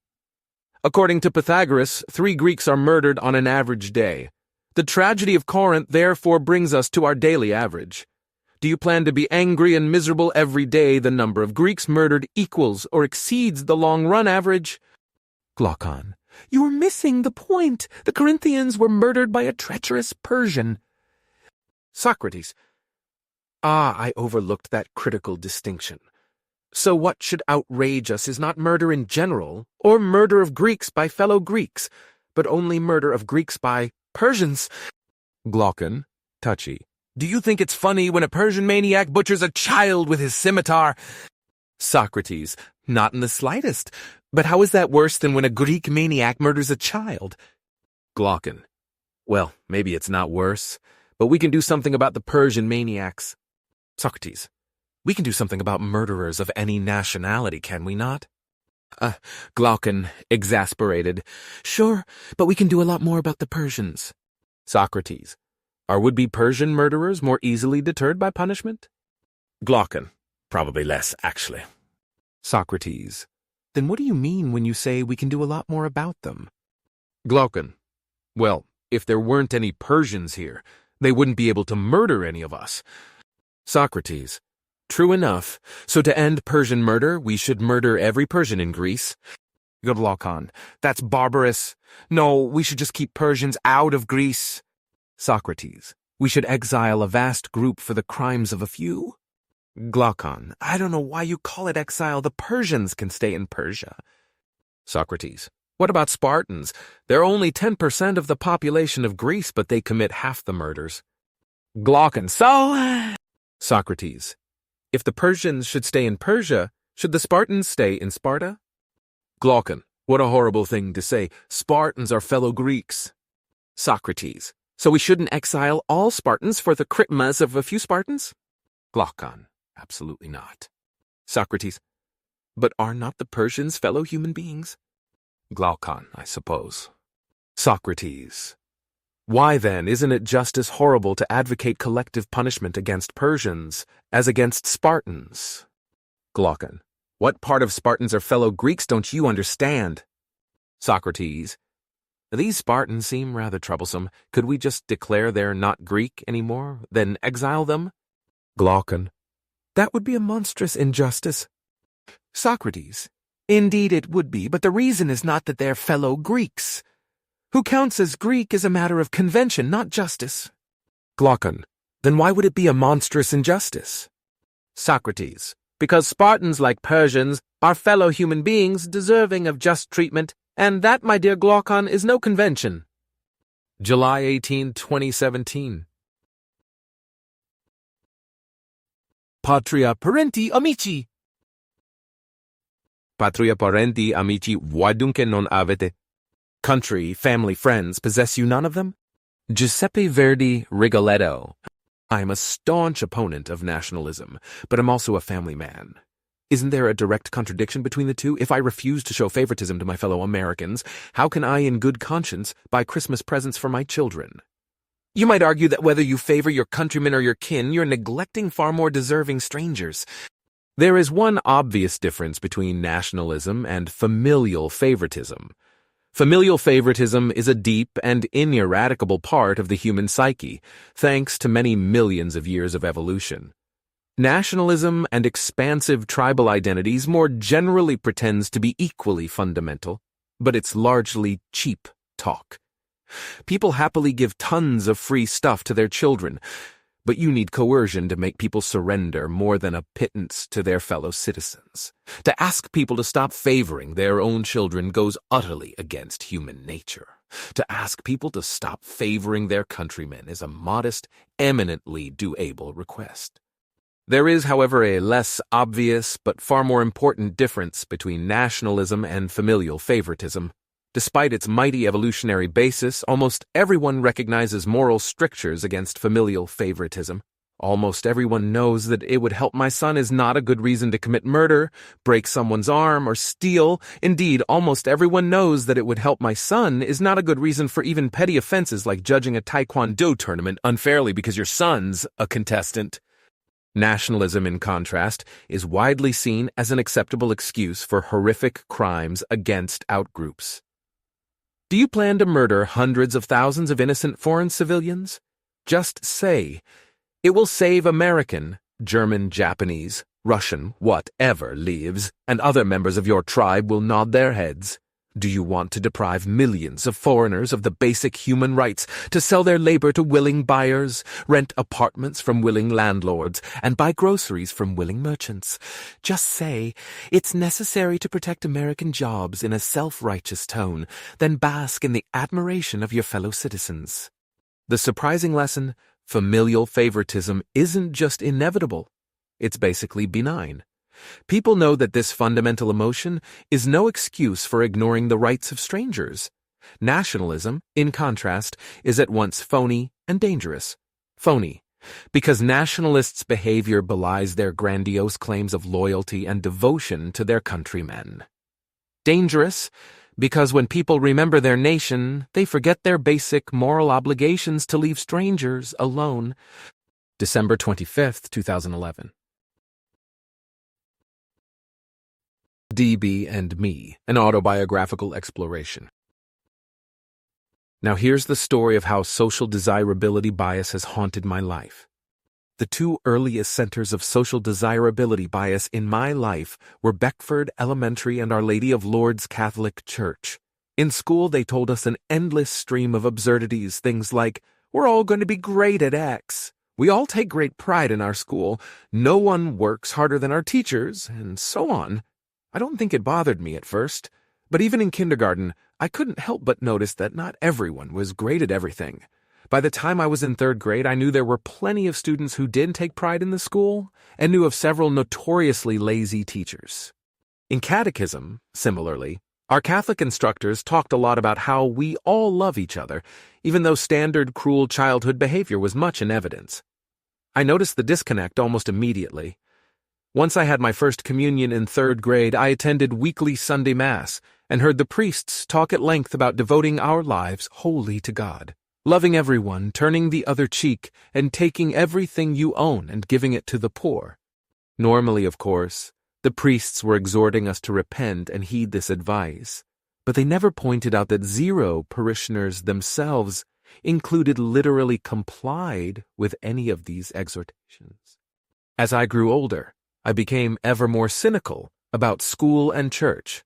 Speaker 1: According to Pythagoras, 3 Greeks are murdered on an average day. The tragedy of Corinth therefore brings us to our daily average. Do you plan to be angry and miserable every day the number of Greeks murdered equals or exceeds the long-run average? Glaucon. You are missing the point. The Corinthians were murdered by a treacherous Persian. Socrates.
Speaker 2: Ah, I overlooked that critical distinction. So what should outrage us is not murder in general, or murder of Greeks by fellow Greeks, but only murder of Greeks by Persians.
Speaker 1: Glaucon, touchy.
Speaker 2: Do you think it's funny when a Persian maniac butchers a child with his scimitar? Socrates, not in the slightest. But how is that worse than when a Greek maniac murders a child?
Speaker 1: Glaucon.
Speaker 2: Well, maybe it's not worse, but we can do something about the Persian maniacs. Socrates, we can do something about murderers of any nationality, can we not? Glaucon, exasperated. Sure, but we can do a lot more about the Persians. Socrates, are would-be Persian murderers more easily deterred by punishment?
Speaker 1: Glaucon, probably less, actually.
Speaker 2: Socrates, then what do you mean when you say we can do a lot more about them?
Speaker 1: Glaucon, well, if there weren't any Persians here, they wouldn't be able to murder any of us.
Speaker 2: Socrates, true enough. So to end Persian murder, we should murder every Persian in Greece? Glaucon, that's barbarous. No, we should just keep Persians out of Greece. Socrates, we should exile a vast group for the crimes of a few? Glaucon, I don't know why you call it exile. The Persians can stay in Persia. Socrates, what about Spartans? They're only 10% of the population of Greece, but they commit half the murders. Glaucon, so... Socrates, if the Persians should stay in Persia, should the Spartans stay in Sparta? Glaucon, what a horrible thing to say. Spartans are fellow Greeks. Socrates, so we shouldn't exile all Spartans for the Christmas of a few Spartans? Glaucon, absolutely not. Socrates, but are not the Persians fellow human beings? Glaucon, I suppose. Socrates, why then isn't it just as horrible to advocate collective punishment against Persians as against Spartans? Glaucon, what part of Spartans are fellow Greeks don't you understand? Socrates, these Spartans seem rather troublesome. Could we just declare they're not Greek anymore, then exile them? Glaucon, that would be a monstrous injustice. Socrates, indeed it would be, but the reason is not that they're fellow Greeks. Who counts as Greek is a matter of convention, not justice. Glaucon, then why would it be a monstrous injustice? Socrates, because Spartans, like Persians, are fellow human beings deserving of just treatment, and that, my dear Glaucon, is no convention. July 18, 2017. Patria parenti amici. Patria parenti amici, why dunque non avete? Country, family, friends, possess you none of them? Giuseppe Verdi, Rigoletto. I am a staunch opponent of nationalism, but I'm also a family man. Isn't there a direct contradiction between the two? If I refuse to show favoritism to my fellow Americans, how can I, in good conscience, buy Christmas presents for my children? You might argue that whether you favor your countrymen or your kin, you're neglecting far more deserving strangers. There is one obvious difference between nationalism and familial favoritism. Familial favoritism is a deep and ineradicable part of the human psyche, thanks to many millions of years of evolution. Nationalism and expansive tribal identities more generally pretends to be equally fundamental, but it's largely cheap talk. People happily give tons of free stuff to their children, but you need coercion to make people surrender more than a pittance to their fellow citizens. To ask people to stop favoring their own children goes utterly against human nature. To ask people to stop favoring their countrymen is a modest, eminently doable request. There is, however, a less obvious but far more important difference between nationalism and familial favoritism. Despite its mighty evolutionary basis, almost everyone recognizes moral strictures against familial favoritism. Almost everyone knows that it would help my son is not a good reason to commit murder, break someone's arm, or steal. Indeed, almost everyone knows that it would help my son is not a good reason for even petty offenses like judging a taekwondo tournament unfairly because your son's a contestant. Nationalism, in contrast, is widely seen as an acceptable excuse for horrific crimes against outgroups. Do you plan to murder hundreds of thousands of innocent foreign civilians? Just say, it will save American, German, Japanese, Russian, whatever lives, and other members of your tribe will nod their heads.
Speaker 1: Do you want to deprive millions of foreigners of the basic human rights to sell their labor to willing buyers, rent apartments from willing landlords, and buy groceries from willing merchants? Just say, it's necessary to protect American jobs in a self-righteous tone, then bask in the admiration of your fellow citizens. The surprising lesson, familial favoritism isn't just inevitable. It's basically benign. People know that this fundamental emotion is no excuse for ignoring the rights of strangers. Nationalism, in contrast, is at once phony and dangerous. Phony, because nationalists' behavior belies their grandiose claims of loyalty and devotion to their countrymen. Dangerous, because when people remember their nation, they forget their basic moral obligations to leave strangers alone. December 25th, 2011. DB and Me, an autobiographical exploration. Now here's the story of how social desirability bias has haunted my life. The two earliest centers of social desirability bias in my life were Beckford Elementary and Our Lady of Lourdes Catholic Church. In school, they told us an endless stream of absurdities, things like, we're all going to be great at X. We all take great pride in our school. No one works harder than our teachers, and so on. I don't think it bothered me at first, but even in kindergarten, I couldn't help but notice that not everyone was great at everything. By the time I was in third grade, I knew there were plenty of students who did take pride in the school, and knew of several notoriously lazy teachers. In catechism, similarly, our Catholic instructors talked a lot about how we all love each other, even though standard cruel childhood behavior was much in evidence. I noticed the disconnect almost immediately. Once I had my first communion in third grade, I attended weekly Sunday Mass and heard the priests talk at length about devoting our lives wholly to God, loving everyone, turning the other cheek, and taking everything you own and giving it to the poor. Normally, of course, the priests were exhorting us to repent and heed this advice, but they never pointed out that zero parishioners themselves included literally complied with any of these exhortations. As I grew older, I became ever more cynical about school and church.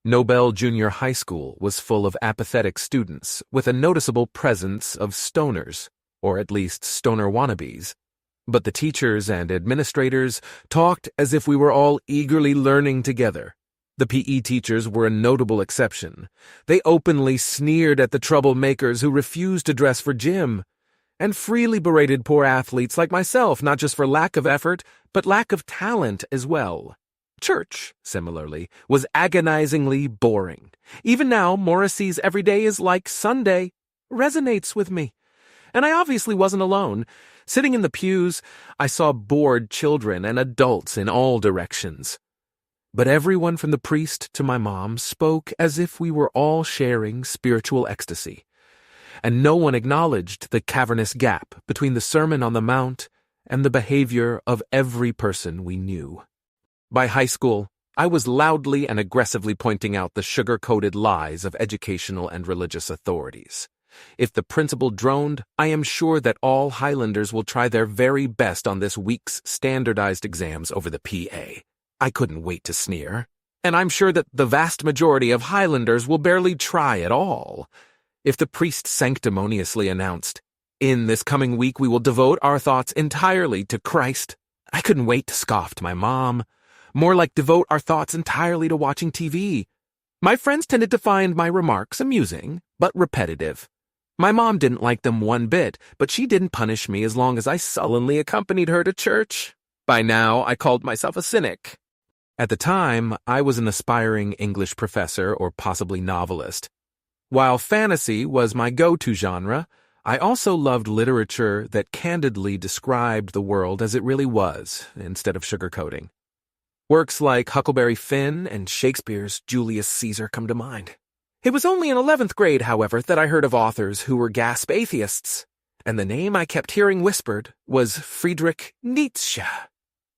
Speaker 1: Nobel Junior High School was full of apathetic students with a noticeable presence of stoners, or at least stoner wannabes. But the teachers and administrators talked as if we were all eagerly learning together. The PE teachers were a notable exception. They openly sneered at the troublemakers who refused to dress for gym, and freely berated poor athletes like myself, not just for lack of effort, but lack of talent as well. Church, similarly, was agonizingly boring. Even now, Morrissey's "Every Day is Like Sunday" resonates with me. And I obviously wasn't alone. Sitting in the pews, I saw bored children and adults in all directions. But everyone from the priest to my mom spoke as if we were all sharing spiritual ecstasy. And no one acknowledged the cavernous gap between the Sermon on the Mount and the behavior of every person we knew. By high school, I was loudly and aggressively pointing out the sugar-coated lies of educational and religious authorities. If the principal droned, I am sure that all Highlanders will try their very best on this week's standardized exams over the PA. I couldn't wait to sneer. And I'm sure that the vast majority of Highlanders will barely try at all. If the priest sanctimoniously announced, "In this coming week we will devote our thoughts entirely to Christ," I couldn't wait to scoff to my mom. More like devote our thoughts entirely to watching TV. My friends tended to find my remarks amusing, but repetitive. My mom didn't like them one bit, but she didn't punish me as long as I sullenly accompanied her to church. By now, I called myself a cynic. At the time, I was an aspiring English professor or possibly novelist. While fantasy was my go-to genre, I also loved literature that candidly described the world as it really was, instead of sugarcoating. Works like Huckleberry Finn and Shakespeare's Julius Caesar come to mind. It was only in 11th grade, however, that I heard of authors who were gasp atheists, and the name I kept hearing whispered was Friedrich Nietzsche.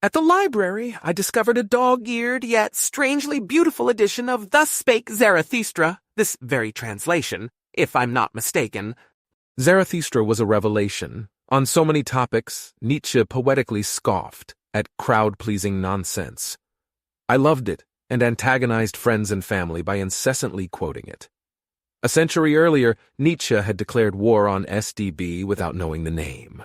Speaker 1: At the library, I discovered a dog-eared yet strangely beautiful edition of Thus Spake Zarathustra, this very translation, if I'm not mistaken. Zarathustra was a revelation. On so many topics, Nietzsche poetically scoffed at crowd-pleasing nonsense. I loved it, and antagonized friends and family by incessantly quoting it. A century earlier, Nietzsche had declared war on SDB without knowing the name.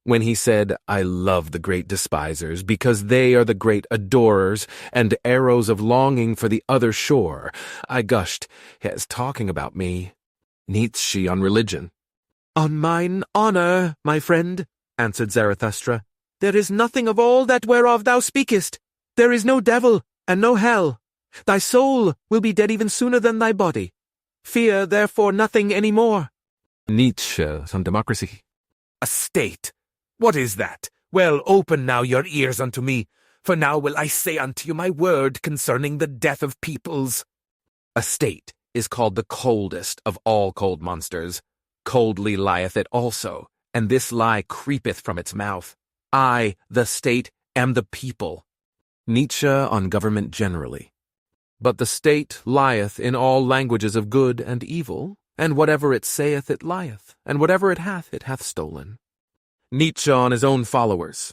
Speaker 1: When he said, "I love the great despisers because they are the great adorers and arrows of longing for the other shore," I gushed, "He is talking about me." Nietzsche on religion.
Speaker 2: "On mine honor, my friend," answered Zarathustra, "there is nothing of all that whereof thou speakest. There is no devil and no hell. Thy soul will be dead even sooner than thy body. Fear, therefore, nothing any more."
Speaker 1: Nietzsche on democracy.
Speaker 3: A state. What is that? Well, open now your ears unto me, for now will I say unto you my word concerning the death of peoples.
Speaker 1: A state is called the coldest of all cold monsters. Coldly lieth it also, and this lie creepeth from its mouth. I, the state, am the people. Nietzsche on government generally. But the state lieth in all languages of good and evil, and whatever it saith it lieth, and whatever it hath stolen. Nietzsche on his own followers.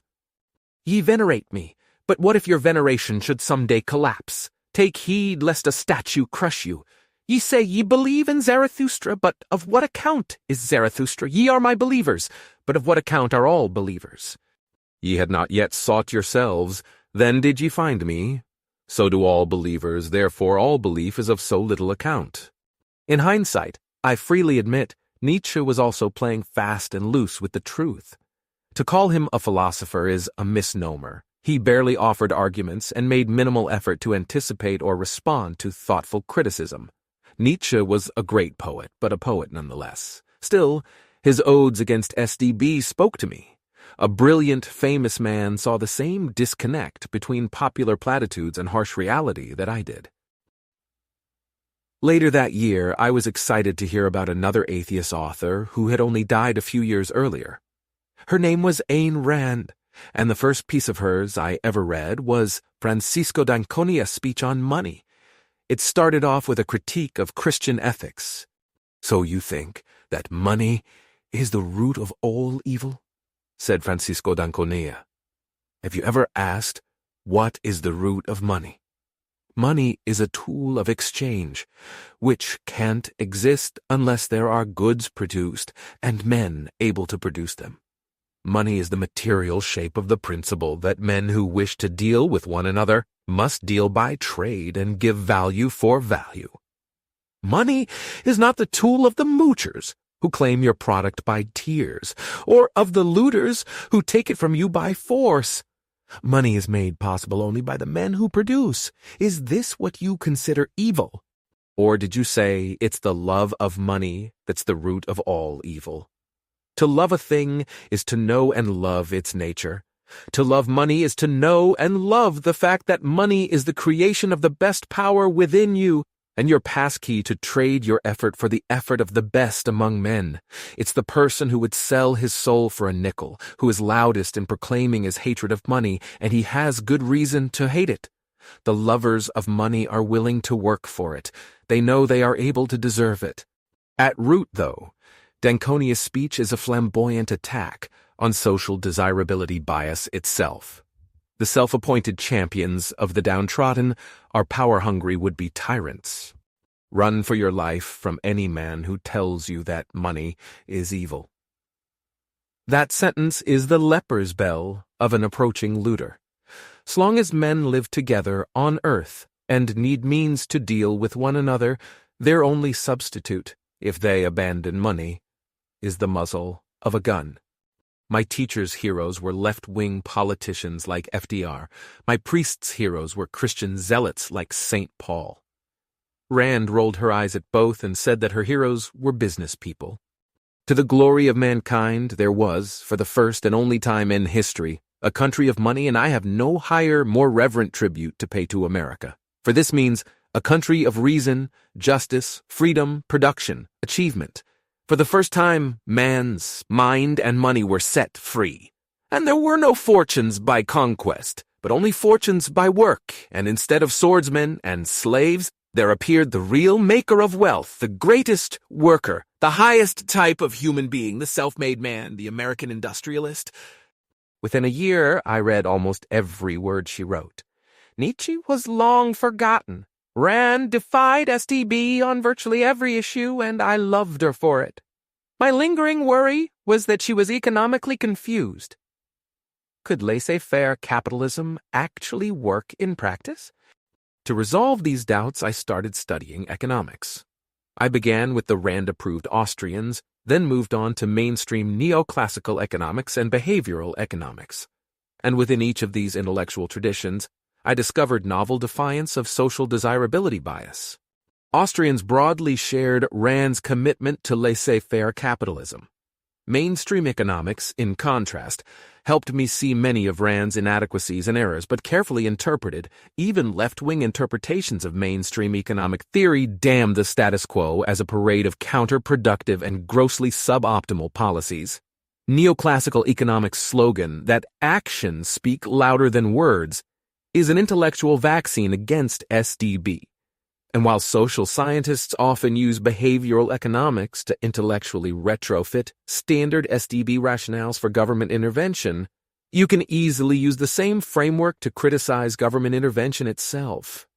Speaker 2: Ye venerate me, but what if your veneration should some day collapse? Take heed lest a statue crush you. Ye say ye believe in Zarathustra, but of what account is Zarathustra? Ye are my believers, but of what account are all believers?
Speaker 1: Ye had not yet sought yourselves, then did ye find me. So do all believers, therefore all belief is of so little account. In hindsight, I freely admit, Nietzsche was also playing fast and loose with the truth. To call him a philosopher is a misnomer. He barely offered arguments and made minimal effort to anticipate or respond to thoughtful criticism. Nietzsche was a great poet, but a poet nonetheless. Still, his odes against SDB spoke to me. A brilliant, famous man saw the same disconnect between popular platitudes and harsh reality that I did. Later that year, I was excited to hear about another atheist author who had only died a few years earlier. Her name was Ayn Rand, and the first piece of hers I ever read was Francisco d'Anconia's speech on money. It started off with a critique of Christian ethics. "So you think that money is the root of all evil?" said Francisco d'Anconia. "Have you ever asked, what is the root of money? Money is a tool of exchange, which can't exist unless there are goods produced and men able to produce them. Money is the material shape of the principle that men who wish to deal with one another must deal by trade and give value for value. Money is not the tool of the moochers who claim your product by tears, or of the looters who take it from you by force. Money is made possible only by the men who produce. Is this what you consider evil? Or did you say it's the love of money that's the root of all evil? To love a thing is to know and love its nature. To love money is to know and love the fact that money is the creation of the best power within you, and your passkey to trade your effort for the effort of the best among men. It's the person who would sell his soul for a nickel, who is loudest in proclaiming his hatred of money, and he has good reason to hate it. The lovers of money are willing to work for it. They know they are able to deserve it. At root, though, d'Anconia's speech is a flamboyant attack on social desirability bias itself. The self-appointed champions of the downtrodden are power-hungry would-be tyrants. Run for your life from any man who tells you that money is evil. That sentence is the leper's bell of an approaching looter. So long as men live together on earth and need means to deal with one another, their only substitute, if they abandon money, is the muzzle of a gun. My teacher's heroes were left-wing politicians like FDR. My priest's heroes were Christian zealots like St. Paul. Rand rolled her eyes at both and said that her heroes were business people. To the glory of mankind, there was, for the first and only time in history, a country of money, and I have no higher, more reverent tribute to pay to America. For this means a country of reason, justice, freedom, production, achievement. For the first time, man's mind and money were set free. And there were no fortunes by conquest, but only fortunes by work, and instead of swordsmen and slaves, there appeared the real maker of wealth, the greatest worker, the highest type of human being, the self-made man, the American industrialist. Within a year, I read almost every word she wrote.
Speaker 2: Nietzsche was long forgotten. Rand defied STB on virtually every issue, and I loved her for it. My lingering worry was that she was economically confused. Could laissez-faire capitalism actually work in practice? To resolve these doubts, I started studying economics. I began with the Rand-approved Austrians, then moved on to mainstream neoclassical economics and behavioral economics. And within each of these intellectual traditions, I discovered novel defiance of social desirability bias. Austrians broadly shared Rand's commitment to laissez-faire capitalism. Mainstream economics, in contrast, helped me see many of Rand's inadequacies and errors, but carefully interpreted, even left-wing interpretations of mainstream economic theory damned the status quo as a parade of counterproductive and grossly suboptimal policies. Neoclassical economics' slogan that actions speak louder than words is an intellectual vaccine against SDB. And while social scientists often use behavioral economics to intellectually retrofit standard SDB rationales for government intervention, you can easily use the same framework to criticize government intervention itself.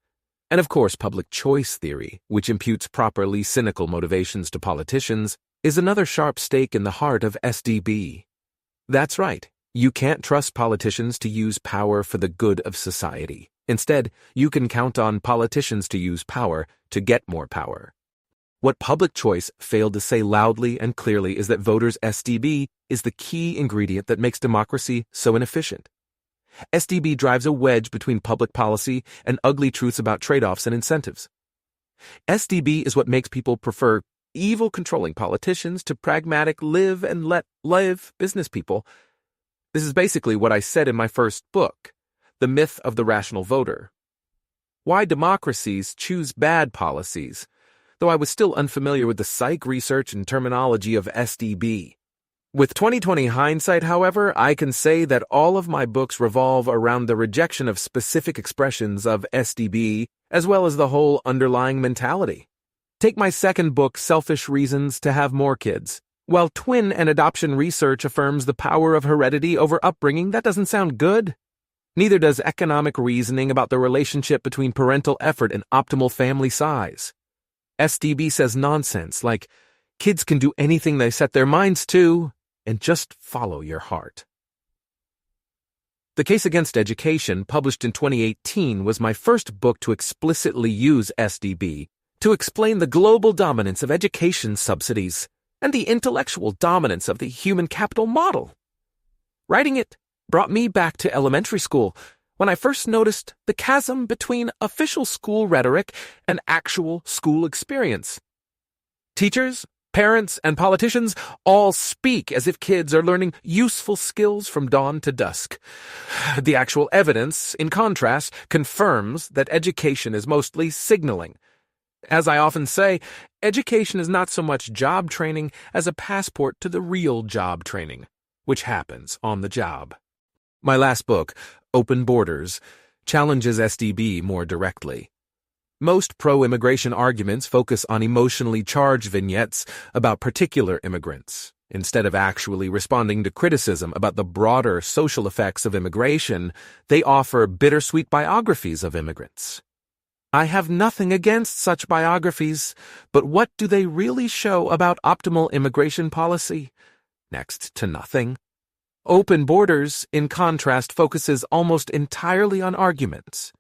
Speaker 2: And of course, public choice theory, which imputes properly cynical motivations to politicians, is another sharp stake in the heart of SDB. That's right, you can't trust politicians to use power for the good of society. Instead, you can count on politicians to use power to get more power. What public choice failed to say loudly and clearly is that voters' SDB is the key ingredient that makes democracy so inefficient. SDB drives a wedge between public policy and ugly truths about trade-offs and incentives. SDB is what makes people prefer evil controlling politicians to pragmatic live and let live business people. This is basically what I said in my first book, The Myth of the Rational Voter. Why democracies choose bad policies, though I was still unfamiliar with the psych research and terminology of SDB. With 2020 hindsight, however, I can say that all of my books revolve around the rejection of specific expressions of SDB, as well as the whole underlying mentality. Take my second book, Selfish Reasons to Have More Kids. While twin and adoption research affirms the power of heredity over upbringing, that doesn't sound good. Neither does economic reasoning about the relationship between parental effort and optimal family size. SDB says nonsense like, kids can do anything they set their minds to, and just follow your heart. The Case Against Education, published in 2018, was my first book to explicitly use SDB to explain the global dominance of education subsidies and the intellectual dominance of the human capital model. Writing it brought me back to elementary school, when I first noticed the chasm between official school rhetoric and actual school experience. Teachers, parents, and politicians all speak as if kids are learning useful skills from dawn to dusk. The actual evidence, in contrast, confirms that education is mostly signaling. As I often say, education is not so much job training as a passport to the real job training, which happens on the job. My last book, Open Borders, challenges SDB more directly. Most pro-immigration arguments focus on emotionally charged vignettes about particular immigrants, instead of actually responding to criticism about the broader social effects of immigration. They offer bittersweet biographies of immigrants. I have nothing against such biographies, but what do they really show about optimal immigration policy? Next to nothing. Open Borders, in contrast, focuses almost entirely on arguments.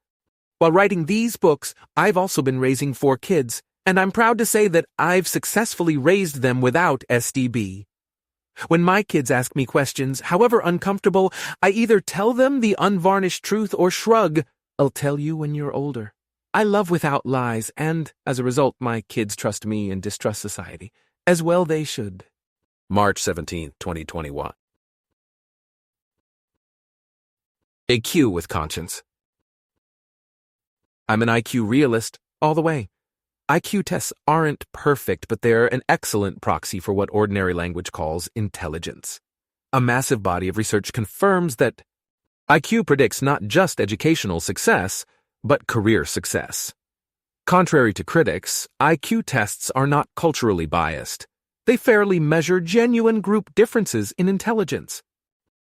Speaker 2: While writing these books, I've also been raising 4 kids, and I'm proud to say that I've successfully raised them without SDB. When my kids ask me questions, however uncomfortable, I either tell them the unvarnished truth or shrug, "I'll tell you when you're older." I love without lies, and, as a result, my kids trust me and distrust society. As well they should. March 17, 2021. IQ with conscience. I'm an IQ realist, all the way. IQ tests aren't perfect, but they're an excellent proxy for what ordinary language calls intelligence. A massive body of research confirms that IQ predicts not just educational success, but career success. Contrary to critics, IQ tests are not culturally biased. They fairly measure genuine group differences in intelligence.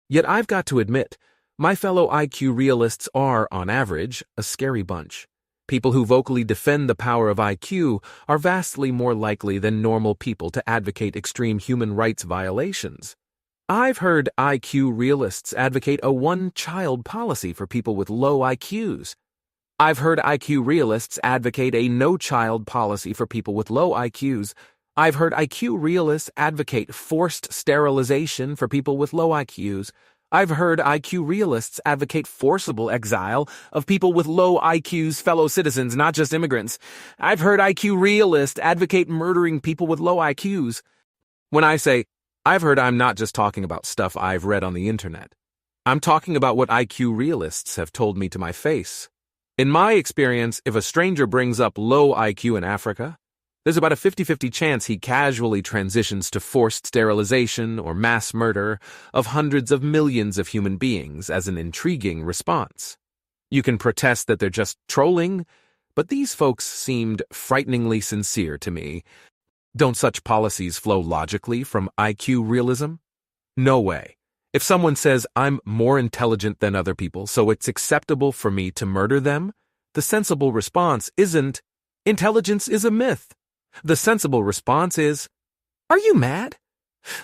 Speaker 2: Yet I've got to admit,
Speaker 1: My fellow IQ realists are, on average, a scary bunch. People who vocally defend the power of IQ are vastly more likely than normal people to advocate extreme human rights violations. I've heard IQ realists advocate a one-child policy for people with low IQs. I've heard IQ realists advocate a no-child policy for people with low IQs. I've heard IQ realists advocate forced sterilization for people with low IQs. I've heard IQ realists advocate forcible exile of people with low IQs, fellow citizens, not just immigrants. I've heard IQ realists advocate murdering people with low IQs. When I say I've heard, I'm not just talking about stuff I've read on the internet. I'm talking about what IQ realists have told me to my face. In my experience, if a stranger brings up low IQ in Africa, there's about a 50-50 chance he casually transitions to forced sterilization or mass murder of hundreds of millions of human beings as an intriguing response. You can protest that they're just trolling, but these folks seemed frighteningly sincere to me. Don't such policies flow logically from IQ realism? No way. If someone says I'm more intelligent than other people, so it's acceptable for me to murder them, the sensible response isn't, intelligence is a myth. The sensible response is, are you mad?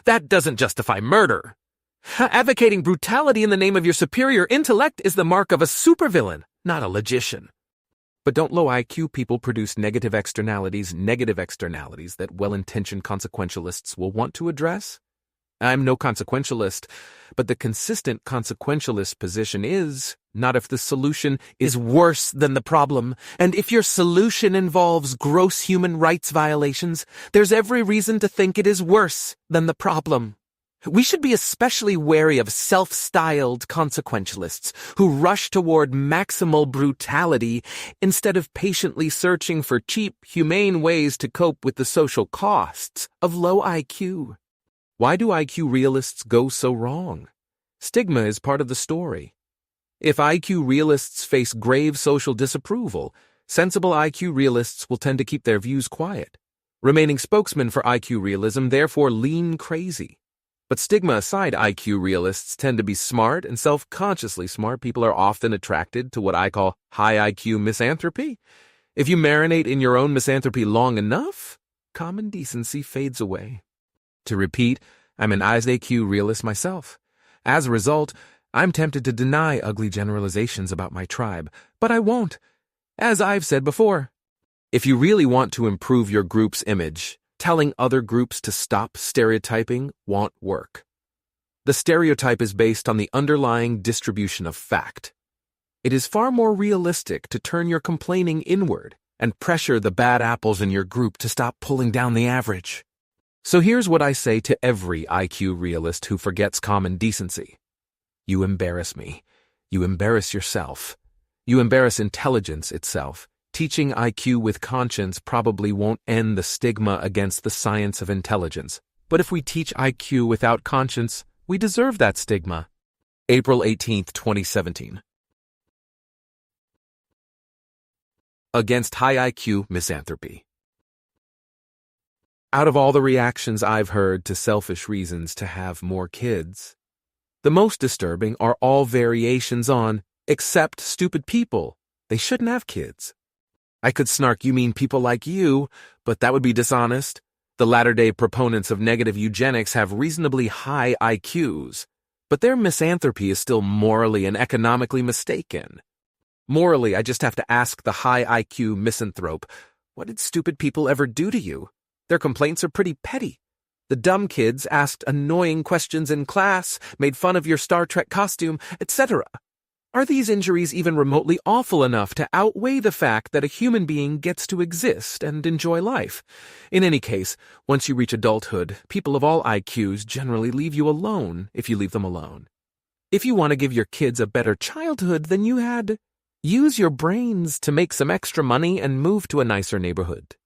Speaker 1: That doesn't justify murder. Advocating brutality in the name of your superior intellect is the mark of a supervillain, not a logician. But don't low IQ people produce negative externalities that well-intentioned consequentialists will want to address? I'm no consequentialist, but the consistent consequentialist position is, not if the solution is worse than the problem, and if your solution involves gross human rights violations, there's every reason to think it is worse than the problem. We should be especially wary of self-styled consequentialists who rush toward maximal brutality instead of patiently searching for cheap, humane ways to cope with the social costs of low IQ. Why do IQ realists go so wrong? Stigma is part of the story. If IQ realists face grave social disapproval, sensible IQ realists will tend to keep their views quiet. Remaining spokesmen for IQ realism therefore lean crazy. But stigma aside, IQ realists tend to be smart and self-consciously smart. People are often attracted to what I call high IQ misanthropy. If you marinate in your own misanthropy long enough, common decency fades away. To repeat, I'm an IQ realist myself. As a result, I'm tempted to deny ugly generalizations about my tribe, but I won't. As I've said before, if you really want to improve your group's image, telling other groups to stop stereotyping won't work. The stereotype is based on the underlying distribution of fact. It is far more realistic to turn your complaining inward and pressure the bad apples in your group to stop pulling down the average. So here's what I say to every IQ realist who forgets common decency. You embarrass me. You embarrass yourself. You embarrass intelligence itself. Teaching IQ with conscience probably won't end the stigma against the science of intelligence. But if we teach IQ without conscience, we deserve that stigma. April 18, 2017. Against high IQ misanthropy. Out of all the reactions I've heard to selfish reasons to have more kids, the most disturbing are all variations on, except stupid people. They shouldn't have kids. I could snark, you mean people like you, but that would be dishonest. The latter-day proponents of negative eugenics have reasonably high IQs, but their misanthropy is still morally and economically mistaken. Morally, I just have to ask the high IQ misanthrope, what did stupid people ever do to you? Their complaints are pretty petty. The dumb kids asked annoying questions in class, made fun of your Star Trek costume, etc. Are these injuries even remotely awful enough to outweigh the fact that a human being gets to exist and enjoy life? In any case, once you reach adulthood, people of all IQs generally leave you alone if you leave them alone. If you want to give your kids a better childhood than you had, use your brains to make some extra money and move to a nicer neighborhood.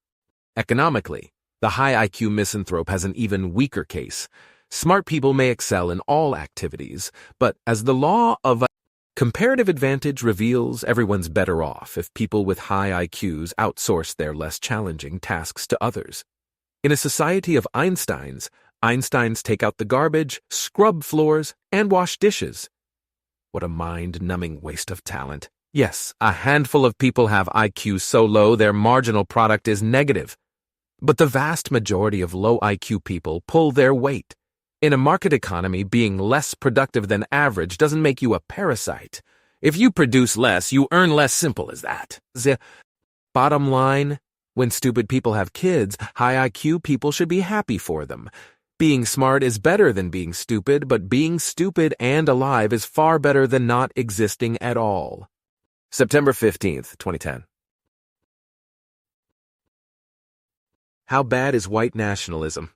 Speaker 1: Economically, the high IQ misanthrope has an even weaker case. Smart people may excel in all activities, but as the law of comparative advantage reveals, everyone's better off if people with high IQs outsource their less challenging tasks to others. In a society of Einsteins take out the garbage, scrub floors, and wash dishes. What a mind-numbing waste of talent. Yes, a handful of people have IQ so low their marginal product is negative. But the vast majority of low IQ people pull their weight. In a market economy, being less productive than average doesn't make you a parasite. If you produce less, you earn less. Simple as that. The bottom line, when stupid people have kids, high IQ people should be happy for them. Being smart is better than being stupid, but being stupid and alive is far better than not existing at all. September 15th, 2010. How bad is white nationalism?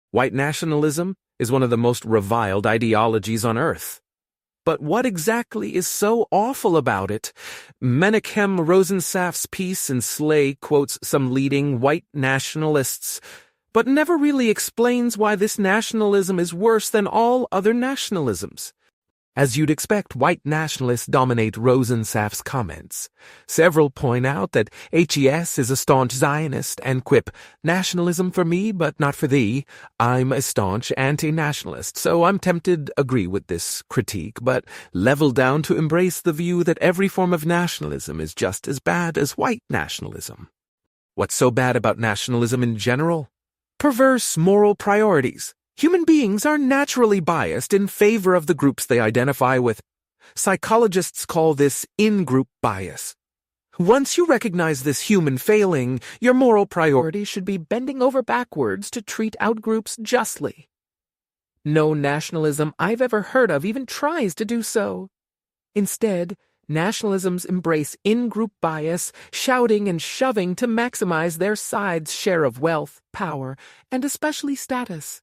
Speaker 1: White nationalism is one of the most reviled ideologies on earth. But what exactly is so awful about it? Menachem Rosensaft's piece in Slay quotes some leading white nationalists, but never really explains why this nationalism is worse than all other nationalisms. As you'd expect, white nationalists dominate Rosensaft's comments. Several point out that HES is a staunch Zionist and quip, "Nationalism for me, but not for thee. I'm a staunch anti-nationalist, so I'm tempted to agree with this critique, but level down to embrace the view that every form of nationalism is just as bad as white nationalism." What's so bad about nationalism in general? Perverse moral priorities. Human beings are naturally biased in favor of the groups they identify with. Psychologists call this in-group bias. Once you recognize this human failing, your moral priority should be bending over backwards to treat outgroups justly. No nationalism I've ever heard of even tries to do so. Instead, nationalisms embrace in-group bias, shouting and shoving to maximize their side's share of wealth, power, and especially status.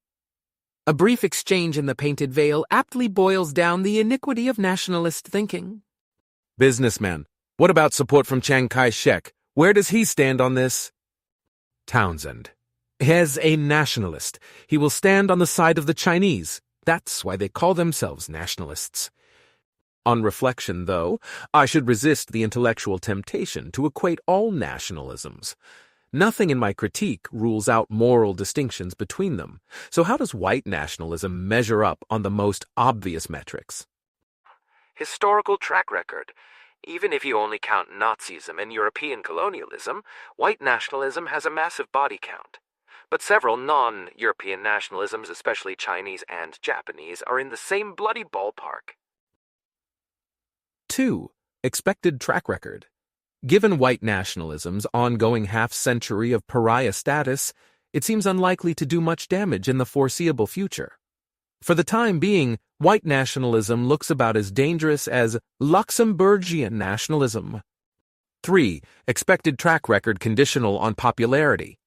Speaker 1: A brief exchange in the Painted Veil aptly boils down the iniquity of nationalist thinking. Businessman, what about support from Chiang Kai-shek? Where does he stand on this? Townsend, as a nationalist, he will stand on the side of the Chinese. That's why they call themselves nationalists. On reflection, though, I should resist the intellectual temptation to equate all nationalisms. Nothing in my critique rules out moral distinctions between them. So how does white nationalism measure up on the most obvious metrics? Historical track record. Even if you only count Nazism and European colonialism, white nationalism has a massive body count. But several non-European nationalisms, especially Chinese and Japanese, are in the same bloody ballpark. 2. Expected track record. Given white nationalism's ongoing half-century of pariah status, it seems unlikely to do much damage in the foreseeable future. For the time being, white nationalism looks about as dangerous as Luxembourgian nationalism. 3. Expected track record conditional on popularity.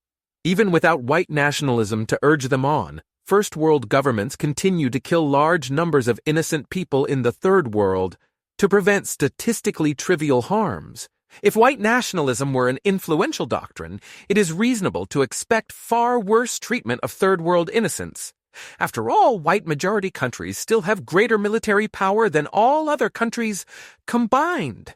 Speaker 1: Even without white nationalism to urge them on, first world governments continue to kill large numbers of innocent people in the third world to prevent statistically trivial harms. If white nationalism were an influential doctrine, it is reasonable to expect far worse treatment of third world innocents. After all, white majority countries still have greater military power than all other countries combined.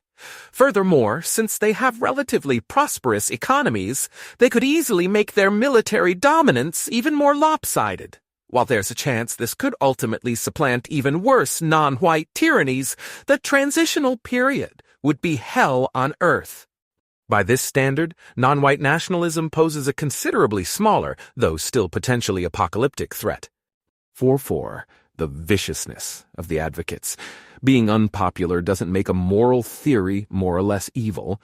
Speaker 1: Furthermore, since they have relatively prosperous economies, they could easily make their military dominance even more lopsided. While there's a chance this could ultimately supplant even worse non-white tyrannies, the transitional period would be hell on earth. By this standard, non-white nationalism poses a considerably smaller, though still potentially apocalyptic threat. 4.4. The viciousness of the advocates. Being unpopular doesn't make a moral theory more or less evil.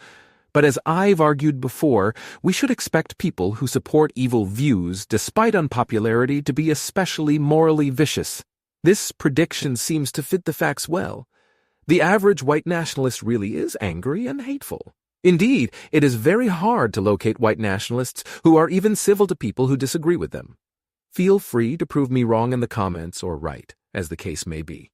Speaker 1: But as I've argued before, we should expect people who support evil views despite unpopularity to be especially morally vicious. This prediction seems to fit the facts well. The average white nationalist really is angry and hateful. Indeed, it is very hard to locate white nationalists who are even civil to people who disagree with them. Feel free to prove me wrong in the comments or right, as the case may be.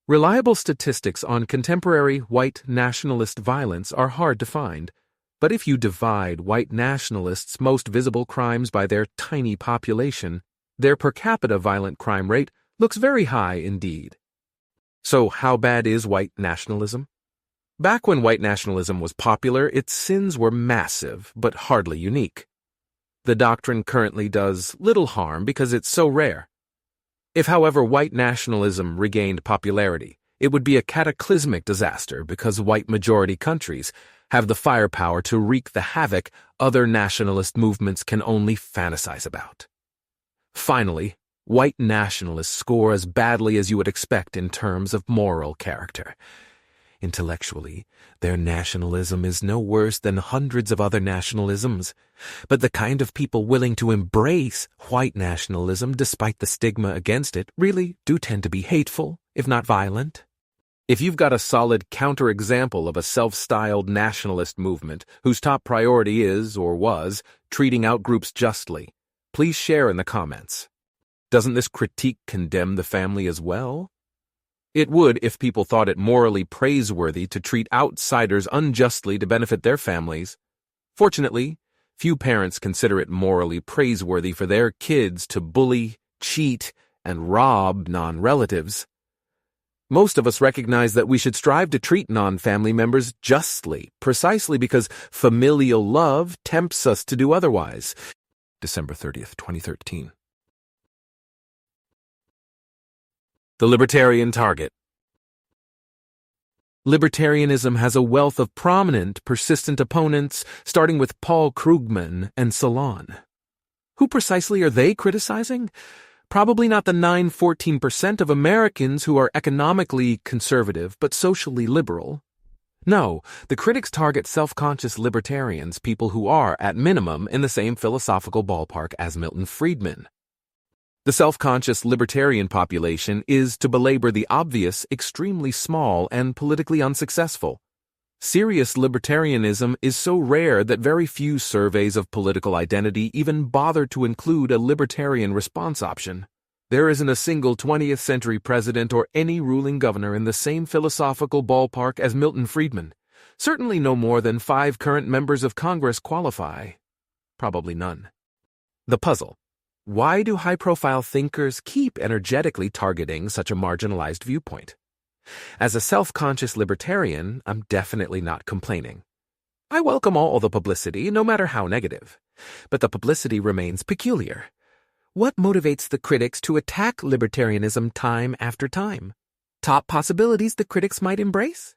Speaker 1: Reliable statistics on contemporary white nationalist violence are hard to find, but if you divide white nationalists' most visible crimes by their tiny population, their per capita violent crime rate looks very high indeed. So how bad is white nationalism? Back when white nationalism was popular, its sins were massive, but hardly unique. The doctrine currently does little harm because it's so rare. If, however, white nationalism regained popularity, it would be a cataclysmic disaster because white-majority countries have the firepower to wreak the havoc other nationalist movements can only fantasize about. Finally, white nationalists score as badly as you would expect in terms of moral character. Intellectually, their nationalism is no worse than hundreds of other nationalisms, but the kind of people willing to embrace white nationalism despite the stigma against it really do tend to be hateful, if not violent. If you've got a solid counterexample of a self-styled nationalist movement whose top priority is, or was, treating outgroups justly, please share in the comments. Doesn't this critique condemn the family as well? It would if people thought it morally praiseworthy to treat outsiders unjustly to benefit their families. Fortunately, few parents consider it morally praiseworthy for their kids to bully, cheat, and rob non-relatives. Most of us recognize that we should strive to treat non-family members justly, precisely because familial love tempts us to do otherwise. December 30th, 2013. The Libertarian Target. Libertarianism has a wealth of prominent, persistent opponents, starting with Paul Krugman and Salon. Who precisely are they criticizing? Probably not the 9–14% of Americans who are economically conservative but socially liberal. No, the critics target self-conscious libertarians, people who are, at minimum, in the same philosophical ballpark as Milton Friedman. The self-conscious libertarian population is, to belabor the obvious, extremely small and politically unsuccessful. Serious libertarianism is so rare that very few surveys of political identity even bother to include a libertarian response option. There isn't a single 20th century president or any ruling governor in the same philosophical ballpark as Milton Friedman. Certainly no more than 5 current members of Congress qualify. Probably none. The puzzle. Why do high-profile thinkers keep energetically targeting such a marginalized viewpoint? As a self-conscious libertarian, I'm definitely not complaining. I welcome all the publicity, no matter how negative. But the publicity remains peculiar. What motivates the critics to attack libertarianism time after time? Top possibilities the critics might embrace?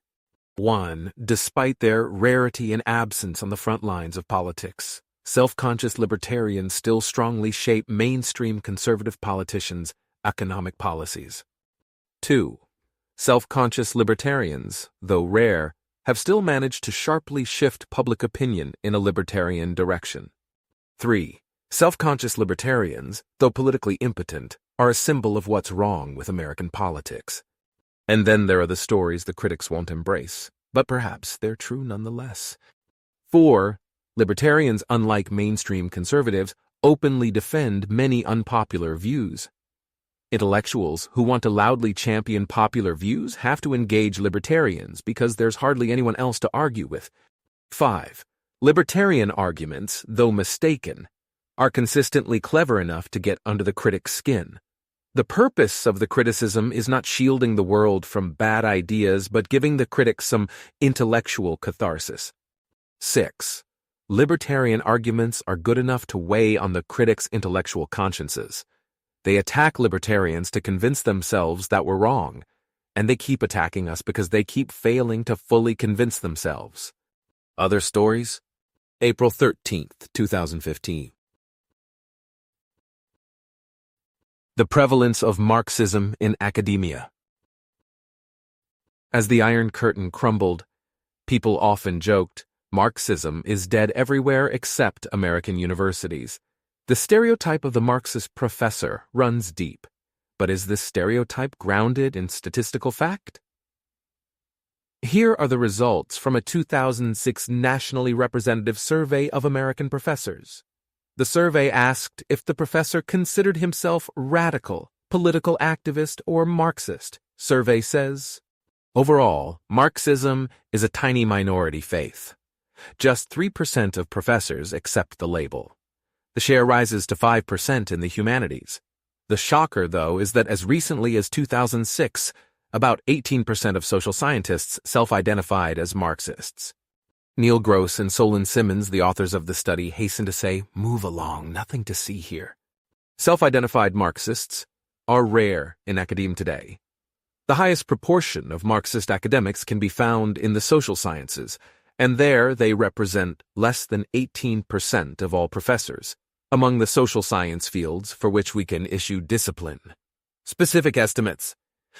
Speaker 1: 1. Despite their rarity and absence on the front lines of politics, self-conscious libertarians still strongly shape mainstream conservative politicians' economic policies. 2. Self-conscious libertarians, though rare, have still managed to sharply shift public opinion in a libertarian direction. 3. Self-conscious libertarians, though politically impotent, are a symbol of what's wrong with American politics. And then there are the stories the critics won't embrace, but perhaps they're true nonetheless. 4. Libertarians, unlike mainstream conservatives, openly defend many unpopular views. Intellectuals who want to loudly champion popular views have to engage libertarians because there's hardly anyone else to argue with. 5. Libertarian arguments, though mistaken, are consistently clever enough to get under the critic's skin. The purpose of the criticism is not shielding the world from bad ideas, but giving the critic some intellectual catharsis. 6. Libertarian arguments are good enough to weigh on the critics' intellectual consciences. They attack libertarians to convince themselves that we're wrong, and they keep attacking us because they keep failing to fully convince themselves. Other stories? April 13th, 2015. The prevalence of Marxism in academia. As the Iron Curtain crumbled, people often joked, Marxism is dead everywhere except American universities. The stereotype of the Marxist professor runs deep, but is this stereotype grounded in statistical fact? Here are the results from a 2006 nationally representative survey of American professors. The survey asked if the professor considered himself radical, political activist, or Marxist. Survey says, overall, Marxism is a tiny minority faith. Just 3% of professors accept the label. The share rises to 5% in the humanities. The shocker, though, is that as recently as 2006, about 18% of social scientists self-identified as Marxists. Neil Gross and Solon Simmons, the authors of the study, hasten to say, move along, nothing to see here. Self-identified Marxists, are rare in academe today. The highest proportion of Marxist academics can be found in the social sciences, and there they represent less than 18% of all professors, among the social science fields for which we can issue discipline. Specific estimates.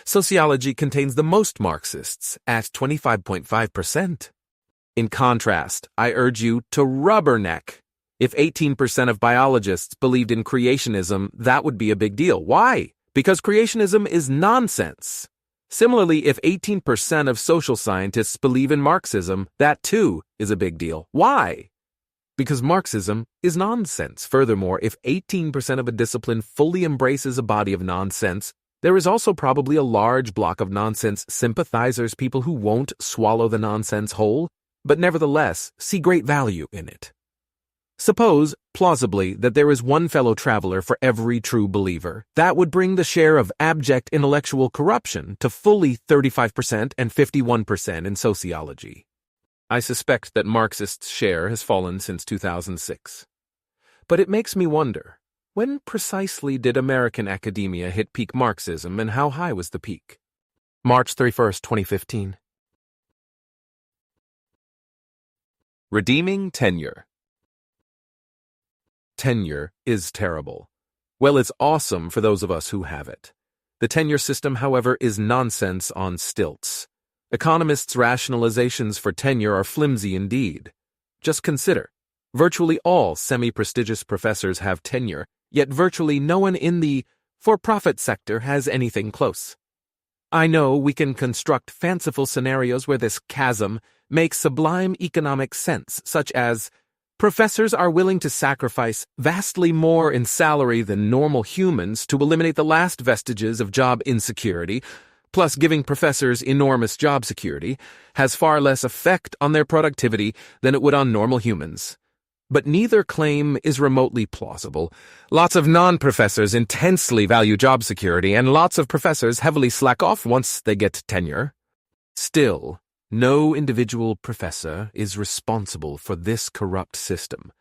Speaker 1: Sociology contains the most Marxists, at 25.5%. In contrast, I urge you to rubberneck. If 18% of biologists believed in creationism, that would be a big deal. Why? Because creationism is nonsense. Similarly, if 18% of social scientists believe in Marxism, that too is a big deal. Why? Because Marxism is nonsense. Furthermore, if 18% of a discipline fully embraces a body of nonsense, there is also probably a large block of nonsense sympathizers, people who won't swallow the nonsense whole, but nevertheless see great value in it. Suppose, plausibly, that there is one fellow traveler for every true believer. That would bring the share of abject intellectual corruption to fully 35% and 51% in sociology. I suspect that Marxists' share has fallen since 2006. But it makes me wonder, when precisely did American academia hit peak Marxism, and how high was the peak? March 31st, 2015. Redeeming tenure. Tenure is terrible. Well, it's awesome for those of us who have it. The tenure system, however, is nonsense on stilts. Economists' rationalizations for tenure are flimsy indeed. Just consider, virtually all semi-prestigious professors have tenure, yet virtually no one in the for-profit sector has anything close. I know we can construct fanciful scenarios where this chasm makes sublime economic sense, such as professors are willing to sacrifice vastly more in salary than normal humans to eliminate the last vestiges of job insecurity, plus giving professors enormous job security has far less effect on their productivity than it would on normal humans. But neither claim is remotely plausible. Lots of non-professors intensely value job security, and lots of professors heavily slack off once they get tenure. Still, no individual professor is responsible for this corrupt system,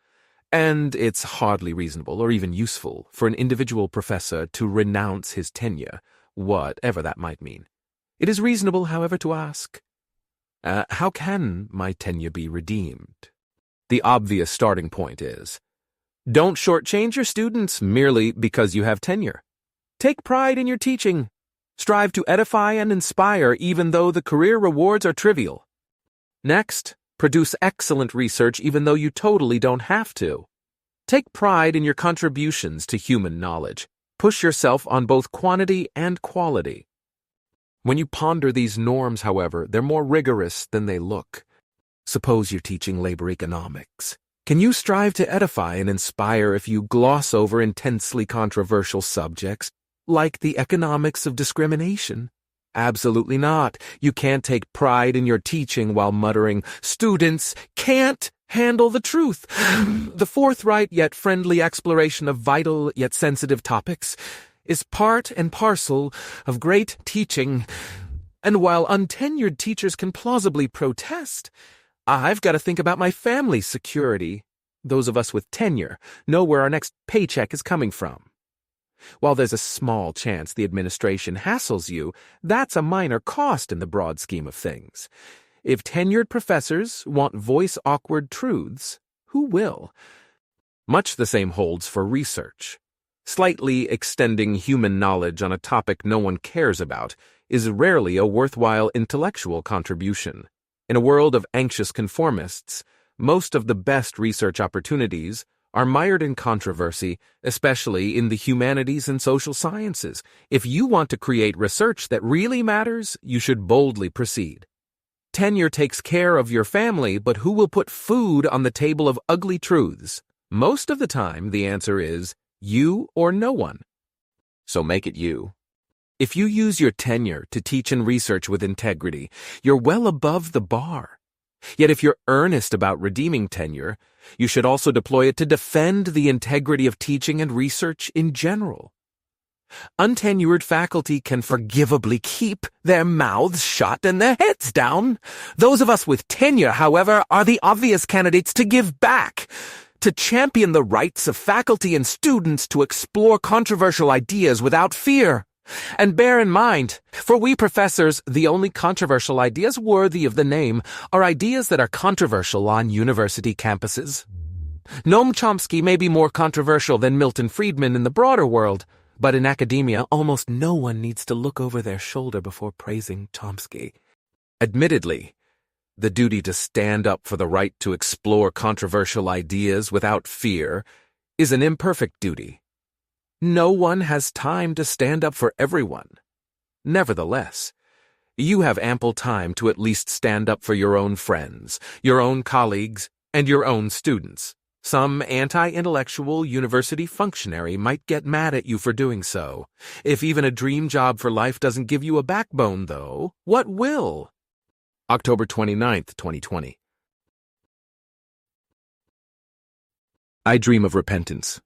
Speaker 1: and it's hardly reasonable or even useful for an individual professor to renounce his tenure, whatever that might mean. It is reasonable, however, to ask, how can my tenure be redeemed? The obvious starting point is, don't shortchange your students merely because you have tenure. Take pride in your teaching. Strive to edify and inspire even though the career rewards are trivial. Next, produce excellent research even though you totally don't have to. Take pride in your contributions to human knowledge. Push yourself on both quantity and quality. When you ponder these norms, however, they're more rigorous than they look. Suppose you're teaching labor economics. Can you strive to edify and inspire if you gloss over intensely controversial subjects, like the economics of discrimination? Absolutely not. You can't take pride in your teaching while muttering, "Students can't handle the truth." The forthright yet friendly exploration of vital yet sensitive topics is part and parcel of great teaching. And while untenured teachers can plausibly protest, I've got to think about my family's security. Those of us with tenure know where our next paycheck is coming from. While there's a small chance the administration hassles you, that's a minor cost in the broad scheme of things. If tenured professors want voice-awkward truths, who will? Much the same holds for research. Slightly extending human knowledge on a topic no one cares about is rarely a worthwhile intellectual contribution. In a world of anxious conformists, most of the best research opportunities are mired in controversy, especially in the humanities and social sciences. If you want to create research that really matters, you should boldly proceed. Tenure takes care of your family, but who will put food on the table of ugly truths? Most of the time, the answer is you or no one. So make it you. If you use your tenure to teach and research with integrity, you're well above the bar. Yet if you're earnest about redeeming tenure, you should also deploy it to defend the integrity of teaching and research in general. Untenured faculty can forgivably keep their mouths shut and their heads down. Those of us with tenure, however, are the obvious candidates to give back.
Speaker 2: to champion the rights of faculty and students to explore controversial ideas without fear. And bear in mind, for we professors, the only controversial ideas worthy of the name are ideas that are controversial on university campuses. Noam Chomsky may be more controversial than Milton Friedman in the broader world, but in academia, almost no one needs to look over their shoulder before praising Chomsky. Admittedly, the duty to stand up for the right to explore controversial ideas without fear is an imperfect duty. No one has time to stand up for everyone. Nevertheless, you have ample time to at least stand up for your own friends, your own colleagues, and your own students. Some anti-intellectual university functionary might get mad at you for doing so. If even a dream job for life doesn't give you a backbone, though, what will? October 29th, 2020. I dream of repentance.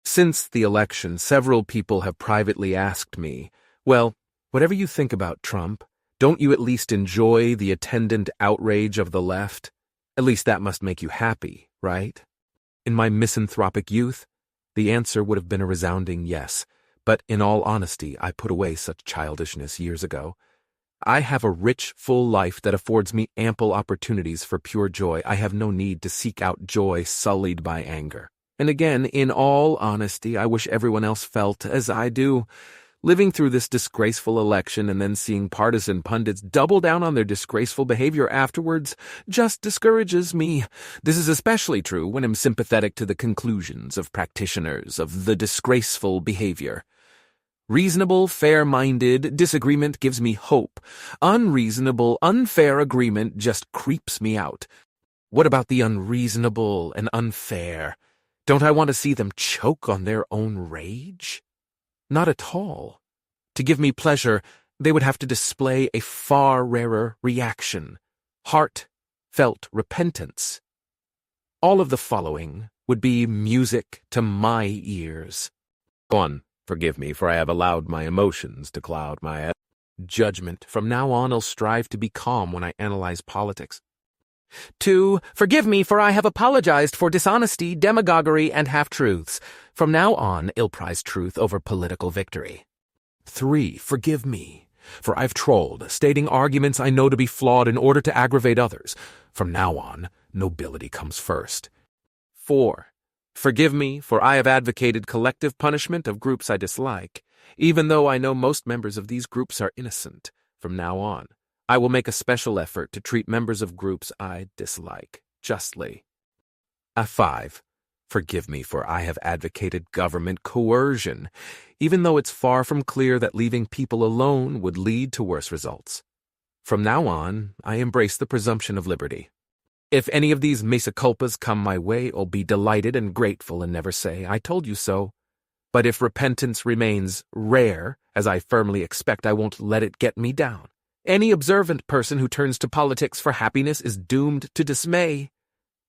Speaker 2: Since the election, several people have privately asked me, well, whatever you think about Trump, don't you at least enjoy the attendant outrage of the left? At least that must make you happy, right? In my misanthropic youth, the answer would have been a resounding yes, but in all honesty, I put away such childishness years ago. I have a rich, full life that affords me ample opportunities for pure joy. I have no need to seek out joy sullied by anger. And again, in all honesty, I wish everyone else felt as I do. Living through this disgraceful election and then seeing partisan pundits double down on their disgraceful behavior afterwards just discourages me. This is especially true when I'm sympathetic to the conclusions of practitioners of the disgraceful behavior. Reasonable, fair-minded disagreement gives me hope. Unreasonable, unfair agreement just creeps me out. What about the unreasonable and unfair? Don't I want to see them choke on their own rage? Not at all. To give me pleasure, they would have to display a far rarer reaction, heartfelt repentance. All of the following would be music to my ears. 1. Forgive me, for I have allowed my emotions to cloud my judgment. From now on, I'll strive to be calm when I analyze politics. 2. Forgive me, for I have apologized for dishonesty, demagoguery, and half-truths. From now on, I'll prize truth over political victory. 3. Forgive me, for I've trolled, stating arguments I know to be flawed in order to aggravate others. From now on, nobility comes first. 4. Forgive me, for I have advocated collective punishment of groups I dislike, even though I know most members of these groups are innocent. From now on, I will make a special effort to treat members of groups I dislike justly. 5. Forgive me, for I have advocated government coercion, even though it's far from clear that leaving people alone would lead to worse results. From now on, I embrace the presumption of liberty. If any of these mea culpas come my way, I'll be delighted and grateful and never say, I told you so. But if repentance remains rare, as I firmly expect, I won't let it get me down. Any observant person who turns to politics for happiness is doomed to dismay.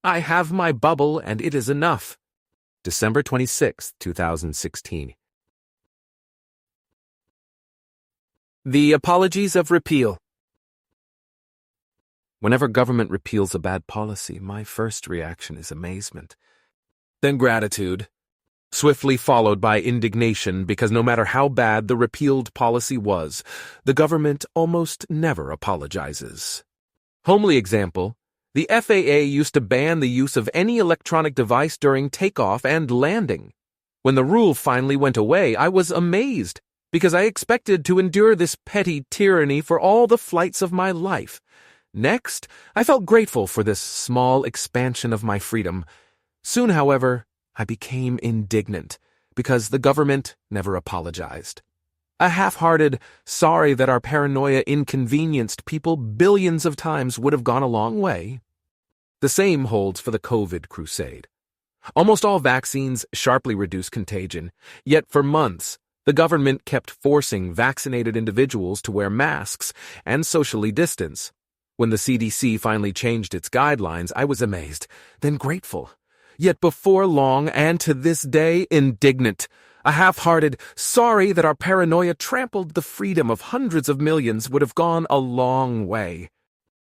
Speaker 2: I have my bubble, and it is enough. December 26, 2016. The Apologies of Repeal. Whenever government repeals a bad policy, my first reaction is amazement, then gratitude, swiftly followed by indignation because no matter how bad the repealed policy was, the government almost never apologizes. Homely example, the FAA used to ban the use of any electronic device during takeoff and landing. When the rule finally went away, I was amazed because I expected to endure this petty tyranny for all the flights of my life. Next, I felt grateful for this small expansion of my freedom. Soon, however, I became indignant because the government never apologized. A half-hearted, sorry that our paranoia inconvenienced people billions of times would have gone a long way. The same holds for the COVID crusade. Almost all vaccines sharply reduce contagion, yet for months, the government kept forcing vaccinated individuals to wear masks and socially distance. When the CDC finally changed its guidelines, I was amazed, then grateful. Yet before long, and to this day, indignant. A half-hearted, sorry that our paranoia trampled the freedom of hundreds of millions would have gone a long way.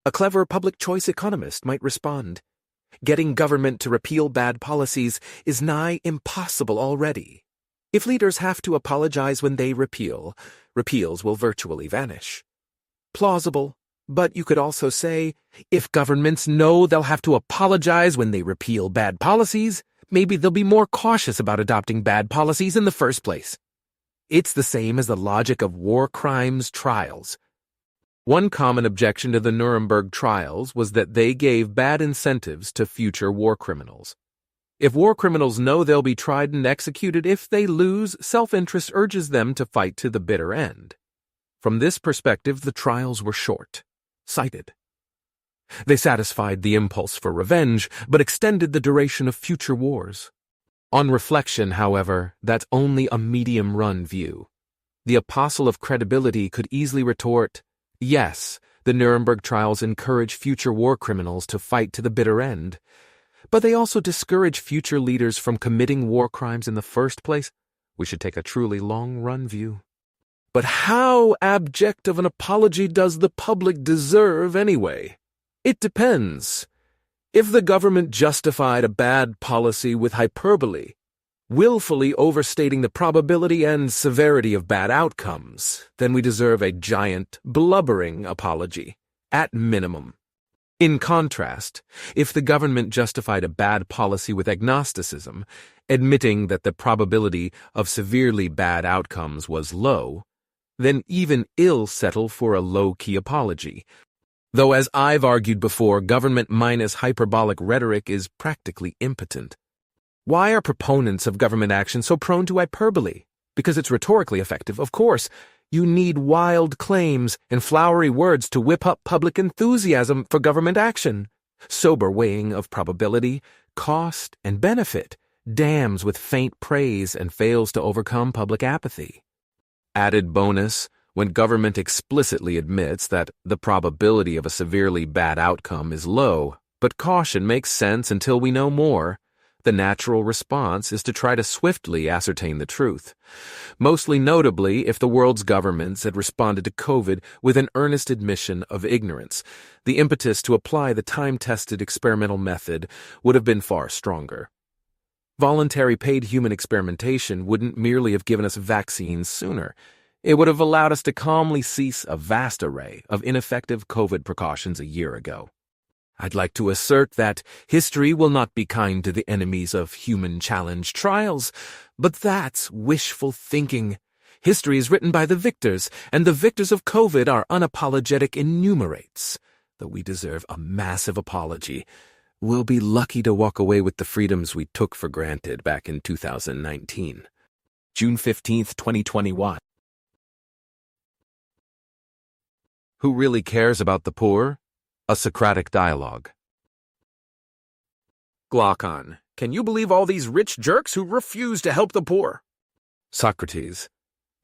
Speaker 2: A clever public choice economist might respond, Getting government to repeal bad policies is nigh impossible already. If leaders have to apologize when they repeal, repeals will virtually vanish. Plausible, but you could also say, if governments know they'll have to apologize when they repeal bad policies, maybe they'll be more cautious about adopting bad policies in the first place. It's the same as the logic of war crimes trials. One common objection to the Nuremberg trials was that they gave bad incentives to future war criminals. If war criminals know they'll be tried and executed if they lose, self-interest urges them to fight to the bitter end. From this perspective, the trials were short-sighted. They satisfied the impulse for revenge, but extended the duration of future wars. On reflection, however, that's only a medium-run view. The apostle of credibility could easily retort, yes, the Nuremberg trials encourage future war criminals to fight to the bitter end, but they also discourage future leaders from committing war crimes in the first place. We should take a truly long-run view. But how abject of an apology does the public deserve anyway? It depends. If the government justified a bad policy with hyperbole, willfully overstating the probability and severity of bad outcomes, then we deserve a giant, blubbering apology, at minimum. In contrast, if the government justified a bad policy with agnosticism, admitting that the probability of severely bad outcomes was low, then even ill settle for a low-key apology. Though, as I've argued before, government minus hyperbolic rhetoric is practically impotent. Why are proponents of government action so prone to hyperbole? Because it's rhetorically effective, of course. You need wild claims and flowery words to whip up public enthusiasm for government action. Sober weighing of probability, cost, and benefit damns with faint praise and fails to overcome public apathy. Added bonus, when government explicitly admits that the probability of a severely bad outcome is low, but caution makes sense until we know more, the natural response is to try to swiftly ascertain the truth. Mostly notably, if the world's governments had responded to COVID with an earnest admission of ignorance, the impetus to apply the time-tested experimental method would have been far stronger. Voluntary paid human experimentation wouldn't merely have given us vaccines sooner. It would have allowed us to calmly cease a vast array of ineffective COVID precautions a year ago. I'd like to assert that history will not be kind to the enemies of human challenge trials, but that's wishful thinking. History is written by the victors, and the victors of COVID are unapologetic enumerates. Though we deserve a massive apology, we'll be lucky to walk away with the freedoms we took for granted back in 2019. June 15th, 2021. Who really cares about the poor? A Socratic dialogue.
Speaker 3: Glaucon, can you believe all these rich jerks who refuse to help the poor?
Speaker 1: Socrates.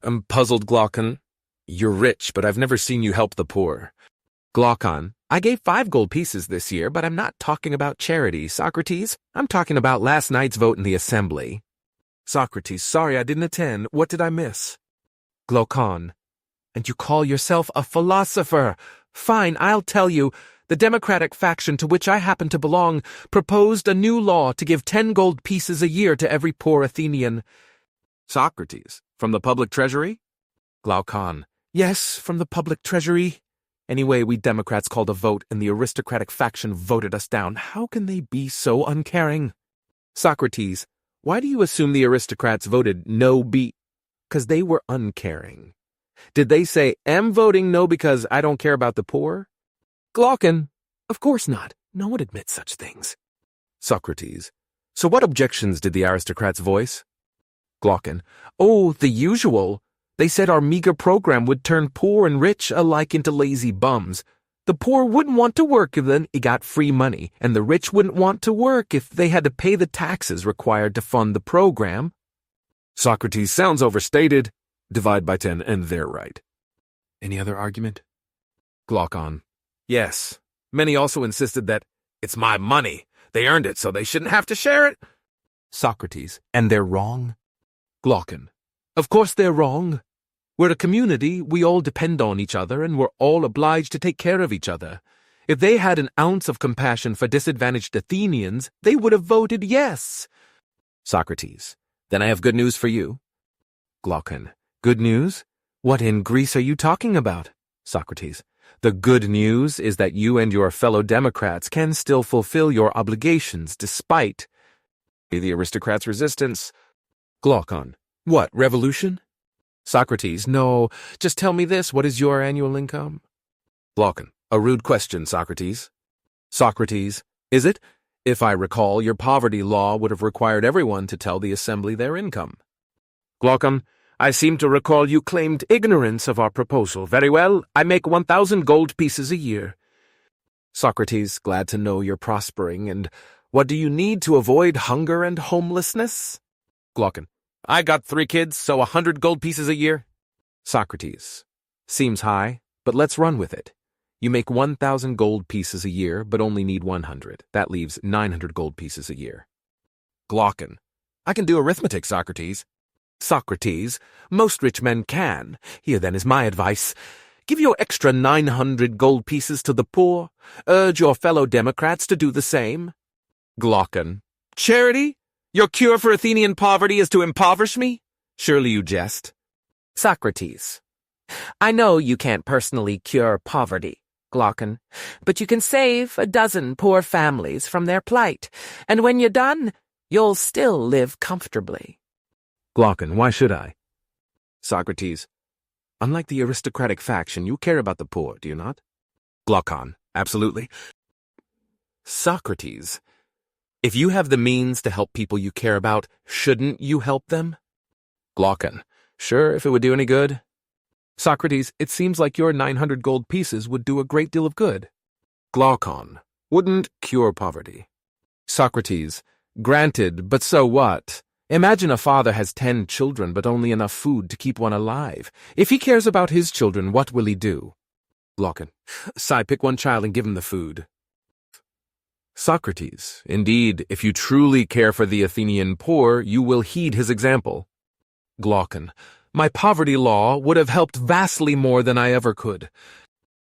Speaker 1: I'm puzzled, Glaucon. You're rich, but I've never seen you help the poor.
Speaker 2: Glaucon, I gave 5 gold pieces this year, but I'm not talking about charity, Socrates. I'm talking about last night's vote in the assembly.
Speaker 3: Socrates, sorry I didn't attend. What did I miss?
Speaker 2: Glaucon, and you call yourself a philosopher. Fine, I'll tell you. The Democratic faction to which I happen to belong proposed a new law to give 10 gold pieces a year to every poor Athenian.
Speaker 1: Socrates, from the public treasury?
Speaker 2: Glaucon, yes, from the public treasury. Anyway, we Democrats called a vote and the aristocratic faction voted us down. How can they be so uncaring? Socrates, why do you assume the aristocrats voted no 'Cause they were uncaring. Did they say, am voting no because I don't care about the poor? Glaucon, of course not. No one admits such things.
Speaker 1: Socrates, so what objections did the aristocrats voice?
Speaker 2: Glaucon, oh, the usual. They said our meager program would turn poor and rich alike into lazy bums. The poor wouldn't want to work if they got free money, and the rich wouldn't want to work if they had to pay the taxes required to fund the program.
Speaker 1: Socrates, sounds overstated. Divide by 10 and they're right.
Speaker 2: Any other argument?
Speaker 1: Glaucon,
Speaker 3: yes. Many also insisted that it's my money. They earned it, so they shouldn't have to share it.
Speaker 2: Socrates, and they're wrong?
Speaker 1: Glaucon,
Speaker 2: of course they're wrong. We're a community, we all depend on each other, and we're all obliged to take care of each other.
Speaker 1: If they had an ounce of compassion for disadvantaged Athenians, they would have voted yes. Socrates, then I have good news for you. Glaucon, good news? What in Greece are you talking about? Socrates, the good news is that you and your fellow Democrats can still fulfill your obligations despite the aristocrats' resistance. Glaucon, what, revolution? Socrates, no, just tell me this, what is your annual income? Glaucon, a rude question, Socrates. Socrates, is it? If I recall, your poverty law would have required everyone to tell the assembly their income. Glaucon, I seem to recall you claimed ignorance of our proposal. Very well, I make 1,000 gold pieces a year. Socrates, glad to know you're prospering, and what do you need to avoid hunger and homelessness? Glaucon, I got 3 kids, so 100 gold pieces a year. Socrates, seems high, but let's run with it. You make 1,000 gold pieces a year, but only need 100. That leaves 900 gold pieces a year. Glaucon, I can do arithmetic, Socrates. Socrates, most rich men can. Here then is my advice. Give your extra 900 gold pieces to the poor. Urge your fellow Democrats to do the same. Glaucon, charity? Your cure for Athenian poverty is to impoverish me? Surely you jest.
Speaker 2: Socrates, I know you can't personally cure poverty, Glaucon, but you can save a dozen poor families from their plight, and when you're done, you'll still live comfortably.
Speaker 1: Glaucon, why should I? Socrates, unlike the aristocratic faction, you care about the poor, do you not? Glaucon, absolutely. Socrates, if you have the means to help people you care about, shouldn't you help them? Glaucon, sure, if it would do any good. Socrates, it seems like your 900 gold pieces would do a great deal of good. Glaucon, wouldn't cure poverty. Socrates, granted, but so what? Imagine a father has 10 children but only enough food to keep one alive. If he cares about his children, what will he do? Glaucon, pick one child and give him the food. Socrates, indeed, if you truly care for the Athenian poor, you will heed his example. Glaucon, my poverty law would have helped vastly more than I ever could.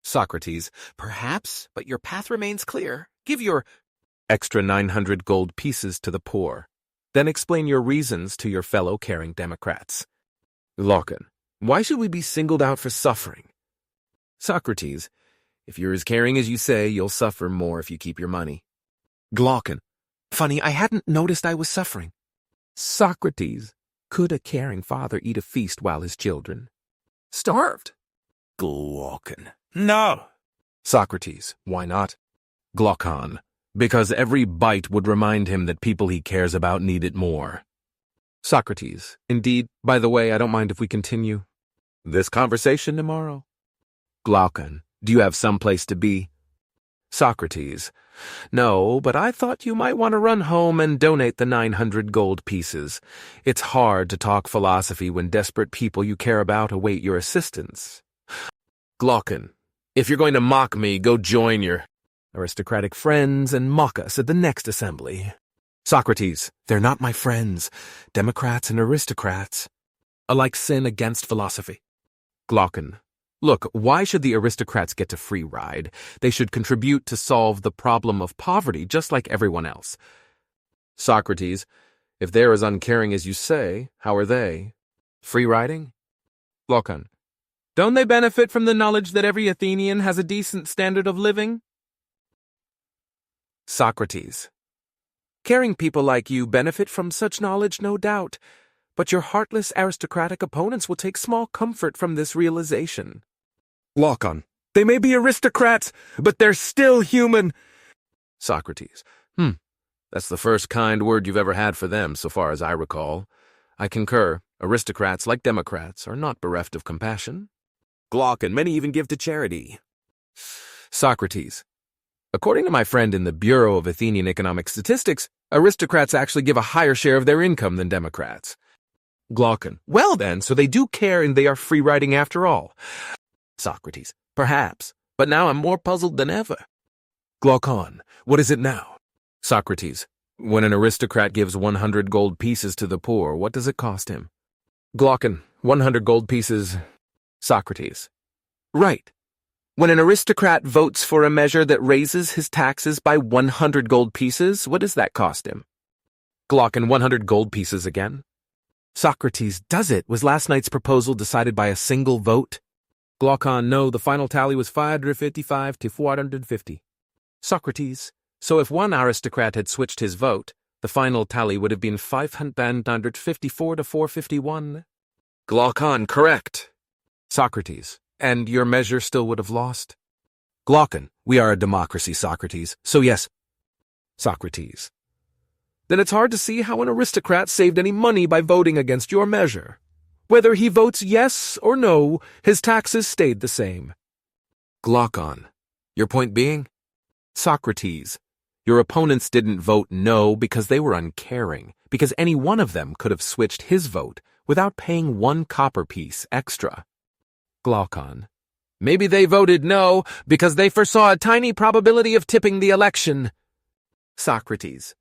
Speaker 1: Socrates, perhaps, but your path remains clear. Give your extra 900 gold pieces to the poor. Then explain your reasons to your fellow caring Democrats. Glaucon, why should we be singled out for suffering? Socrates, if you're as caring as you say, you'll suffer more if you keep your money. Glaucon, funny, I hadn't noticed I was suffering. Socrates, could a caring father eat a feast while his children starved? Glaucon, no. Socrates, why not? Glaucon, because every bite would remind him that people he cares about need it more. Socrates, indeed, by the way, I don't mind if we continue this conversation tomorrow. Glaucon, do you have some place to be? Socrates, no, but I thought you might want to run home and donate the 900 gold pieces. It's hard to talk philosophy when desperate people you care about await your assistance. Glaucon, if you're going to mock me, go join your aristocratic friends and mock us at the next assembly. Socrates, they're not my friends. Democrats and aristocrats alike sin against philosophy. Glaucon, look, why should the aristocrats get a free ride? They should contribute to solve the problem of poverty just like everyone else. Socrates, if they're as uncaring as you say, how are they? Free riding? Glaucon, don't they benefit from the knowledge that every Athenian has a decent standard of living? Socrates, caring people like you benefit from such knowledge, no doubt, but your heartless aristocratic opponents will take small comfort from this realization. Glaucon, they may be aristocrats, but they're still human. Socrates, that's the first kind word you've ever had for them, so far as I recall. I concur. Aristocrats, like Democrats, are not bereft of compassion. Glaucon, many even give to charity. Socrates, according to my friend in the Bureau of Athenian Economic Statistics, aristocrats actually give a higher share of their income than Democrats. Glaucon, well then, so they do care and they are free-riding after all. Socrates, perhaps, but now I'm more puzzled than ever. Glaucon, what is it now? Socrates, when an aristocrat gives 100 gold pieces to the poor, what does it cost him? Glaucon, 100 gold pieces. Socrates, right.
Speaker 2: When an aristocrat votes for a measure that raises his taxes by 100 gold pieces, what does that cost him?
Speaker 1: Glaucon, 100 gold pieces again?
Speaker 2: Socrates, does it? Was last night's proposal decided by a single vote?
Speaker 1: Glaucon, no, the final tally was 555 to 450.
Speaker 2: Socrates, so if one aristocrat had switched his vote, the final tally would have been 554 to 451.
Speaker 1: Glaucon, correct.
Speaker 2: Socrates, and your measure still would have lost?
Speaker 1: Glaucon, we are a democracy, Socrates, so yes.
Speaker 2: Socrates, then it's hard to see how an aristocrat saved any money by voting against your measure. Whether he votes yes or no, his taxes stayed the same.
Speaker 1: Glaucon, your point being?
Speaker 2: Socrates, your opponents didn't vote no because they were uncaring, because any one of them could have switched his vote without paying 1 copper piece extra. Glaucon, maybe they voted no because they foresaw a tiny probability of tipping the election. Socrates,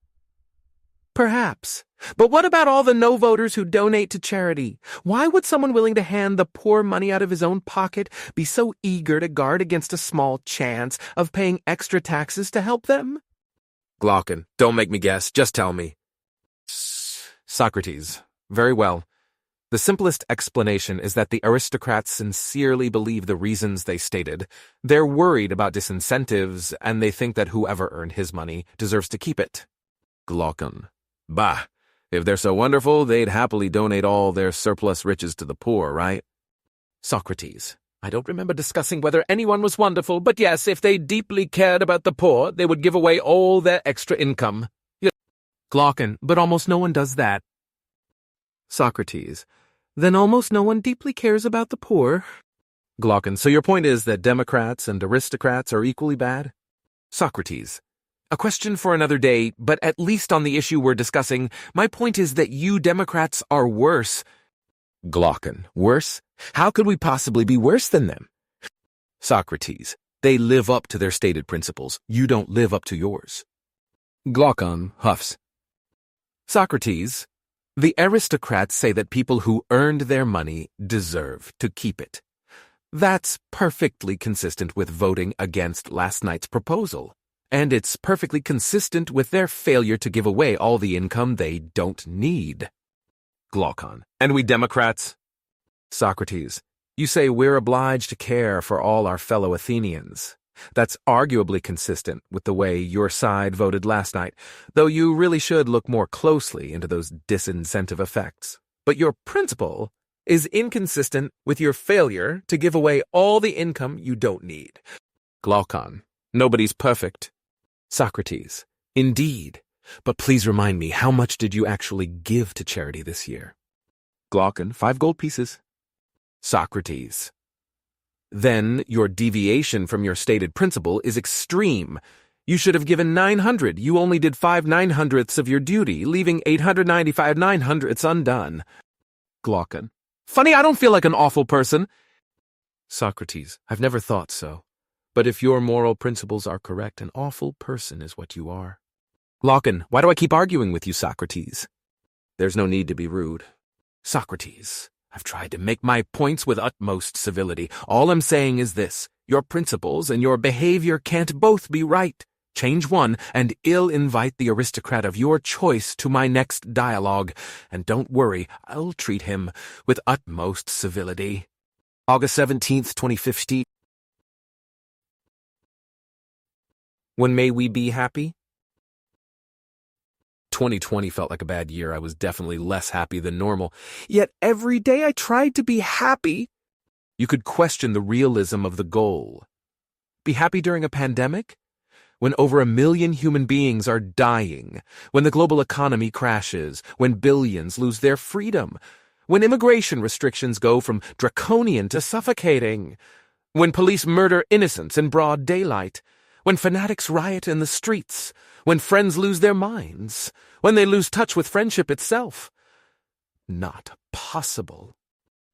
Speaker 2: perhaps. But what about all the no voters who donate to charity? Why would someone willing to hand the poor money out of his own pocket be so eager to guard against a small chance of paying extra taxes to help them?
Speaker 1: Glaucon, don't make me guess, just tell me.
Speaker 2: Socrates, very well. The simplest explanation is that the aristocrats sincerely believe the reasons they stated. They're worried about disincentives, and they think that whoever earned his money deserves to keep it.
Speaker 1: Glaucon, bah, if they're so wonderful, they'd happily donate all their surplus riches to the poor, right?
Speaker 2: Socrates, I don't remember discussing whether anyone was wonderful, but yes, if they deeply cared about the poor, they would give away all their extra income. Glaucon, but almost no one does that. Socrates, then almost no one deeply cares about the poor.
Speaker 1: Glaucon, so your point is that Democrats and aristocrats are equally bad?
Speaker 2: Socrates, a question for another day, but at least on the issue we're discussing, my point is that you Democrats are worse.
Speaker 1: Glaucon, worse? How could we possibly be worse than them?
Speaker 2: Socrates, they live up to their stated principles. You don't live up to yours.
Speaker 1: Glaucon huffs.
Speaker 2: Socrates, the aristocrats say that people who earned their money deserve to keep it. That's perfectly consistent with voting against last night's proposal. And it's perfectly consistent with their failure to give away all the income they don't need.
Speaker 1: Glaucon, and we Democrats?
Speaker 2: Socrates, you say we're obliged to care for all our fellow Athenians. That's arguably consistent with the way your side voted last night, though you really should look more closely into those disincentive effects. But your principle is inconsistent with your failure to give away all the income you don't need.
Speaker 1: Glaucon, nobody's perfect.
Speaker 2: Socrates, indeed. But please remind me, how much did you actually give to charity this year?
Speaker 1: Glaucon, 5 gold pieces.
Speaker 2: Socrates, then your deviation from your stated principle is extreme. You should have given 900. You only did 5 900ths of your duty, leaving 895 900ths undone.
Speaker 1: Glaucon,
Speaker 2: funny, I don't feel like an awful person. Socrates, I've never thought so. But if your moral principles are correct, an awful person is what you are. Glaucon, why do I keep arguing with you, Socrates?
Speaker 1: There's no need to be rude.
Speaker 2: Socrates, I've tried to make my points with utmost civility. All I'm saying is this: your principles and your behavior can't both be right. Change one, and I'll invite the aristocrat of your choice to my next dialogue. And don't worry, I'll treat him with utmost civility. August 17th, 2015. When may we be happy? 2020 felt like a bad year. I was definitely less happy than normal. Yet every day I tried to be happy. You could question the realism of the goal. Be happy during a pandemic? When over 1 million human beings are dying, when the global economy crashes, when billions lose their freedom, when immigration restrictions go from draconian to suffocating, when police murder innocents in broad daylight, when fanatics riot in the streets, when friends lose their minds, when they lose touch with friendship itself. Not possible.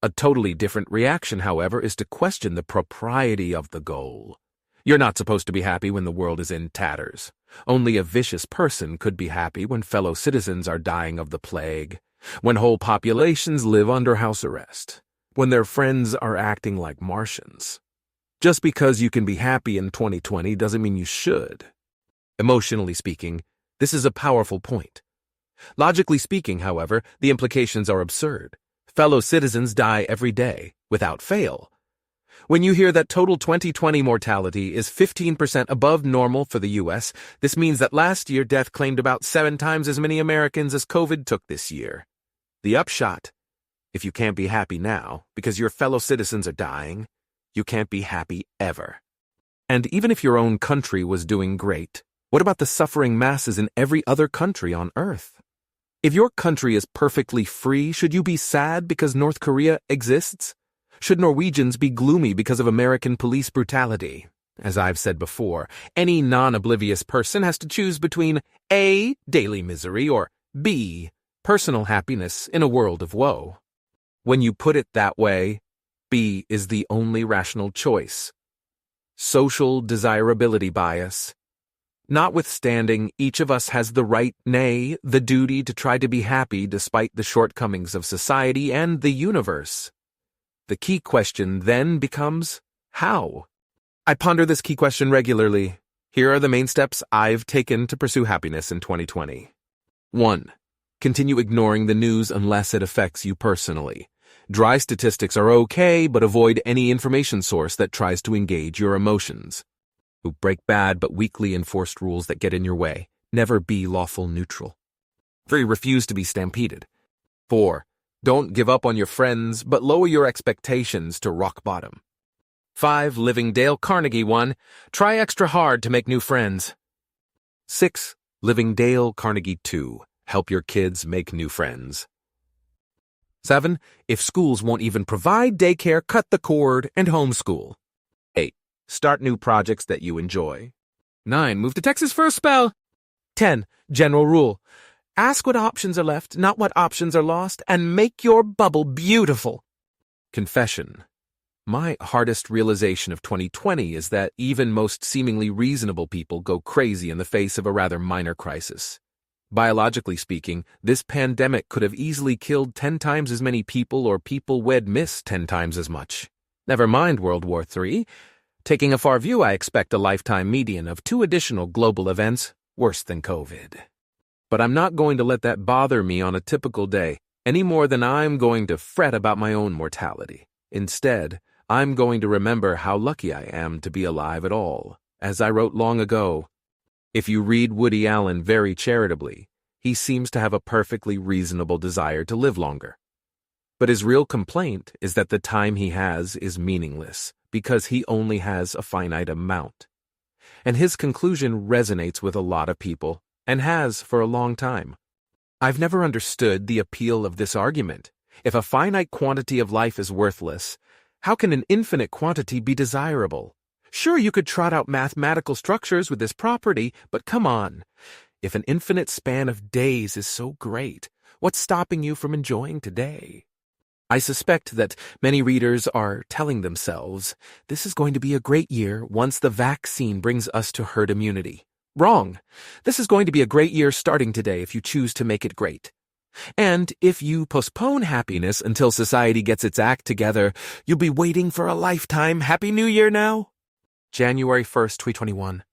Speaker 2: A totally different reaction, however, is to question the propriety of the goal. You're not supposed to be happy when the world is in tatters. Only a vicious person could be happy when fellow citizens are dying of the plague, when whole populations live under house arrest, when their friends are acting like Martians.
Speaker 1: Just because you can be happy in 2020 doesn't mean you should. Emotionally speaking, this is a powerful point. Logically speaking, however, the implications are absurd. Fellow citizens die every day, without fail. When you hear that total 2020 mortality is 15% above normal for the U.S., this means that last year death claimed about 7 times as many Americans as COVID took this year. The upshot: if you can't be happy now because your fellow citizens are dying, you can't be happy ever. And even if your own country was doing great, what about the suffering masses in every other country on Earth? If your country is perfectly free, should you be sad because North Korea exists? Should Norwegians be gloomy because of American police brutality? As I've said before, any non-oblivious person has to choose between A, daily misery, or B, personal happiness in a world of woe. When you put it that way, B is the only rational choice. Social desirability bias. Notwithstanding, each of us has the right, nay, the duty to try to be happy despite the shortcomings of society and the universe. The key question then becomes, how? I ponder this key question regularly. Here are the main steps I've taken to pursue happiness in 2020. 1. Continue ignoring the news unless it affects you personally. Dry statistics are okay, but avoid any information source that tries to engage your emotions. Break bad but weakly enforced rules that get in your way. Never be lawful neutral. 3. Refuse to be stampeded. 4. Don't give up on your friends, but lower your expectations to rock bottom. 5. Living Dale Carnegie 1. Try extra hard to make new friends. 6. Living Dale Carnegie 2. Help your kids make new friends. 7. If schools won't even provide daycare, cut the cord and homeschool. 8. Start new projects that you enjoy. 9. Move to Texas for a spell. 10. General rule: ask what options are left, not what options are lost, and make your bubble beautiful. Confession: my hardest realization of 2020 is that even most seemingly reasonable people go crazy in the face of a rather minor crisis. Biologically speaking, this pandemic could have easily killed 10 times as many people, or people would miss 10 times as much. Never mind World War III. Taking a far view, I expect a lifetime median of 2 additional global events worse than COVID. But I'm not going to let that bother me on a typical day, any more than I'm going to fret about my own mortality. Instead, I'm going to remember how lucky I am to be alive at all. As I wrote long ago, if you read Woody Allen very charitably, he seems to have a perfectly reasonable desire to live longer. But his real complaint is that the time he has is meaningless, because he only has a finite amount. And his conclusion resonates with a lot of people, and has for a long time. I've never understood the appeal of this argument. If a finite quantity of life is worthless, how can an infinite quantity be desirable? Sure, you could trot out mathematical structures with this property, but come on. If an infinite span of days is so great, what's stopping you from enjoying today? I suspect that many readers are telling themselves, this is going to be a great year once the vaccine brings us to herd immunity. Wrong. This is going to be a great year starting today if you choose to make it great. And if you postpone happiness until society gets its act together, you'll be waiting for a lifetime. Happy New Year now. January 1st, 2021.